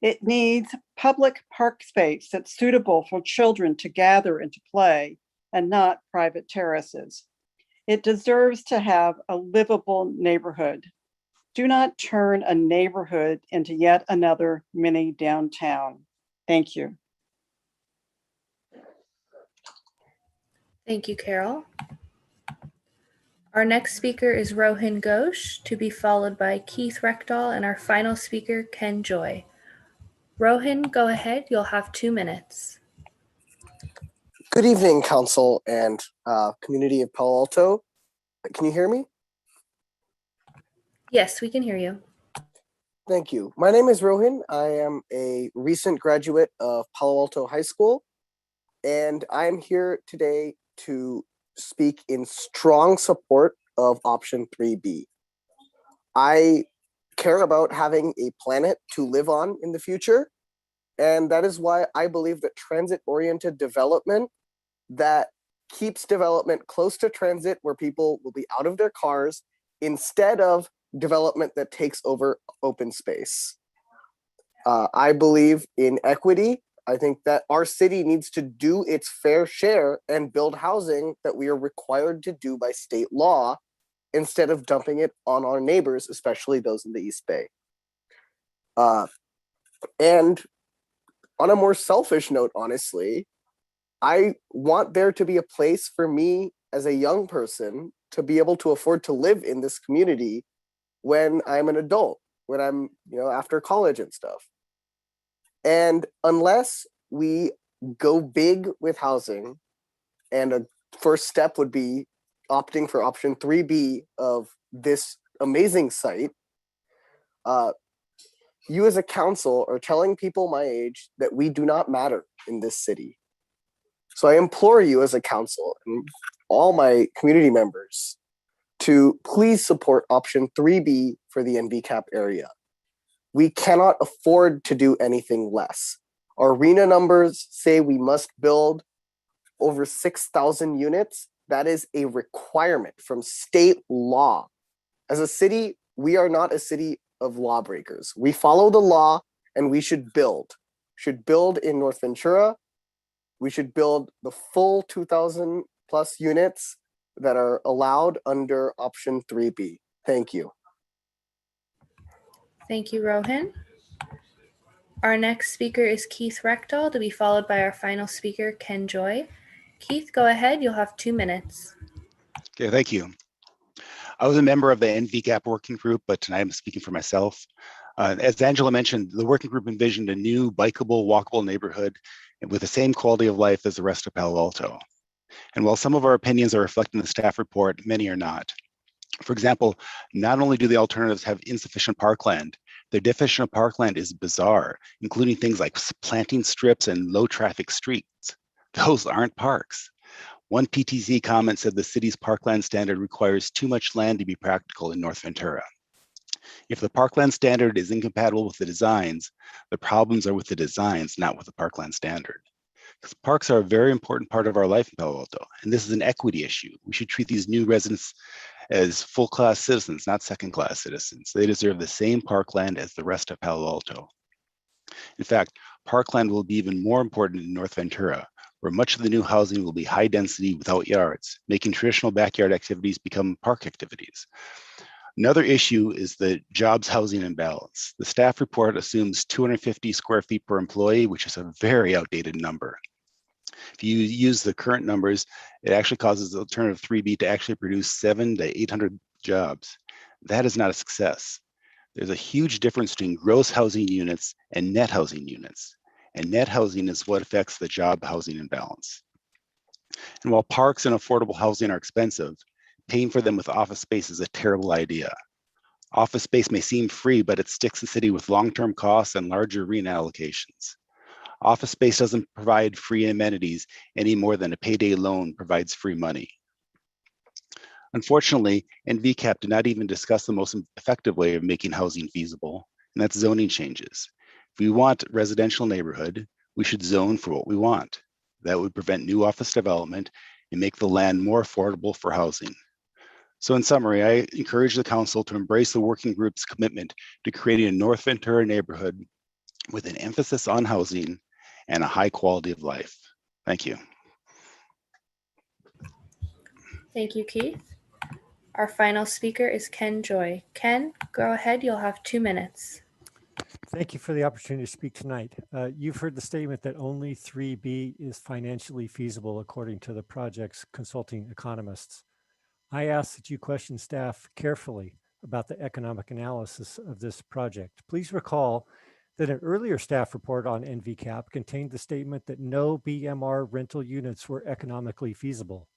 It needs public park space that's suitable for children to gather and to play, and not private terraces. It deserves to have a livable neighborhood. Do not turn a neighborhood into yet another mini downtown. Thank you. Thank you, Carol. Our next speaker is Rohin Ghosh, to be followed by Keith Reckdahl, and our final speaker, Ken Joy. Rohin, go ahead. You'll have 2 minutes. Good evening, Council and community of Palo Alto. Can you hear me? Yes, we can hear you. Thank you. My name is Rohin. I am a recent graduate of Palo Alto High School, and I am here today to speak in strong support of option 3B. I care about having a planet to live on in the future, and that is why I believe that transit-oriented development that keeps development close to transit, where people will be out of their cars, instead of development that takes over open space. I believe in equity. I think that our city needs to do its fair share and build housing that we are required to do by state law, instead of dumping it on our neighbors, especially those in the East Bay. And on a more selfish note, honestly, I want there to be a place for me as a young person to be able to afford to live in this community when I'm an adult, when I'm, after college and stuff. And unless we go big with housing, and a first step would be opting for option 3B of this amazing site, you as a council are telling people my age that we do not matter in this city. So I implore you as a council and all my community members to please support option 3B for the NVCAP area. We cannot afford to do anything less. Our RENA numbers say we must build over 6,000 units. That is a requirement from state law. As a city, we are not a city of lawbreakers. We follow the law, and we should build. Should build in North Ventura. We should build the full 2,000 plus units that are allowed under option 3B. Thank you. Thank you, Rohin. Our next speaker is Keith Reckdahl, to be followed by our final speaker, Ken Joy. Keith, go ahead. You'll have 2 minutes. Okay, thank you. I was a member of the NVCAP working group, but tonight I'm speaking for myself. As Angela mentioned, the working group envisioned a new bikeable, walkable neighborhood with the same quality of life as the rest of Palo Alto. And while some of our opinions are reflected in the staff report, many are not. For example, not only do the alternatives have insufficient parkland, their definition of parkland is bizarre, including things like planting strips and low traffic streets. Those aren't parks. One PTZ comment said the city's parkland standard requires too much land to be practical in North Ventura. If the parkland standard is incompatible with the designs, the problems are with the designs, not with the parkland standard. Because parks are a very important part of our life in Palo Alto, and this is an equity issue. We should treat these new residents as full-class citizens, not second-class citizens. They deserve the same parkland as the rest of Palo Alto. In fact, parkland will be even more important in North Ventura, where much of the new housing will be high density without yards, making traditional backyard activities become park activities. Another issue is the jobs housing imbalance. The staff report assumes 250 square feet per employee, which is a very outdated number. If you use the current numbers, it actually causes alternative 3B to actually produce 700 to 800 jobs. That is not a success. There's a huge difference between gross housing units and net housing units. And net housing is what affects the job housing imbalance. And while parks and affordable housing are expensive, paying for them with office space is a terrible idea. Office space may seem free, but it sticks the city with long-term costs and larger arena allocations. Office space doesn't provide free amenities any more than a payday loan provides free money. Unfortunately, NVCAP did not even discuss the most effective way of making housing feasible, and that's zoning changes. If we want a residential neighborhood, we should zone for what we want. That would prevent new office development and make the land more affordable for housing. So in summary, I encourage the council to embrace the working group's commitment to creating a North Ventura neighborhood with an emphasis on housing and a high quality of life. Thank you. Thank you, Keith. Our final speaker is Ken Joy. Ken, go ahead. You'll have 2 minutes. Thank you for the opportunity to speak tonight. You've heard the statement that only 3B is financially feasible according to the project's consulting economists. I ask that you question staff carefully about the economic analysis of this project. Please recall that an earlier staff report on NVCAP contained the statement that no BMR rental units were economically feasible.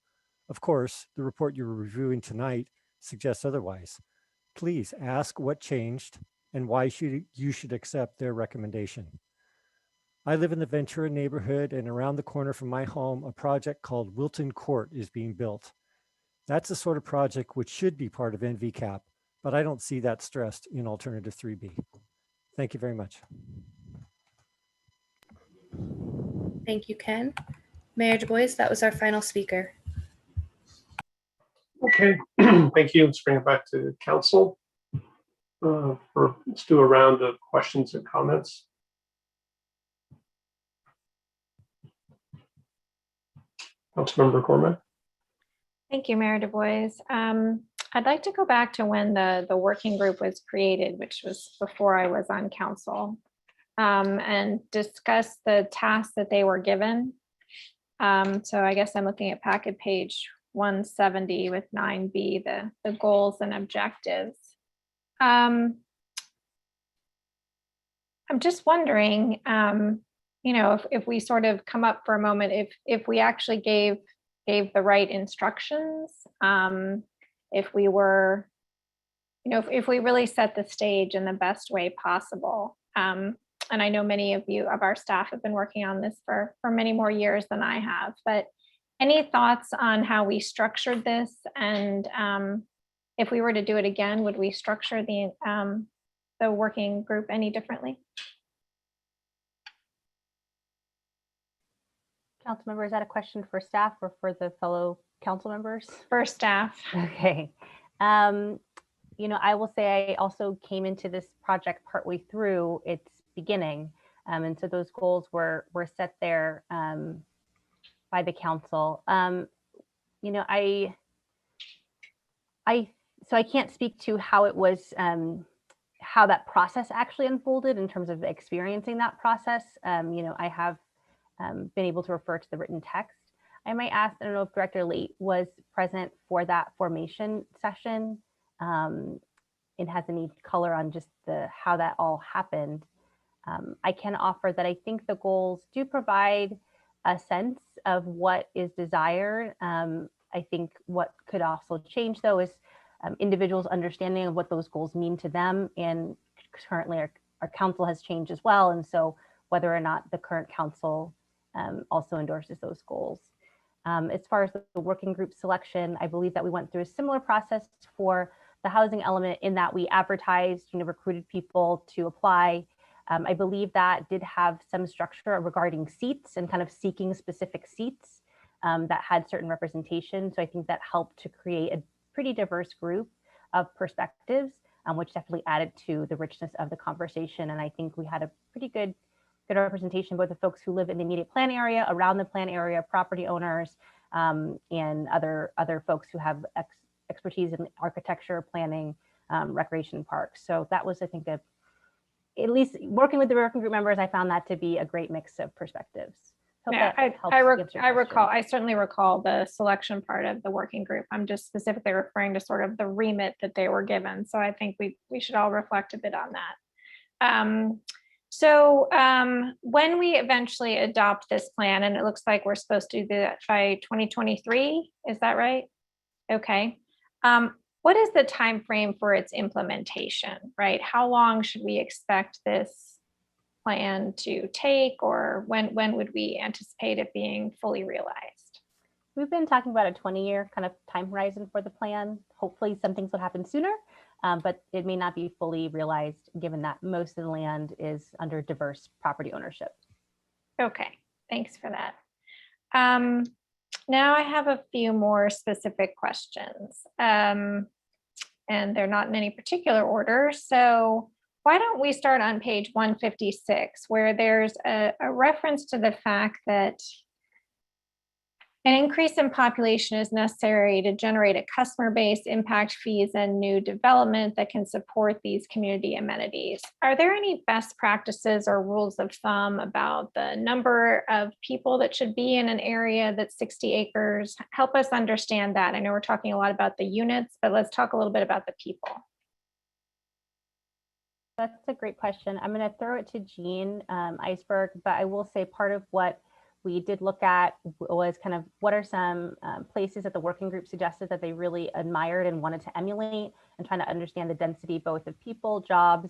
Of course, the report you're reviewing tonight suggests otherwise. Please ask what changed and why you should accept their recommendation. I live in the Ventura neighborhood, and around the corner from my home, a project called Wilton Court is being built. That's the sort of project which should be part of NVCAP, but I don't see that stressed in Alternative 3B. Thank you very much. Thank you, Ken. Mayor Du Bois, that was our final speaker. Okay, thank you. Let's bring it back to council. Let's do a round of questions and comments. Councilmember Cormack. Thank you, Mayor Du Bois. I'd like to go back to when the working group was created, which was before I was on council, and discuss the tasks that they were given. So I guess I'm looking at packet page 170 with 9B, the goals and objectives. I'm just wondering, if we sort of come up for a moment, if we actually gave the right instructions, if we were, if we really set the stage in the best way possible. And I know many of our staff have been working on this for many more years than I have, but any thoughts on how we structured this? And if we were to do it again, would we structure the working group any differently? Council member, is that a question for staff or for the fellow council members? For staff. Okay. I will say I also came into this project partway through its beginning. And so those goals were set there by the council. So I can't speak to how it was, how that process actually unfolded in terms of experiencing that process. I have been able to refer to the written text. I might ask, I don't know if Director Late was present for that formation session. It has any color on just how that all happened. I can offer that I think the goals do provide a sense of what is desired. I think what could also change though is individuals' understanding of what those goals mean to them. And currently our council has changed as well. And so whether or not the current council also endorses those goals. As far as the working group selection, I believe that we went through a similar process for the housing element in that we advertised, recruited people to apply. I believe that did have some structure regarding seats and kind of seeking specific seats that had certain representation. So I think that helped to create a pretty diverse group of perspectives, which definitely added to the richness of the conversation. And I think we had a pretty good representation, both the folks who live in the immediate plan area, around the plan area, property owners, and other folks who have expertise in architecture, planning, recreation parks. So that was, I think, at least working with the working group members, I found that to be a great mix of perspectives. Hope Yeah, I certainly recall the selection part of the working group. I'm just specifically referring to sort of the remit that they were given. So I think we should all reflect a bit on that. So when we eventually adopt this plan, and it looks like we're supposed to do that by 2023, is that right? Okay. What is the time frame for its implementation, right? How long should we expect this plan to take, or when would we anticipate it being fully realized? We've been talking about a 20-year kind of time horizon for the plan. Hopefully some things will happen sooner, but it may not be fully realized given that most of the land is under diverse property ownership. Okay, thanks for that. Now I have a few more specific questions, and they're not in any particular order. So why don't we start on page 156, where there's a reference to the fact that an increase in population is necessary to generate a customer base, impact fees, and new development that can support these community amenities. Are there any best practices or rules of thumb about the number of people that should be in an area that's 60 acres? Help us understand that. I know we're talking a lot about the units, but let's talk a little bit about the people. That's a great question. I'm going to throw it to Jean Iceberg, but I will say part of what we did look at was kind of what are some places that the working group suggested that they really admired and wanted to emulate, and trying to understand the density both of people, jobs,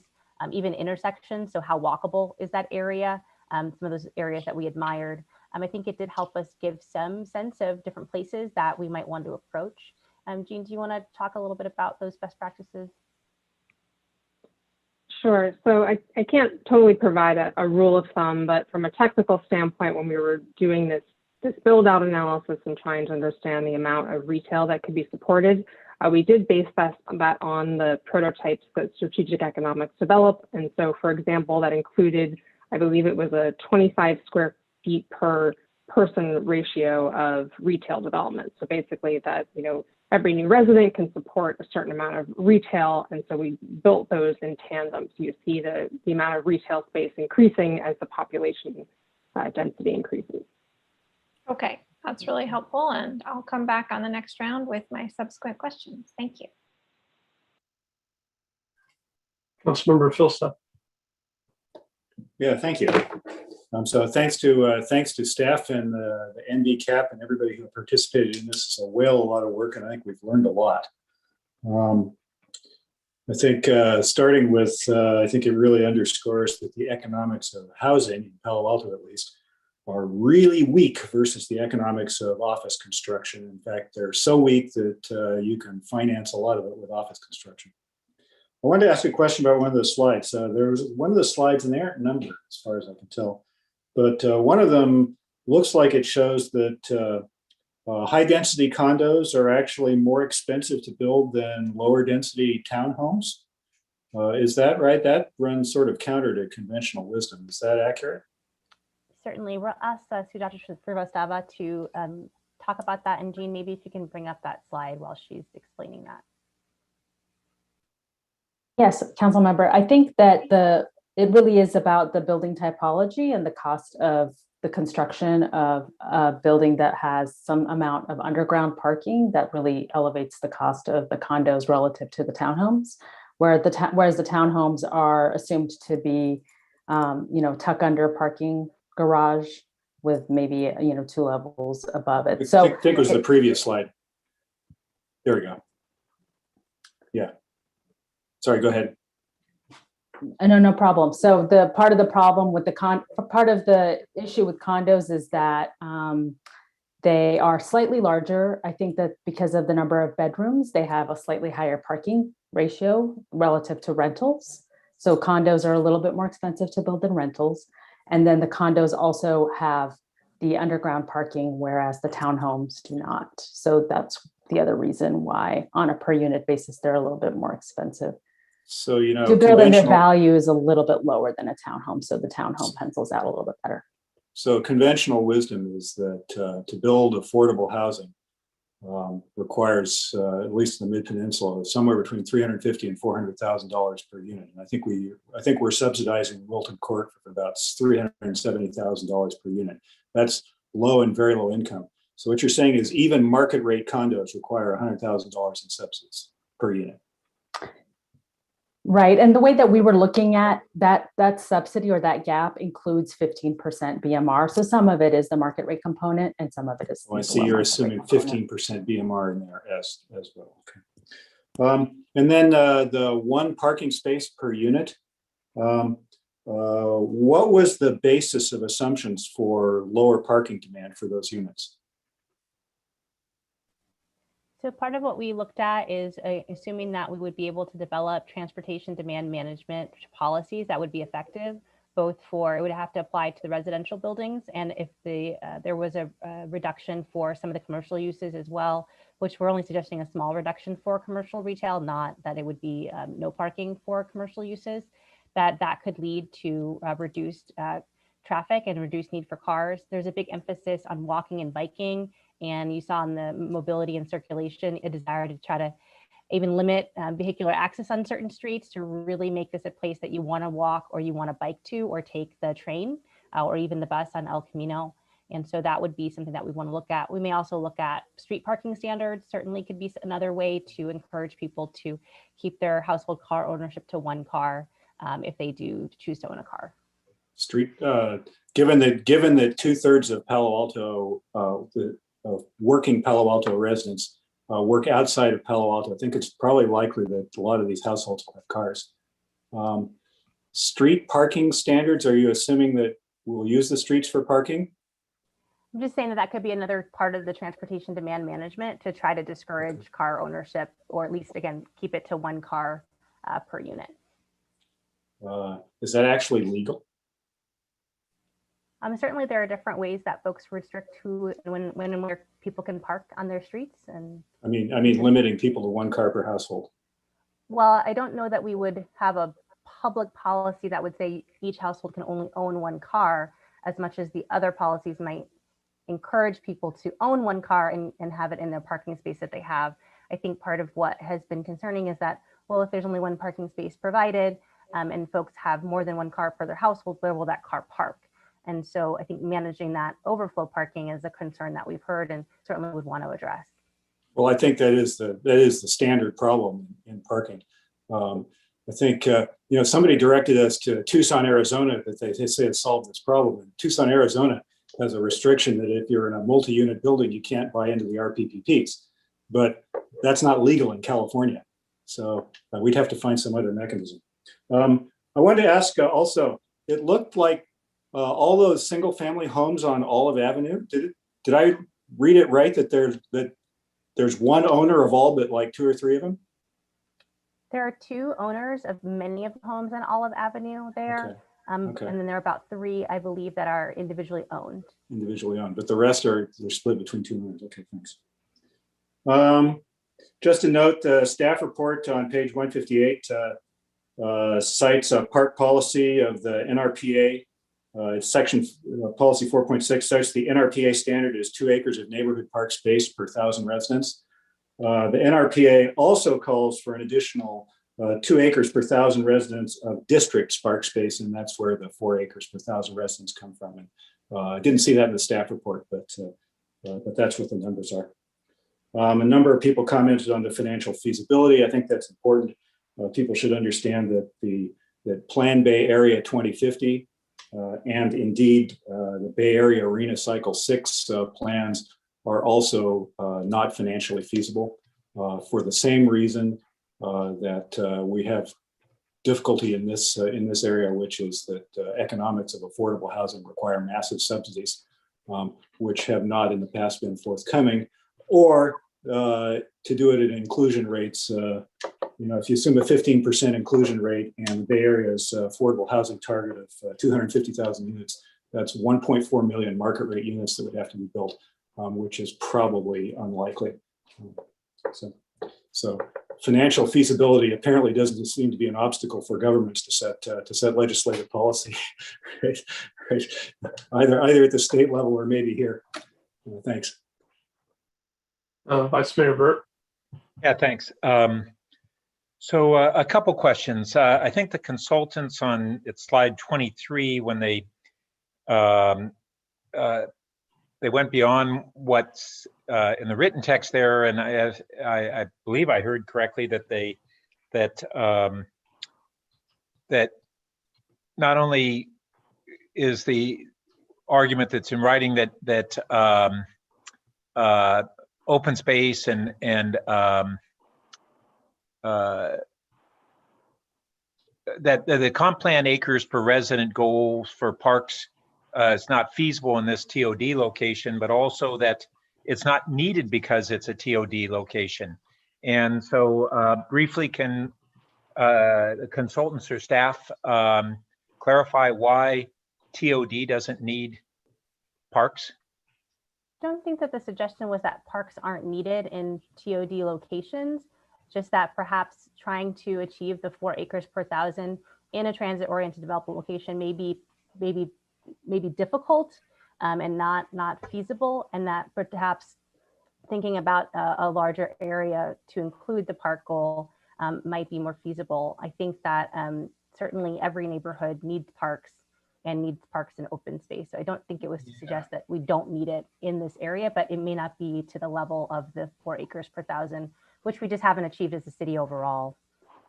even intersections. So how walkable is that area? Some of those areas that we admired. I think it did help us give some sense of different places that we might want to approach. Jean, do you want to talk a little bit about those best practices? Sure. So I can't totally provide a rule of thumb, but from a technical standpoint, when we were doing this build out analysis and trying to understand the amount of retail that could be supported, we did base that on the prototypes that Strategic Economics developed. And so, for example, that included, I believe it was a 25 square feet per person ratio of retail development. So basically that, every new resident can support a certain amount of retail. And so we built those in tandem. So you see the amount of retail space increasing as the population density increases. Okay, that's really helpful. And I'll come back on the next round with my subsequent questions. Thank you. Councilmember Filsa. Yeah, thank you. So thanks to staff and the NVCAP and everybody who participated in this. It's a lot of work, and I think we've learned a lot. I think starting with, I think it really underscores that the economics of housing, in Palo Alto at least, are really weak versus the economics of office construction. In fact, they're so weak that you can finance a lot of it with office construction. I wanted to ask a question about one of the slides. There was one of the slides, and they aren't numbered as far as I can tell, but one of them looks like it shows that high density condos are actually more expensive to build than lower density townhomes. Is that right? That runs sort of counter to conventional wisdom. Is that accurate? Certainly. We'll ask Sujata Srivastava to talk about that. And Jean, maybe if you can bring up that slide while she's explaining that. Yes, council member. I think that it really is about the building typology and the cost of the construction of a building that has some amount of underground parking that really elevates the cost of the condos relative to the townhomes, whereas the townhomes are assumed to be, tuck under parking garage with maybe 2 levels above it. So I think it was the previous slide. There we go. Yeah. Sorry, go ahead. No problem. So part of the issue with condos is that they are slightly larger. I think that because of the number of bedrooms, they have a slightly higher parking ratio relative to rentals. So condos are a little bit more expensive to build than rentals. And then the condos also have the underground parking, whereas the townhomes do not. So that's the other reason why on a per unit basis, they're a little bit more expensive. So, to build in their value is a little bit lower than a townhome. So the townhome pencils out a little bit better. So conventional wisdom is that to build affordable housing requires, at least in the Mid-Peninsula, somewhere between $350,000 and $400,000 per unit. And I think we're subsidizing Wilton Court for about $370,000 per unit. That's low and very low income. So what you're saying is even market rate condos require $100,000 in subsidies per unit. Right. And the way that we were looking at that subsidy or that gap includes 15% BMR. So some of it is the market rate component and some of it is. Oh, I see you're assuming 15% BMR in there as well. Okay. And then the one parking space per unit. What was the basis of assumptions for lower parking demand for those units? So part of what we looked at is assuming that we would be able to develop transportation demand management policies that would be effective, both for, it would have to apply to the residential buildings, and if there was a reduction for some of the commercial uses as well, which we're only suggesting a small reduction for commercial retail, not that it would be no parking for commercial uses, that could lead to reduced traffic and reduced need for cars. There's a big emphasis on walking and biking. And you saw in the mobility and circulation, a desire to try to even limit vehicular access on certain streets to really make this a place that you want to walk or you want to bike to or take the train or even the bus on El Camino. And so that would be something that we want to look at. We may also look at street parking standards, certainly could be another way to encourage people to keep their household car ownership to one car if they do choose to own a car. Given that 2/3 of Palo Alto, working Palo Alto residents work outside of Palo Alto, I think it's probably likely that a lot of these households will have cars. Street parking standards, are you assuming that we'll use the streets for parking? I'm just saying that could be another part of the transportation demand management to try to discourage car ownership, or at least, again, keep it to one car per unit. Is that actually legal? Certainly there are different ways that folks restrict who, when and where people can park on their streets. And I mean, limiting people to one car per household. Well, I don't know that we would have a public policy that would say each household can only own one car, as much as the other policies might encourage people to own one car and have it in their parking space that they have. I think part of what has been concerning is that, well, if there's only one parking space provided and folks have more than one car per their household, where will that car park? And so I think managing that overflow parking is a concern that we've heard and certainly would want to address. Well, I think that is the standard problem in parking. I think somebody directed us to Tucson, Arizona, that they say has solved this problem. And Tucson, Arizona has a restriction that if you're in a multi-unit building, you can't buy into the RPPPs, but that's not legal in California. So we'd have to find some other mechanism. I wanted to ask also, it looked like all those single family homes on Olive Avenue, did I read it right that there's one owner of all but like 2 or 3 of them? There are 2 owners of many of the homes on Olive Avenue there. Okay. And then there are about 3, I believe, that are individually owned. Individually owned, but the rest they're split between 2 owners. Okay, thanks. Just a note, the staff report on page 158 cites a park policy of the NRPA. Section policy 4.6 cites the NRPA standard is 2 acres of neighborhood park space per 1,000 residents. The NRPA also calls for an additional 2 acres per 1,000 residents of district park space, and that's where the 4 acres per 1,000 residents come from. And I didn't see that in the staff report, but that's what the numbers are. A number of people commented on the financial feasibility. I think that's important. People should understand that Plan Bay Area 2050 and indeed the Bay Area Arena Cycle 6 plans are also not financially feasible for the same reason that we have difficulty in this area, which is that economics of affordable housing require massive subsidies, which have not in the past been forthcoming, or to do it at inclusion rates. If you assume a 15% inclusion rate and the Bay Area's affordable housing target of 250,000 units, that's 1.4 million market rate units that would have to be built, which is probably unlikely. So financial feasibility apparently doesn't seem to be an obstacle for governments to set legislative policy, right? Either at the state level or maybe here. Thanks. Vice Mayor Burt. Yeah, thanks. So a couple questions. I think the consultants on slide 23, when they went beyond what's in the written text there, and I believe I heard correctly that that not only is the argument that's in writing that open space and that the comp plan acres per resident goals for parks is not feasible in this TOD location, but also that it's not needed because it's a TOD location. And so briefly, can the consultants or staff clarify why TOD doesn't need parks? I don't think that the suggestion was that parks aren't needed in TOD locations, just that perhaps trying to achieve the 4 acres per thousand in a transit-oriented development location may be difficult and not feasible, and that perhaps thinking about a larger area to include the park goal might be more feasible. I think that certainly every neighborhood needs parks and needs parks and open space. So I don't think it was to suggest that we don't need it in this area, but it may not be to the level of the 4 acres per thousand, which we just haven't achieved as a city overall.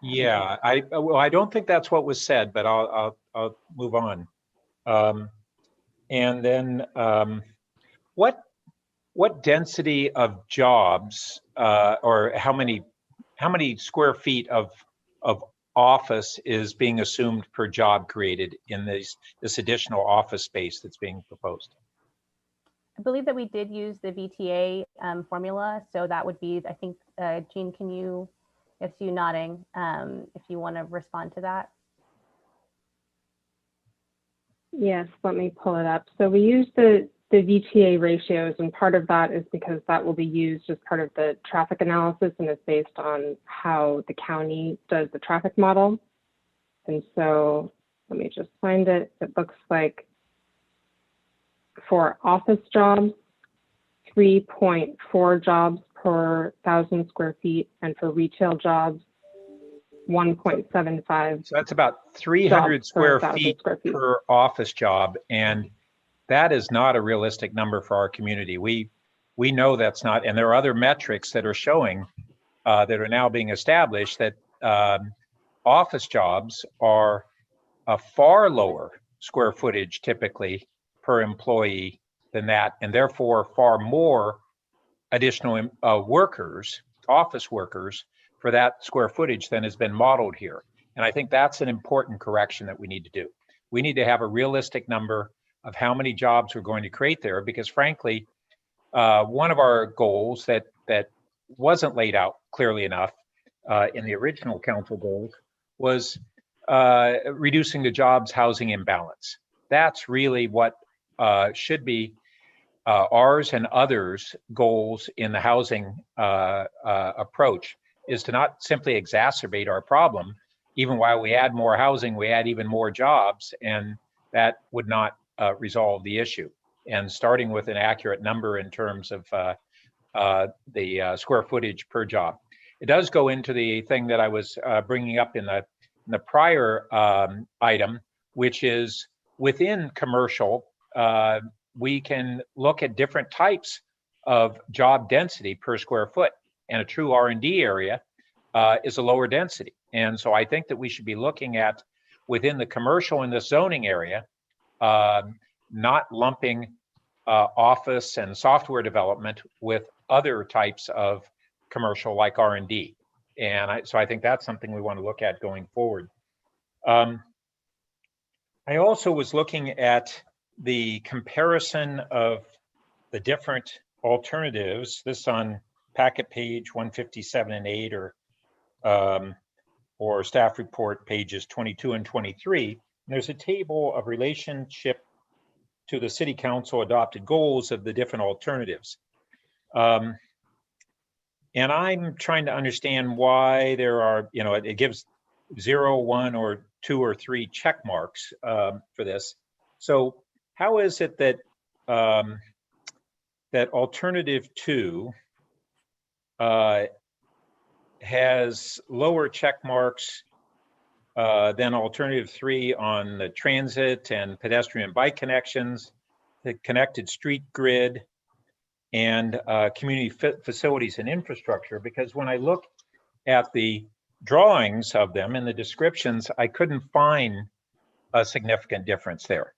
Yeah, I don't think that's what was said, but I'll move on. And then what density of jobs or how many square feet of office is being assumed per job created in this additional office space that's being proposed? I believe that we did use the VTA formula. So that would be, I think, Jean, can you, it's you nodding, if you want to respond to that. Yes, let me pull it up. So we use the VTA ratios, and part of that is because that will be used as part of the traffic analysis and is based on how the county does the traffic model. And so let me just find it. It looks like for office jobs, 3.4 jobs per 1,000 square feet, and for retail jobs, 1.75. So that's about 300 square feet per office job, and that is not a realistic number for our community. We know that's not, and there are other metrics that are showing that are now being established that office jobs are a far lower square footage typically per employee than that, and therefore far more additional workers, office workers, for that square footage than has been modeled here. And I think that's an important correction that we need to do. We need to have a realistic number of how many jobs we're going to create there, because frankly, one of our goals that wasn't laid out clearly enough in the original council goals was reducing the jobs housing imbalance. That's really what should be ours and others' goals in the housing approach, is to not simply exacerbate our problem. Even while we add more housing, we add even more jobs, and that would not resolve the issue. And starting with an accurate number in terms of the square footage per job. It does go into the thing that I was bringing up in the prior item, which is within commercial, we can look at different types of job density per square foot, and a true R&D area is a lower density. And so I think that we should be looking at within the commercial in the zoning area, not lumping office and software development with other types of commercial like R&D. And so I think that's something we want to look at going forward. I also was looking at the comparison of the different alternatives, this on packet page 157 and 8, or staff report pages 22 and 23. There's a table of relationship to the city council adopted goals of the different alternatives. And I'm trying to understand why there are, it gives 0, 1, or 2 or 3 check marks for this. So how is it that that alternative 2 has lower check marks than alternative 3 on the transit and pedestrian bike connections, the connected street grid, and community facilities and infrastructure? Because when I look at the drawings of them and the descriptions, I couldn't find a significant difference there.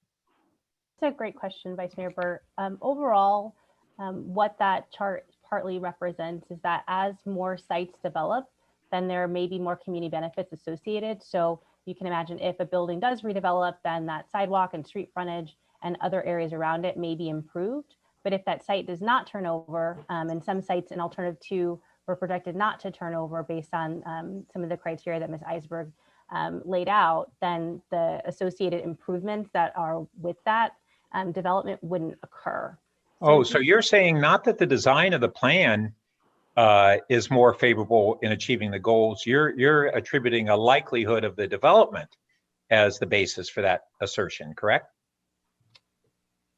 That's a great question, Vice Mayor Burt. Overall, what that chart partly represents is that as more sites develop, then there may be more community benefits associated. So you can imagine if a building does redevelop, then that sidewalk and street frontage and other areas around it may be improved. But if that site does not turn over, and some sites in alternative 2 were projected not to turn over based on some of the criteria that Ms. Eisberg laid out, then the associated improvements that are with that development wouldn't occur. So you're saying not that the design of the plan is more favorable in achieving the goals. You're attributing a likelihood of the development as the basis for that assertion, correct?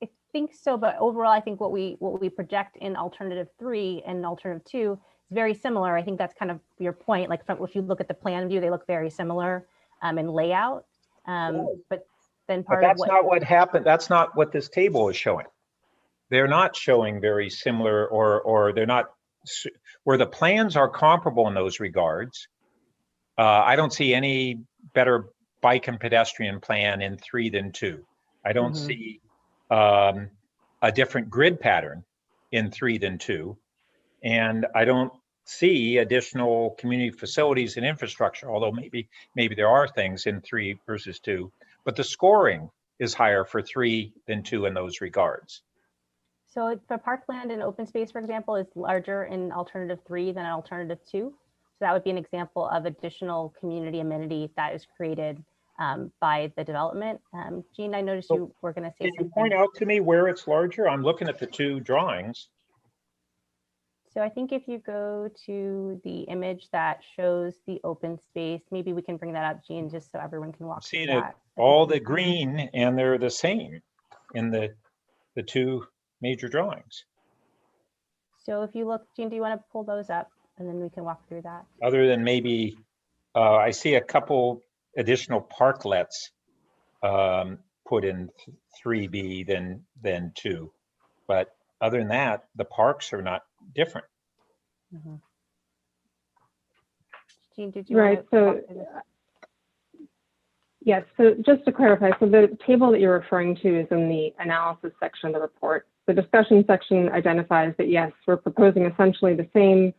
I think so, but overall, I think what we project in alternative 3 and alternative 2 is very similar. I think that's kind of your point. Like if you look at the plan view, they look very similar in layout. But then that's not what happened. That's not what this table is showing. They're not showing very similar, or they're not, where the plans are comparable in those regards. I don't see any better bike and pedestrian plan in 3 than 2. I don't see a different grid pattern in 3 than 2. And I don't see additional community facilities and infrastructure, although maybe there are things in 3 versus 2, but the scoring is higher for 3 than 2 in those regards. So for parkland and open space, for example, is larger in alternative 3 than alternative 2. So that would be an example of additional community amenity that is created by the development. Jean, I noticed you were going to say something. Can you point out to me where it's larger? I'm looking at the 2 drawings. So I think if you go to the image that shows the open space, maybe we can bring that up, Jean, just so everyone can walk through that. All the green, and they're the same in the 2 major drawings. So if you look, Jean, do you want to pull those up and then we can walk through that? Other than maybe, I see a couple additional parklets put in 3B than 2. But other than that, the parks are not different. Jean, did you right, so yes, so just to clarify, so the table that you're referring to is in the analysis section of the report. The discussion section identifies that, yes, we're proposing essentially the same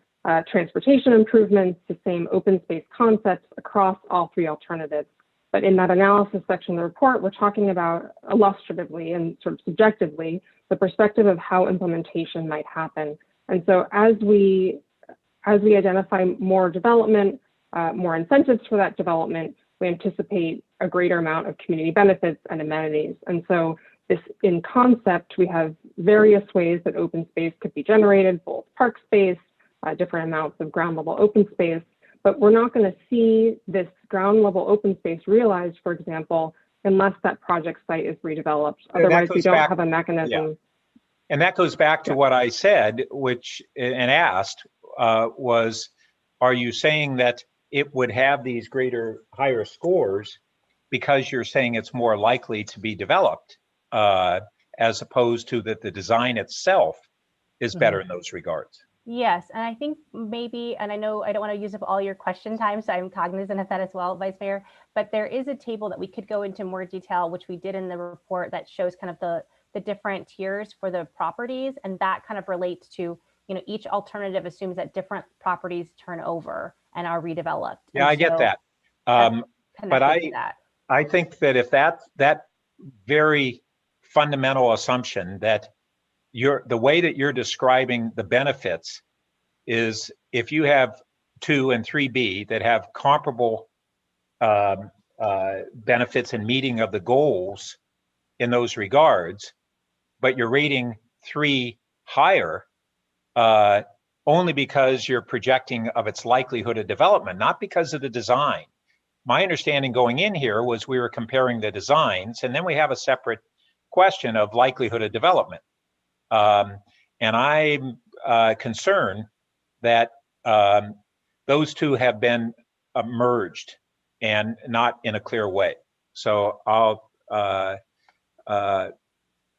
transportation improvements, the same open space concepts across all 3 alternatives. But in that analysis section of the report, we're talking about illustratively and sort of subjectively the perspective of how implementation might happen. And so as we identify more development, more incentives for that development, we anticipate a greater amount of community benefits and amenities. And so this, in concept, we have various ways that open space could be generated, both park space, different amounts of ground level open space, but we're not going to see this ground level open space realized, for example, unless that project site is redeveloped. Otherwise, we don't have a mechanism. Yeah. And that goes back to what I said, and asked, was, are you saying that it would have these higher scores because you're saying it's more likely to be developed, as opposed to that the design itself is better in those regards? Yes, and I think maybe, and I know I don't want to use up all your question time, so I'm cognizant of that as well, Vice Mayor, but there is a table that we could go into more detail, which we did in the report, that shows kind of the different tiers for the properties, and that kind of relates to, each alternative assumes that different properties turn over and are redeveloped. Yeah, I get that. But I think that if that very fundamental assumption that the way that you're describing the benefits is, if you have 2 and 3B that have comparable benefits and meeting of the goals in those regards, but you're rating 3 higher only because you're projecting of its likelihood of development, not because of the design. My understanding going in here was we were comparing the designs, and then we have a separate question of likelihood of development. And I'm concerned that those 2 have been merged and not in a clear way. So I'll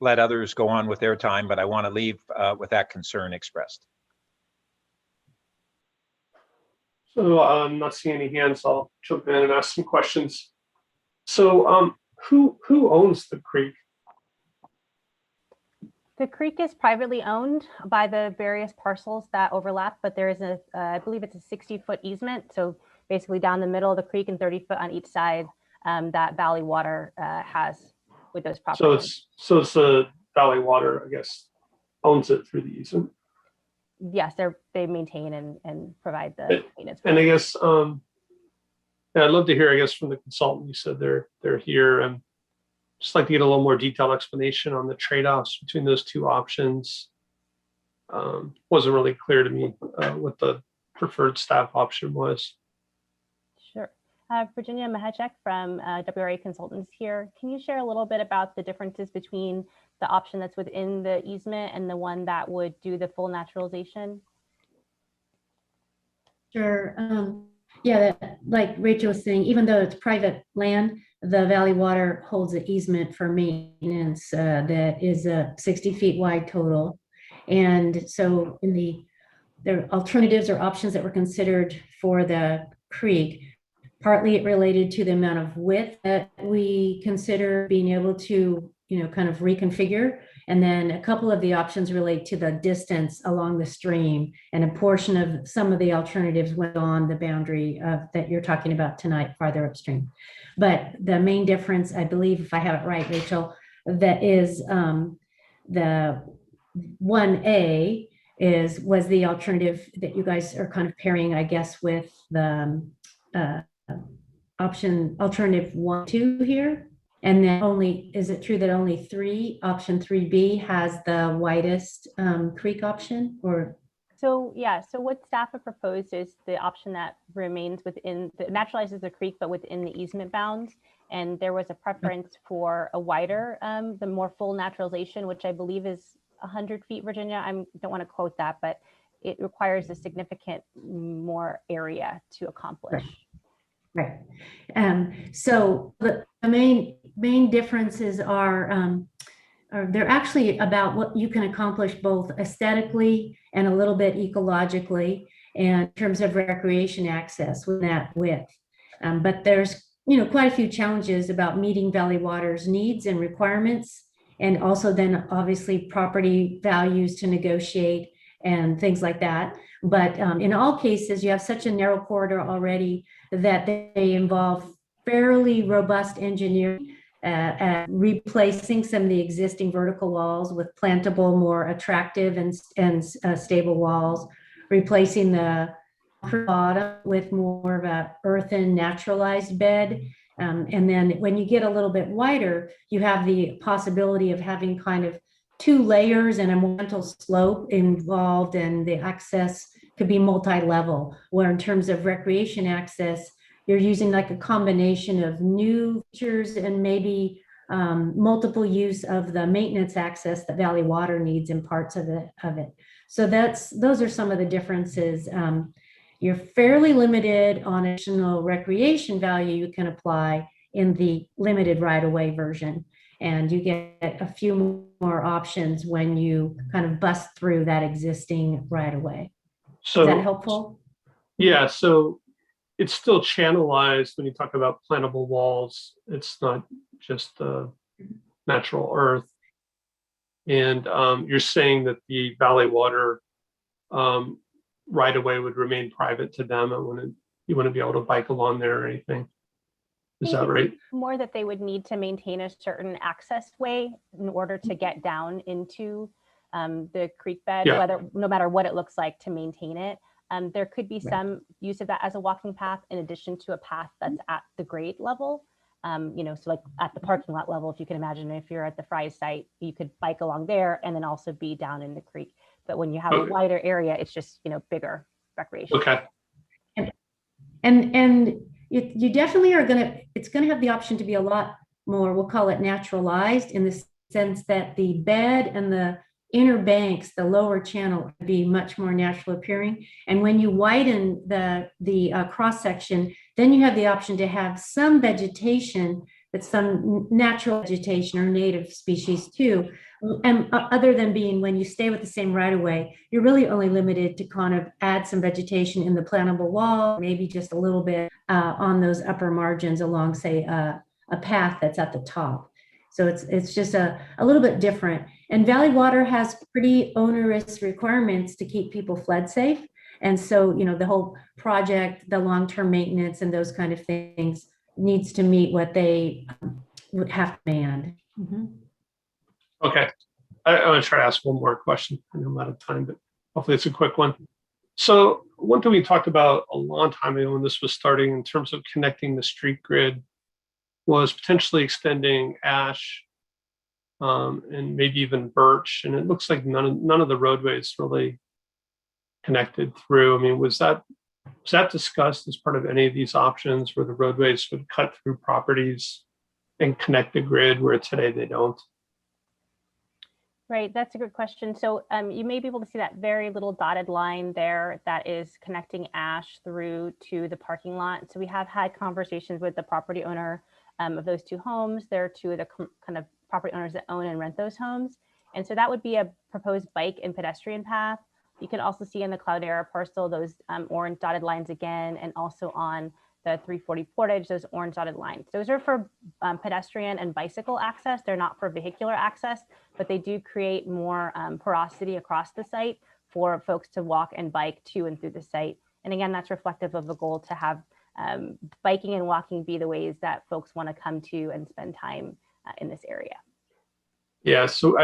let others go on with their time, but I want to leave with that concern expressed. So I'm not seeing any hands. I'll jump in and ask some questions. So who owns the creek? The creek is privately owned by the various parcels that overlap, but there is I believe it's a 60-foot easement. So basically down the middle of the creek and 30 foot on each side that Valley Water has with those properties. So it's the Valley Water, I guess, owns it through the easement. Yes, they maintain and provide the maintenance. And I guess yeah, I'd love to hear, I guess, from the consultant. You said they're here, and just like to get a little more detailed explanation on the trade-offs between those two options. Wasn't really clear to me what the preferred staff option was. Sure. Virginia Mahechek from WRA Consultants here. Can you share a little bit about the differences between the option that's within the easement and the one that would do the full naturalization? Sure. Yeah, like Rachel was saying, even though it's private land, the Valley Water holds an easement for maintenance that is 60 feet wide total. And so there are alternatives or options that were considered for the creek. Partly it related to the amount of width that we consider being able to, kind of reconfigure. And then a couple of the options relate to the distance along the stream, and a portion of some of the alternatives went on the boundary that you're talking about tonight, farther upstream. But the main difference, I believe, if I have it right, Rachel, that is the 1A was the alternative that you guys are kind of pairing, I guess, with the alternative 1, 2 here. And then is it true that only option 3B has the widest creek option, or? So yeah, so what staff have proposed is the option that remains that naturalizes the creek, but within the easement bounds. And there was a preference for a wider, the more full naturalization, which I believe is 100 feet, Virginia. I don't want to quote that, but it requires a significant more area to accomplish. Right. So the main differences are they're actually about what you can accomplish both aesthetically and a little bit ecologically, and in terms of recreation access with that width. But there's quite a few challenges about meeting Valley Water's needs and requirements, and also then obviously property values to negotiate and things like that. But in all cases, you have such a narrow corridor already that they involve fairly robust engineering, replacing some of the existing vertical walls with plantable, more attractive and stable walls, replacing the bottom with more of a earthen naturalized bed. And then when you get a little bit wider, you have the possibility of having kind of 2 layers and a gentle slope involved, and the access could be multi-level, where in terms of recreation access, you're using like a combination of new features and maybe multiple use of the maintenance access that Valley Water needs in parts of it. So those are some of the differences. You're fairly limited on additional recreation value you can apply in the limited right-of-way version. And you get a few more options when you kind of bust through that existing right-of-way. So, is that helpful? Yeah, so it's still channelized when you talk about plantable walls. It's not just natural earth. And you're saying that the Valley Water right-of-way would remain private to them. You wouldn't be able to bike along there or anything. Is that right? More that they would need to maintain a certain access way in order to get down into the creek bed, no matter what it looks like, to maintain it. There could be some use of that as a walking path in addition to a path that's at the grade level. So like at the parking lot level, if you can imagine, if you're at the Fry's site, you could bike along there and then also be down in the creek. But when you have a wider area, it's just, bigger recreation. Okay. And you definitely it's going to have the option to be a lot more, we'll call it naturalized, in the sense that the bed and the inner banks, the lower channel, would be much more natural appearing. And when you widen the cross section, then you have the option to have some vegetation, that's some natural vegetation or native species too, And other than being when you stay with the same right of way, you're really only limited to kind of add some vegetation in the plantable wall, maybe just a little bit on those upper margins along, say, a path that's at the top. So it's just a little bit different. And Valley Water has pretty onerous requirements to keep people flood safe. And so, you know, the whole project, the long-term maintenance and those kind of things needs to meet what they would have to demand. Mm-hmm. Okay, I'm going to try to ask one more question. I know I'm out of time, but hopefully it's a quick one. So one thing we talked about a long time ago when this was starting in terms of connecting the street grid was potentially extending ash and maybe even birch. And it looks like none of the roadways really connected through. I mean, was that discussed as part of any of these options where the roadways would cut through properties and connect the grid where today they don't? Right, that's a good question. So you may be able to see that very little dotted line there that is connecting ash through to the parking lot. So we have had conversations with the property owner of those two homes. They're two of the kind of property owners that own and rent those homes. And so that would be a proposed bike and pedestrian path. You can also see in the Cloudera parcel those orange dotted lines again, and also on the 340 Portage, those orange dotted lines. Those are for pedestrian and bicycle access. They're not for vehicular access, but they do create more porosity across the site for folks to walk and bike to and through the site. And again, that's reflective of the goal to have biking and walking be the ways that folks want to come to and spend time in this area. Yeah, so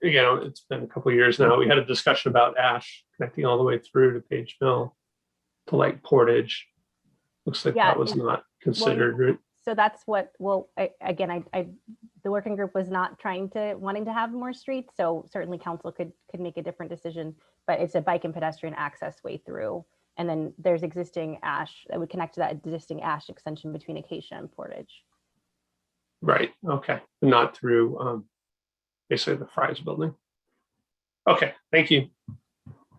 again, it's been a couple of years now. We had a discussion about ash connecting all the way through to Page Mill to like Portage. Looks like that was not considered. Well, so that's what, well, again, the working group was not wanting to have more streets. So certainly council could make a different decision, but it's a bike and pedestrian access way through. And then there's existing ash that would connect to that existing ash extension between Acacia and Portage. Right, okay, not through basically the Fry's building. Okay, thank you.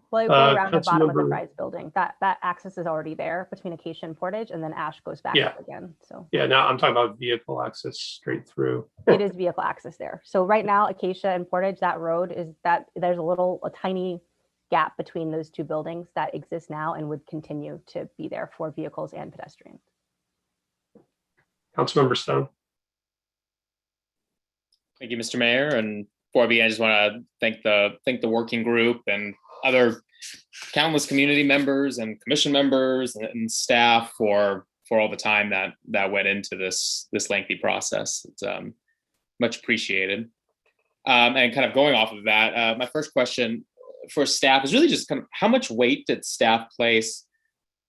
Well, it would go around the bottom of the Fry's building. That access is already there between Acacia and Portage, and then ash goes back up again. So yeah, now I'm talking about vehicle access straight through. It is vehicle access there. So right now, Acacia and Portage, that road is there's a tiny gap between those two buildings that exists now and would continue to be there for vehicles and pedestrians. Councilmember Stone. Thank you, Mr. Mayor. And before I begin, I just want to thank the working group and other countless community members and commission members and staff for all the time that went into this lengthy process. It's much appreciated. And kind of going off of that, my first question for staff is really just kind of how much weight did staff place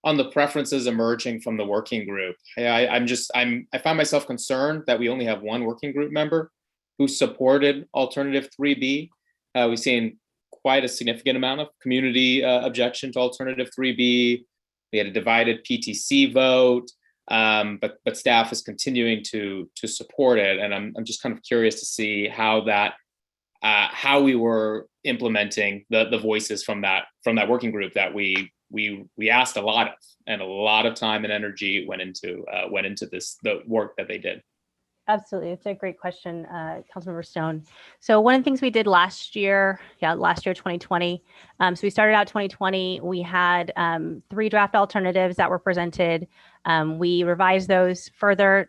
on the preferences emerging from the working group? I find myself concerned that we only have one working group member who supported alternative 3B. We've seen quite a significant amount of community objection to alternative 3B. We had a divided PTC vote, but staff is continuing to support it. And I'm just kind of curious to see how how we were implementing the voices from that working group that we asked a lot of, and a lot of time and energy went into the work that they did. Absolutely. It's a great question, Councilmember Stone. So one of the things we did last year, 2020. So we started out 2020, we had 3 draft alternatives that were presented. We revised those further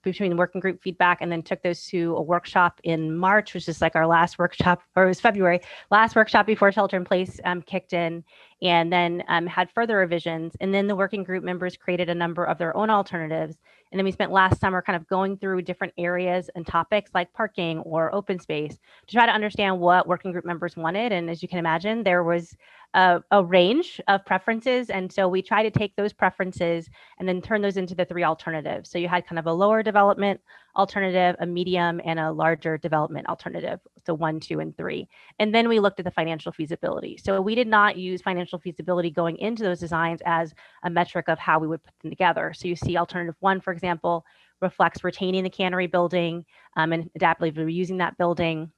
between the working group feedback, and then took those to a workshop in March, which is like our last workshop, or it was February, last workshop before shelter in place kicked in, and then had further revisions. And then the working group members created a number of their own alternatives. And then we spent last summer kind of going through different areas and topics like parking or open space to try to understand what working group members wanted. And as you can imagine, there was a range of preferences. And so we try to take those preferences and then turn those into the 3 alternatives. So you had kind of a lower development alternative, a medium, and a larger development alternative. So 1, 2, and 3. And then we looked at the financial feasibility. So we did not use financial feasibility going into those designs as a metric of how we would put them together. So you see alternative 1, for example, reflects retaining the cannery building and adaptively reusing that building.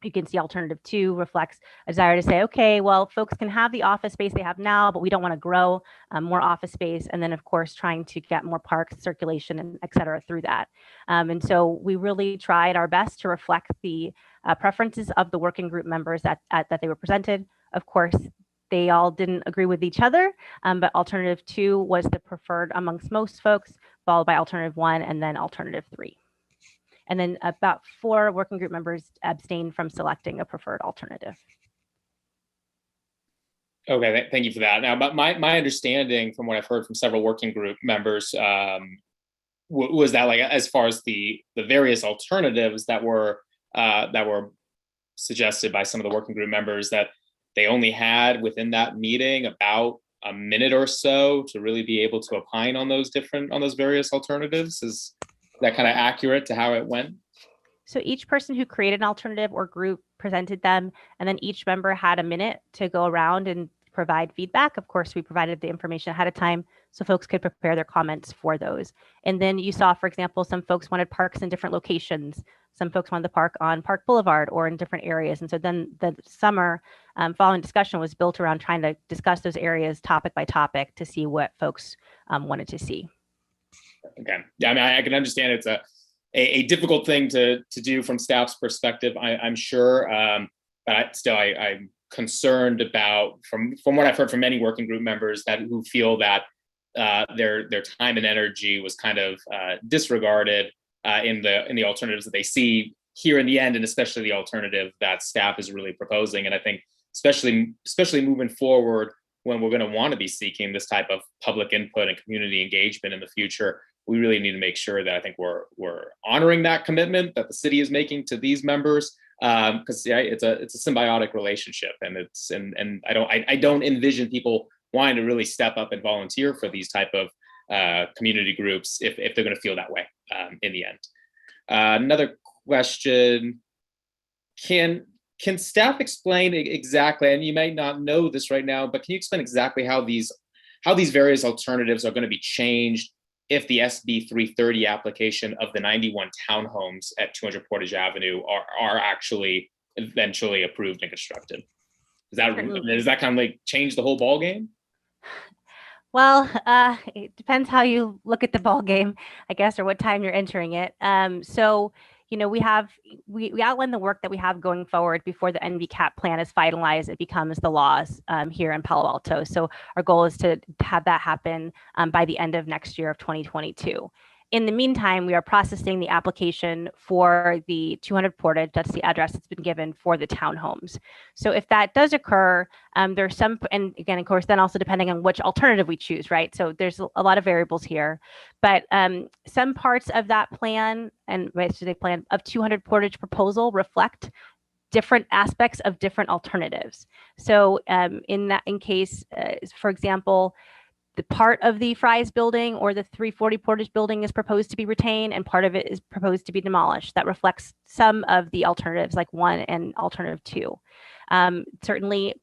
You can see alternative 2 reflects a desire to say, okay, well, folks can have the office space they have now, but we don't want to grow more office space. And then, of course, trying to get more parks, circulation, and et cetera through that. And so we really tried our best to reflect the preferences of the working group members that they were presented. Of course, they all didn't agree with each other, but alternative 2 was the preferred amongst most folks, followed by alternative 1 and then alternative 3. And then about 4 working group members abstained from selecting a preferred alternative. Okay, thank you for that. Now, but my understanding from what I've heard from several working group members was that, like, as far as the various alternatives that were suggested by some of the working group members, that they only had within that meeting about a minute or so to really be able to opine on those various alternatives. Is that kind of accurate to how it went? So each person who created an alternative or group presented them, and then each member had a minute to go around and provide feedback. Of course, we provided the information ahead of time so folks could prepare their comments for those. And then you saw, for example, some folks wanted parks in different locations. Some folks wanted the park on Park Boulevard or in different areas. And so then the summer following discussion was built around trying to discuss those areas topic by topic to see what folks wanted to see. Okay. Yeah, I mean, I can understand it's a difficult thing to do from staff's perspective, I'm sure. But I'm concerned about, from what I've heard from many working group members who feel that their time and energy was kind of disregarded in the alternatives that they see here in the end, and especially the alternative that staff is really proposing. And I think especially moving forward, when we're going to want to be seeking this type of public input and community engagement in the future, we really need to make sure that I think we're honoring that commitment that the city is making to these members, because it's a symbiotic relationship, and I don't envision people wanting to really step up and volunteer for these type of community groups if they're going to feel that way in the end. Another question: Can staff explain exactly, and you might not know this right now, but can you explain exactly how these various alternatives are going to be changed if the SB 330 application of the 91 townhomes at 200 Portage Avenue are actually eventually approved and constructed? Does that kind of like change the whole ballgame? Well, it depends how you look at the ball game, I guess, or what time you're entering it. So, we outline the work that we have going forward before the NVCAP plan is finalized. It becomes the laws here in Palo Alto. So our goal is to have that happen by the end of next year of 2022. In the meantime, we are processing the application for the 200 Portage. That's the address that's been given for the townhomes. So if that does occur, there's some, and again, of course, then also depending on which alternative we choose, right? So there's a lot of variables here, but some parts of that plan and the plan of 200 Portage proposal reflect different aspects of different alternatives. So in case, for example, the part of the Fry's building or the 340 Portage building is proposed to be retained, and part of it is proposed to be demolished. That reflects some of the alternatives, like 1 and alternative 2. Certainly,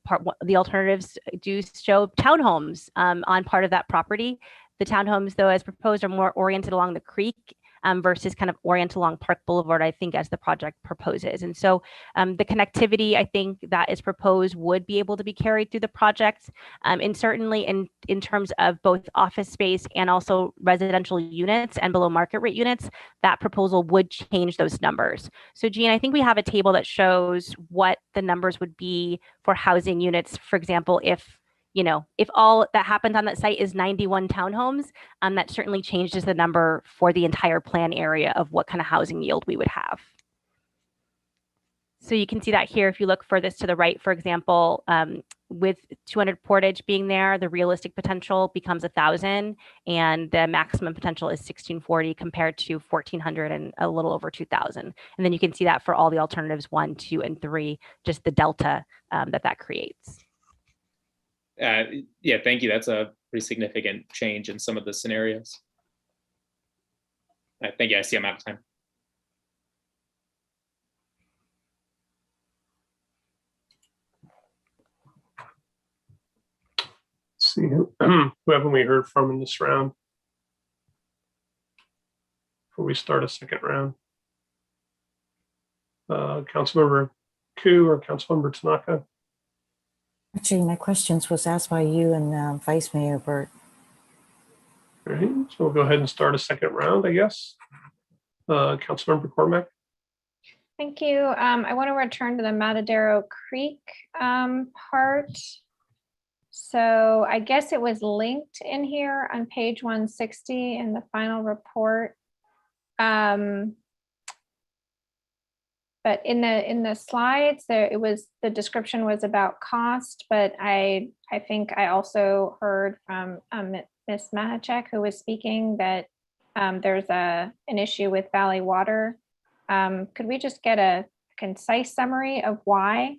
the alternatives do show townhomes on part of that property. The townhomes, though, as proposed, are more oriented along the creek versus kind of oriented along Park Boulevard, I think, as the project proposes. And so the connectivity, I think, that is proposed would be able to be carried through the project. And certainly in terms of both office space and also residential units and below market rate units, that proposal would change those numbers. So Jean, I think we have a table that shows what the numbers would be for housing units, for example, if all that happens on that site is 91 townhomes, that certainly changes the number for the entire plan area of what kind of housing yield we would have. So you can see that here. If you look furthest to the right, for example, with 200 Portage being there, the realistic potential becomes 1,000, and the maximum potential is 1,640 compared to 1,400 and a little over 2,000. And then you can see that for all the alternatives 1, 2, and 3, just the delta that creates. Yeah, thank you. That's a pretty significant change in some of the scenarios. Thank you. I see I'm out of time. Let's see, who haven't we heard from in this round before we start a second round? Councilmember Ku or Councilmember Tanaka? Actually, my questions was asked by you and Vice Mayor Burt. All right, so we'll go ahead and start a second round, I guess. Councilmember Cormack. Thank you. I want to return to the Matadero Creek part. So I guess it was linked in here on page 160 in the final report. But in the slides there, the description was about cost, but I think I also heard from Ms. Mahachek, who was speaking, that there's an issue with Valley Water. Could we just get a concise summary of why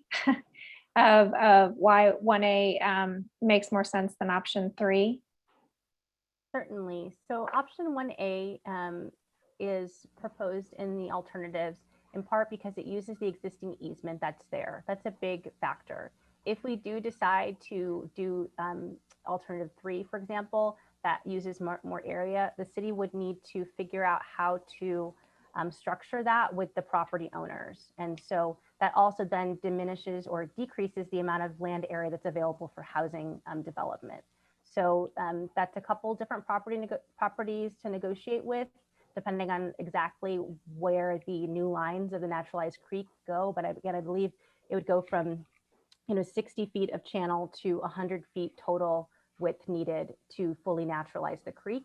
of why 1A makes more sense than option 3? Certainly. So option 1A is proposed in the alternatives in part because it uses the existing easement that's there. That's a big factor. If we do decide to do alternative 3, for example, that uses more area, the city would need to figure out how to structure that with the property owners. And so that also then diminishes or decreases the amount of land area that's available for housing development. So that's a couple different properties to negotiate with, depending on exactly where the new lines of the naturalized creek go. But again, I believe it would go from 60 feet of channel to 100 feet total width needed to fully naturalize the creek.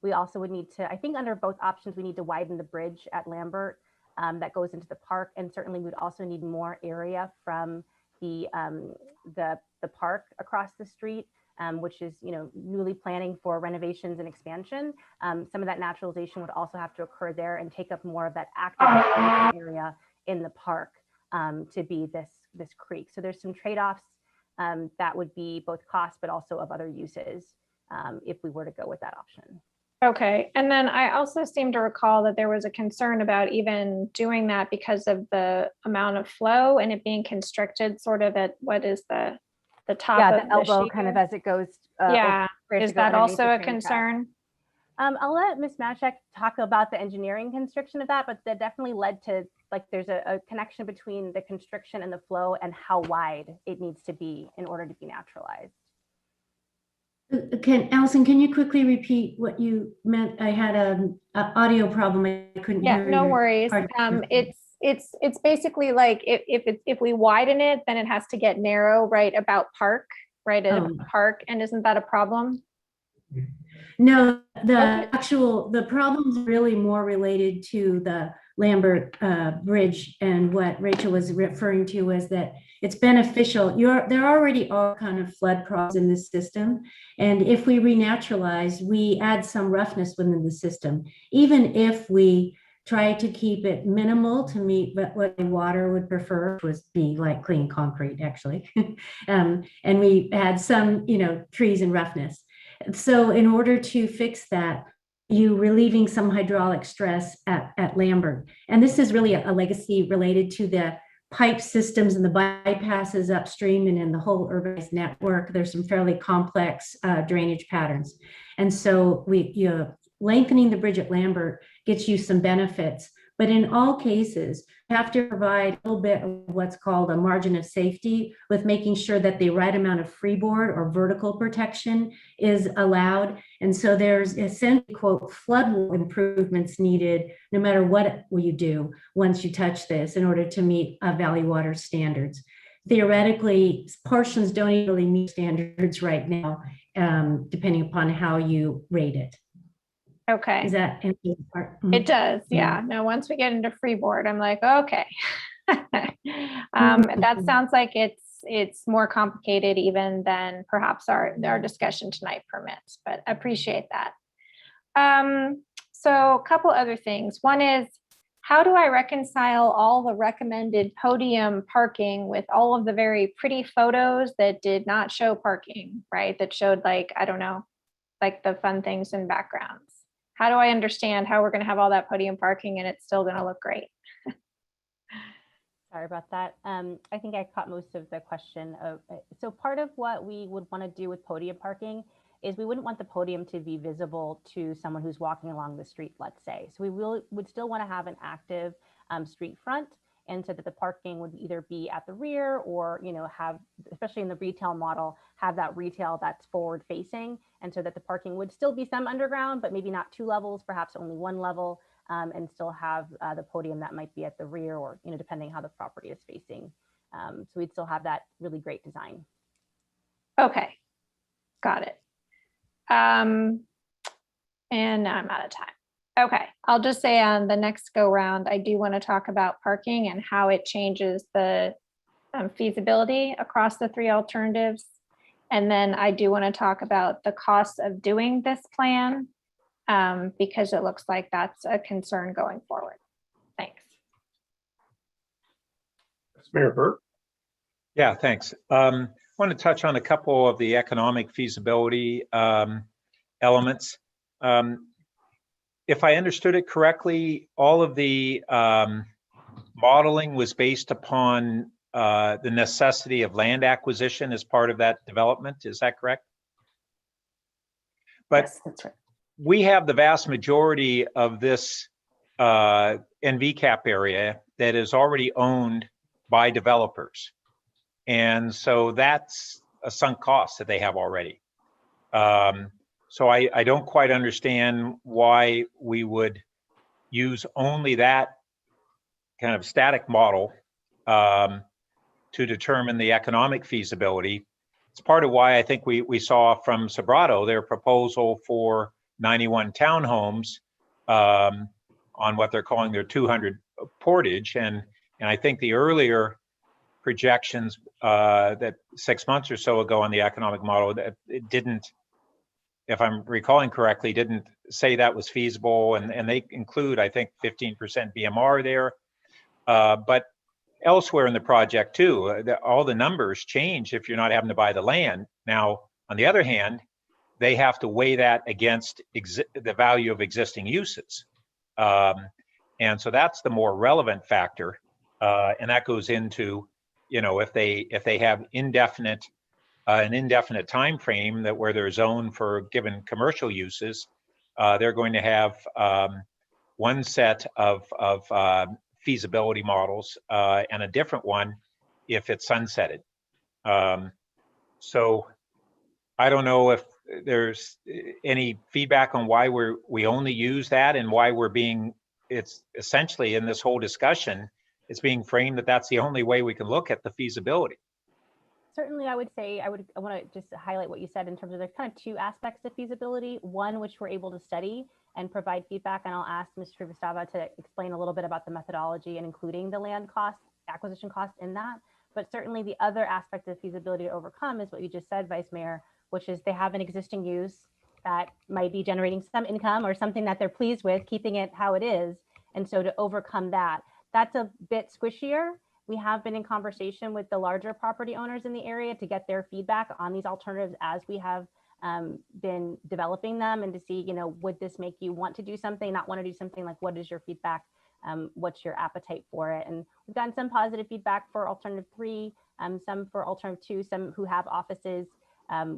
We also would need to, I think under both options, we need to widen the bridge at Lambert that goes into the park. And certainly we'd also need more area from the park across the street, which is newly planning for renovations and expansion. Some of that naturalization would also have to occur there and take up more of that active area in the park to be this creek. So there's some trade-offs that would be both cost, but also of other uses if we were to go with that option. Okay. And then I also seem to recall that there was a concern about even doing that because of the amount of flow and it being constricted sort of at what is the top of the elbow sheet kind of as it goes. Yeah. Is that also a concern? I'll let Ms. Mashek talk about the engineering constriction of that, but that definitely led to, there's a connection between the constriction and the flow and how wide it needs to be in order to be naturalized. Allison, can you quickly repeat what you meant? I had an audio problem. I couldn't hear. Yeah, no worries. It's basically like if we widen it, then it has to get narrow right about park, right at park. And isn't that a problem? No, the problem is really more related to the Lambert Bridge, and what Rachel was referring to was that it's beneficial. There already are kind of flood problems in this system, and if we renaturalize, we add some roughness within the system. Even if we try to keep it minimal to meet what the water would prefer, was be like clean concrete, actually, and we add some, trees and roughness. So in order to fix that, you relieving some hydraulic stress at Lambert. And this is really a legacy related to the pipe systems and the bypasses upstream and in the whole urbanized network. There's some fairly complex drainage patterns. And so lengthening the bridge at Lambert gets you some benefits. But in all cases, you have to provide a little bit of what's called a margin of safety with making sure that the right amount of freeboard or vertical protection is allowed. And so there's essentially, quote, flood improvements needed no matter what you do once you touch this in order to meet Valley Water standards. Theoretically, portions don't even really meet standards right now, depending upon how you rate it. Okay. Is that answer the part? It does. Yeah. No, once we get into freeboard, I'm like, okay. That sounds like it's more complicated even than perhaps our discussion tonight permits, but I appreciate that. So a couple other things. One is, how do I reconcile all the recommended podium parking with all of the very pretty photos that did not show parking, right? That showed I don't know, the fun things in backgrounds. How do I understand how we're going to have all that podium parking and it's still going to look great? Sorry about that. I think I caught most of the question. So part of what we would want to do with podium parking is we wouldn't want the podium to be visible to someone who's walking along the street, let's say. So we would still want to have an active street front, and so that the parking would either be at the rear or, have, especially in the retail model, have that retail that's forward facing. And so that the parking would still be some underground, but maybe not 2 levels, perhaps only 1 level. and still have the podium that might be at the rear, or depending how the property is facing. So we'd still have that really great design. Okay, got it. And I'm out of time. Okay, I'll just say on the next go round, I do want to talk about parking and how it changes the feasibility across the three alternatives. And then I do want to talk about the cost of doing this plan, because it looks like that's a concern going forward. Thanks. Mayor Burt. Yeah, thanks. I want to touch on a couple of the economic feasibility elements. If I understood it correctly, all of the modeling was based upon the necessity of land acquisition as part of that development. Is that correct? But yes, that's right. We have the vast majority of this NVCAP area that is already owned by developers. And so that's a sunk cost that they have already. So I don't quite understand why we would use only that kind of static model to determine the economic feasibility. It's part of why I think we saw from Sobrato their proposal for 91 townhomes on what they're calling their 200 portage. And I think the earlier projections that 6 months or so ago on the economic model, that it didn't, if I'm recalling correctly, didn't say that was feasible. And they include, I think, 15% BMR there. But elsewhere in the project too, all the numbers change if you're not having to buy the land. Now, on the other hand, they have to weigh that against the value of existing uses. And so that's the more relevant factor. And that goes into, if they have an indefinite time frame that where they're zoned for given commercial uses, they're going to have one set of feasibility models and a different one if it's sunsetted. So I don't know if there's any feedback on why we only use that and why it's essentially in this whole discussion, it's being framed that that's the only way we can look at the feasibility. Certainly, I would say I want to just highlight what you said in terms of there's kind of two aspects of feasibility. One, which we're able to study and provide feedback, and I'll ask Ms. Srivastava to explain a little bit about the methodology and including the land cost, acquisition cost in that. But certainly the other aspect of feasibility to overcome is what you just said, Vice Mayor, which is they have an existing use that might be generating some income or something that they're pleased with, keeping it how it is. And so to overcome that, that's a bit squishier. We have been in conversation with the larger property owners in the area to get their feedback on these alternatives as we have been developing them, and to see, would this make you want to do something, not want to do something, like what is your feedback? What's your appetite for it? And we've gotten some positive feedback for alternative 3, some for alternative 2, some who have offices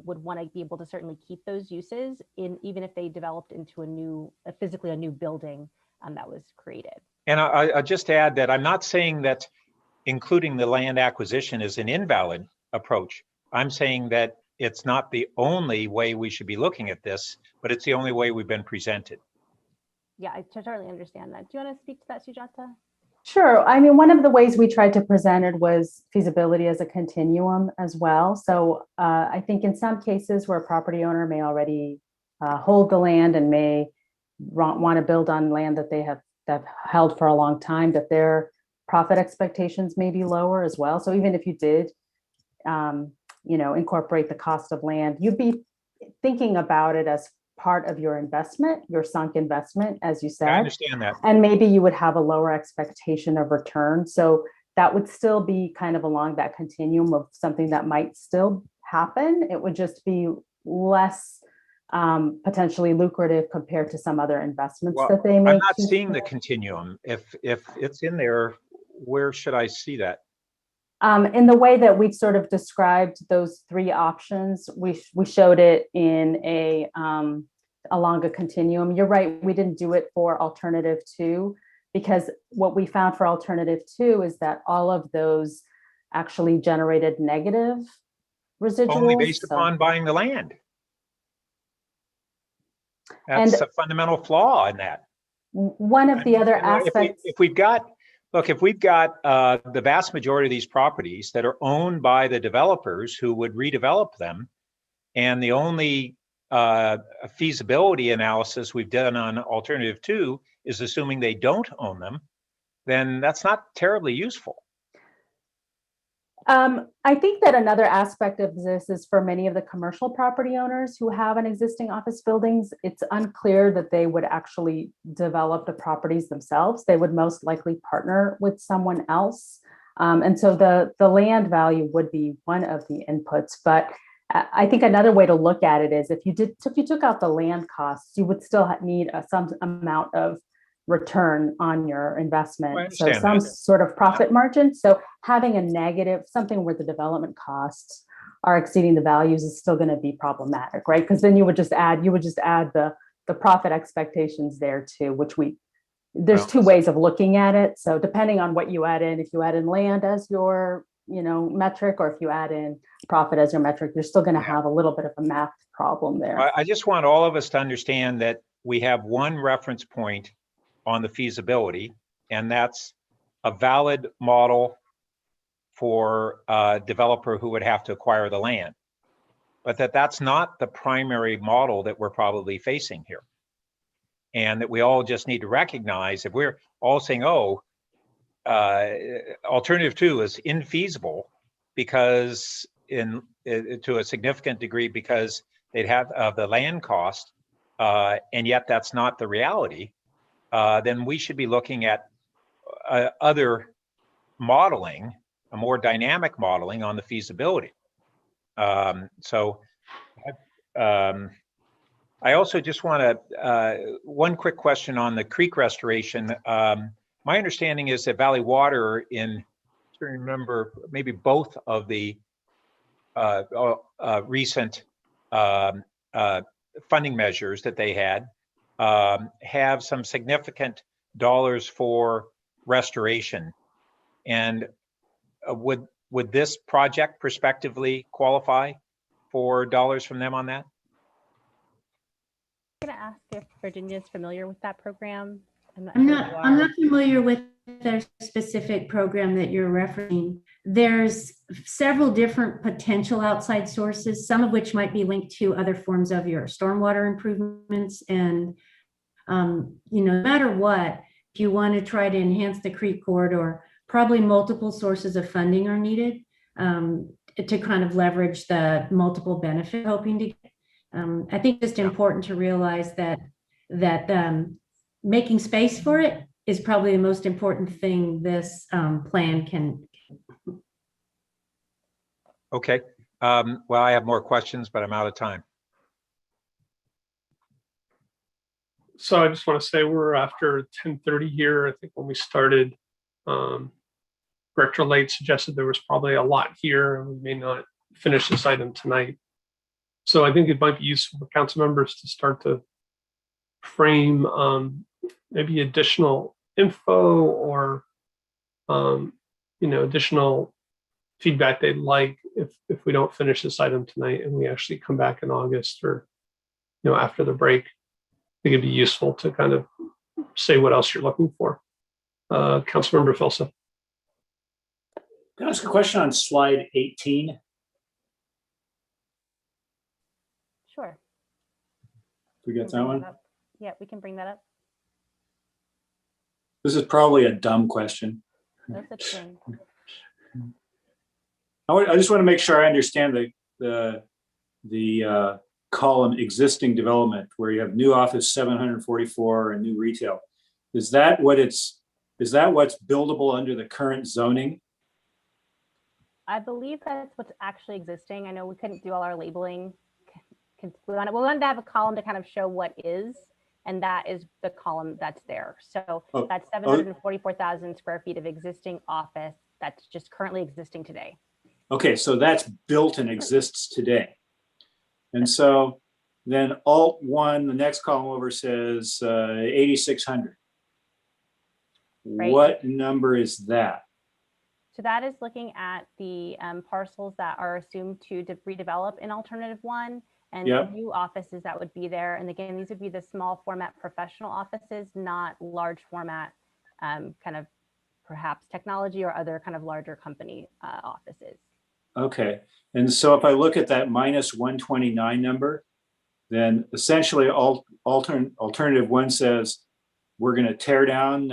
would want to be able to certainly keep those uses even if they developed into physically a new building that was created. And I'll just add that I'm not saying that including the land acquisition is an invalid approach. I'm saying that it's not the only way we should be looking at this, but it's the only way we've been presented. Yeah, I totally understand that. Do you want to speak to that, Sujata? Sure. I mean, one of the ways we tried to present it was feasibility as a continuum as well. So I think in some cases where a property owner may already hold the land and may want to build on land that they have held for a long time, that their profit expectations may be lower as well. So even if you did, incorporate the cost of land, you'd be thinking about it as part of your investment, your sunk investment, as you said. I understand that. And maybe you would have a lower expectation of return. So that would still be kind of along that continuum of something that might still happen. It would just be less potentially lucrative compared to some other investments that they make. I'm not seeing the continuum. If it's in there, where should I see that? In the way that we've sort of described those 3 options, we showed it in along a continuum. You're right, we didn't do it for alternative 2, because what we found for alternative 2 is that all of those actually generated negative residuals. Only based upon buying the land. That's a fundamental flaw in that. One of the other aspects. If we've got the vast majority of these properties that are owned by the developers who would redevelop them, and the only feasibility analysis we've done on alternative 2 is assuming they don't own them, then that's not terribly useful. I think that another aspect of this is for many of the commercial property owners who have an existing office buildings, it's unclear that they would actually develop the properties themselves. They would most likely partner with someone else. And so the land value would be one of the inputs. But I think another way to look at it is if you took out the land costs, you would still need some amount of return on your investment. So some sort of profit margin. So having a negative, something where the development costs are exceeding the values is still going to be problematic, right? Because then you would just add the profit expectations there too, which there's two ways of looking at it. So depending on what you add in, if you add in land as your, metric, or if you add in profit as your metric, you're still going to have a little bit of a math problem there. I just want all of us to understand that we have one reference point on the feasibility, and that's a valid model for a developer who would have to acquire the land, but that's not the primary model that we're probably facing here. And that we all just need to recognize, if we're all saying, alternative 2 is infeasible because to a significant degree because they'd have the land cost, and yet that's not the reality, then we should be looking at other modeling, a more dynamic modeling on the feasibility. I also just want to, one quick question on the creek restoration. My understanding is that Valley Water, I remember maybe both of the recent funding measures that they had, have some significant dollars for restoration. And would this project prospectively qualify for dollars from them on that? I'm going to ask if Virginia is familiar with that program. I'm not familiar with their specific program that you're referencing. There's several different potential outside sources, some of which might be linked to other forms of your stormwater improvements. And, no matter what, if you want to try to enhance the creek corridor, probably multiple sources of funding are needed to kind of leverage the multiple benefit hoping to get. I think it's just important to realize that making space for it is probably the most important thing this plan can. Okay. Well, I have more questions, but I'm out of time. So I just want to say we're after 10:30 here. I think when we started, Director Late suggested there was probably a lot here and we may not finish this item tonight. So I think it might be useful for council members to start to frame maybe additional info or additional feedback they'd like if we don't finish this item tonight and we actually come back in August or after the break. I think it'd be useful to kind of say what else you're looking for. Councilmember Filsa. Can I ask a question on slide 18? Sure. We got that one? Yeah, we can bring that up. This is probably a dumb question. No such thing. I just want to make sure I understand the column existing development where you have new office 744 and new retail. Is that what's buildable under the current zoning? I believe that's what's actually existing. I know we couldn't do all our labeling. We wanted to have a column to kind of show what is, and that is the column that's there. So that's 744,000 square feet of existing office that's just currently existing today. Okay, so that's built and exists today. And so then Alt 1, the next column over says 8,600. Right. What number is that? So that is looking at the parcels that are assumed to redevelop in alternative 1. and Yep. new offices that would be there. And again, these would be the small format professional offices, not large format kind of perhaps technology or other kind of larger company offices. Okay. And so if I look at that minus 129 number, then essentially alternative one says we're going to tear down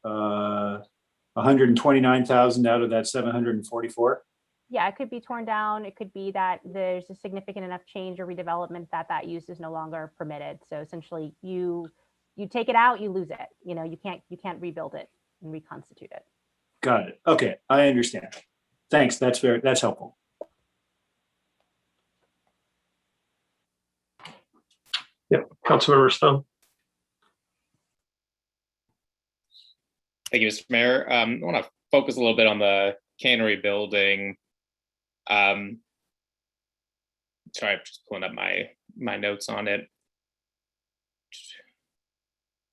129,000 out of that 744. Yeah, it could be torn down. It could be that there's a significant enough change or redevelopment that that use is no longer permitted. So essentially, you take it out, you lose it. You know, you can't rebuild it and reconstitute it. Got it. Okay, I understand. Thanks. That's helpful. Yep, Councilmember Stone. Thank you, Mr. Mayor. I want to focus a little bit on the cannery building. Sorry, I'm just pulling up my notes on it.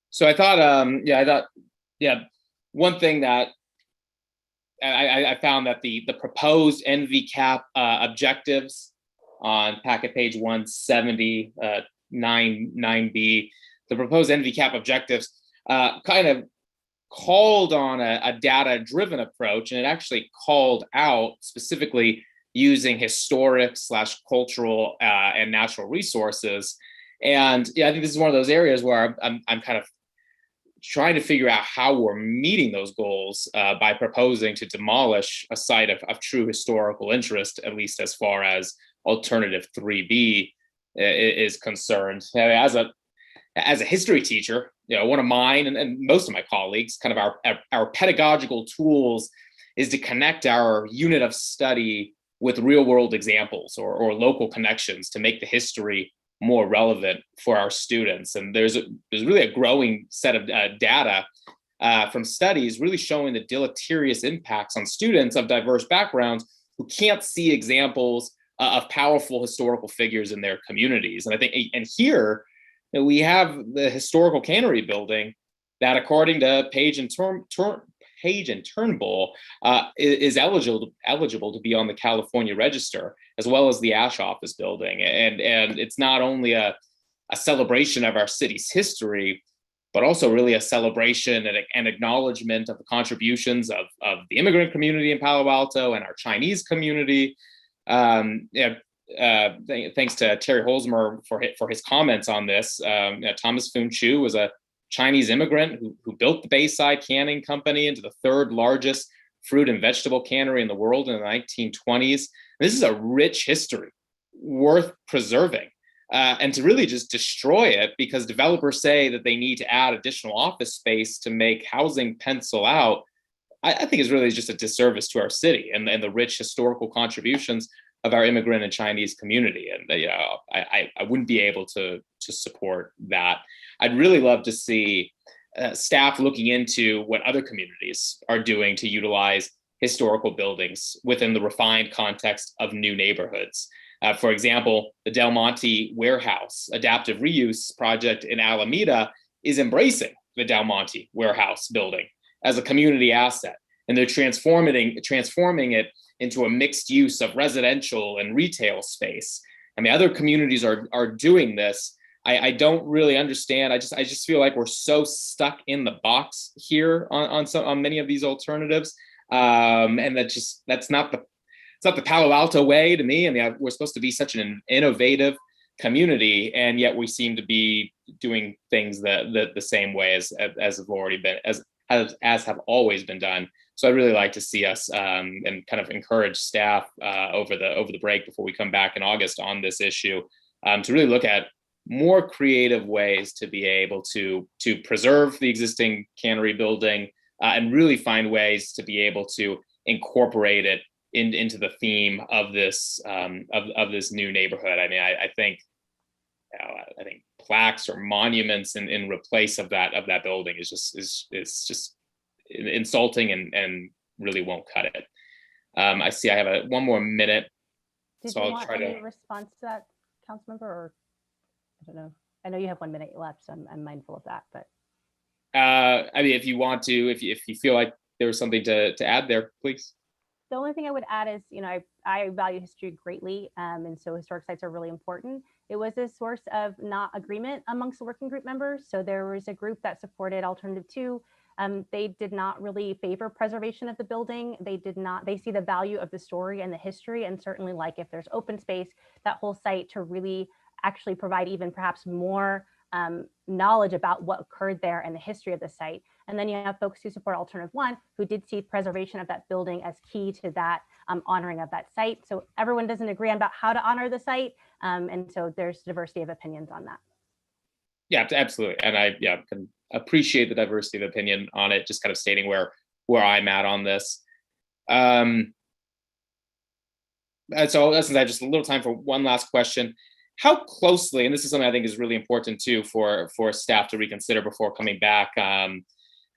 So I thought, one thing that I found that the proposed NVCAP objectives on packet page 170, 9B, the proposed NVCAP objectives kind of called on a data-driven approach, and it actually called out specifically using historic/cultural and natural resources. And yeah, I think this is one of those areas where I'm kind of trying to figure out how we're meeting those goals by proposing to demolish a site of true historical interest, at least as far as alternative 3B is concerned. As a history teacher, one of mine and most of my colleagues, kind of our pedagogical tools is to connect our unit of study with real world examples or local connections to make the history more relevant for our students. And there's really a growing set of data from studies really showing the deleterious impacts on students of diverse backgrounds who can't see examples of powerful historical figures in their communities. And I think, and here we have the historical cannery building that, according to Page and Turnbull, is eligible to be on the California Register, as well as the Ash Office building. And it's not only a celebration of our city's history, but also really a celebration and acknowledgement of the contributions of the immigrant community in Palo Alto and our Chinese community. Thanks to Terry Holzmer for his comments on this. Thomas Foon Chu was a Chinese immigrant who built the Bayside Canning Company into the third largest fruit and vegetable cannery in the world in the 1920s. This is a rich history worth preserving. And to really just destroy it because developers say that they need to add additional office space to make housing pencil out, I think is really just a disservice to our city and the rich historical contributions of our immigrant and Chinese community. And I wouldn't be able to support that. I'd really love to see staff looking into what other communities are doing to utilize historical buildings within the refined context of new neighborhoods. For example, the Del Monte Warehouse Adaptive Reuse Project in Alameda is embracing the Del Monte Warehouse building as a community asset, and they're transforming it into a mixed use of residential and retail space. I mean, other communities are doing this. I don't really understand. I just feel like we're so stuck in the box here on many of these alternatives, and that's not the Palo Alto way to me. I mean, we're supposed to be such an innovative community, and yet we seem to be doing things the same way as have already been as have always been done. So I'd really like to see us and kind of encourage staff over the break before we come back in August on this issue to really look at more creative ways to be able to preserve the existing cannery building and really find ways to be able to incorporate it into the theme of this of this new neighborhood. I mean, I think plaques or monuments in replace of that building is just insulting and really won't cut it. I see I have one more minute. Did So you I'll want try any to response to that, Councilmember, or I don't know. I know you have 1 minute left, so I'm mindful of that. But I mean, if you want to, if you feel like there was something to add there, please. The only thing I would add is, I value history greatly, and so historic sites are really important. It was a source of not agreement amongst the working group members. So there was a group that supported alternative 2. They did not really favor preservation of the building. They see the value of the story and the history, and certainly like if there's open space, that whole site to really actually provide even perhaps more knowledge about what occurred there and the history of the site. And then you have folks who support alternative 1 who did see preservation of that building as key to that honoring of that site. So everyone doesn't agree about how to honor the site. And so there's diversity of opinions on that. Yeah, absolutely. And I can appreciate the diversity of opinion on it, just kind of stating where I'm at on this. And so since I have just a little time for one last question, how closely, and this is something I think is really important too for staff to reconsider before coming back,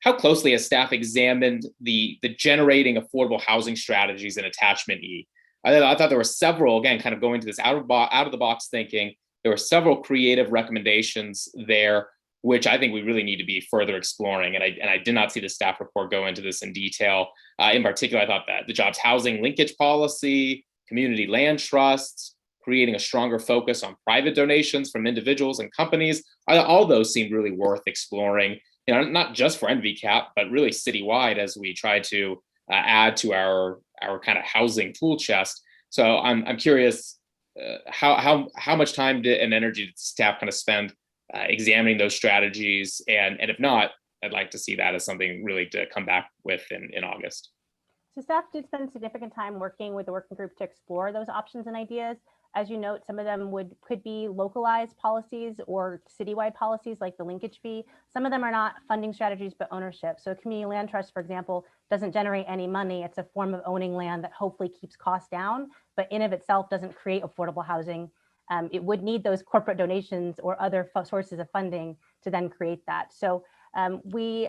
how closely has staff examined the generating affordable housing strategies in attachment E? I thought there were several, again, kind of going to this out of the box thinking, there were several creative recommendations there, which I think we really need to be further exploring. And I did not see the staff report go into this in detail. In particular, I thought that the jobs housing linkage policy, community land trusts, creating a stronger focus on private donations from individuals and companies, all those seem really worth exploring. Not just for NVCAP, but really citywide as we try to add to our kind of housing tool chest. So I'm curious how much time and energy did staff kind of spend examining those strategies, and if not, I'd like to see that as something really to come back with in August. So staff did spend significant time working with the working group to explore those options and ideas. As you note, some of them could be localized policies or citywide policies like the linkage fee. Some of them are not funding strategies, but ownership. So a community land trust, for example, doesn't generate any money. It's a form of owning land that hopefully keeps costs down, but in of itself doesn't create affordable housing. It would need those corporate donations or other sources of funding to then create that. So we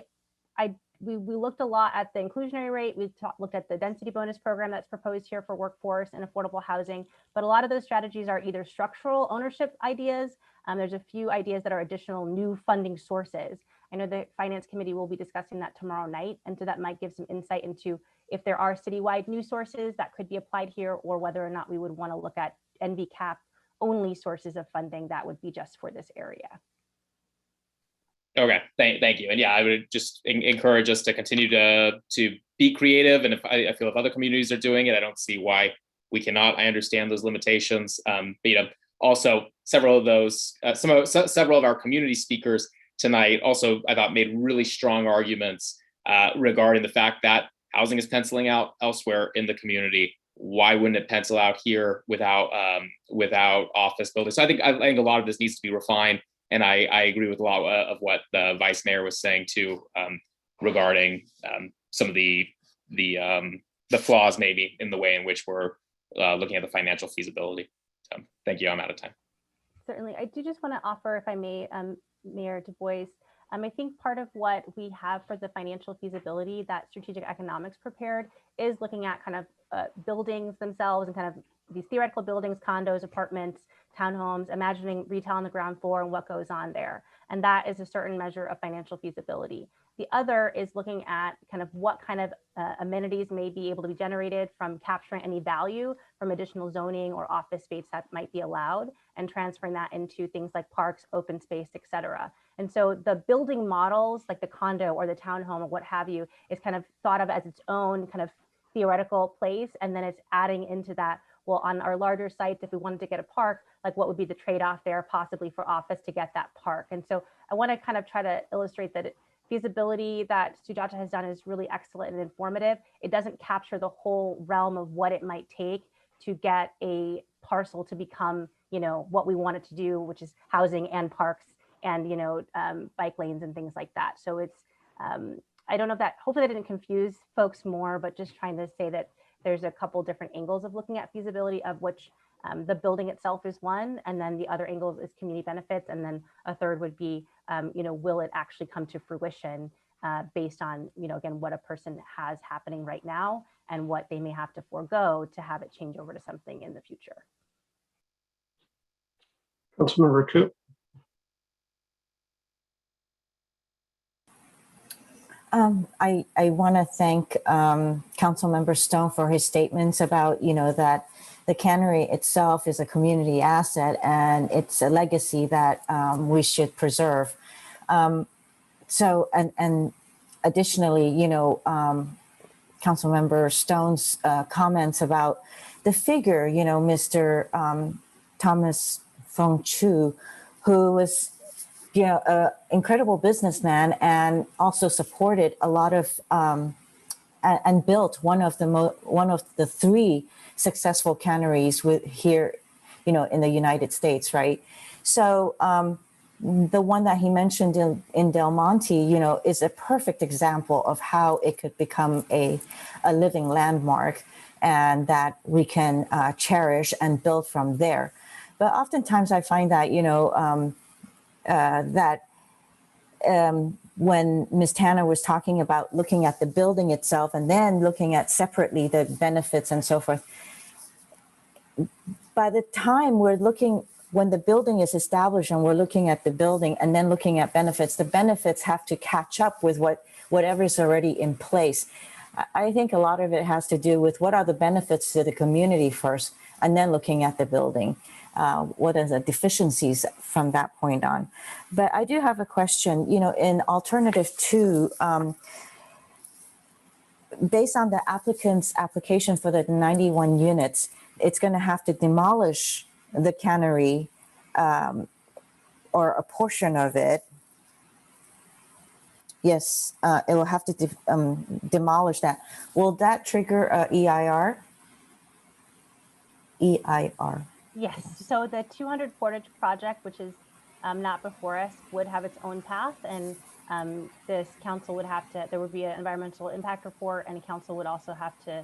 looked a lot at the inclusionary rate. We looked at the density bonus program that's proposed here for workforce and affordable housing. But a lot of those strategies are either structural ownership ideas. There's a few ideas that are additional new funding sources. I know the Finance Committee will be discussing that tomorrow night. And so that might give some insight into if there are citywide new sources that could be applied here, or whether or not we would want to look at NVCAP only sources of funding that would be just for this area. Okay, thank you. And yeah, I would just encourage us to continue to be creative. And if I feel if other communities are doing it, I don't see why we cannot. I understand those limitations. But also several of those, several of our community speakers tonight also, I thought, made really strong arguments regarding the fact that housing is penciling out elsewhere in the community. Why wouldn't it pencil out here without office buildings? So I think a lot of this needs to be refined. And I agree with a lot of what the vice mayor was saying too, regarding some of the flaws maybe in the way in which we're looking at the financial feasibility. So thank you. I'm out of time. Certainly, I do just want to offer, if I may, Mayor Du Bois. I think part of what we have for the financial feasibility that Strategic Economics prepared is looking at kind of buildings themselves and kind of these theoretical buildings, condos, apartments, townhomes, imagining retail on the ground floor and what goes on there. And that is a certain measure of financial feasibility. The other is looking at kind of what kind of amenities may be able to be generated from capturing any value from additional zoning or office space that might be allowed, and transferring that into things like parks, open space, et cetera. And so the building models, like the condo or the townhome or what have you, is kind of thought of as its own kind of theoretical place. And then it's adding into that, well, on our larger sites, if we wanted to get a park, like what would be the trade-off there possibly for office to get that park? And so I want to kind of try to illustrate that feasibility that Sujata has done is really excellent and informative. It doesn't capture the whole realm of what it might take to get a parcel to become, what we want it to do, which is housing and parks and, bike lanes and things like that. So it's, I don't know if that, hopefully that didn't confuse folks more, but just trying to say that there's a couple different angles of looking at feasibility, of which the building itself is one, and then the other angle is community benefits, and then a third would be, will it actually come to fruition based on, again, what a person has happening right now and what they may have to forego to have it change over to something in the future. Councilmember Coop. I want to thank Councilmember Stone for his statements about, that the cannery itself is a community asset and it's a legacy that we should preserve. And additionally, Councilmember Stone's comments about the figure, Mr. Thomas Fong Chu, who was an incredible businessman and also supported a lot of and built one of the three successful canneries here, in the United States, right? So the one that he mentioned in Del Monte, is a perfect example of how it could become a living landmark and that we can cherish and build from there. But oftentimes I find that, when Ms. Tanner was talking about looking at the building itself and then looking at separately the benefits and so forth, by the time when the building is established and we're looking at the building and then looking at benefits, the benefits have to catch up with whatever's already in place. I think a lot of it has to do with what are the benefits to the community first, and then looking at the building. What are the deficiencies from that point on? But I do have a question, in alternative 2, based on the applicant's application for the 91 units, it's going to have to demolish the cannery or a portion of it. Yes, it will have to demolish that. Will that trigger a EIR? EIR. Yes, so the 200 Portage project, which is not before us, would have its own path, and this council would have to, there would be an environmental impact report, and the council would also have to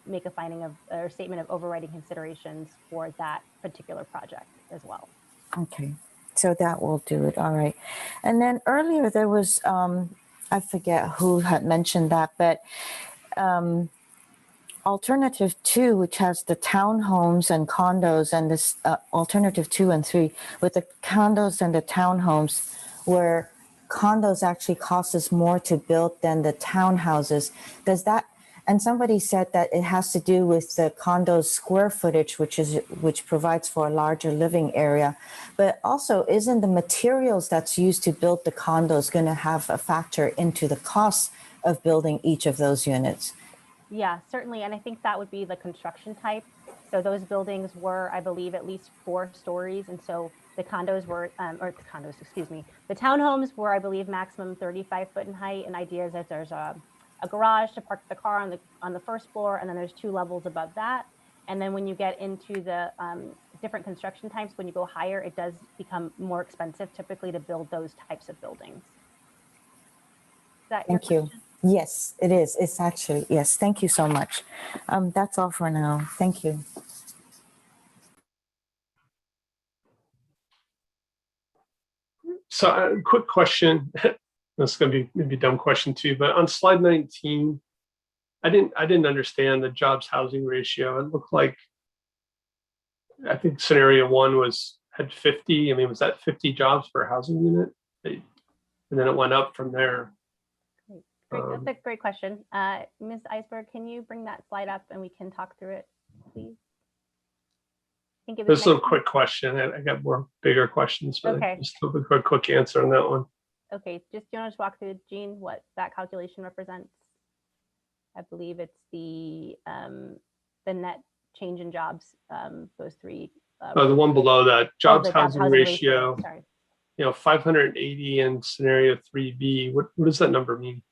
make a finding of or statement of overriding considerations for that particular project as well. Okay, so that will do it. All right. And then earlier there was, I forget who had mentioned that, but alternative 2, which has the townhomes and condos, and this alternative 2 and 3 with the condos and the townhomes, where condos actually cost us more to build than the townhouses. Does that, and somebody said that it has to do with the condo's square footage, which provides for a larger living area. But also, isn't the materials that's used to build the condos going to have a factor into the cost of building each of those units? Yeah, certainly. And I think that would be the construction type. So those buildings were, I believe, at least 4 stories. And so the condos were, the townhomes were, I believe, maximum 35 foot in height. And idea is that there's a garage to park the car on the first floor, and then there's 2 levels above that. And then when you get into the different construction types, when you go higher, it does become more expensive typically to build those types of buildings. Is that Thank you. Yes, it is. It's actually, yes. Thank you so much. That's all for now. Thank you. So a quick question. This is going to be maybe a dumb question too, but on slide 19, I didn't understand the jobs housing ratio. It looked like, I think scenario 1 had 50. I mean, was that 50 jobs per housing unit? And then it went up from there. Great. That's a great question. Ms. Eisberg, can you bring that slide up and we can talk through it, please? I think it was This is a quick question. I got more bigger questions, but okay. Just a quick answer on that one. Okay, do you want to just walk through, Jean, what that calculation represents? I believe it's the net change in jobs, those 3. The one below that, jobs housing ratio. Sorry. 580 in scenario 3B. What does that number mean?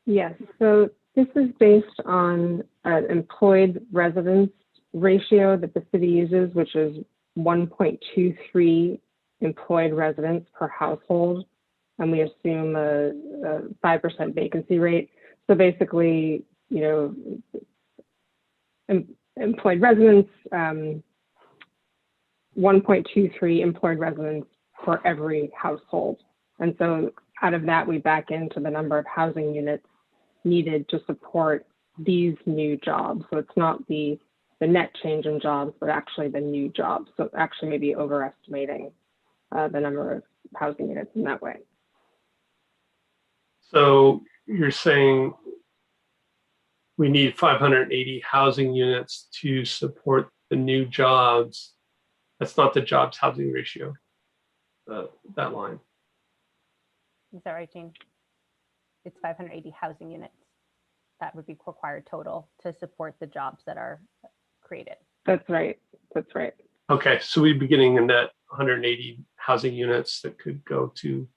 Yes, so this is based on an employed residence ratio that the city uses, which is 1.23 employed residents per household, and we assume a 5% vacancy rate. So basically, employed residents, 1.23 employed residents for every household. And so out of that, we back into the number of housing units needed to support these new jobs. So it's not the net change in jobs, but actually the new jobs. So actually maybe overestimating the number of housing units in that way. So you're saying we need 580 housing units to support the new jobs. That's not the jobs housing ratio, that line. Is that right, Jean? It's 580 housing units that would be required total to support the jobs that are created. That's right. That's right. Okay, so we'd be getting a net 180 housing units that could go to,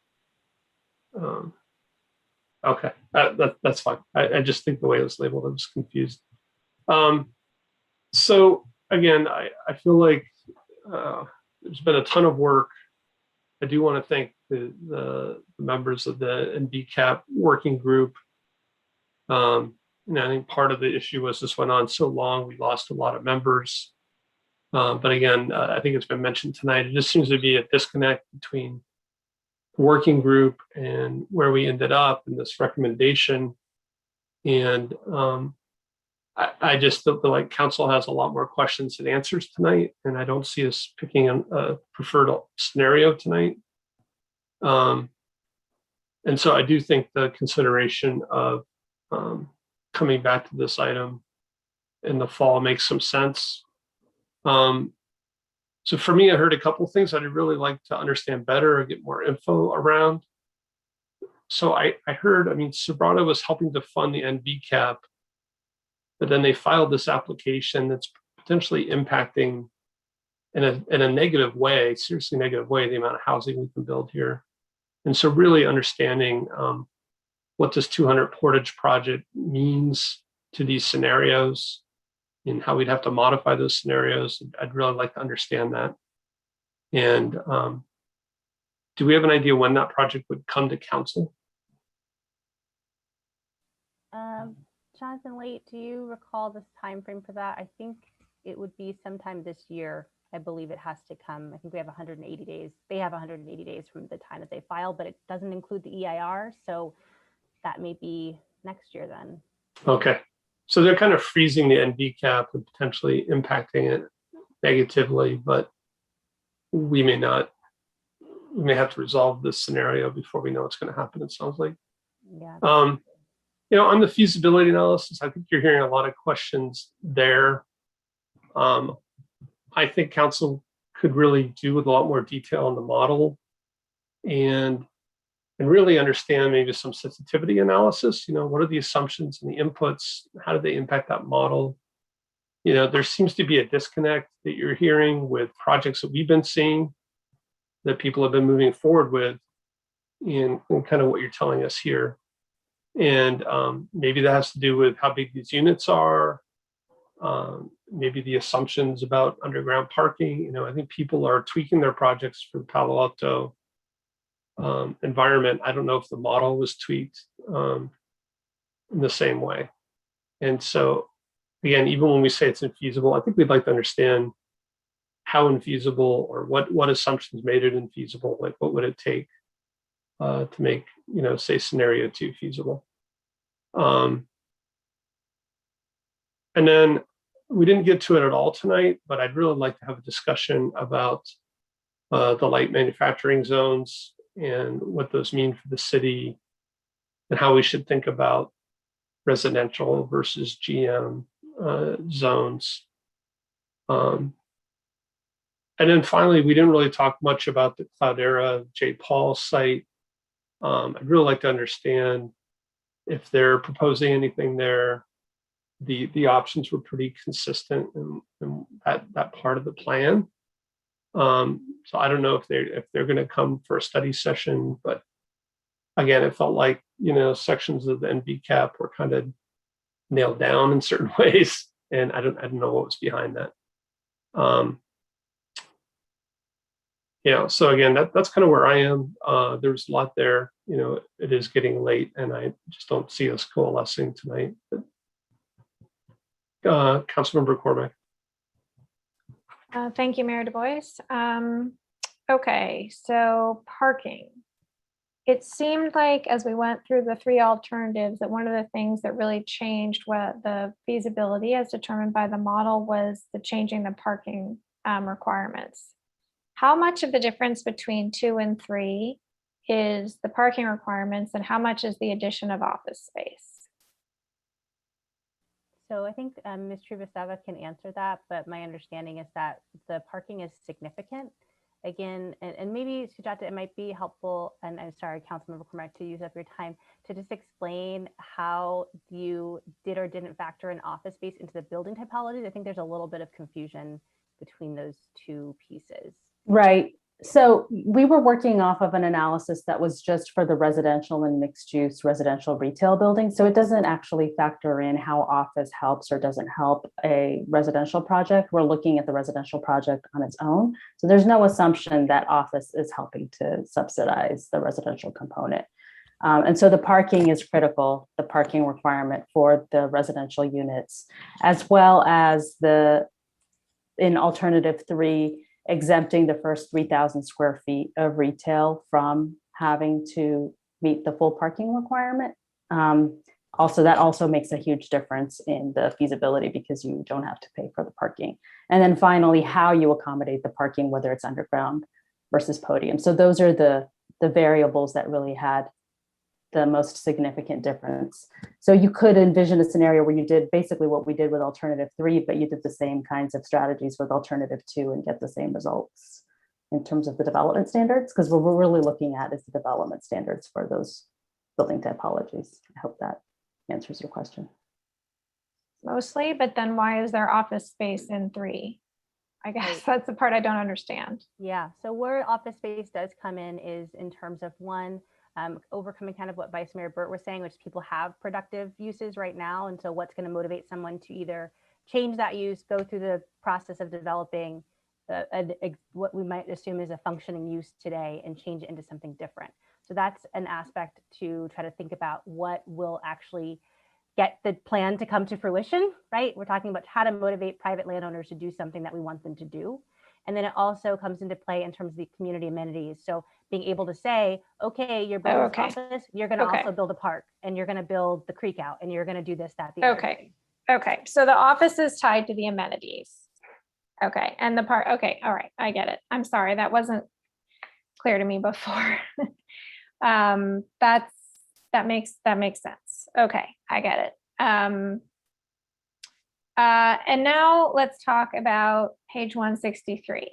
okay, that's fine. I just think the way it was labeled, I was confused. So again, I feel like there's been a ton of work. I do want to thank the members of the NBCAP working group. And I think part of the issue was this went on so long, we lost a lot of members. But again, I think it's been mentioned tonight, it just seems to be a disconnect between the working group and where we ended up in this recommendation. And I just feel like council has a lot more questions than answers tonight, and I don't see us picking a preferred scenario tonight. And so I do think the consideration of coming back to this item in the fall makes some sense. So for me, I heard a couple of things I'd really like to understand better or get more info around. So I heard, I mean, Sobrado was helping to fund the NVCAP, but then they filed this application that's potentially impacting in a negative way, seriously negative way, the amount of housing we can build here. And so really understanding what this 200 Portage project means to these scenarios and how we'd have to modify those scenarios. I'd really like to understand that. And do we have an idea when that project would come to council? Jonathan Late, do you recall this time frame for that? I think it would be sometime this year. I believe it has to come. I think we have 180 days. They have 180 days from the time that they file, but it doesn't include the EIR. So that may be next year then. Okay. So they're kind of freezing the NVCAP and potentially impacting it negatively, but we may not. We may have to resolve this scenario before we know what's going to happen, it sounds like. Yeah. You know, on the feasibility analysis, I think you're hearing a lot of questions there. I think council could really do with a lot more detail on the model and really understand maybe some sensitivity analysis. You know, what are the assumptions and the inputs? How do they impact that model? You know, there seems to be a disconnect that you're hearing with projects that we've been seeing that people have been moving forward with in kind of what you're telling us here. And maybe that has to do with how big these units are, maybe the assumptions about underground parking. You know, I think people are tweaking their projects for Palo Alto environment. I don't know if the model was tweaked in the same way. And so, again, even when we say it's infeasible, I think we'd like to understand how infeasible or what assumptions made it infeasible. Like, what would it take to make, you know, say scenario 2 feasible? And then we didn't get to it at all tonight, but I'd really like to have a discussion about the light manufacturing zones and what those mean for the city and how we should think about residential versus GM zones. And then finally, we didn't really talk much about the Cloudera J. Paul site. I'd really like to understand if they're proposing anything there. The options were pretty consistent in that part of the plan. So I don't know if they're going to come for a study session, but again, it felt like, you know, sections of the NVCAP were kind of nailed down in certain ways, and I don't know what was behind that. You know, so again, that's kind of where I am. There's a lot there. You know, it is getting late, and I just don't see us coalescing tonight. But, Councilmember Cormack. Thank you, Mayor Du Bois. Okay, so parking. It seemed like as we went through the 3 alternatives that one of the things that really changed what the feasibility as determined by the model was the changing the parking requirements. How much of the difference between 2 and 3 is the parking requirements and how much is the addition of office space? So I think Ms. Trivasava can answer that, but my understanding is that the parking is significant. Again, and maybe Sujata, it might be helpful, and I'm sorry, Councilmember Cormack, to use up your time to just explain how you did or didn't factor in office space into the building typologies. I think there's a little bit of confusion between those two pieces. Right. So we were working off of an analysis that was just for the residential and mixed use residential retail buildings. So it doesn't actually factor in how office helps or doesn't help a residential project. We're looking at the residential project on its own. So there's no assumption that office is helping to subsidize the residential component. And so the parking is critical, the parking requirement for the residential units, as well as in alternative 3, exempting the first 3,000 square feet of retail from having to meet the full parking requirement. That also makes a huge difference in the feasibility because you don't have to pay for the parking. And then finally, how you accommodate the parking, whether it's underground versus podium. So those are the variables that really had the most significant difference. So you could envision a scenario where you did basically what we did with alternative 3, but you did the same kinds of strategies with alternative 2 and get the same results in terms of the development standards, because what we're really looking at is the development standards for those building typologies. I hope that answers your question. Mostly, but then why is there office space in 3? I guess that's the part I don't understand. Yeah, so where office space does come in is in terms of one, overcoming kind of what Vice Mayor Burt was saying, which people have productive uses right now. And so what's going to motivate someone to either change that use, go through the process of developing what we might assume is a functioning use today and change it into something different. So that's an aspect to try to think about what will actually get the plan to come to fruition, right? We're talking about how to motivate private landowners to do something that we want them to do. And then it also comes into play in terms of the community amenities. So being able to say, okay, you're building this office, you're going to also build a park, and you're going to build the creek out, and you're going to do this, that, the other thing. Okay. So the office is tied to the amenities. Okay. And the park. Okay. All right. I get it. I'm sorry. That wasn't clear to me before. That makes sense. Okay. I get it. And now let's talk about page 163.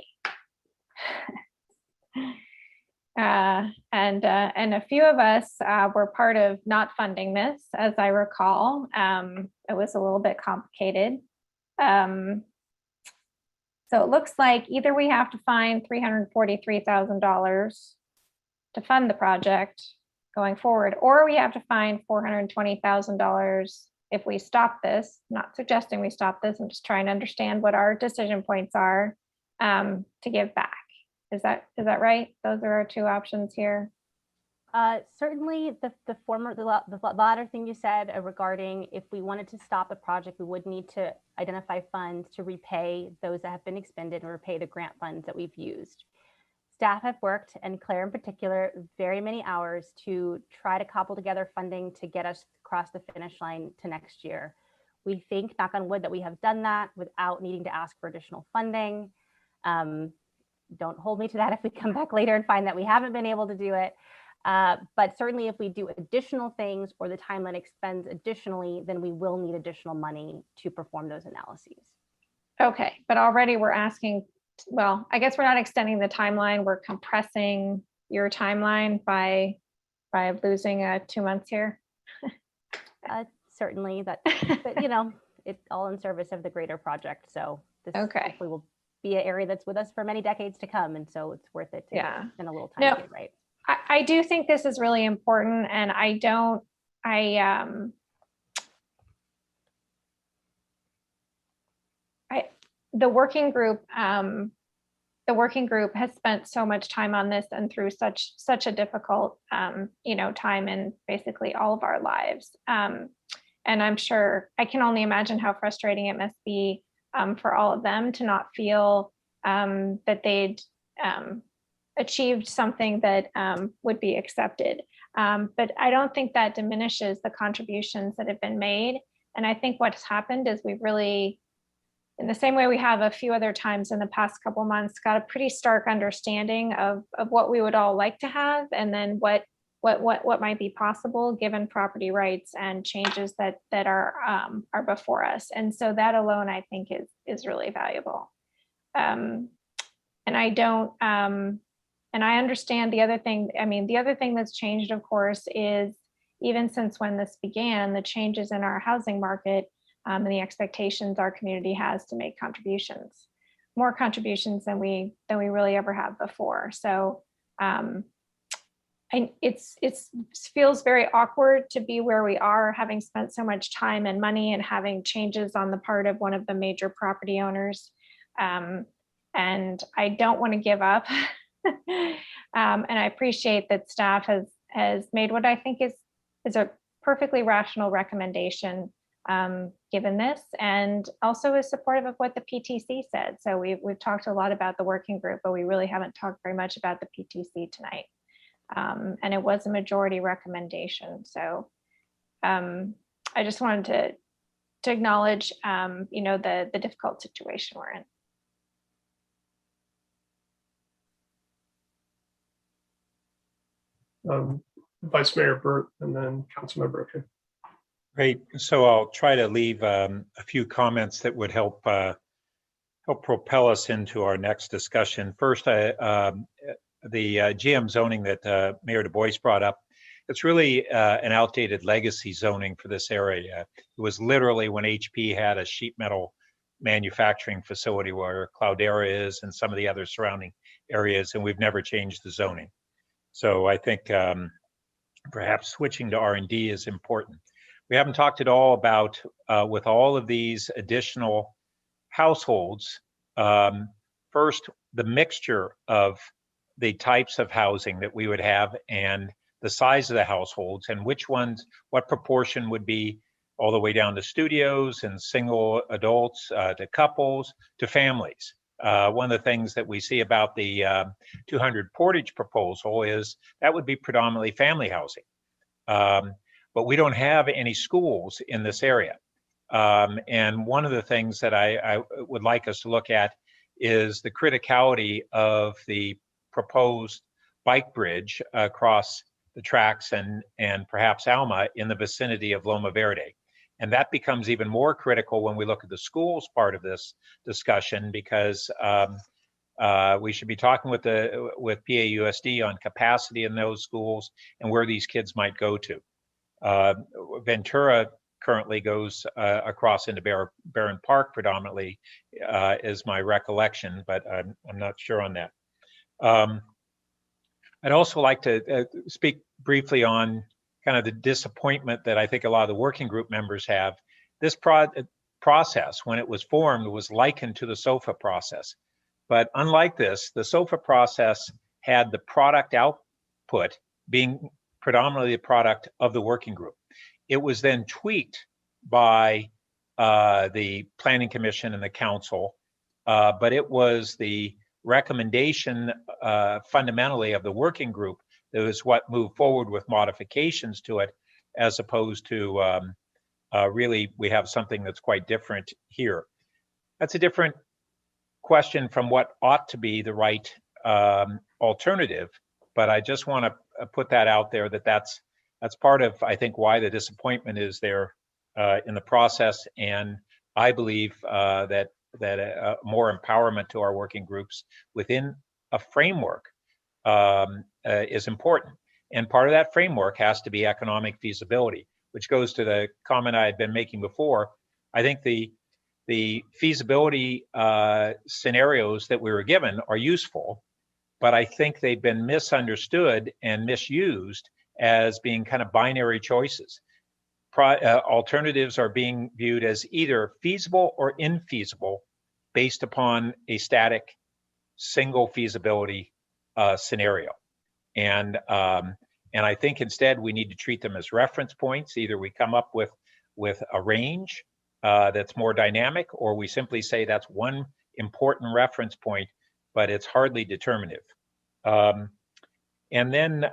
And a few of us were part of not funding this, as I recall. It was a little bit complicated. So it looks like either we have to find $343,000 to fund the project going forward, or we have to find $420,000 if we stop this. Not suggesting we stop this, I'm just trying to understand what our decision points are to give back. Is that right? Those are our two options here. Certainly the latter thing you said regarding if we wanted to stop the project, we would need to identify funds to repay those that have been expended and repay the grant funds that we've used. Staff have worked, and Claire in particular, very many hours to try to cobble together funding to get us across the finish line to next year. We think, knock on wood, that we have done that without needing to ask for additional funding. Don't hold me to that if we come back later and find that we haven't been able to do it. But certainly if we do additional things or the timeline extends additionally, then we will need additional money to perform those analyses. Okay, but already we're asking, well, I guess we're not extending the timeline. We're compressing your timeline by losing 2 months here. Certainly that, but you know, it's all in service of the greater project. So this hopefully will be an area that's with us for many decades to come. And so it's worth it to spend a little time to get right. I do think this is really important, and the working group has spent so much time on this and through such a difficult time in basically all of our lives. And I'm sure, I can only imagine how frustrating it must be for all of them to not feel that they'd achieved something that would be accepted. But I don't think that diminishes the contributions that have been made. And I think what's happened is we've really in the same way we have a few other times in the past couple months, got a pretty stark understanding of what we would all like to have, and then what might be possible given property rights and changes that are before us. And so that alone, I think, is really valuable. And I don't, and I understand the other thing. I mean, the other thing that's changed, of course, is even since when this began, the changes in our housing market and the expectations our community has to make contributions, more contributions than we really ever have before. So it feels very awkward to be where we are, having spent so much time and money and having changes on the part of one of the major property owners. And I don't want to give up. And I appreciate that staff has made what I think is a perfectly rational recommendation given this, and also is supportive of what the PTC said. So we've talked a lot about the working group, but we really haven't talked very much about the PTC tonight. And it was a majority recommendation. So I just wanted to acknowledge, the difficult situation we're in. Vice Mayor Burt and then Councilmember O'Keefe. Great. So I'll try to leave a few comments that would help propel us into our next discussion. First, the GM zoning that Mayor Du Bois brought up, it's really an outdated legacy zoning for this area. It was literally when HP had a sheet metal manufacturing facility where Cloudera is and some of the other surrounding areas, and we've never changed the zoning. So I think perhaps switching to R&D is important. We haven't talked at all about, with all of these additional households, first, the mixture of the types of housing that we would have and the size of the households, and which ones, what proportion would be all the way down to studios and single adults, to couples, to families. One of the things that we see about the 200 Portage proposal is that would be predominantly family housing. But we don't have any schools in this area. And one of the things that I would like us to look at is the criticality of the proposed bike bridge across the tracks and perhaps Alma in the vicinity of Loma Verde. And that becomes even more critical when we look at the schools part of this discussion, because we should be talking with PAUSD on capacity in those schools and where these kids might go to. Ventura currently goes across into Barron Park predominantly, is my recollection, but I'm not sure on that. I'd also like to speak briefly on kind of the disappointment that I think a lot of the working group members have. This process, when it was formed, was likened to the SOFA process. But unlike this, the SOFA process had the product output being predominantly the product of the working group. It was then tweaked by the Planning Commission and the Council, but it was the recommendation fundamentally of the working group that was what moved forward with modifications to it, as opposed to really we have something that's quite different here. That's a different question from what ought to be the right alternative, but I just want to put that out there, that's part of, I think, why the disappointment is there in the process. And I believe that more empowerment to our working groups within a framework is important. And part of that framework has to be economic feasibility, which goes to the comment I had been making before. I think the feasibility scenarios that we were given are useful, but I think they've been misunderstood and misused as being kind of binary choices. Alternatives are being viewed as either feasible or infeasible based upon a static single feasibility scenario. And I think instead we need to treat them as reference points. Either we come up with a range that's more dynamic, or we simply say that's one important reference point, but it's hardly determinative. And then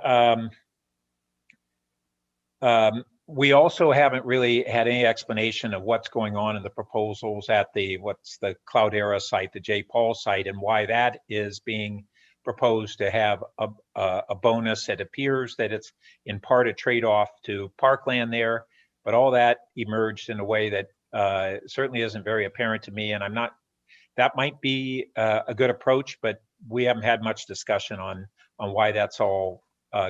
we also haven't really had any explanation of what's going on in the proposals at the Cloudera site, the J. Paul site, and why that is being proposed to have a bonus. It appears that it's in part a trade-off to parkland there, but all that emerged in a way that certainly isn't very apparent to me. And that might be a good approach, but we haven't had much discussion on why that's all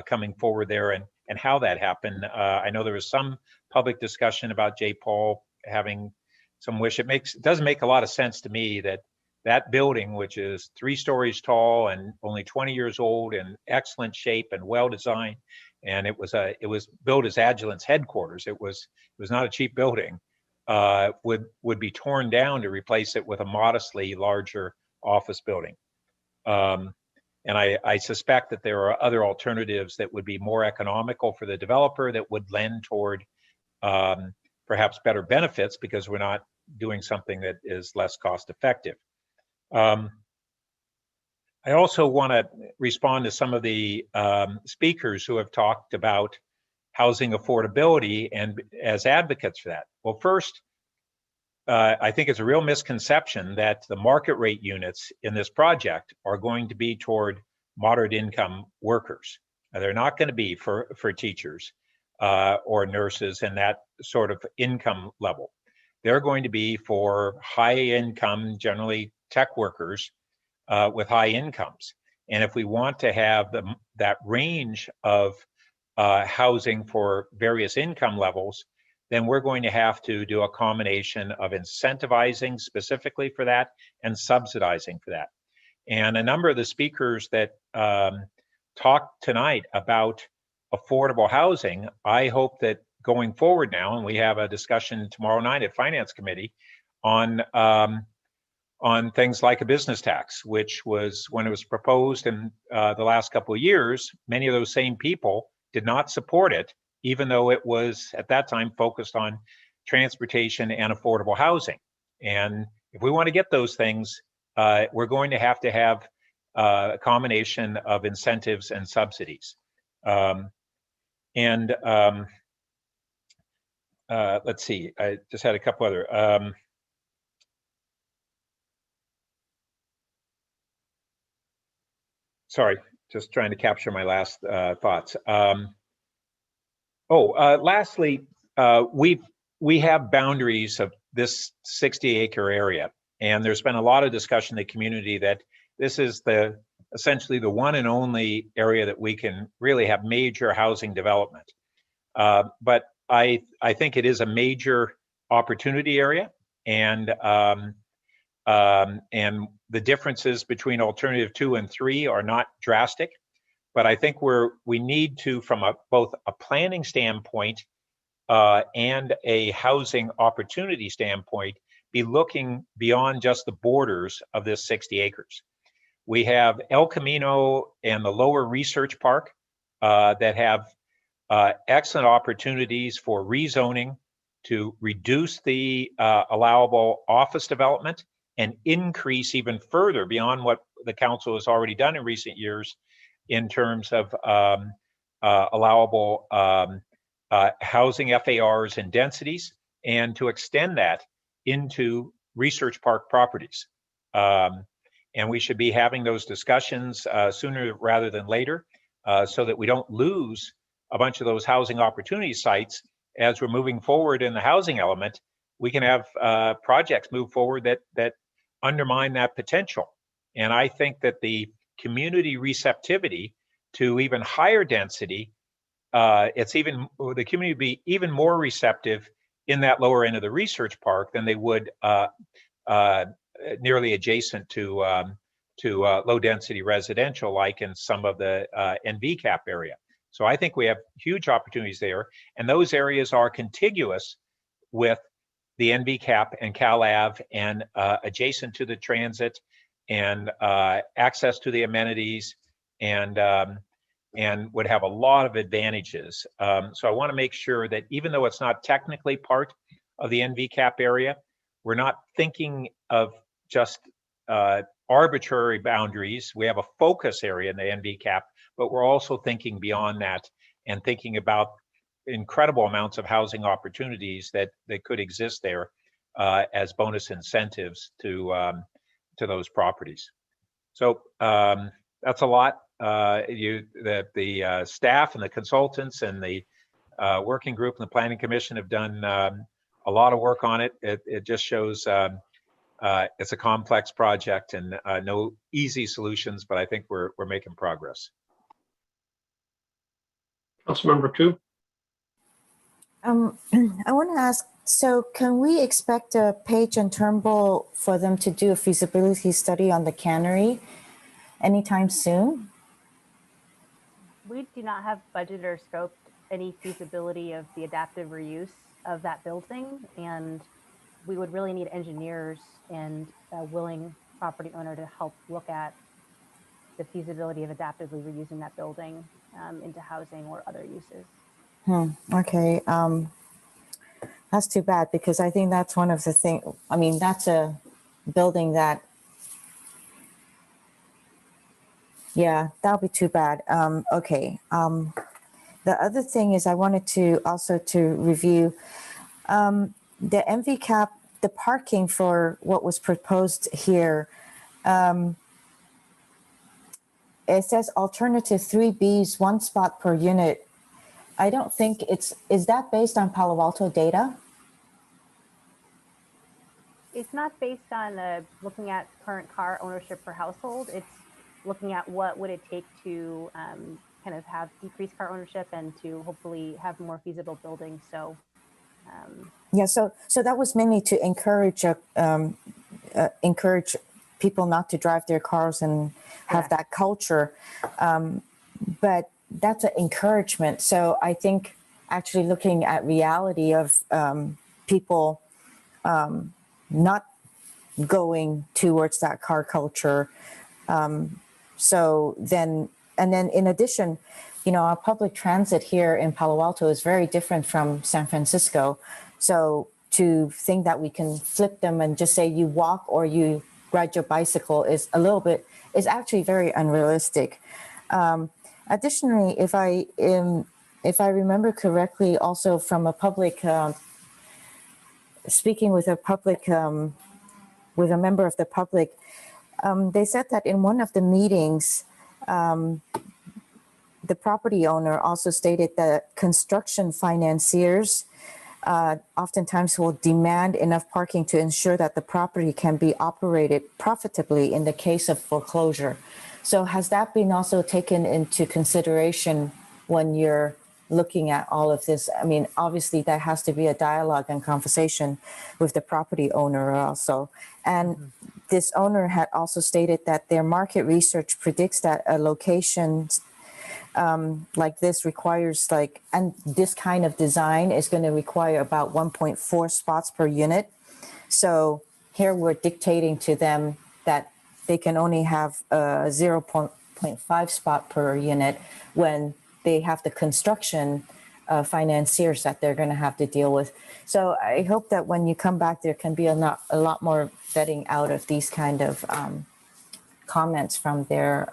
coming forward there and how that happened. I know there was some public discussion about J. Paul having some wish. It doesn't make a lot of sense to me that building, which is 3 stories tall and only 20 years old, in excellent shape and well designed, and it was built as Agilent's headquarters. It was not a cheap building. Would be torn down to replace it with a modestly larger office building. And I suspect that there are other alternatives that would be more economical for the developer, that would lend toward perhaps better benefits, because we're not doing something that is less cost effective. I also want to respond to some of the speakers who have talked about housing affordability and as advocates for that. Well, first, I think it's a real misconception that the market rate units in this project are going to be toward moderate income workers. They're not going to be for teachers or nurses and that sort of income level. They're going to be for high income, generally tech workers with high incomes. And if we want to have that range of housing for various income levels, then we're going to have to do a combination of incentivizing specifically for that and subsidizing for that. And a number of the speakers that talked tonight about affordable housing, I hope that going forward now, and we have a discussion tomorrow night at Finance Committee on things like a business tax, which was, when it was proposed in the last couple of years, many of those same people did not support it, even though it was at that time focused on transportation and affordable housing. And if we want to get those things, we're going to have a combination of incentives and subsidies. Let's see, I just had a couple other. Sorry, just trying to capture my last thoughts. Lastly, we have boundaries of this 60-acre area, and there's been a lot of discussion in the community that this is essentially the one and only area that we can really have major housing development. But I think it is a major opportunity area, and the differences between alternative 2 and 3 are not drastic. But I think we need to, from both a planning standpoint and a housing opportunity standpoint, be looking beyond just the borders of this 60 acres. We have El Camino and the Lower Research Park that have excellent opportunities for rezoning to reduce the allowable office development and increase even further beyond what the council has already done in recent years in terms of allowable housing FARs and densities, and to extend that into research park properties. And we should be having those discussions sooner rather than later, so that we don't lose a bunch of those housing opportunity sites as we're moving forward in the housing element. We can have projects move forward that undermine that potential. And I think that the community receptivity to even higher density, the community would be even more receptive in that lower end of the research park than they would nearly adjacent to low density residential, like in some of the NVCAP area. So I think we have huge opportunities there, and those areas are contiguous with the NVCAP and CalAV, and adjacent to the transit, and access to the amenities, and would have a lot of advantages. So I want to make sure that even though it's not technically part of the NVCAP area, we're not thinking of just arbitrary boundaries. We have a focus area in the NVCAP, but we're also thinking beyond that and thinking about incredible amounts of housing opportunities that could exist there as bonus incentives to those properties. So that's a lot. The staff and the consultants and the working group and the planning commission have done a lot of work on it. It just shows it's a complex project and no easy solutions, but I think we're making progress. Councilmember Koo. I want to ask, so can we expect Page and Turnbull for them to do a feasibility study on the cannery anytime soon? We do not have budgeted or scoped any feasibility of the adaptive reuse of that building, and we would really need engineers and a willing property owner to help look at the feasibility of adaptively reusing that building into housing or other uses. Okay. That's too bad, because I think that's one of the things. I mean, that's a building that, yeah, that'll be too bad. Okay. The other thing is I wanted to also to review the MVCAP, the parking for what was proposed here. It says alternative 3Bs, 1 spot per unit. I don't think is that based on Palo Alto data? It's not based on looking at current car ownership per household. It's looking at what would it take to kind of have decreased car ownership and to hopefully have more feasible buildings. So yeah, so that was mainly to encourage people not to drive their cars and have that culture. But that's an encouragement. So I think actually looking at reality of people not going towards that car culture. So then, and then in addition, you know, our public transit here in Palo Alto is very different from San Francisco. So to think that we can flip them and just say you walk or you ride your bicycle is actually very unrealistic. Additionally, if I remember correctly, also from a public, speaking with a public, with a member of the public, they said that in one of the meetings, the property owner also stated that construction financiers oftentimes will demand enough parking to ensure that the property can be operated profitably in the case of foreclosure. So has that been also taken into consideration when you're looking at all of this? I mean, obviously that has to be a dialogue and conversation with the property owner also. And this owner had also stated that their market research predicts that a location like this requires and this kind of design is going to require about 1.4 spots per unit. So here we're dictating to them that they can only have a 0.5 spot per unit when they have the construction financiers that they're going to have to deal with. So I hope that when you come back, there can be a lot more vetting out of these kind of comments from their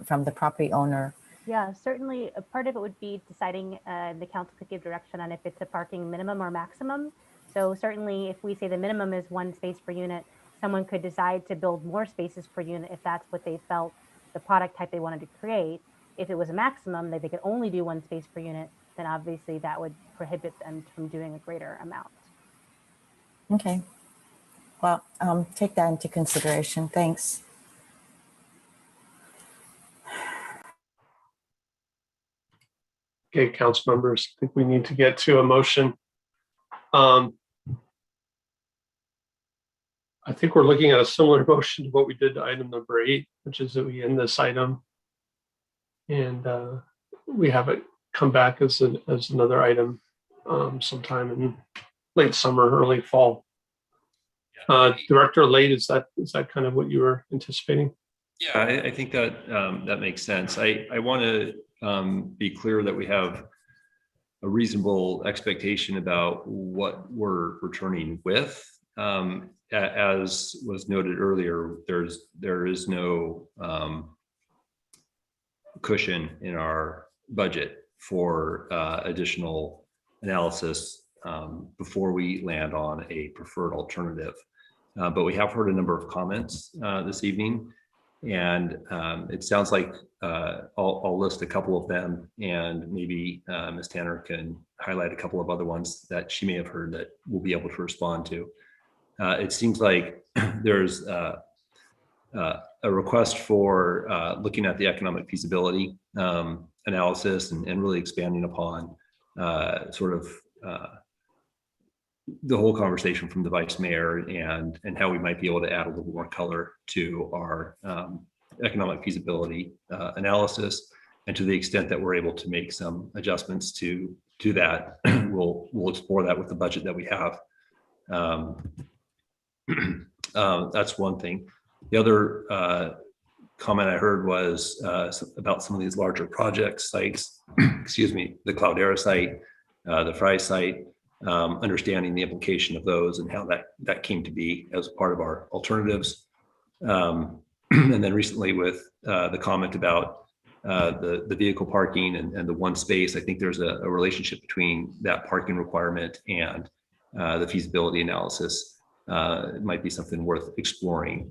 from the property owner. yeah, certainly a part of it would be deciding the council could give direction on if it's a parking minimum or maximum. So certainly if we say the minimum is 1 space per unit, someone could decide to build more spaces per unit if that's what they felt the product type they wanted to create. If it was a maximum that they could only do 1 space per unit, then obviously that would prohibit them from doing a greater amount. Okay. Well, take that into consideration. Thanks. Okay, council members, I think we need to get to a motion. I think we're looking at a similar motion to what we did to item number 8, which is that we end this item and we have it come back as another item sometime in late summer, early fall. Director Late, is that kind of what you were anticipating? Yeah, I think that that makes sense. I want to be clear that we have a reasonable expectation about what we're returning with. As was noted earlier, there is no cushion in our budget for additional analysis before we land on a preferred alternative. But we have heard a number of comments this evening, and it sounds like I'll list a couple of them, and maybe Ms. Tanner can highlight a couple of other ones that she may have heard that we'll be able to respond to. It seems like there's a request for looking at the economic feasibility analysis and really expanding upon sort of the whole conversation from the vice mayor and how we might be able to add a little more color to our economic feasibility analysis. And to the extent that we're able to make some adjustments to that, we'll explore that with the budget that we have. That's one thing. The other comment I heard was about some of these larger project sites, excuse me, the Cloudera site, the Fry site, understanding the implication of those and how that came to be as part of our alternatives. And then recently with the comment about the vehicle parking and the one space, I think there's a relationship between that parking requirement and the feasibility analysis. It might be something worth exploring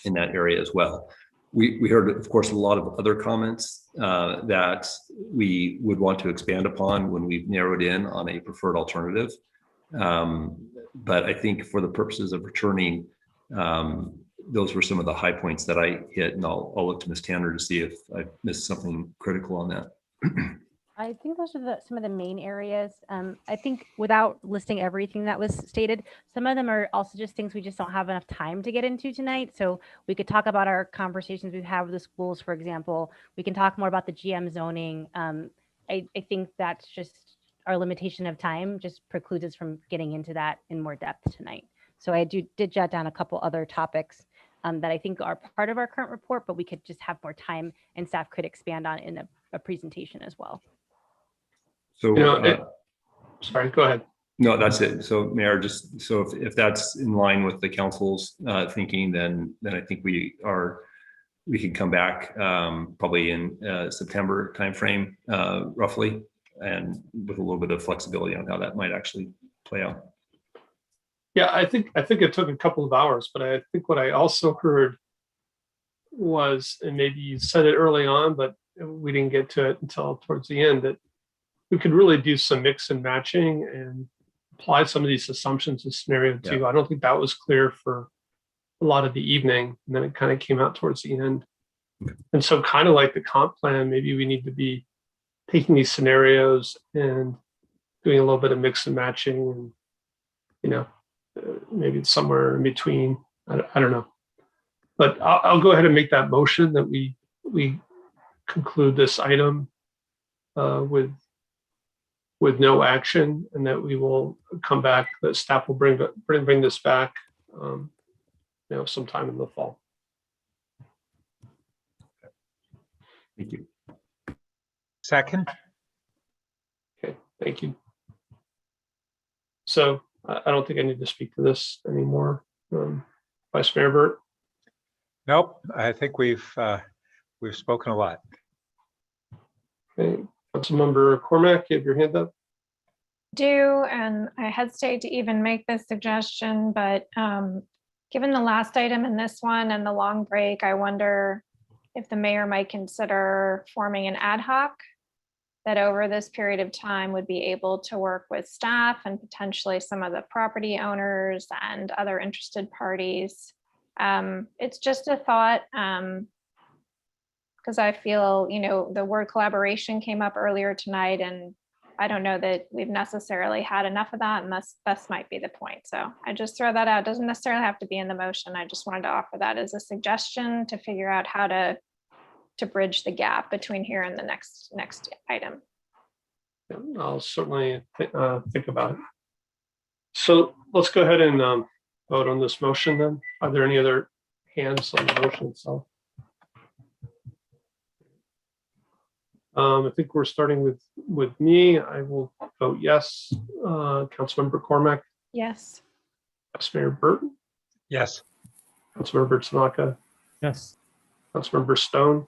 in that area as well. We heard, of course, a lot of other comments that we would want to expand upon when we've narrowed in on a preferred alternative. But I think for the purposes of returning, those were some of the high points that I hit, and I'll look to Ms. Tanner to see if I missed something critical on that. I think those are some of the main areas. I think without listing everything that was stated, some of them are also just things we just don't have enough time to get into tonight. So we could talk about our conversations we've had with the schools, for example. We can talk more about the GM zoning. I think that's just our limitation of time just precludes us from getting into that in more depth tonight. So I did jot down a couple other topics that I think are part of our current report, but we could just have more time and staff could expand on in a presentation as well. So, sorry, go ahead. No, that's it. So Mayor, just so if that's in line with the council's thinking, then I think we can come back probably in September timeframe, roughly, and with a little bit of flexibility on how that might actually play out. Yeah, I think it took a couple of hours, but I think what I also heard was, and maybe you said it early on, but we didn't get to it until towards the end, that we could really do some mix and matching and apply some of these assumptions in scenario two. I don't think that was clear for a lot of the evening, and then it kind of came out towards the end. And so kind of like the comp plan, maybe we need to be taking these scenarios and doing a little bit of mix and matching, and maybe it's somewhere in between. I don't know, but I'll go ahead and make that motion that we conclude this item with no action, and that we will come back, that staff will bring this back sometime in the fall. Thank you. Second. Okay, thank you. So I don't think I need to speak to this anymore. Vice Mayor Burt? Nope, I think we've spoken a lot. Okay, Councilmember Cormack, you have your hand up. And I hesitate to even make this suggestion, but given the last item in this one and the long break, I wonder if the mayor might consider forming an ad hoc that over this period of time would be able to work with staff and potentially some of the property owners and other interested parties. It's just a thought, because I feel, the word collaboration came up earlier tonight, and I don't know that we've necessarily had enough of that, and that's might be the point. So I just throw that out. It doesn't necessarily have to be in the motion. I just wanted to offer that as a suggestion to figure out how to bridge the gap between here and the next item. I'll certainly think about it. So let's go ahead and vote on this motion then. Are there any other hands on the motion itself? I think we're starting with me. I will vote yes. Councilmember Cormack? Yes. Vice Mayor Burton? Yes. Councilmember Tanaka? Yes. Councilmember Stone?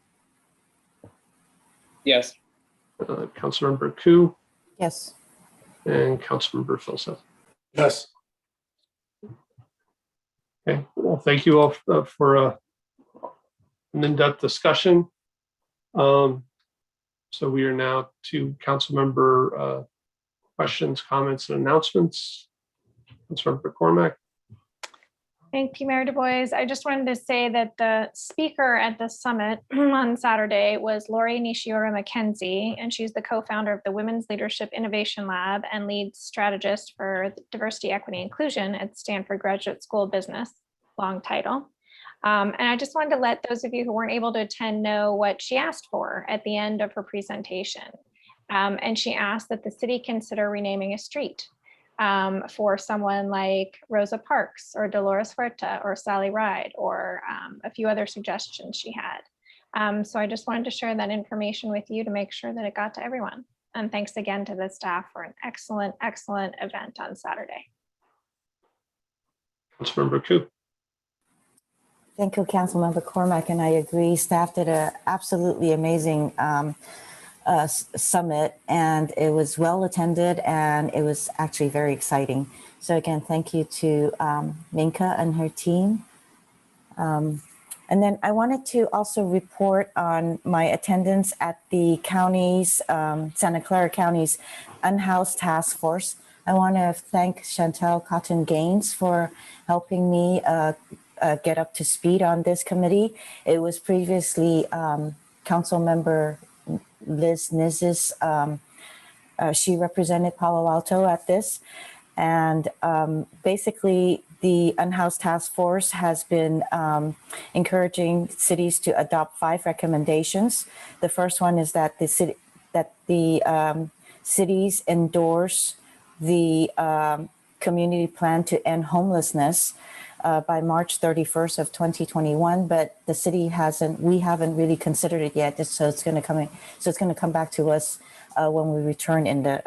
Yes. Councilmember Ku, Yes. and Councilmember Filsa. Yes. Okay, well, thank you all for an in-depth discussion. So we are now to Councilmember questions, comments, and announcements. Councilmember Cormack. Thank you, Mayor Du Bois. I just wanted to say that the speaker at the summit on Saturday was Lori Nishiura McKenzie, and she's the co-founder of the Women's Leadership Innovation Lab and lead strategist for diversity, equity, inclusion at Stanford Graduate School of Business, long title. And I just wanted to let those of you who weren't able to attend know what she asked for at the end of her presentation. And she asked that the city consider renaming a street for someone like Rosa Parks or Dolores Huerta or Sally Ride or a few other suggestions she had. So I just wanted to share that information with you to make sure that it got to everyone. And thanks again to the staff for an excellent, excellent event on Saturday. Councilmember Ku. Thank you, Councilmember Cormack, and I agree. Staff did an absolutely amazing summit, and it was well attended, and it was actually very exciting. So again, thank you to Minka and her team. And then I wanted to also report on my attendance at the county's, Santa Clara County's Unhoused Task Force. I want to thank Chantel Cotton Gaines for helping me get up to speed on this committee. It was previously Council Member Liz Niz's, she represented Palo Alto at this. And basically the Unhoused Task Force has been encouraging cities to adopt 5 recommendations. The first one is that the cities endorse the community plan to end homelessness by March 31st of 2021, but the city we haven't really considered it yet. So it's going to come back to us when we return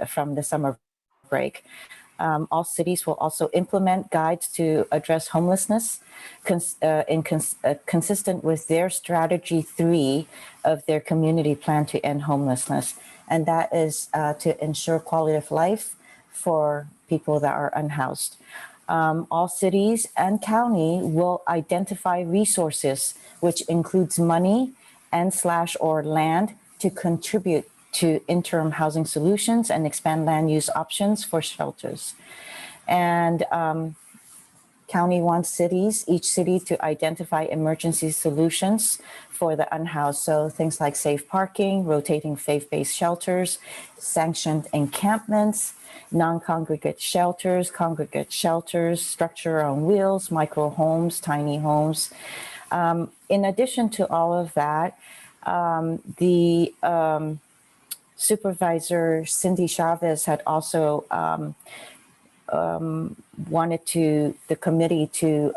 from the summer break. All cities will also implement guides to address homelessness consistent with their strategy 3 of their community plan to end homelessness. And that is to ensure quality of life for people that are unhoused. All cities and county will identify resources, which includes money and/or land to contribute to interim housing solutions and expand land use options for shelters. And county wants each city to identify emergency solutions for the unhoused. So things like safe parking, rotating faith-based shelters, sanctioned encampments, non-congregate shelters, congregate shelters, structure on wheels, micro homes, tiny homes. In addition to all of that, the Supervisor Cindy Chavez had also wanted the committee to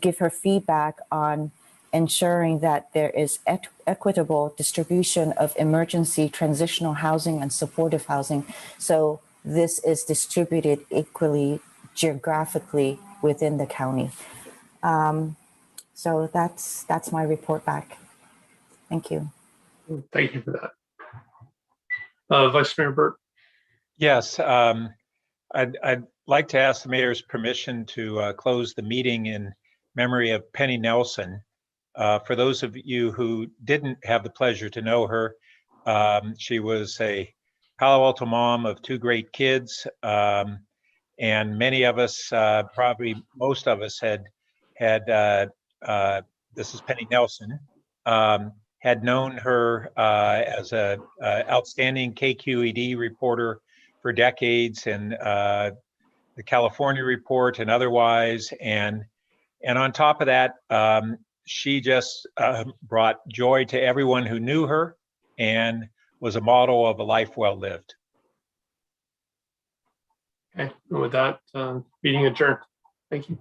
give her feedback on ensuring that there is equitable distribution of emergency transitional housing and supportive housing. So this is distributed equally geographically within the county. So that's my report back. Thank you. Thank you for that. Vice Mayor Burt. Yes, I'd like to ask the mayor's permission to close the meeting in memory of Penny Nelson. For those of you who didn't have the pleasure to know her, she was a Palo Alto mom of 2 great kids. And many of us, probably most of us had this is Penny Nelson, had known her as a outstanding KQED reporter for decades, and the California Report and otherwise. And on top of that, she just brought joy to everyone who knew her and was a model of a life well lived. Okay, and with that, meeting adjourned. Thank you.